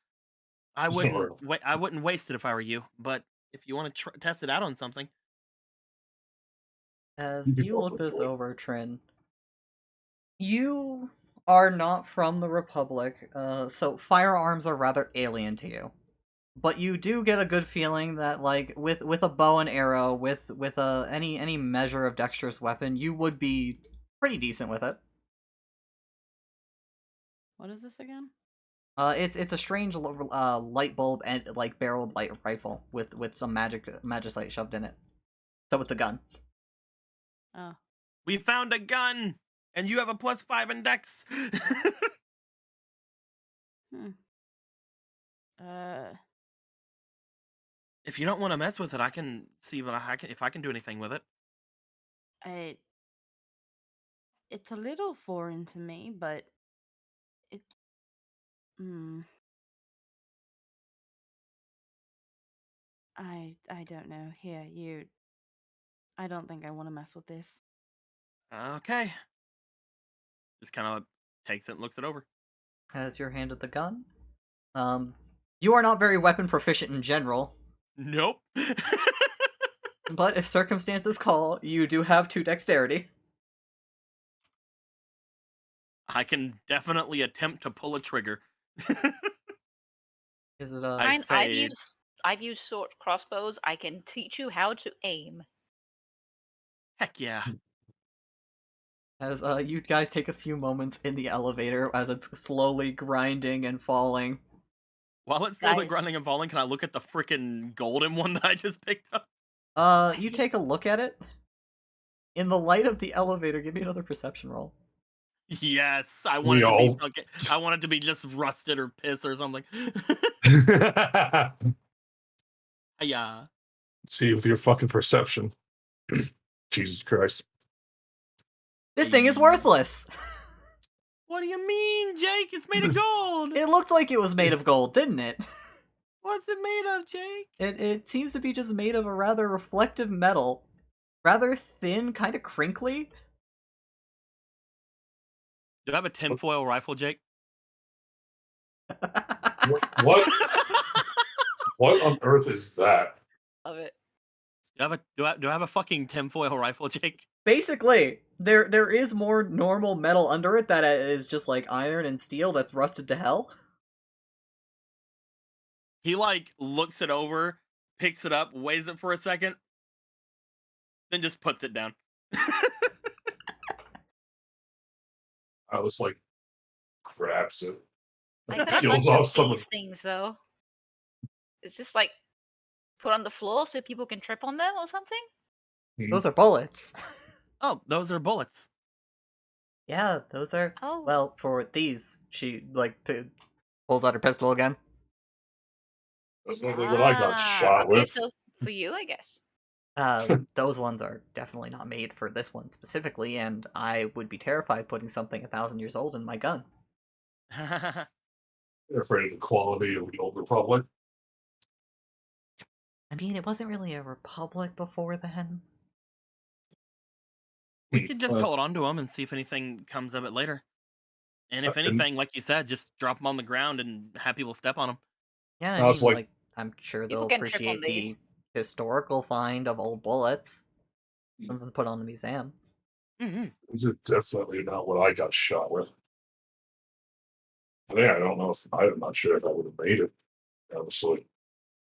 Speaker 3: I wouldn't I wouldn't waste it if I were you, but if you want to test it out on something.
Speaker 2: As
Speaker 1: You could
Speaker 2: you look
Speaker 1: probably
Speaker 2: this
Speaker 1: do it.
Speaker 2: over, Trin, you are not from the Republic, so firearms are rather alien to you. But you do get a good feeling that, like, with a bow and arrow, with any measure of dexterous weapon, you would be pretty decent with it.
Speaker 6: What is this again?
Speaker 2: It's a strange light bulb and like barreled light rifle with some magicite shoved in it. So it's a gun.
Speaker 6: Oh.
Speaker 3: We found a gun, and you have a +5 in dex. If you don't want to mess with it, I can see what if I can do anything with it.
Speaker 6: It's a little foreign to me, but it. I don't know. Here, you. I don't think I want to mess with this.
Speaker 3: Okay. Just kind of takes it and looks it over.
Speaker 2: As you're handed the gun, you are not very weapon proficient in general.
Speaker 3: Nope.
Speaker 2: But if circumstances call, you do have 2 dexterity.
Speaker 3: I can definitely attempt to pull a trigger.
Speaker 2: Is it
Speaker 3: I say-
Speaker 4: I've used sword crossbows. I can teach you how to aim.
Speaker 3: Heck yeah.
Speaker 2: as you guys take a few moments in the elevator as it's slowly grinding and falling.
Speaker 3: While it's slowly
Speaker 4: Guys.
Speaker 3: grinding and falling, can I look at the freaking golden one that I just picked up?
Speaker 2: You take a look at it. In the light of the elevator, give me another perception roll.
Speaker 3: Yes, I want it to
Speaker 1: all-
Speaker 3: be I want it to be just rusted or piss or something. Yeah.
Speaker 1: See, with your fucking perception. Jesus Christ.
Speaker 2: This thing is worthless!
Speaker 3: What do you mean, Jake? It's made of gold.
Speaker 2: It looked like it was made of gold, didn't it?
Speaker 3: What's it made of, Jake?
Speaker 2: It seems to be just made of a rather reflective metal. Rather thin, kind of crinkly.
Speaker 3: Do I have a tinfoil rifle, Jake?
Speaker 1: What? What on earth is that?
Speaker 4: Love it.
Speaker 3: Do I have a fucking tinfoil rifle, Jake?
Speaker 2: Basically, there is more normal metal under it that is just like iron and steel that's rusted to hell.
Speaker 3: He like looks it over, picks it up, weighs it for a second. then just puts it down.
Speaker 1: Alice like grabs it.
Speaker 4: I
Speaker 1: and
Speaker 4: got a
Speaker 1: peels
Speaker 4: bunch
Speaker 1: off
Speaker 4: of
Speaker 1: some of
Speaker 4: these things though. Is this like put on the floor so people can trip on them or something?
Speaker 2: Those are bullets.
Speaker 3: Oh, those are bullets.
Speaker 2: Yeah, those are.
Speaker 4: Oh.
Speaker 2: Well, for these, she like pulls out her pistol again.
Speaker 1: That's literally what I got shot
Speaker 4: okay,
Speaker 1: with.
Speaker 4: so for you, I guess.
Speaker 2: Those ones are definitely not made for this one specifically, and I would be terrified putting something 1,000 years old in my gun.
Speaker 1: They're afraid of the quality of the old Republic.
Speaker 2: I mean, it wasn't really a republic before then.
Speaker 3: We could just
Speaker 1: Uh,
Speaker 3: hold on to them and see if anything comes of it later. And if
Speaker 1: and-
Speaker 3: anything, like you said, just drop them on the ground and have people step on them.
Speaker 2: Yeah, I
Speaker 1: No, it's
Speaker 2: mean,
Speaker 1: like-
Speaker 2: like, I'm sure
Speaker 4: People
Speaker 2: they'll
Speaker 4: can trip on
Speaker 2: appreciate the historical find of old bullets. Something to put on the museum.
Speaker 3: Mm-hmm.
Speaker 1: These are definitely not what I got shot with. Yeah, I don't know if I'm not sure if I would have made it. Honestly,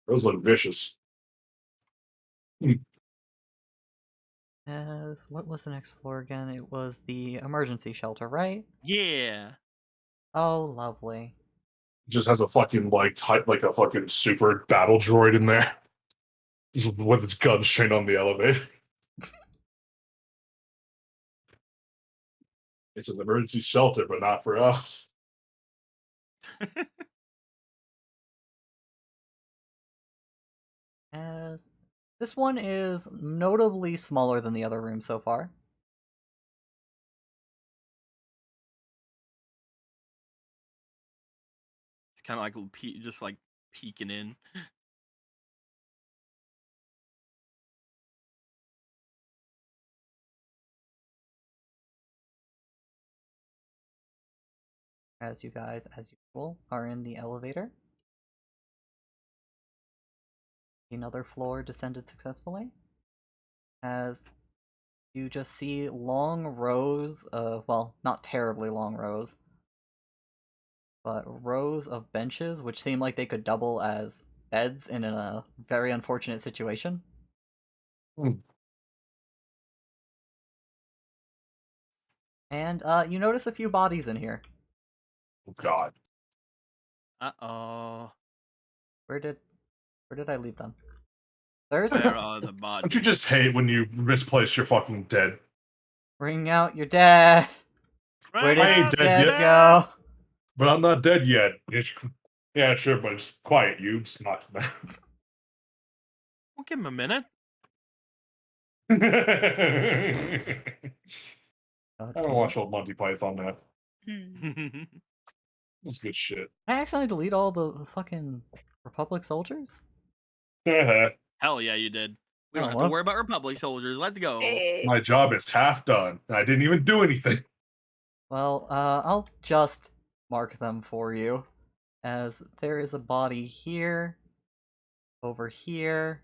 Speaker 1: those look vicious.
Speaker 2: As what was the next floor again? It was the emergency shelter, right?
Speaker 3: Yeah.
Speaker 2: Oh, lovely.
Speaker 1: Just has a fucking like like a fucking super battle droid in there, just with its gun trained on the elevator. It's an emergency shelter, but not for us.
Speaker 2: As this one is notably smaller than the other rooms so far.
Speaker 3: It's kind of like just like peeking in.
Speaker 2: As you guys, as usual, are in the elevator. Another floor descended successfully. As you just see long rows of, well, not terribly long rows, but rows of benches which seem like they could double as beds in a very unfortunate situation.
Speaker 1: Hmm.
Speaker 2: And you notice a few bodies in here.
Speaker 1: Oh God.
Speaker 3: Uh-oh.
Speaker 2: Where did I leave them? There's
Speaker 3: There are the
Speaker 1: Don't
Speaker 3: bodies.
Speaker 1: you just hate when you misplace your fucking dead?
Speaker 2: Bring out your dead. Where did
Speaker 1: I ain't
Speaker 2: the
Speaker 1: dead
Speaker 2: dead
Speaker 1: yet.
Speaker 2: go?
Speaker 1: But I'm not dead yet. Yeah, sure, but it's quiet. You, it's not.
Speaker 3: We'll give him a minute.
Speaker 1: I
Speaker 2: Oh,
Speaker 1: don't
Speaker 2: dear.
Speaker 1: watch old Monty Python now.
Speaker 4: Hmm.
Speaker 1: That's good shit.
Speaker 2: Did I accidentally delete all the fucking Republic soldiers?
Speaker 3: Hell yeah, you did. We don't
Speaker 2: Oh,
Speaker 3: have
Speaker 2: well.
Speaker 3: to worry about Republic soldiers. Let's go.
Speaker 4: Hey.
Speaker 1: My job is half done. And I didn't even do anything.
Speaker 2: Well, I'll just mark them for you. As there is a body here, over here,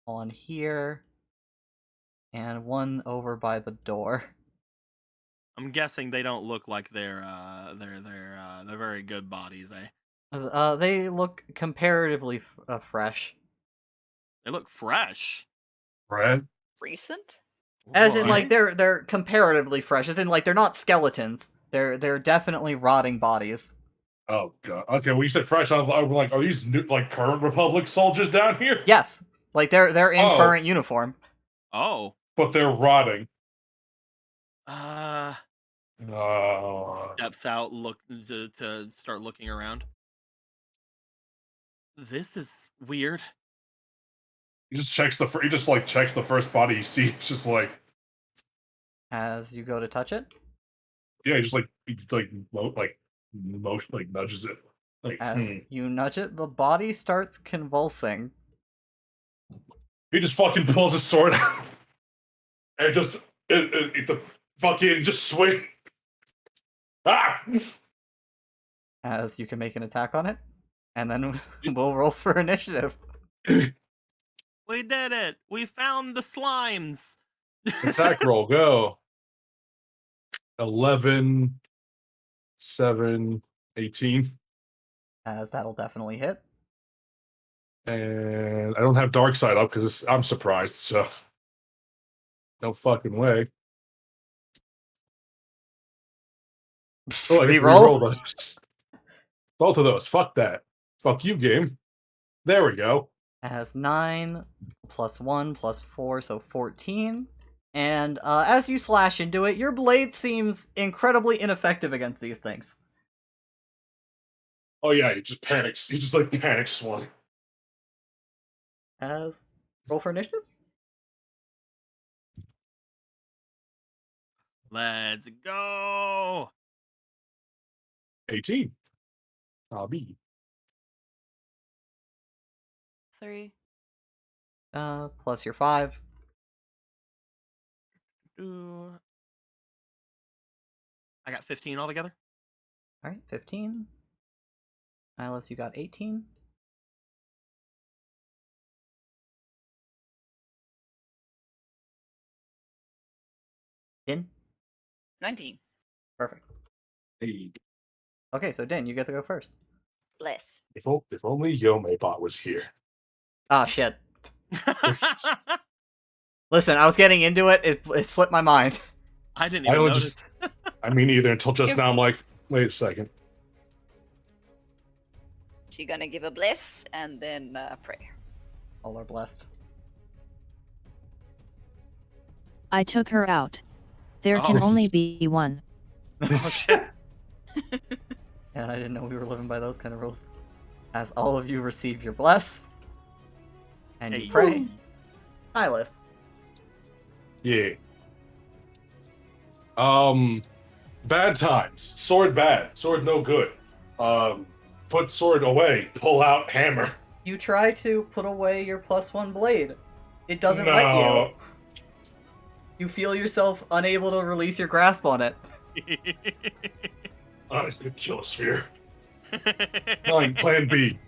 Speaker 2: on here, and one over by the door.
Speaker 3: I'm guessing they don't look like they're very good bodies, eh?
Speaker 2: They look comparatively fresh.
Speaker 3: They look fresh.
Speaker 1: Right?
Speaker 4: Recent?
Speaker 2: As in, like,
Speaker 3: What?
Speaker 2: they're comparatively fresh. As in, like, they're not skeletons. They're definitely rotting bodies.
Speaker 1: Oh god. Okay, well you said fresh. I was like, are these new, like current Republic soldiers down here?
Speaker 2: Yes, like they're in
Speaker 1: Oh.
Speaker 2: current uniform.
Speaker 3: Oh.
Speaker 1: But they're rotting.
Speaker 3: Steps out, look to start looking around. This is weird.
Speaker 1: He just checks the. He just like checks the first body he sees. Just like
Speaker 2: As you go to touch it,
Speaker 1: yeah, he just motion like nudges it. Like
Speaker 2: as you nudge it, the body starts convulsing.
Speaker 1: he just fucking pulls his sword out and just the fucking just swing. Ah!
Speaker 2: As you can make an attack on it, and then we'll roll for initiative.
Speaker 3: We did it. We found the slimes.
Speaker 1: Attack roll, go. 11, 7, 18.
Speaker 2: As that'll definitely hit.
Speaker 1: And I don't have dark side up because I'm surprised. So No fucking way. Oh, I get to
Speaker 2: Reroll?
Speaker 1: reroll those. Both of those. Fuck that. Fuck you, game. There we go.
Speaker 2: Has 9 plus 1 plus 4, so 14. And as you slash into it, your blade seems incredibly ineffective against these things.
Speaker 1: Oh yeah, he just panics. He just like panic swung.
Speaker 2: As roll for initiative.
Speaker 3: Let's go.
Speaker 1: 18. I'll be.
Speaker 6: 3.
Speaker 2: Plus your 5.
Speaker 3: I got 15 altogether.
Speaker 2: Alright, 15. Nihilus, you got 18. Din?
Speaker 4: 19.
Speaker 2: Perfect.
Speaker 1: Hey,
Speaker 2: Okay, so Din, you get to go first.
Speaker 4: Bless.
Speaker 1: if only Yomebot was here.
Speaker 2: Ah, shit. Listen, I was getting into it, it slipped my mind.
Speaker 3: I didn't
Speaker 1: I
Speaker 3: even
Speaker 1: only
Speaker 3: notice.
Speaker 1: just. I mean, either until just now. I'm like, wait a second.
Speaker 4: She's gonna give a bless and then pray.
Speaker 2: All are blessed.
Speaker 5: I took her out. There can
Speaker 3: Oh.
Speaker 5: only be one.
Speaker 3: Oh, shit.
Speaker 2: And I didn't know we were living by those kind of rules. As all of you receive your bless, and
Speaker 3: Hey.
Speaker 2: you pray. Nihilus.
Speaker 1: Yeah. Bad times. Sword bad. Sword no good. Put sword away. Pull out hammer.
Speaker 2: You try to put away your +1 blade. It doesn't let you. You feel yourself unable to release your grasp on it.
Speaker 1: I'm gonna kill a sphere. Fine, plan B.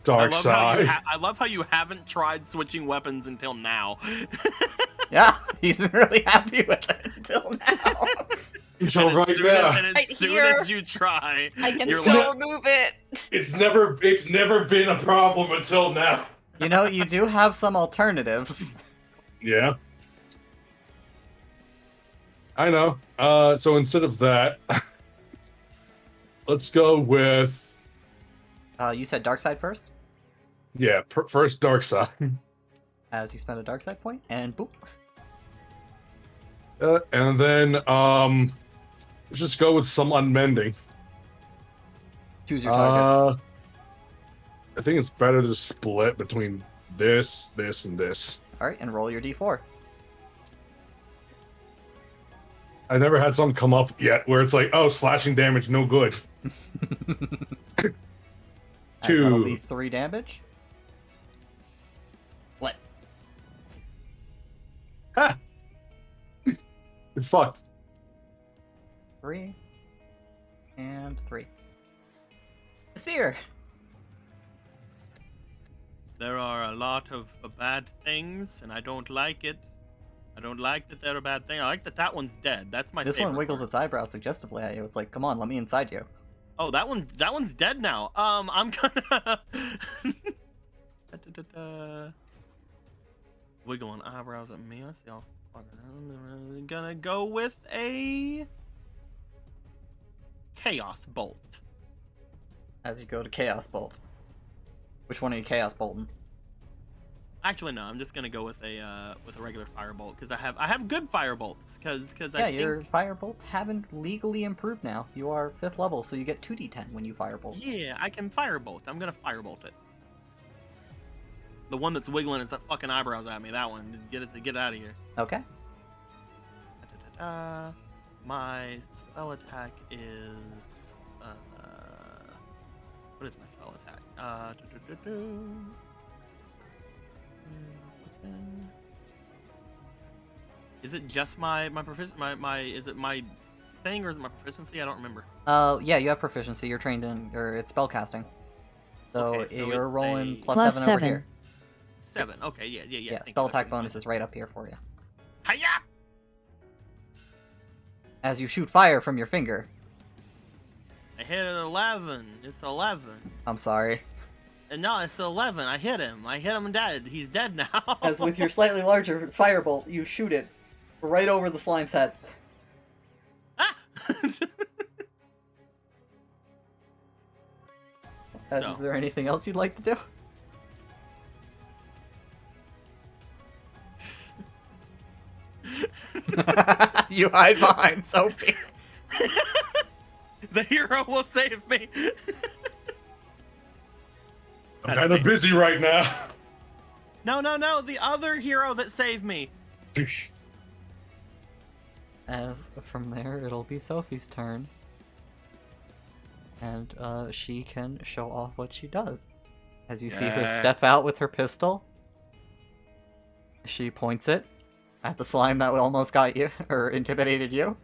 Speaker 1: Dark side.
Speaker 3: I love how you haven't tried switching weapons until now.
Speaker 2: Yeah, he's really happy with it until now.
Speaker 1: Until
Speaker 3: And
Speaker 1: right
Speaker 3: as soon
Speaker 1: now.
Speaker 3: as, and as
Speaker 4: Right
Speaker 3: soon
Speaker 4: here,
Speaker 3: as you try,
Speaker 4: I can
Speaker 3: you're
Speaker 4: still
Speaker 3: like,
Speaker 4: remove it.
Speaker 1: It's never been a problem until now.
Speaker 2: You know, you do have some alternatives.
Speaker 1: Yeah. I know. So instead of that, let's go with
Speaker 2: You said dark side first,
Speaker 1: yeah, first dark side.
Speaker 2: as you spend a dark side point, and boop.
Speaker 1: And then let's just go with some unmending.
Speaker 2: Choose your targets.
Speaker 1: I think it's better to split between this, and this.
Speaker 2: Alright, and roll your d4.
Speaker 1: I never had something come up yet where it's like, oh, slashing damage, no good.
Speaker 2: As that'll
Speaker 1: 2.
Speaker 2: be 3 damage. What?
Speaker 1: Ha! You're fucked.
Speaker 2: 3. And 3. Sphere!
Speaker 3: there are a lot of bad things, and I don't like it. I don't like that they're a bad thing. I like that one's dead. That's my
Speaker 2: This
Speaker 3: favorite
Speaker 2: one wiggles
Speaker 3: part.
Speaker 2: its eyebrows suggestively at you. It's like, come on, let me inside you.
Speaker 3: Oh, that one's dead now. I'm gonna wiggling eyebrows at me. Let's see how I'm gonna go with a chaos bolt.
Speaker 2: As you go to Chaos Bolt. Which one are you Chaos Bolting?
Speaker 3: Actually, no. I'm just gonna go with a regular firebolt because I have good firebolts. Because
Speaker 2: Yeah,
Speaker 3: I think
Speaker 2: your fire bolts haven't legally improved now. You are 5th level, so you get 2d10 when you firebolt.
Speaker 3: yeah, I can firebolt. I'm gonna firebolt it. The one that's wiggling its fucking eyebrows at me. That one. Get it out of here.
Speaker 2: Okay.
Speaker 3: My spell attack is what is my spell attack? Is it just my proficiency? Is it my thing or is it my proficiency? I don't remember.
Speaker 2: Yeah, you have proficiency. You're trained in, or it's spellcasting. So,
Speaker 3: Okay, so
Speaker 2: you're
Speaker 3: it's
Speaker 2: rolling
Speaker 3: a-
Speaker 2: plus
Speaker 5: Plus
Speaker 2: 7 over
Speaker 5: 7.
Speaker 2: here.
Speaker 3: 7. Okay, yeah.
Speaker 2: Yeah,
Speaker 3: thank
Speaker 2: spell
Speaker 3: you,
Speaker 2: attack
Speaker 3: that's fine.
Speaker 2: bonus is right up here for you.
Speaker 3: Hiya!
Speaker 2: As you shoot fire from your finger.
Speaker 3: I hit an 11. It's 11.
Speaker 2: I'm sorry.
Speaker 3: No, it's 11. I hit him. I hit him dead. He's dead now.
Speaker 2: As with your slightly larger firebolt, you shoot it right over the slime's head.
Speaker 3: Ah!
Speaker 2: Is there anything else you'd like to do? You hide behind Sophie.
Speaker 3: The hero will save me.
Speaker 1: I'm kind of busy right now.
Speaker 3: No, the other hero that saved me.
Speaker 2: As from there, it'll be Sophie's turn. And she can show off what she does. As you see her step out with her pistol, she points it at the slime that almost got you, or intimidated you.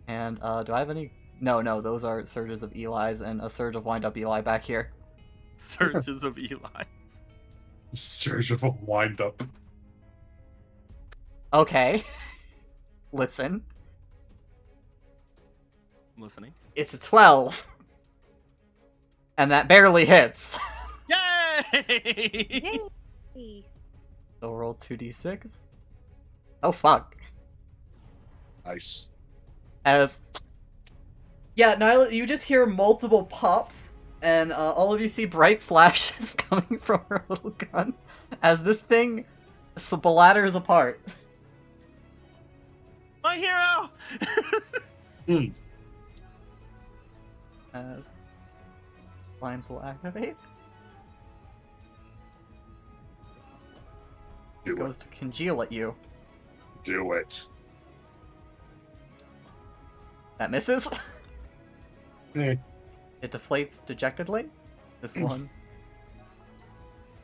Speaker 2: And do I have any? No, those are surges of Eli's and a surge of wind-up Eli back here.
Speaker 3: Surges of Eli.
Speaker 1: Surge of a wind-up.
Speaker 2: Okay. Listen.
Speaker 3: I'm listening.
Speaker 2: It's a 12. And that barely hits.
Speaker 3: Yay!
Speaker 4: Yay!
Speaker 2: So roll 2d6. Oh, fuck.
Speaker 1: Nice.
Speaker 2: As... Yeah, Nyla, you just hear multiple pops, and all of you see bright flashes coming from her little gun as this thing splatters apart.
Speaker 3: My hero!
Speaker 2: As slimes will activate.
Speaker 1: Do
Speaker 2: It goes to congeal at you.
Speaker 1: Do it.
Speaker 2: That misses.
Speaker 1: Eh.
Speaker 2: It deflates dejectedly. This one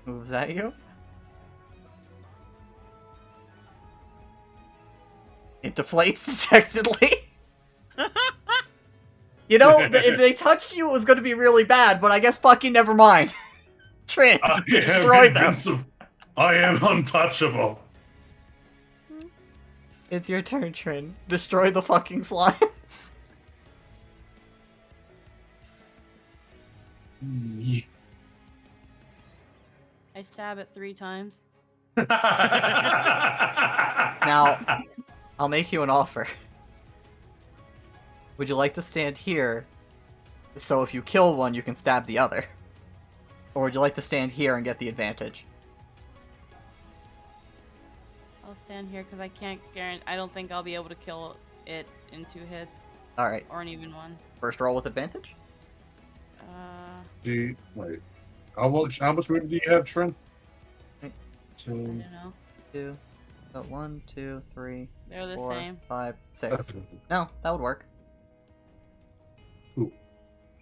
Speaker 2: moves at you. It deflates dejectedly. You know, if they touched you, it was going to be really bad, but I guess fucking never mind. Trin, destroy them.
Speaker 1: I am untouchable.
Speaker 2: It's your turn, Trin. Destroy the fucking slimes.
Speaker 6: I stab it 3 times.
Speaker 2: Now, I'll make you an offer. Would you like to stand here, so if you kill one, you can stab the other? Or would you like to stand here and get the advantage?
Speaker 6: I'll stand here because I can't guarantee. I don't think I'll be able to kill it in 2 hits
Speaker 2: Alright,
Speaker 6: or in even 1.
Speaker 2: first roll with advantage?
Speaker 1: Wait. How much movement do you have, Trin?
Speaker 6: I
Speaker 1: Two.
Speaker 6: don't know.
Speaker 2: 2. So 1, 2, 3,
Speaker 6: They're the
Speaker 2: 4,
Speaker 6: same.
Speaker 2: 5, 6. No, that would work.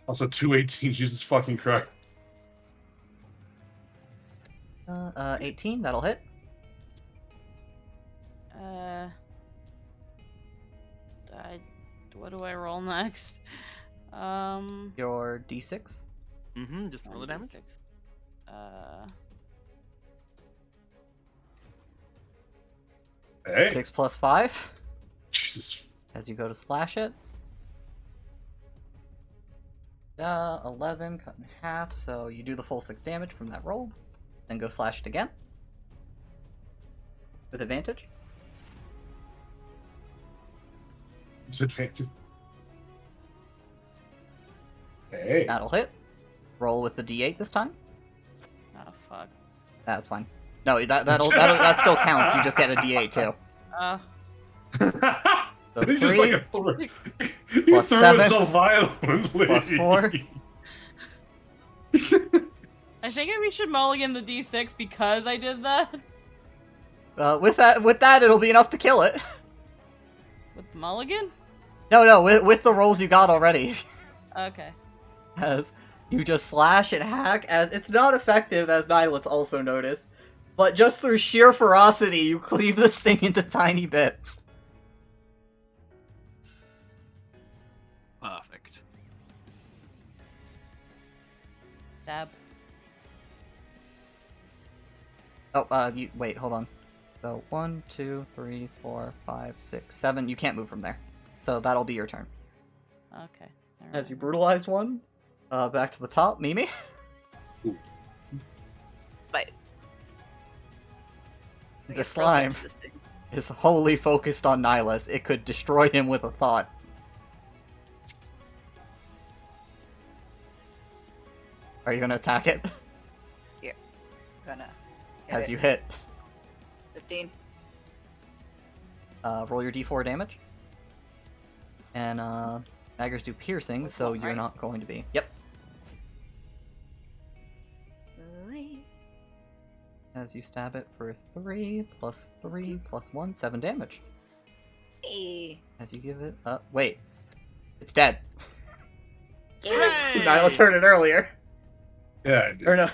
Speaker 1: Also 218, Jesus fucking Christ.
Speaker 2: 18, that'll hit.
Speaker 6: What do I roll next?
Speaker 2: Your d6.
Speaker 3: Just roll the damage.
Speaker 6: 6.
Speaker 1: Hey.
Speaker 2: 6 plus 5.
Speaker 1: Jesus.
Speaker 2: As you go to slash it. 11 cut in half, so you do the full 6 damage from that roll. Then go slash it again. With advantage.
Speaker 1: Disadvantage. Hey.
Speaker 2: That'll hit. Roll with the d8 this time.
Speaker 6: Oh fuck.
Speaker 2: That's fine. No, that still counts. You just get a d8 too. So
Speaker 1: He
Speaker 2: 3
Speaker 1: just like he
Speaker 2: plus
Speaker 1: threw
Speaker 2: 7
Speaker 1: it so violently.
Speaker 2: plus 4.
Speaker 6: I think we should mulligan the d6 because I did that.
Speaker 2: With that, it'll be enough to kill it.
Speaker 6: With mulligan?
Speaker 2: No, with the rolls you got already.
Speaker 6: Okay.
Speaker 2: As you just slash and hack, as it's not effective, as Nyla's also noticed, but just through sheer ferocity, you cleave this thing into tiny bits.
Speaker 3: Perfect.
Speaker 6: Stab.
Speaker 2: Oh, wait, hold on. So 1, 2, 3, 4, 5, 6, 7. You can't move from there. So that'll be your turn.
Speaker 6: Okay.
Speaker 2: As you brutalized one, back to the top, Mimi.
Speaker 4: We
Speaker 2: The
Speaker 4: have programs
Speaker 2: slime
Speaker 4: this thing.
Speaker 2: is wholly focused on Nihilus. It could destroy him with a thought. Are you gonna attack it?
Speaker 4: Gonna hit
Speaker 2: As
Speaker 4: it.
Speaker 2: you hit.
Speaker 4: 15.
Speaker 2: Roll your d4 damage. And, daggers do piercing,
Speaker 4: Plus
Speaker 2: so
Speaker 4: one,
Speaker 2: you're
Speaker 4: right?
Speaker 2: not going to be. Yep. As you stab it for 3, plus 3, plus 1, 7 damage.
Speaker 4: Hey.
Speaker 2: As you give it. Wait. It's dead.
Speaker 7: Yay.
Speaker 2: Nihilus heard it earlier.
Speaker 1: Yeah, I did.
Speaker 2: Or no.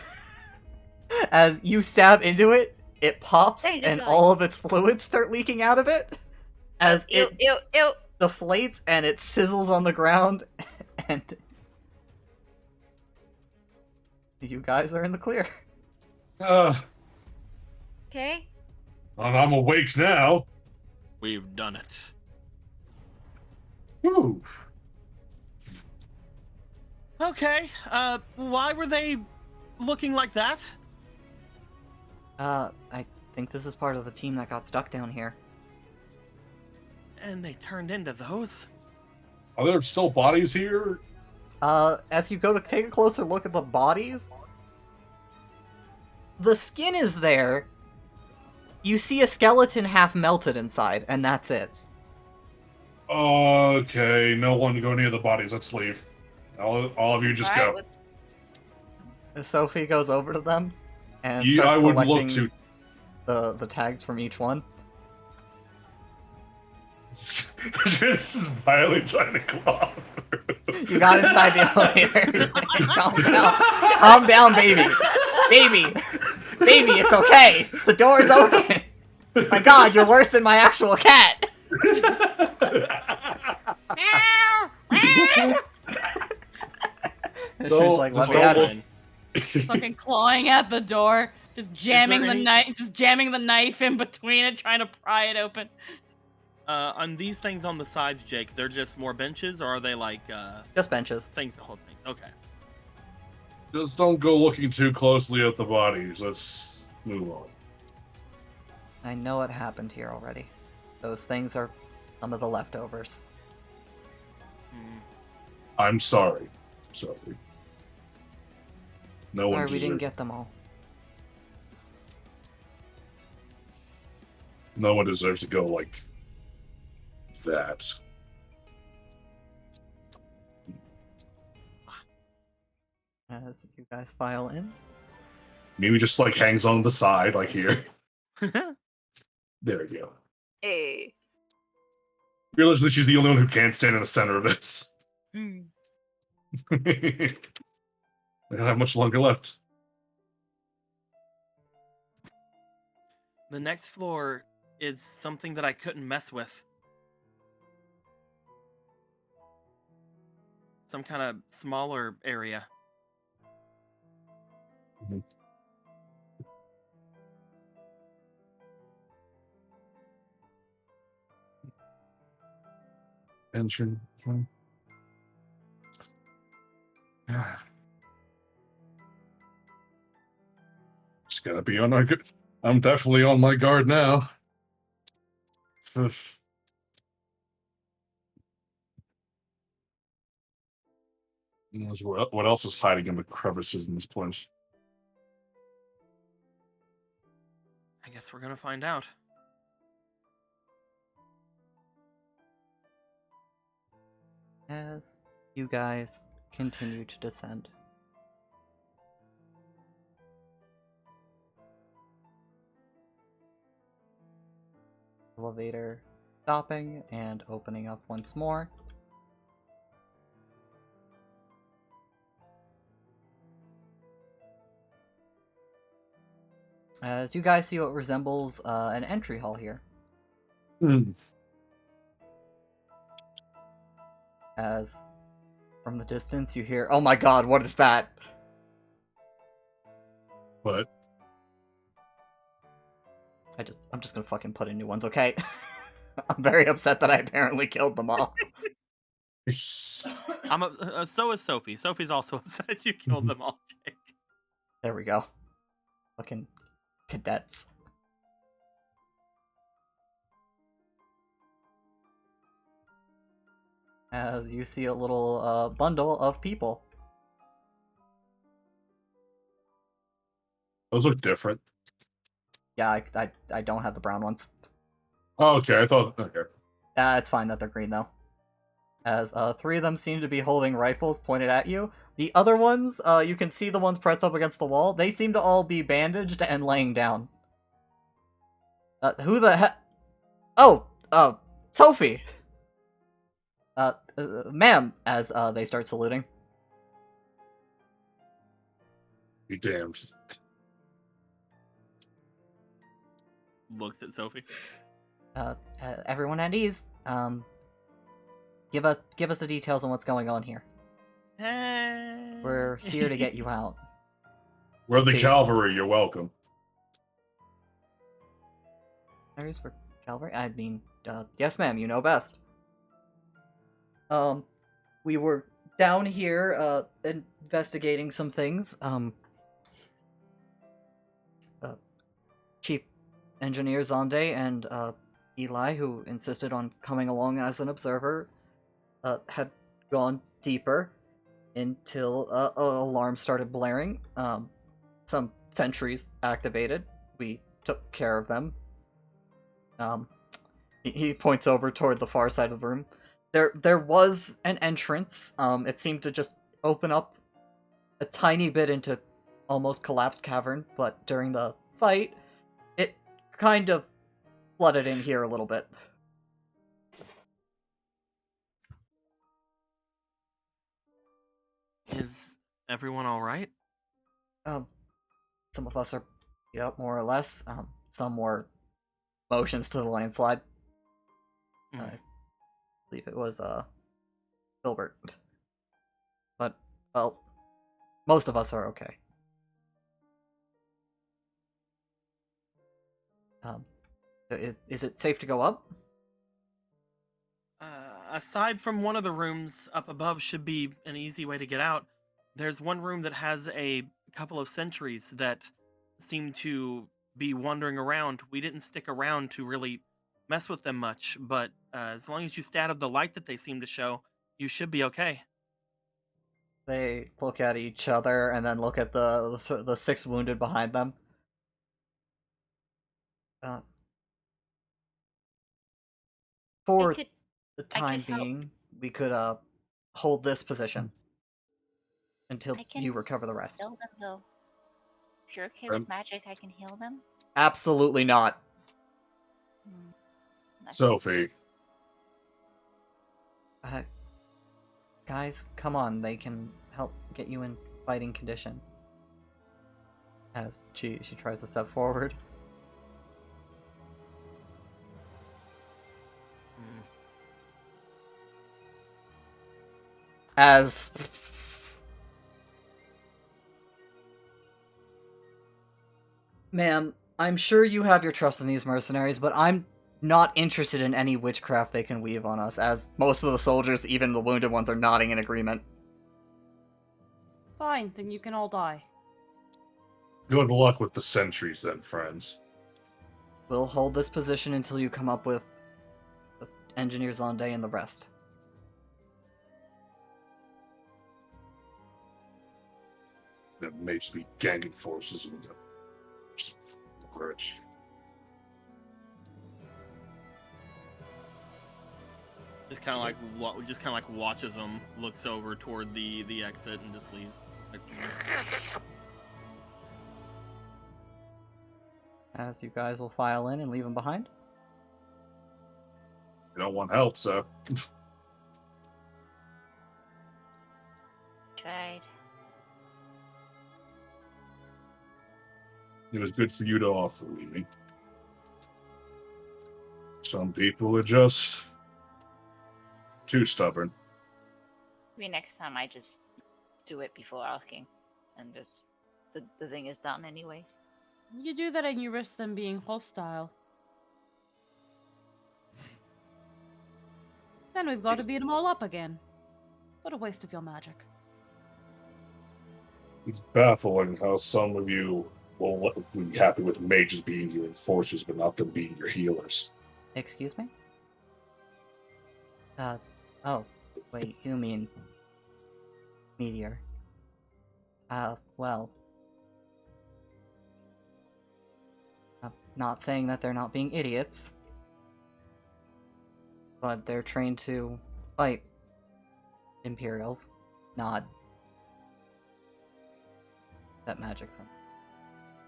Speaker 2: As you stab into it, it pops
Speaker 4: Hey,
Speaker 2: and
Speaker 4: guy.
Speaker 2: all of its fluids start leaking out of it. As
Speaker 4: Ew,
Speaker 2: it
Speaker 4: ew, ew.
Speaker 2: deflates and it sizzles on the ground, and you guys are in the clear.
Speaker 4: Okay.
Speaker 1: And I'm awake now.
Speaker 3: We've done it.
Speaker 1: Woo.
Speaker 3: Okay. Why were they looking like that?
Speaker 2: I think this is part of the team that got stuck down here.
Speaker 3: And they turned into those?
Speaker 1: Are there still bodies here?
Speaker 2: As you go to take a closer look at the bodies, the skin is there. You see a skeleton half melted inside, and that's it.
Speaker 1: Okay, no one go near the bodies. Let's leave. All of you just
Speaker 4: Alright,
Speaker 1: go.
Speaker 2: Sophie goes over to them and
Speaker 1: I
Speaker 2: starts
Speaker 1: would
Speaker 2: collecting
Speaker 1: look to.
Speaker 2: the tags from each one.
Speaker 1: This is violently trying to claw.
Speaker 2: You got inside the elevator. Calm down. Calm down, baby. Baby, it's okay. The door's open. My god, you're worse than my actual cat. And
Speaker 1: No,
Speaker 2: Shane's like, let
Speaker 1: just
Speaker 2: me out of
Speaker 1: don't
Speaker 2: it.
Speaker 6: Fucking clawing at the door, just jamming
Speaker 3: there
Speaker 6: the knife in between it, trying to pry it open.
Speaker 3: On these things on the sides, Jake, they're just more benches, or are they like
Speaker 2: Just benches.
Speaker 3: things to hold things? Okay.
Speaker 1: Just don't go looking too closely at the bodies. Let's move on.
Speaker 2: I know what happened here already. Those things are some of the leftovers.
Speaker 3: Hmm.
Speaker 1: I'm sorry, Sophie. No one
Speaker 2: Sorry we didn't
Speaker 1: deserved.
Speaker 2: get them all.
Speaker 1: No one deserves to go like that.
Speaker 2: As you guys file in.
Speaker 1: Maybe just like hangs on the side, like here. There we go.
Speaker 4: Hey.
Speaker 1: Realize that she's the only one who can't stand in the center of this.
Speaker 4: Hmm.
Speaker 1: We don't have much longer left.
Speaker 3: The next floor is something that I couldn't mess with. Some kind of smaller area.
Speaker 1: Engine. Just gotta be on our good. I'm definitely on my guard now. Oof. Who knows what else is hiding in the crevices in this place?
Speaker 3: I guess we're gonna find out.
Speaker 2: As you guys continue to descend. Elevator stopping and opening up once more. As you guys see what resembles an entry hall here. As from the distance you hear, "Oh my god, what is that?"
Speaker 1: What?
Speaker 2: I'm just gonna fucking put in new ones, okay? I'm very upset that I apparently killed them all.
Speaker 3: So is Sophie. Sophie's also upset you killed them all, Jake.
Speaker 2: There we go. Fucking cadets. as you see a little bundle of people.
Speaker 1: Those look different.
Speaker 2: Yeah, I don't have the brown ones.
Speaker 1: Oh, okay, I thought. Okay.
Speaker 2: It's fine that they're green though. As 3 of them seem to be holding rifles pointed at you. The other ones, you can see the ones pressed up against the wall. They seem to all be bandaged and laying down. Who the heck? Oh, Sophie! Ma'am, as they start saluting.
Speaker 1: Be damned.
Speaker 3: Looks at Sophie.
Speaker 2: Everyone at ease. Give us the details on what's going on here. We're here to get you out.
Speaker 1: We're the
Speaker 2: Okay.
Speaker 1: cavalry. You're welcome.
Speaker 2: Areas for cavalry? I mean, yes, ma'am. You know best. We were down here, investigating some things. Chief Engineer Zonde and Eli, who insisted on coming along as an observer, had gone deeper until an alarm started blaring. Some sentries activated. We took care of them. He points over toward the far side of the room. There was an entrance. It seemed to just open up a tiny bit into almost collapsed cavern, but during the fight, it kind of flooded in here a little bit.
Speaker 3: Is everyone all right?
Speaker 2: Some of us are beat up more or less. Some were motions to the landslide.
Speaker 3: Mm.
Speaker 2: I believe it was Filbert. But well, most of us are okay. Is it safe to go up?
Speaker 3: Aside from one of the rooms up above should be an easy way to get out. There's one room that has a couple of sentries that seem to be wandering around. We didn't stick around to really mess with them much, but as long as you stay out of the light that they seem to show, you should be okay.
Speaker 2: They look at each other and then look at the 6 wounded behind them. For
Speaker 7: could-
Speaker 2: the
Speaker 7: I
Speaker 2: time
Speaker 7: could help.
Speaker 2: being, we could hold this position until
Speaker 7: I can
Speaker 2: you recover the rest.
Speaker 7: Heal them though. If you're okay
Speaker 1: Um,
Speaker 7: with magic, I can heal them.
Speaker 2: Absolutely not.
Speaker 1: Sophie.
Speaker 2: Guys, come on. They can help get you in fighting condition. As she tries to step forward.
Speaker 3: Mm.
Speaker 2: As ma'am, I'm sure you have your trust in these mercenaries, but I'm not interested in any witchcraft they can weave on us, as most of the soldiers, even the wounded ones, are nodding in agreement.
Speaker 6: Fine, then you can all die.
Speaker 1: Good luck with the sentries, then, friends.
Speaker 2: We'll hold this position until you come up with Engineer Zonde and the rest.
Speaker 1: That may just be ganging forces with them. Just rich.
Speaker 3: Just kind of like watches them, looks over toward the exit, and just leaves.
Speaker 2: As you guys will file in and leave him behind.
Speaker 1: You don't want help, so.
Speaker 7: Tried.
Speaker 1: It was good for you to offer, Mimi. Some people are just too stubborn.
Speaker 7: Maybe next time I just do it before asking, and just the thing is done anyways.
Speaker 6: You do that and you risk them being hostile. Then we've got to beat them all up again. What a waste of your magic.
Speaker 1: It's baffling how some of you will be happy with mages being your enforcers, but not them being your healers.
Speaker 2: Excuse me? Oh. Wait, you mean meteor? Well, I'm not saying that they're not being idiots, but they're trained to fight Imperials, not that magic from.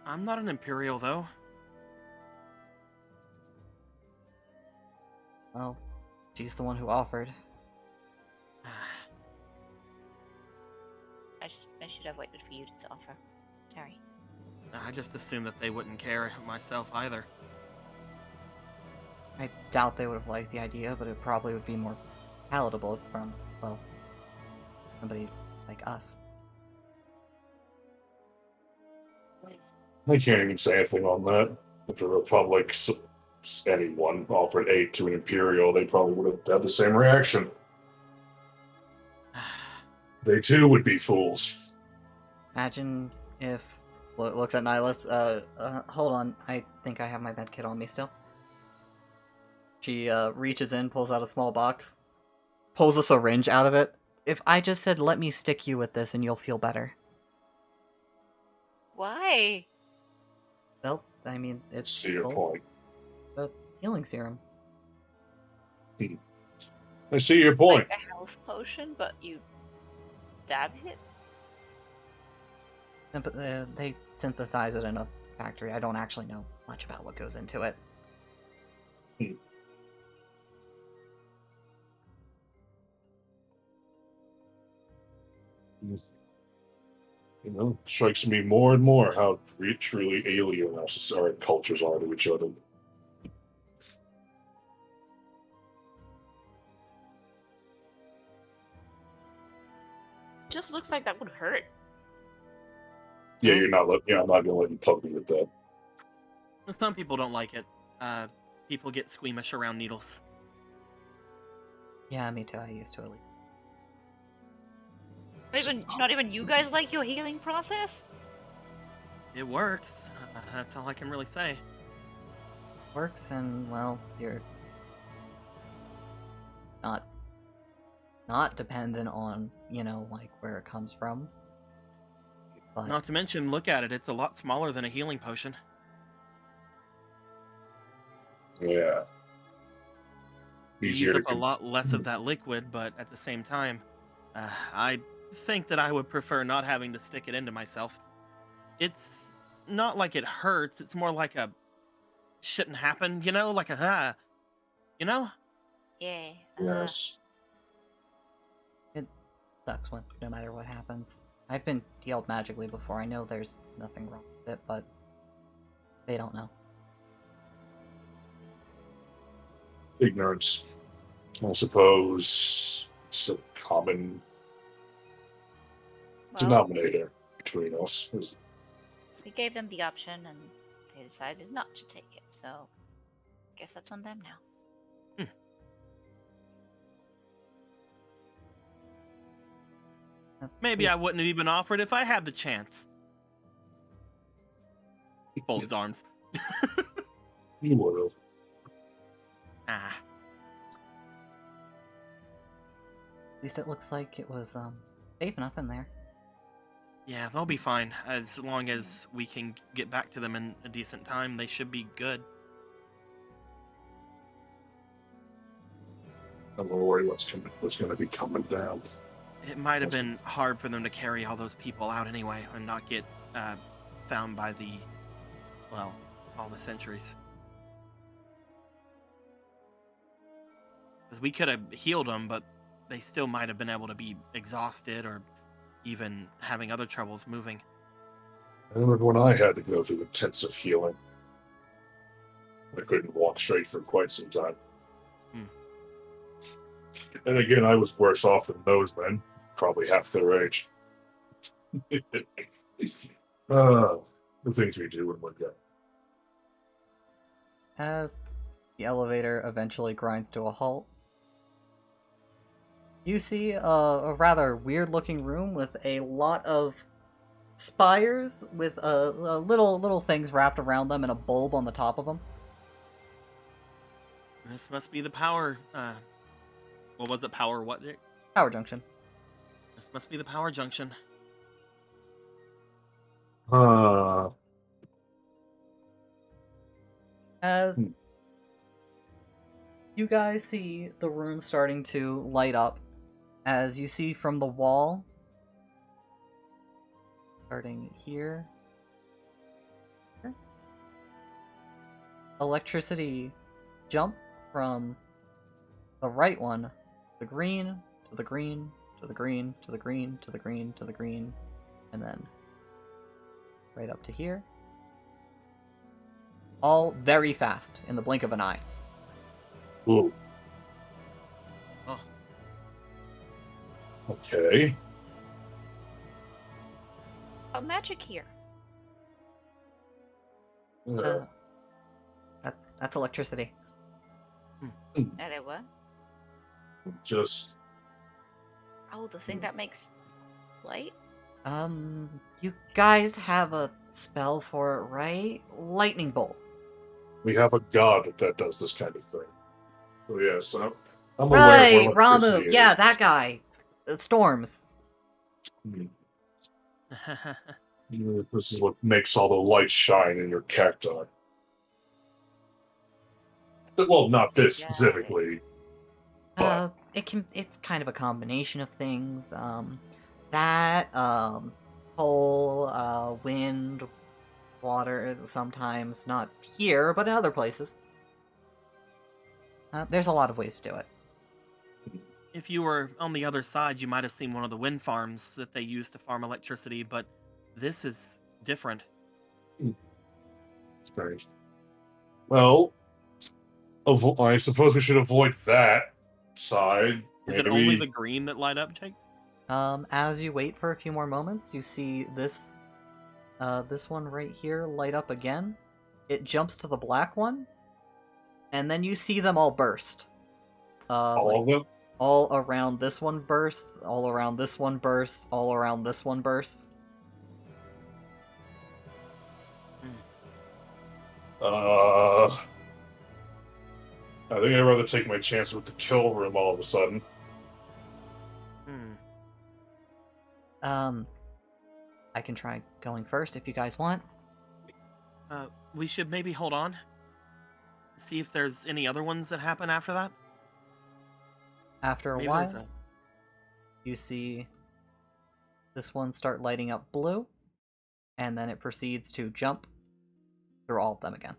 Speaker 3: I'm not an Imperial, though.
Speaker 2: Well, she's the one who offered.
Speaker 7: I should have waited for you to offer. Sorry.
Speaker 3: I just assumed that they wouldn't care myself either.
Speaker 2: I doubt they would have liked the idea, but it probably would be more palatable from, well, somebody like us.
Speaker 1: I can't even say anything on that. If the Republic, anyone, offered aid to an Imperial, they probably would have had the same reaction. They too would be fools.
Speaker 2: Imagine if looks at Nihilus. Hold on. I think I have my med kit on me still. She reaches in, pulls out a small box, pulls a syringe out of it. If I just said, "Let me stick you with this, and you'll feel better."
Speaker 7: Why?
Speaker 2: Well, I mean, it's
Speaker 1: See your
Speaker 2: full
Speaker 1: point.
Speaker 2: of healing serum.
Speaker 1: I see your point.
Speaker 7: Like a health potion, but you stab it?
Speaker 2: They synthesize it in a factory. I don't actually know much about what goes into it.
Speaker 1: You know, strikes me more and more how truly alien our cultures are to each other.
Speaker 7: Just looks like that would hurt.
Speaker 1: Yeah, I'm not gonna let you poke me with that.
Speaker 3: Some people don't like it. People get squeamish around needles.
Speaker 2: Yeah, me too. I used to at least.
Speaker 7: Not even you guys like your healing process?
Speaker 3: It works. That's all I can really say.
Speaker 2: Works, and well, you're not dependent on, like where it comes from. But
Speaker 3: Not to mention, look at it. It's a lot smaller than a healing potion.
Speaker 1: Yeah.
Speaker 3: You
Speaker 1: Easier
Speaker 3: use
Speaker 1: to
Speaker 3: up a lot less of that liquid, but at the same time, I think that I would prefer not having to stick it into myself. It's not like it hurts. It's more like a shouldn't happen, like a
Speaker 7: Yeah.
Speaker 1: Yes.
Speaker 2: sucks when no matter what happens. I've been healed magically before. I know there's nothing wrong with it, but they don't know.
Speaker 1: Ignorance. I suppose it's a common
Speaker 7: Well,
Speaker 1: denominator between us.
Speaker 7: we gave them the option and they decided not to take it, so I guess that's on them now.
Speaker 3: Maybe I wouldn't have even offered if I had the chance. He folds his arms.
Speaker 1: You would have.
Speaker 3: Ah.
Speaker 2: At least it looks like it was safe enough in there.
Speaker 3: Yeah, they'll be fine. As long as we can get back to them in a decent time, they should be good.
Speaker 1: I'm gonna worry what's going to be coming down.
Speaker 3: It might have been hard for them to carry all those people out anyway and not get found by all the sentries. Because we could have healed them, but they still might have been able to be exhausted or even having other troubles moving.
Speaker 1: I remember when I had to go through intensive healing. I couldn't walk straight for quite some time. And again, I was worse off than those men, probably half their age. The things we do when we're good.
Speaker 2: As the elevator eventually grinds to a halt, you see a rather weird-looking room with a lot of spires with little things wrapped around them and a bulb on the top of them.
Speaker 3: This must be the power. What was it? Power what, Dick?
Speaker 2: Power junction.
Speaker 3: This must be the power junction.
Speaker 2: As
Speaker 1: Hmm.
Speaker 2: you guys see the room starting to light up, as you see from the wall, starting here, electricity jump from the right one, the green, to the green, to the green, to the green, to the green, to the green, and then right up to here. All very fast, in the blink of an eye.
Speaker 1: Ooh.
Speaker 3: Oh.
Speaker 1: Okay.
Speaker 4: Oh, magic here.
Speaker 2: Uh, that's electricity.
Speaker 4: And it what?
Speaker 1: Just
Speaker 4: Oh, the thing that makes light?
Speaker 2: You guys have a spell for it, right? Lightning bolt.
Speaker 1: we have a god that does this kind of thing. So yes, I'm aware of
Speaker 2: Right,
Speaker 1: where
Speaker 2: Ramu.
Speaker 1: electricity
Speaker 2: Yeah,
Speaker 1: is.
Speaker 2: that guy. Storms.
Speaker 1: Hmm. This is what makes all the light shine in your cacti. Well, not this
Speaker 4: Got it.
Speaker 1: specifically.
Speaker 2: It's kind of a combination of things. That, coal, wind, water, sometimes not here, but in other places. There's a lot of ways to do it.
Speaker 3: If you were on the other side, you might have seen one of the wind farms that they use to farm electricity, but this is different.
Speaker 1: Strange. Well, I suppose we should avoid that side.
Speaker 3: Is it only the green that light up, Jake?
Speaker 2: As you wait for a few more moments, you see this one right here light up again. It jumps to the black one, and then you see them all burst.
Speaker 1: all of them?
Speaker 2: All around this one bursts, all around this one bursts, all around this one bursts.
Speaker 1: I think I'd rather take my chances with the kill room all of a sudden.
Speaker 2: I can try going first if you guys want.
Speaker 3: We should maybe hold on. See if there's any other ones that happen after that.
Speaker 2: After a
Speaker 3: Maybe
Speaker 2: while,
Speaker 3: there's
Speaker 2: you see this one start lighting up blue, and then it proceeds to jump through all of them again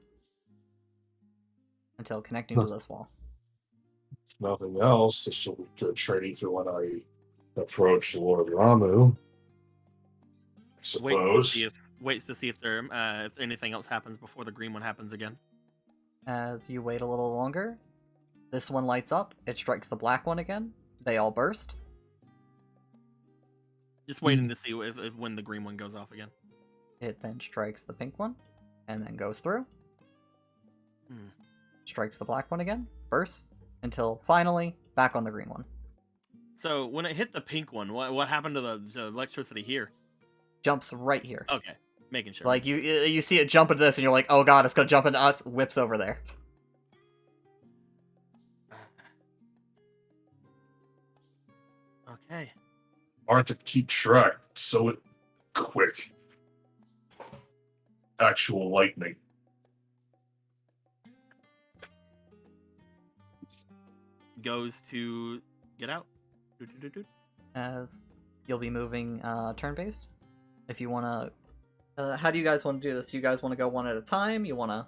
Speaker 2: until connecting to this wall.
Speaker 1: If nothing else, this will be good training for when I approach Lord Ramu. I suppose.
Speaker 3: Waits to see if there if anything else happens before the green one happens again.
Speaker 2: As you wait a little longer, this one lights up, it strikes the black one again, they all burst.
Speaker 3: Just waiting to see if when the green one goes off again.
Speaker 2: It then strikes the pink one, and then goes through. Strikes the black one again, bursts, until finally, back on the green one.
Speaker 3: So when it hit the pink one, what happened to the electricity here?
Speaker 2: Jumps right here.
Speaker 3: Okay, making sure.
Speaker 2: Like, you see it jump into this, and you're like, oh god, it's gonna jump into us, whips over there.
Speaker 3: Okay.
Speaker 1: Hard to keep track, so quick. Actual lightning.
Speaker 3: Goes to get out. Doot.
Speaker 2: As you'll be moving turn-based. If you want to... how do you guys want to do this? You guys want to go one at a time? You want to...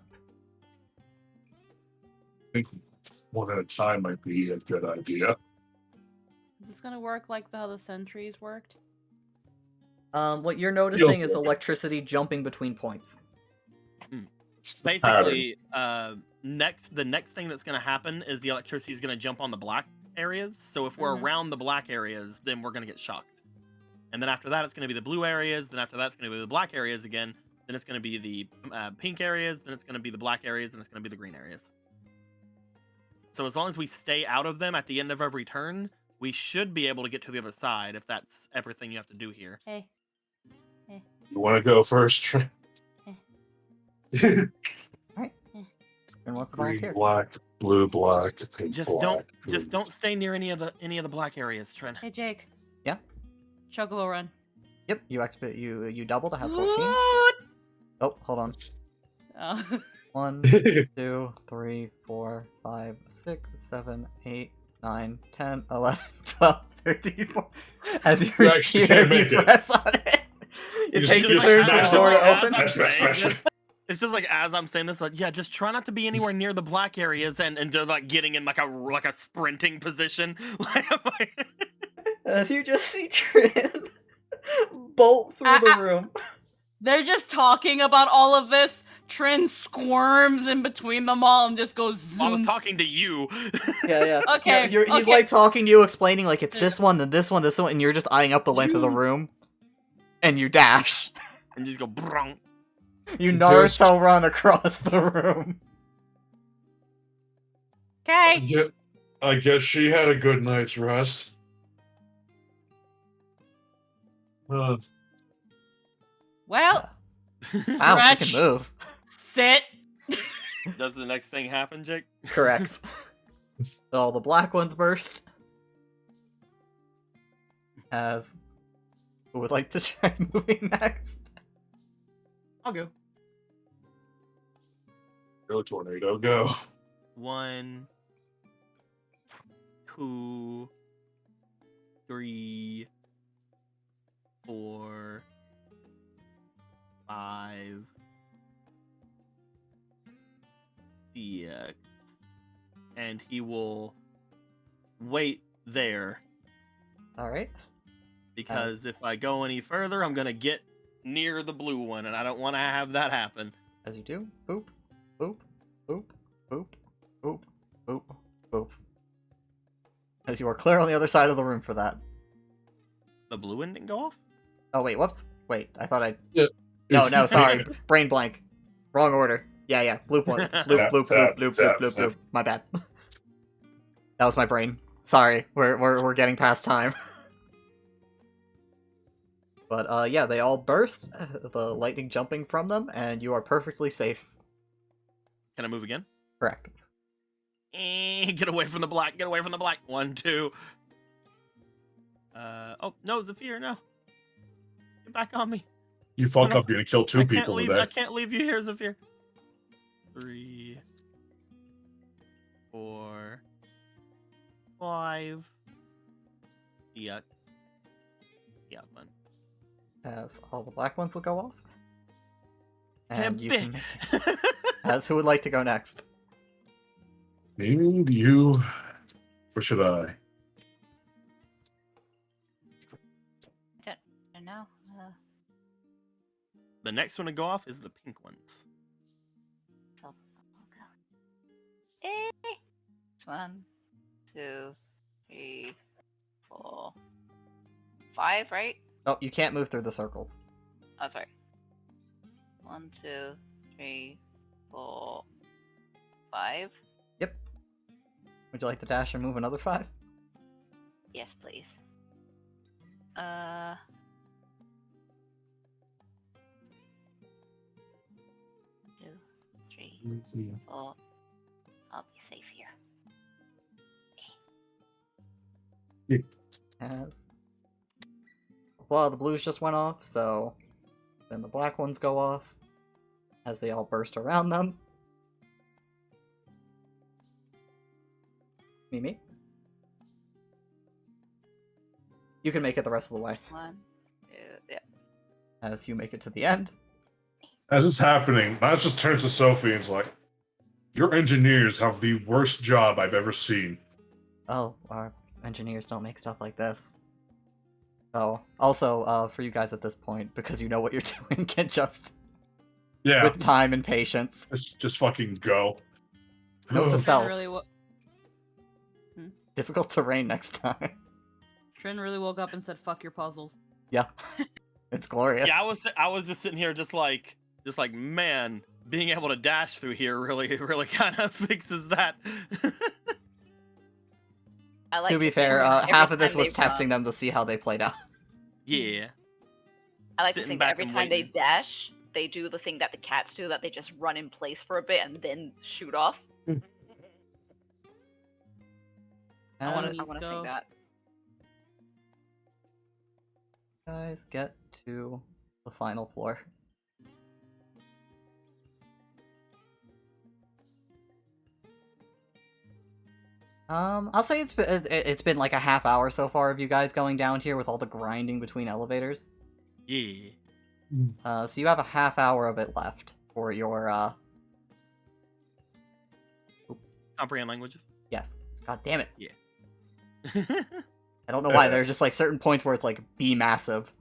Speaker 1: I think one at a time might be a good idea.
Speaker 6: Is this gonna work like how the sentries worked?
Speaker 2: What you're noticing is electricity jumping between points.
Speaker 3: Basically, the next thing that's going to happen is the electricity is going to jump on the black areas. So if we're around the black areas, then we're going to get shocked. And then after that, it's going to be the blue areas. Then after that, it's going to be the black areas again. Then it's going to be the pink areas. Then it's going to be the black areas. And it's going to be the green areas. So as long as we stay out of them at the end of every turn, we should be able to get to the other side if that's everything you have to do here.
Speaker 6: Hey.
Speaker 1: You want to go first?
Speaker 2: And what's the volunteer?
Speaker 1: Green, black, Blue, black, pink,
Speaker 3: Just
Speaker 1: black.
Speaker 3: don't stay near any of the black areas, Trin.
Speaker 6: Hey, Jake.
Speaker 2: Yeah?
Speaker 6: Chocobo run.
Speaker 2: Yep, you double to have 14.
Speaker 6: What?
Speaker 2: Oh, hold on.
Speaker 6: Oh.
Speaker 2: 1, 2, 3, 4, 5, 6, 7, 8, 9, 10, 11, 12, 13, 14. As you
Speaker 1: You
Speaker 2: reach
Speaker 1: actually
Speaker 2: here,
Speaker 1: can't
Speaker 2: you
Speaker 1: make it.
Speaker 2: press on it. It
Speaker 1: You
Speaker 2: takes
Speaker 1: just
Speaker 2: a turn for
Speaker 1: smash
Speaker 2: the
Speaker 1: it.
Speaker 2: door to
Speaker 3: As
Speaker 2: open.
Speaker 3: I'm
Speaker 1: Smash, smash,
Speaker 3: saying
Speaker 1: smash.
Speaker 3: it, It's just like as I'm saying this, like, yeah, just try not to be anywhere near the black areas and just like getting in like a sprinting position.
Speaker 2: As you just see Trin bolt through the room.
Speaker 6: They're just talking about all of this. Trin squirms in between them all and just goes
Speaker 3: I was
Speaker 6: zoom.
Speaker 3: talking to you.
Speaker 2: Yeah.
Speaker 6: Okay,
Speaker 2: He's
Speaker 6: okay.
Speaker 2: like talking to you, explaining like it's this one, then this one, and you're just eyeing up the length of the room. And you dash.
Speaker 3: And just go brunk.
Speaker 2: You Naruto run across the room.
Speaker 6: Okay.
Speaker 1: Yeah, I guess she had a good night's rest.
Speaker 6: Well,
Speaker 2: Wow, she
Speaker 6: stretch,
Speaker 2: can move.
Speaker 6: sit.
Speaker 3: Does the next thing happen, Jake?
Speaker 2: Correct. All the black ones burst. As who would like to try moving next?
Speaker 3: I'll go.
Speaker 1: Go, tornado, go.
Speaker 3: 1, 2, 3, 4, 5, 6, and he will wait there
Speaker 2: Alright.
Speaker 3: because if I go any further, I'm gonna get near the blue one, and I don't want to have that happen.
Speaker 2: As you do, boop, boop, boop, boop, boop, boop, boop. As you are clear on the other side of the room for that.
Speaker 3: The blue one didn't go off?
Speaker 2: Oh wait, whoops. Wait, I thought I
Speaker 1: Yeah.
Speaker 2: No, sorry. Brain blank. Wrong order. Yeah. Bloop, bloop, bloop, bloop,
Speaker 1: Tap,
Speaker 2: bloop, bloop,
Speaker 1: tap,
Speaker 2: bloop,
Speaker 1: tap.
Speaker 2: bloop. My bad. That was my brain. Sorry, we're getting past time. But yeah, they all burst, the lightning jumping from them, and you are perfectly safe.
Speaker 3: Can I move again?
Speaker 2: Correct.
Speaker 3: Get away from the black. Get away from the black. 1, 2. Oh, no, Zephyr, no. Get back on me.
Speaker 1: You fuck
Speaker 3: No,
Speaker 1: up, you're gonna kill two people
Speaker 3: leave,
Speaker 1: today.
Speaker 3: I can't leave you here, Zephyr. 3, 4, 5. Yuck. Yuck, man.
Speaker 2: As all the black ones will go off.
Speaker 3: And
Speaker 2: And you can make... As who would like to go next?
Speaker 1: Me, you, or should I?
Speaker 4: I don't know.
Speaker 3: The next one to go off is the pink ones.
Speaker 4: So, okay. It's 1, 2, 3, 4, 5, right?
Speaker 2: Oh, you can't move through the circles.
Speaker 4: Oh, sorry. 1, 2, 3, 4, 5.
Speaker 2: Yep. Would you like to dash and move another 5?
Speaker 4: Yes, please. 2, 3, 4. I'll be safe here.
Speaker 2: As a lot of the blues just went off, so then the black ones go off as they all burst around them. Mimi? You can make it the rest of the way
Speaker 4: 1, 2, yeah.
Speaker 2: as you make it to the end.
Speaker 1: As it's happening, Miles just turns to Sophie and is like, "Your engineers have the worst job I've ever seen."
Speaker 2: Oh, our engineers don't make stuff like this. Oh, also, for you guys at this point, because you know what you're doing, can just,
Speaker 1: Yeah,
Speaker 2: with time and patience,
Speaker 1: just fucking go.
Speaker 2: note to self,
Speaker 6: Really,
Speaker 2: difficult terrain next time.
Speaker 6: Trin really woke up and said, "Fuck your puzzles."
Speaker 2: Yeah, it's glorious.
Speaker 3: Yeah, I was just sitting here just like man, being able to dash through here really kind of fixes that.
Speaker 4: I like
Speaker 2: To be
Speaker 4: think
Speaker 2: fair,
Speaker 4: every
Speaker 2: half of this
Speaker 4: time
Speaker 2: was
Speaker 4: they
Speaker 2: testing
Speaker 4: run-
Speaker 2: them to see how they played out.
Speaker 3: Yeah.
Speaker 4: I like to
Speaker 3: sitting
Speaker 4: think
Speaker 3: back
Speaker 4: that every
Speaker 3: and
Speaker 4: time they
Speaker 3: waiting.
Speaker 4: dash, they do the thing that the cats do, that they just run in place for a bit and then shoot off. I want
Speaker 2: As
Speaker 4: to
Speaker 6: Please
Speaker 4: think
Speaker 6: go.
Speaker 4: that.
Speaker 2: you guys get to the final floor. I'll say it's been like a half hour so far of you guys going down here with all the grinding between elevators.
Speaker 3: Yeah.
Speaker 2: So you have a half hour of it left for your
Speaker 3: Comprehend languages.
Speaker 2: yes. God damn it.
Speaker 3: Yeah.
Speaker 2: I don't know why. There are just like certain points where it's like be massive.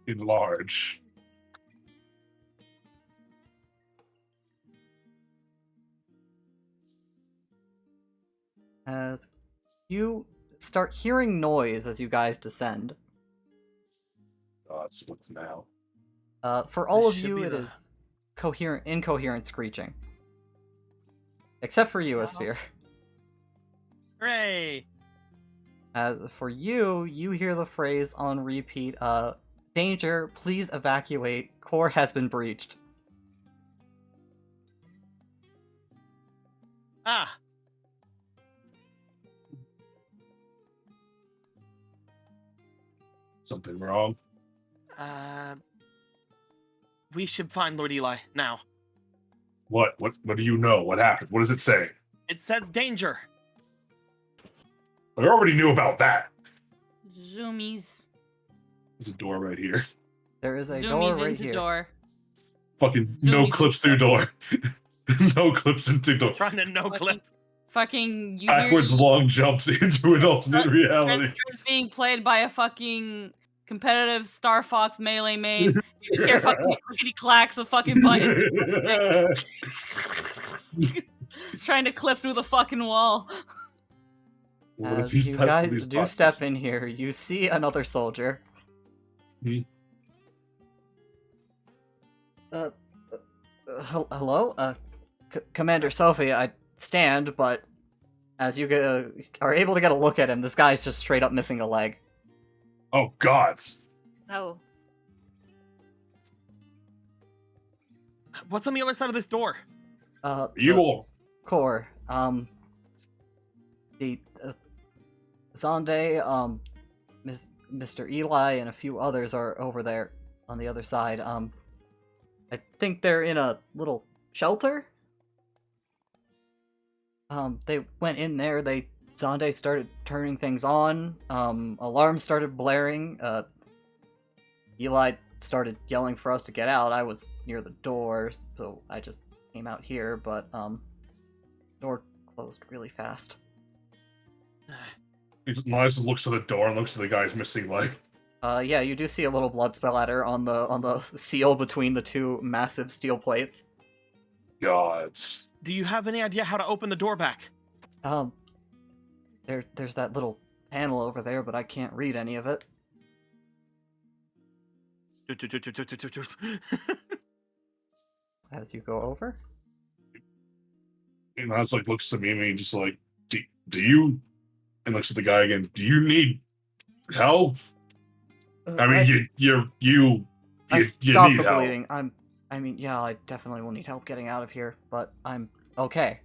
Speaker 1: Enlarge.
Speaker 2: As you start hearing noise as you guys descend.
Speaker 1: God's what's now.
Speaker 2: For all
Speaker 3: This
Speaker 2: of
Speaker 3: should
Speaker 2: you,
Speaker 3: be
Speaker 2: it
Speaker 3: the-
Speaker 2: is incoherent screeching. Except for you,
Speaker 6: Wow.
Speaker 2: Asphere.
Speaker 3: Hooray!
Speaker 2: For you, you hear the phrase on repeat, danger, please evacuate, core has been breached.
Speaker 3: Ah.
Speaker 1: Something wrong.
Speaker 3: We should find Lord Eli now.
Speaker 1: What? What do you know? What happened? What does it say?
Speaker 3: It says danger.
Speaker 1: I already knew about that.
Speaker 6: Zoomies.
Speaker 1: There's a door right here.
Speaker 2: There is a door
Speaker 6: Zoomies
Speaker 2: right
Speaker 6: into
Speaker 2: here.
Speaker 6: door.
Speaker 1: Fucking no
Speaker 6: Zoomies
Speaker 1: clips through door. No clips into door.
Speaker 3: Trying to no clip.
Speaker 6: Fucking you
Speaker 1: Backwards
Speaker 6: hear
Speaker 1: long jumps into an alternate reality.
Speaker 6: Trent's being played by a fucking competitive Star Fox Melee main. You just hear fucking clickety clacks of fucking buttons trying to clip through the fucking wall.
Speaker 1: What if
Speaker 2: As
Speaker 1: he's
Speaker 2: you
Speaker 1: past
Speaker 2: guys
Speaker 1: these
Speaker 2: do
Speaker 1: buttons?
Speaker 2: step in here, you see another soldier. Hello? Commander Sophie, I stand, but as you are able to get a look at him, this guy's just straight up missing a leg.
Speaker 1: Oh gods.
Speaker 4: Oh.
Speaker 3: What's on the other side of this door?
Speaker 1: You
Speaker 2: the
Speaker 1: all.
Speaker 2: core, the Zonde, Mr. Eli, and a few others are over there on the other side. I think they're in a little shelter. They went in there, Zonde started turning things on, alarms started blaring, Eli started yelling for us to get out. I was near the doors, so I just came out here, but, door closed really fast.
Speaker 1: Miles just looks to the door and looks at the guy's missing leg.
Speaker 2: Yeah, you do see a little blood splatter on the seal between the two massive steel plates.
Speaker 1: Gods.
Speaker 3: Do you have any idea how to open the door back?
Speaker 2: There's that little panel over there, but I can't read any of it. As you go over,
Speaker 1: And Miles like looks to me and he just like, do you? And looks at the guy again. Do you need help? I mean, you
Speaker 2: stop
Speaker 1: need
Speaker 2: the
Speaker 1: help.
Speaker 2: bleeding. I mean, yeah, I definitely will need help getting out of here, but I'm okay.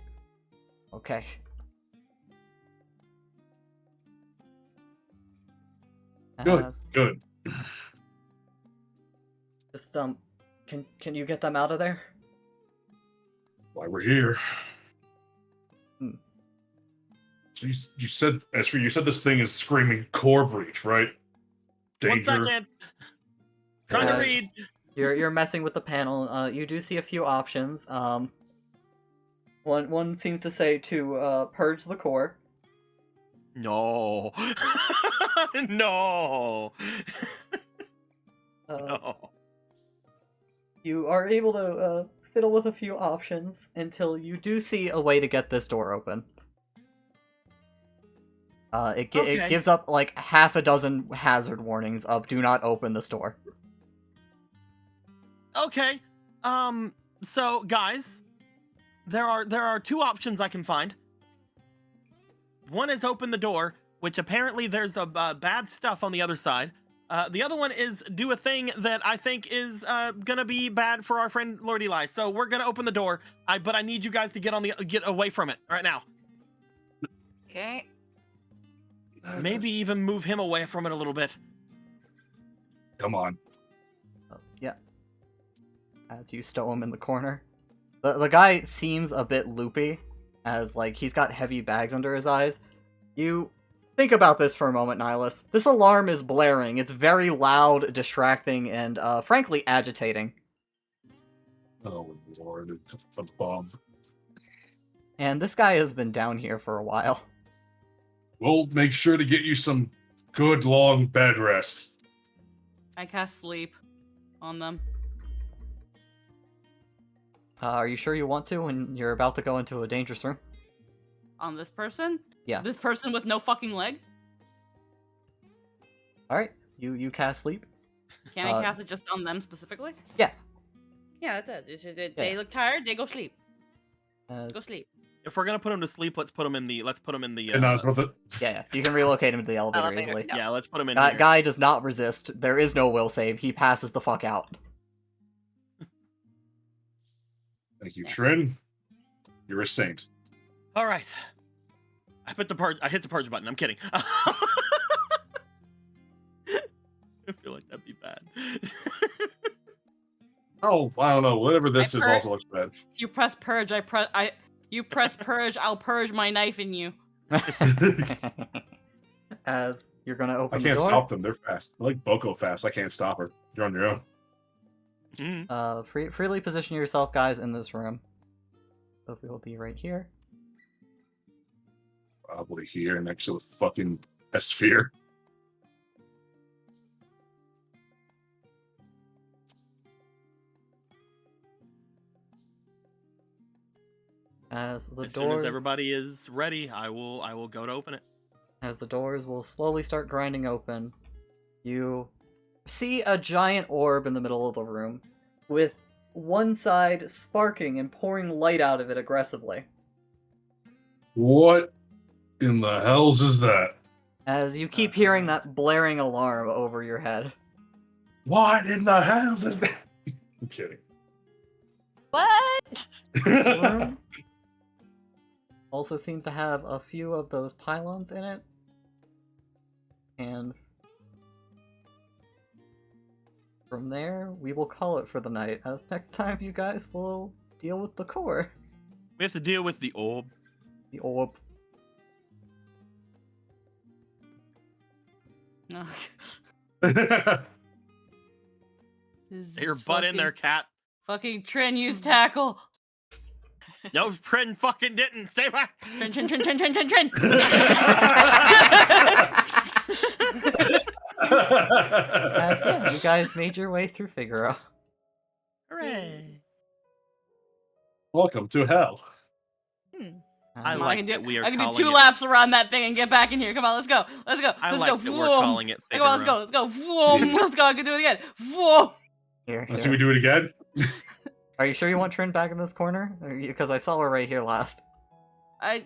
Speaker 2: Okay.
Speaker 1: Good.
Speaker 2: As-
Speaker 1: Good.
Speaker 2: Just can you get them out of there?
Speaker 1: Why we're here.
Speaker 2: Hmm.
Speaker 1: So you said this thing is screaming core breach, right?
Speaker 3: 1
Speaker 1: Danger.
Speaker 3: second. Trying
Speaker 2: Uh,
Speaker 3: to read.
Speaker 2: You're messing with the panel. You do see a few options. One seems to say to purge the core.
Speaker 3: No. No.
Speaker 2: Uh,
Speaker 3: No.
Speaker 2: You are able to fiddle with a few options until you do see a way to get this door open. It
Speaker 3: Okay.
Speaker 2: gives up like half a dozen hazard warnings of do not open this door.
Speaker 3: Okay. So guys, there are 2 options I can find. One is open the door, which apparently there's a bad stuff on the other side. The other one is do a thing that I think is gonna be bad for our friend Lord Eli. So we're gonna open the door. But I need you guys to get away from it right now.
Speaker 4: Okay.
Speaker 3: Maybe even move him away from it a little bit.
Speaker 1: Come on.
Speaker 2: Yeah. As you stow him in the corner. The guy seems a bit loopy, as, like, he's got heavy bags under his eyes. You think about this for a moment, Nihilus. This alarm is blaring. It's very loud, distracting, and, frankly, agitating.
Speaker 1: Oh, Lord. Above.
Speaker 2: And this guy has been down here for a while.
Speaker 1: We'll make sure to get you some good long bed rest.
Speaker 6: I cast sleep on them.
Speaker 2: Are you sure you want to when you're about to go into a dangerous room?
Speaker 6: On this person?
Speaker 2: Yeah.
Speaker 6: This person with no fucking leg?
Speaker 2: Alright, you cast sleep?
Speaker 6: Can I cast it just on them specifically?
Speaker 2: Yes.
Speaker 6: Yeah, that's it. They
Speaker 2: Yeah.
Speaker 6: look tired, they go sleep.
Speaker 2: As-
Speaker 6: Go sleep.
Speaker 3: If we're gonna put him to sleep, let's put him in the.
Speaker 1: And I was about to...
Speaker 2: yeah, you can relocate him to the elevator
Speaker 4: Elevator,
Speaker 2: easily.
Speaker 4: yeah.
Speaker 3: Yeah, let's put him in
Speaker 2: That
Speaker 3: here.
Speaker 2: guy does not resist. There is no will save. He passes the fuck out.
Speaker 1: Thank you, Trin. You're a saint.
Speaker 3: All right. I hit the purge button. I'm kidding. I feel like that'd be bad.
Speaker 1: Oh, I don't know. Whatever this
Speaker 6: I
Speaker 1: is
Speaker 6: purge-
Speaker 1: also looks bad.
Speaker 6: If you press purge, you press purge, I'll purge my knife in you.
Speaker 2: As you're gonna
Speaker 1: I
Speaker 2: open the
Speaker 1: can't
Speaker 2: door.
Speaker 1: stop them. They're fast. They're like Boko fast. I can't stop her. You're on your own.
Speaker 3: Mhm.
Speaker 2: Freely position yourself, guys, in this room. Sophie will be right here.
Speaker 1: Probably here next to the fucking sphere.
Speaker 2: As the
Speaker 3: As soon
Speaker 2: doors,
Speaker 3: as everybody is ready, I will go to open it.
Speaker 2: as the doors will slowly start grinding open, you see a giant orb in the middle of the room, with one side sparking and pouring light out of it aggressively.
Speaker 1: What in the hells is that?
Speaker 2: As you keep hearing that blaring alarm over your head.
Speaker 1: What in the hells is that? I'm kidding.
Speaker 4: What?
Speaker 2: This room also seems to have a few of those pylons in it. And from there, we will call it for the night, as next time you guys will deal with the core.
Speaker 3: We have to deal with the orb.
Speaker 2: The orb.
Speaker 3: Get your butt in there, cat.
Speaker 6: Fucking Trin used tackle.
Speaker 3: No, Trin fucking didn't. Stay back.
Speaker 6: Trin.
Speaker 2: As yeah, you guys made your way through Figaro.
Speaker 3: Hooray.
Speaker 1: Welcome to hell.
Speaker 3: I
Speaker 6: Come on,
Speaker 3: like
Speaker 6: I
Speaker 3: that we are
Speaker 6: can do
Speaker 3: calling
Speaker 6: 2
Speaker 3: it-
Speaker 6: laps around that thing and get back in here. Come on, let's go. Let's go.
Speaker 3: I
Speaker 6: Let's
Speaker 3: like
Speaker 6: go.
Speaker 3: that we're
Speaker 6: Vroom.
Speaker 3: calling it
Speaker 6: Come on, let's go.
Speaker 3: Figaro.
Speaker 6: Let's go. Vroom. Let's go. I can do it again. Vroom.
Speaker 2: Here,
Speaker 1: Let's see
Speaker 2: here.
Speaker 1: we do it again.
Speaker 2: Are you sure you want Trin back in this corner? Because I saw her right here last.
Speaker 6: I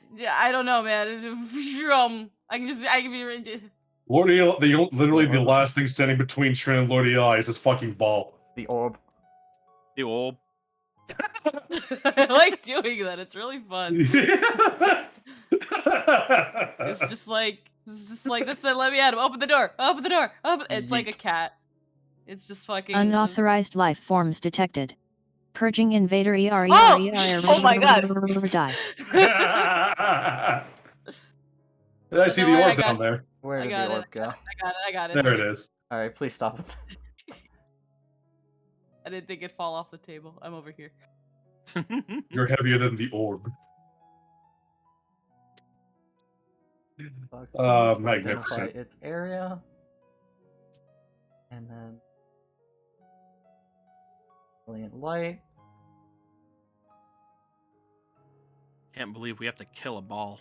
Speaker 6: don't know, man. Vroom. I can be.
Speaker 1: Lord Eli, literally the last thing standing between Trin and Lord Eli is his fucking ball.
Speaker 2: The orb.
Speaker 3: The orb.
Speaker 6: I like doing that. It's really fun. It's just like that's it. Let me at him. Open the door. Open the door. Open. It's like a
Speaker 2: Yeet.
Speaker 6: cat. It's just fucking
Speaker 5: Unauthorized life forms detected. Purging invader ER.
Speaker 6: Oh my God.
Speaker 5: Die.
Speaker 1: I see
Speaker 6: Don't
Speaker 1: the
Speaker 6: worry, I
Speaker 1: orb
Speaker 6: got
Speaker 1: down
Speaker 6: it.
Speaker 1: there.
Speaker 2: Where
Speaker 6: I
Speaker 2: did
Speaker 6: got
Speaker 2: the
Speaker 6: it.
Speaker 2: orb go?
Speaker 6: I got it.
Speaker 1: There it is.
Speaker 2: Alright, please stop it.
Speaker 6: I didn't think it'd fall off the table. I'm over here.
Speaker 1: You're heavier than the orb.
Speaker 2: Box
Speaker 1: Magnificent.
Speaker 2: identify its area. And then brilliant light.
Speaker 3: Can't believe we have to kill a ball.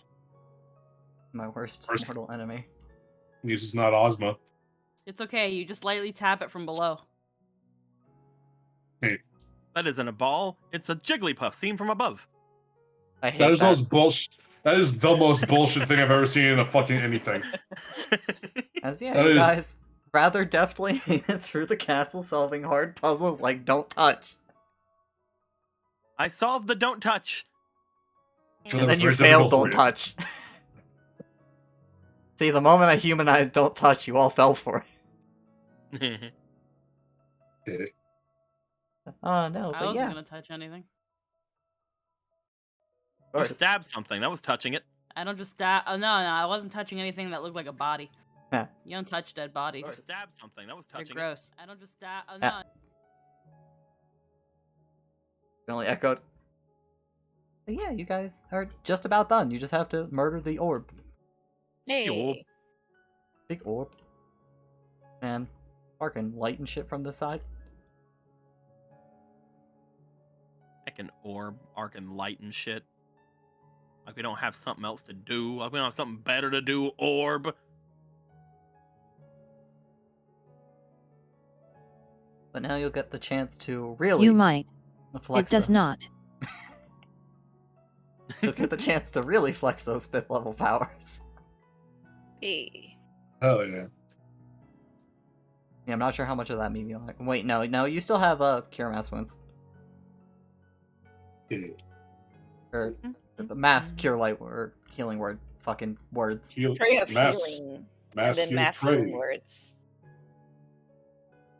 Speaker 2: My worst
Speaker 1: Worst-
Speaker 2: mortal enemy.
Speaker 1: This is not Ozma.
Speaker 6: It's okay. You just lightly tap it from below.
Speaker 3: That isn't a ball. It's a Jigglypuff seen from above.
Speaker 2: I hate
Speaker 1: That is
Speaker 2: that.
Speaker 1: most bullshit. That is the most bullshit thing I've ever seen in a fucking anything.
Speaker 2: As yeah,
Speaker 1: that
Speaker 2: you
Speaker 1: is-
Speaker 2: guys rather deftly through the castle solving hard puzzles like don't touch.
Speaker 3: I solved the don't touch.
Speaker 1: Sure,
Speaker 2: And
Speaker 1: that
Speaker 2: then
Speaker 1: was
Speaker 2: you
Speaker 1: very
Speaker 2: failed
Speaker 1: difficult
Speaker 2: don't
Speaker 1: for
Speaker 2: touch. See, the moment I humanized don't touch, you all fell for it.
Speaker 1: Did it?
Speaker 2: Oh, no,
Speaker 6: I
Speaker 2: but
Speaker 6: wasn't
Speaker 2: yeah.
Speaker 6: gonna touch anything.
Speaker 2: Of
Speaker 3: You
Speaker 2: course.
Speaker 3: stabbed something. That was touching it.
Speaker 6: I don't just stab. Oh no, I wasn't touching anything that looked like a body.
Speaker 2: Yeah.
Speaker 6: You don't touch dead bodies.
Speaker 3: You stabbed something. That was
Speaker 6: They're
Speaker 3: touching it.
Speaker 6: gross. I don't just stab. Oh
Speaker 2: Yeah.
Speaker 6: no.
Speaker 2: Only echoed. But yeah, you guys are just about done. You just have to murder the orb.
Speaker 4: Hey.
Speaker 3: orb.
Speaker 2: Big orb. And fucking light and shit from this side.
Speaker 3: Heckin' orb, arc and light and shit. Like we don't have something else to do. Like we don't have something better to do. Orb.
Speaker 2: But now you'll get the chance to really
Speaker 5: You might.
Speaker 2: flex
Speaker 5: It does
Speaker 2: those.
Speaker 5: not.
Speaker 2: You'll get the chance to really flex those 5th level powers.
Speaker 4: Hey.
Speaker 1: Hell yeah.
Speaker 2: Yeah, I'm not sure how much of that maybe. Wait, no, you still have Cure Mass Wounds.
Speaker 1: Yeah.
Speaker 2: Or the Mass Cure Light or Healing Word. Fucking words.
Speaker 1: Heal,
Speaker 4: Pray of
Speaker 1: mass,
Speaker 4: healing.
Speaker 1: mass
Speaker 4: and then
Speaker 1: heal
Speaker 4: mass
Speaker 1: prey.
Speaker 4: healing words.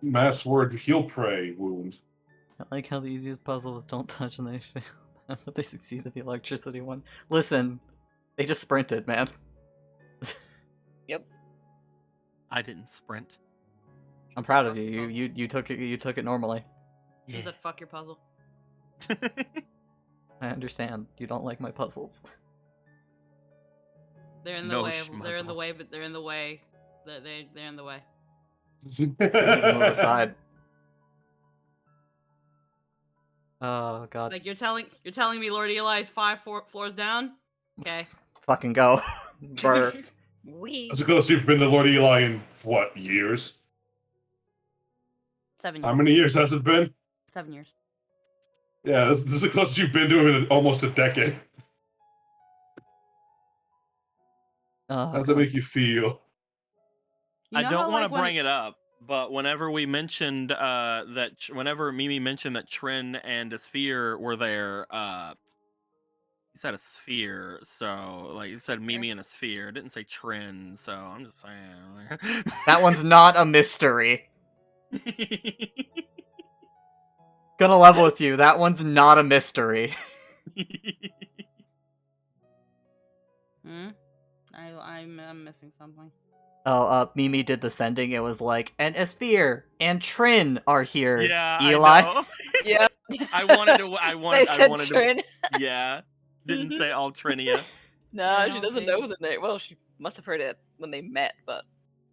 Speaker 1: Mass word heal prey wound.
Speaker 2: I like how the easiest puzzle was don't touch and they fail. That's what they succeeded the electricity one. Listen, they just sprinted, man.
Speaker 3: I didn't sprint.
Speaker 2: I'm proud of you. You took it normally.
Speaker 6: Does it fuck your puzzle?
Speaker 2: I understand. You don't like my puzzles.
Speaker 6: They're in the
Speaker 3: No
Speaker 6: way. They're in the
Speaker 3: schmuzzle.
Speaker 6: way, but they're in the way. They're in the way.
Speaker 2: Just move aside. Oh god.
Speaker 6: Like you're telling me Lord Eli is 5 floors down? Okay.
Speaker 2: Fucking go. Brr.
Speaker 4: We.
Speaker 1: That's the closest you've been to Lord Eli in, what, years?
Speaker 6: 7
Speaker 1: How
Speaker 6: years.
Speaker 1: many years has it been?
Speaker 6: 7 years.
Speaker 1: Yeah, this is the closest you've been to him in almost a decade.
Speaker 2: Oh,
Speaker 1: How does that make you feel?
Speaker 3: I don't want to bring it up, but whenever we mentioned whenever Mimi mentioned that Trin and a sphere were there, he said a sphere, so like he said Mimi and a sphere. It didn't say Trin, so I'm just saying.
Speaker 2: That one's not a mystery. Gonna level with you. That one's not a mystery.
Speaker 6: I'm missing something.
Speaker 2: Oh, Mimi did the sending. It was like, and Esphere and Trin are here.
Speaker 3: Yeah,
Speaker 2: Eli.
Speaker 3: I know.
Speaker 4: Yeah.
Speaker 3: I wanted to.
Speaker 4: They said Trin.
Speaker 3: to. Yeah, didn't say Altrinia.
Speaker 4: No, she
Speaker 6: No,
Speaker 4: doesn't
Speaker 6: see.
Speaker 4: know the name. Well, she must have heard it when they met, but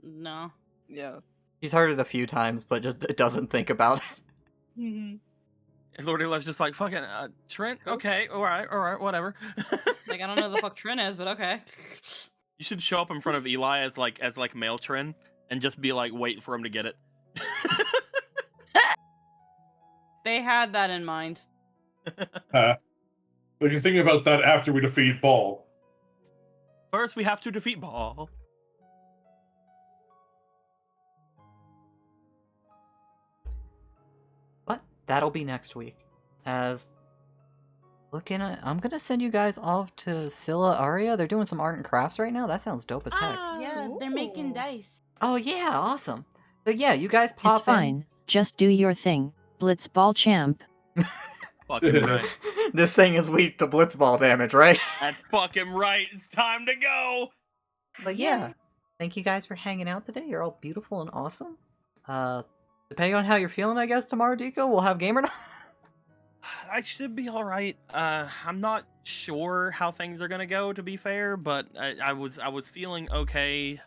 Speaker 6: No.
Speaker 4: yeah.
Speaker 2: She's heard it a few times, but just doesn't think about it.
Speaker 3: And Lord Eli's just like fucking Trent. Okay, all right, whatever.
Speaker 6: Like I don't know who the fuck Trin is, but okay.
Speaker 3: You should show up in front of Eli as like male Trin and just be like wait for him to get it.
Speaker 6: They had that in mind.
Speaker 1: We can think about that after we defeat Ball.
Speaker 3: First, we have to defeat Ball.
Speaker 2: But that'll be next week. As I'm gonna send you guys off to Scylla Aria. They're doing some art and crafts right now. That sounds dope as heck.
Speaker 6: Yeah, they're making
Speaker 4: Ooh.
Speaker 6: dice.
Speaker 2: Oh yeah, awesome. So yeah, you guys pop
Speaker 5: It's fine. Just do your thing, Blitzball champ.
Speaker 3: Fucking right.
Speaker 2: in. This thing is weak to blitzball damage, right?
Speaker 3: That's fucking right. It's time to go.
Speaker 2: But yeah, thank you guys for hanging out today. You're all beautiful and awesome. Depending on how you're feeling, I guess tomorrow, Deco, we'll have gamer night.
Speaker 3: I should be all right. I'm not sure how things are gonna go, to be fair, but I was feeling okay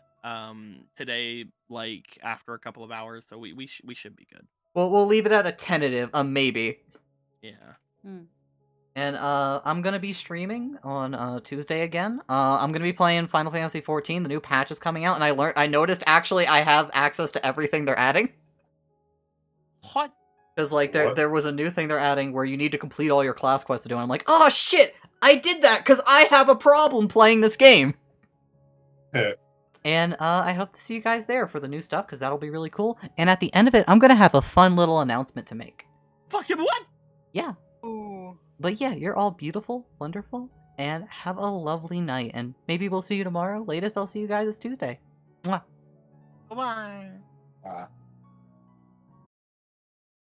Speaker 3: today, like after a couple of hours, so we should be good.
Speaker 2: Well, we'll leave it at a tentative, a maybe.
Speaker 3: Yeah.
Speaker 2: And I'm gonna be streaming on Tuesday again. I'm gonna be playing Final Fantasy XIV. The new patch is coming out, and I noticed actually I have access to everything they're adding.
Speaker 3: What?
Speaker 2: Because like
Speaker 1: What?
Speaker 2: there was a new thing they're adding where you need to complete all your class quests to do. And I'm like, oh shit, I did that because I have a problem playing this game.
Speaker 1: Yeah.
Speaker 2: And I hope to see you guys there for the new stuff because that'll be really cool. And at the end of it, I'm gonna have a fun little announcement to make.
Speaker 3: Fucking what?
Speaker 2: Yeah.
Speaker 4: Ooh.
Speaker 2: But yeah, you're all beautiful, wonderful, and have a lovely night. And maybe we'll see you tomorrow. Latest, I'll see you guys this Tuesday. Mwah.
Speaker 3: Bye-bye.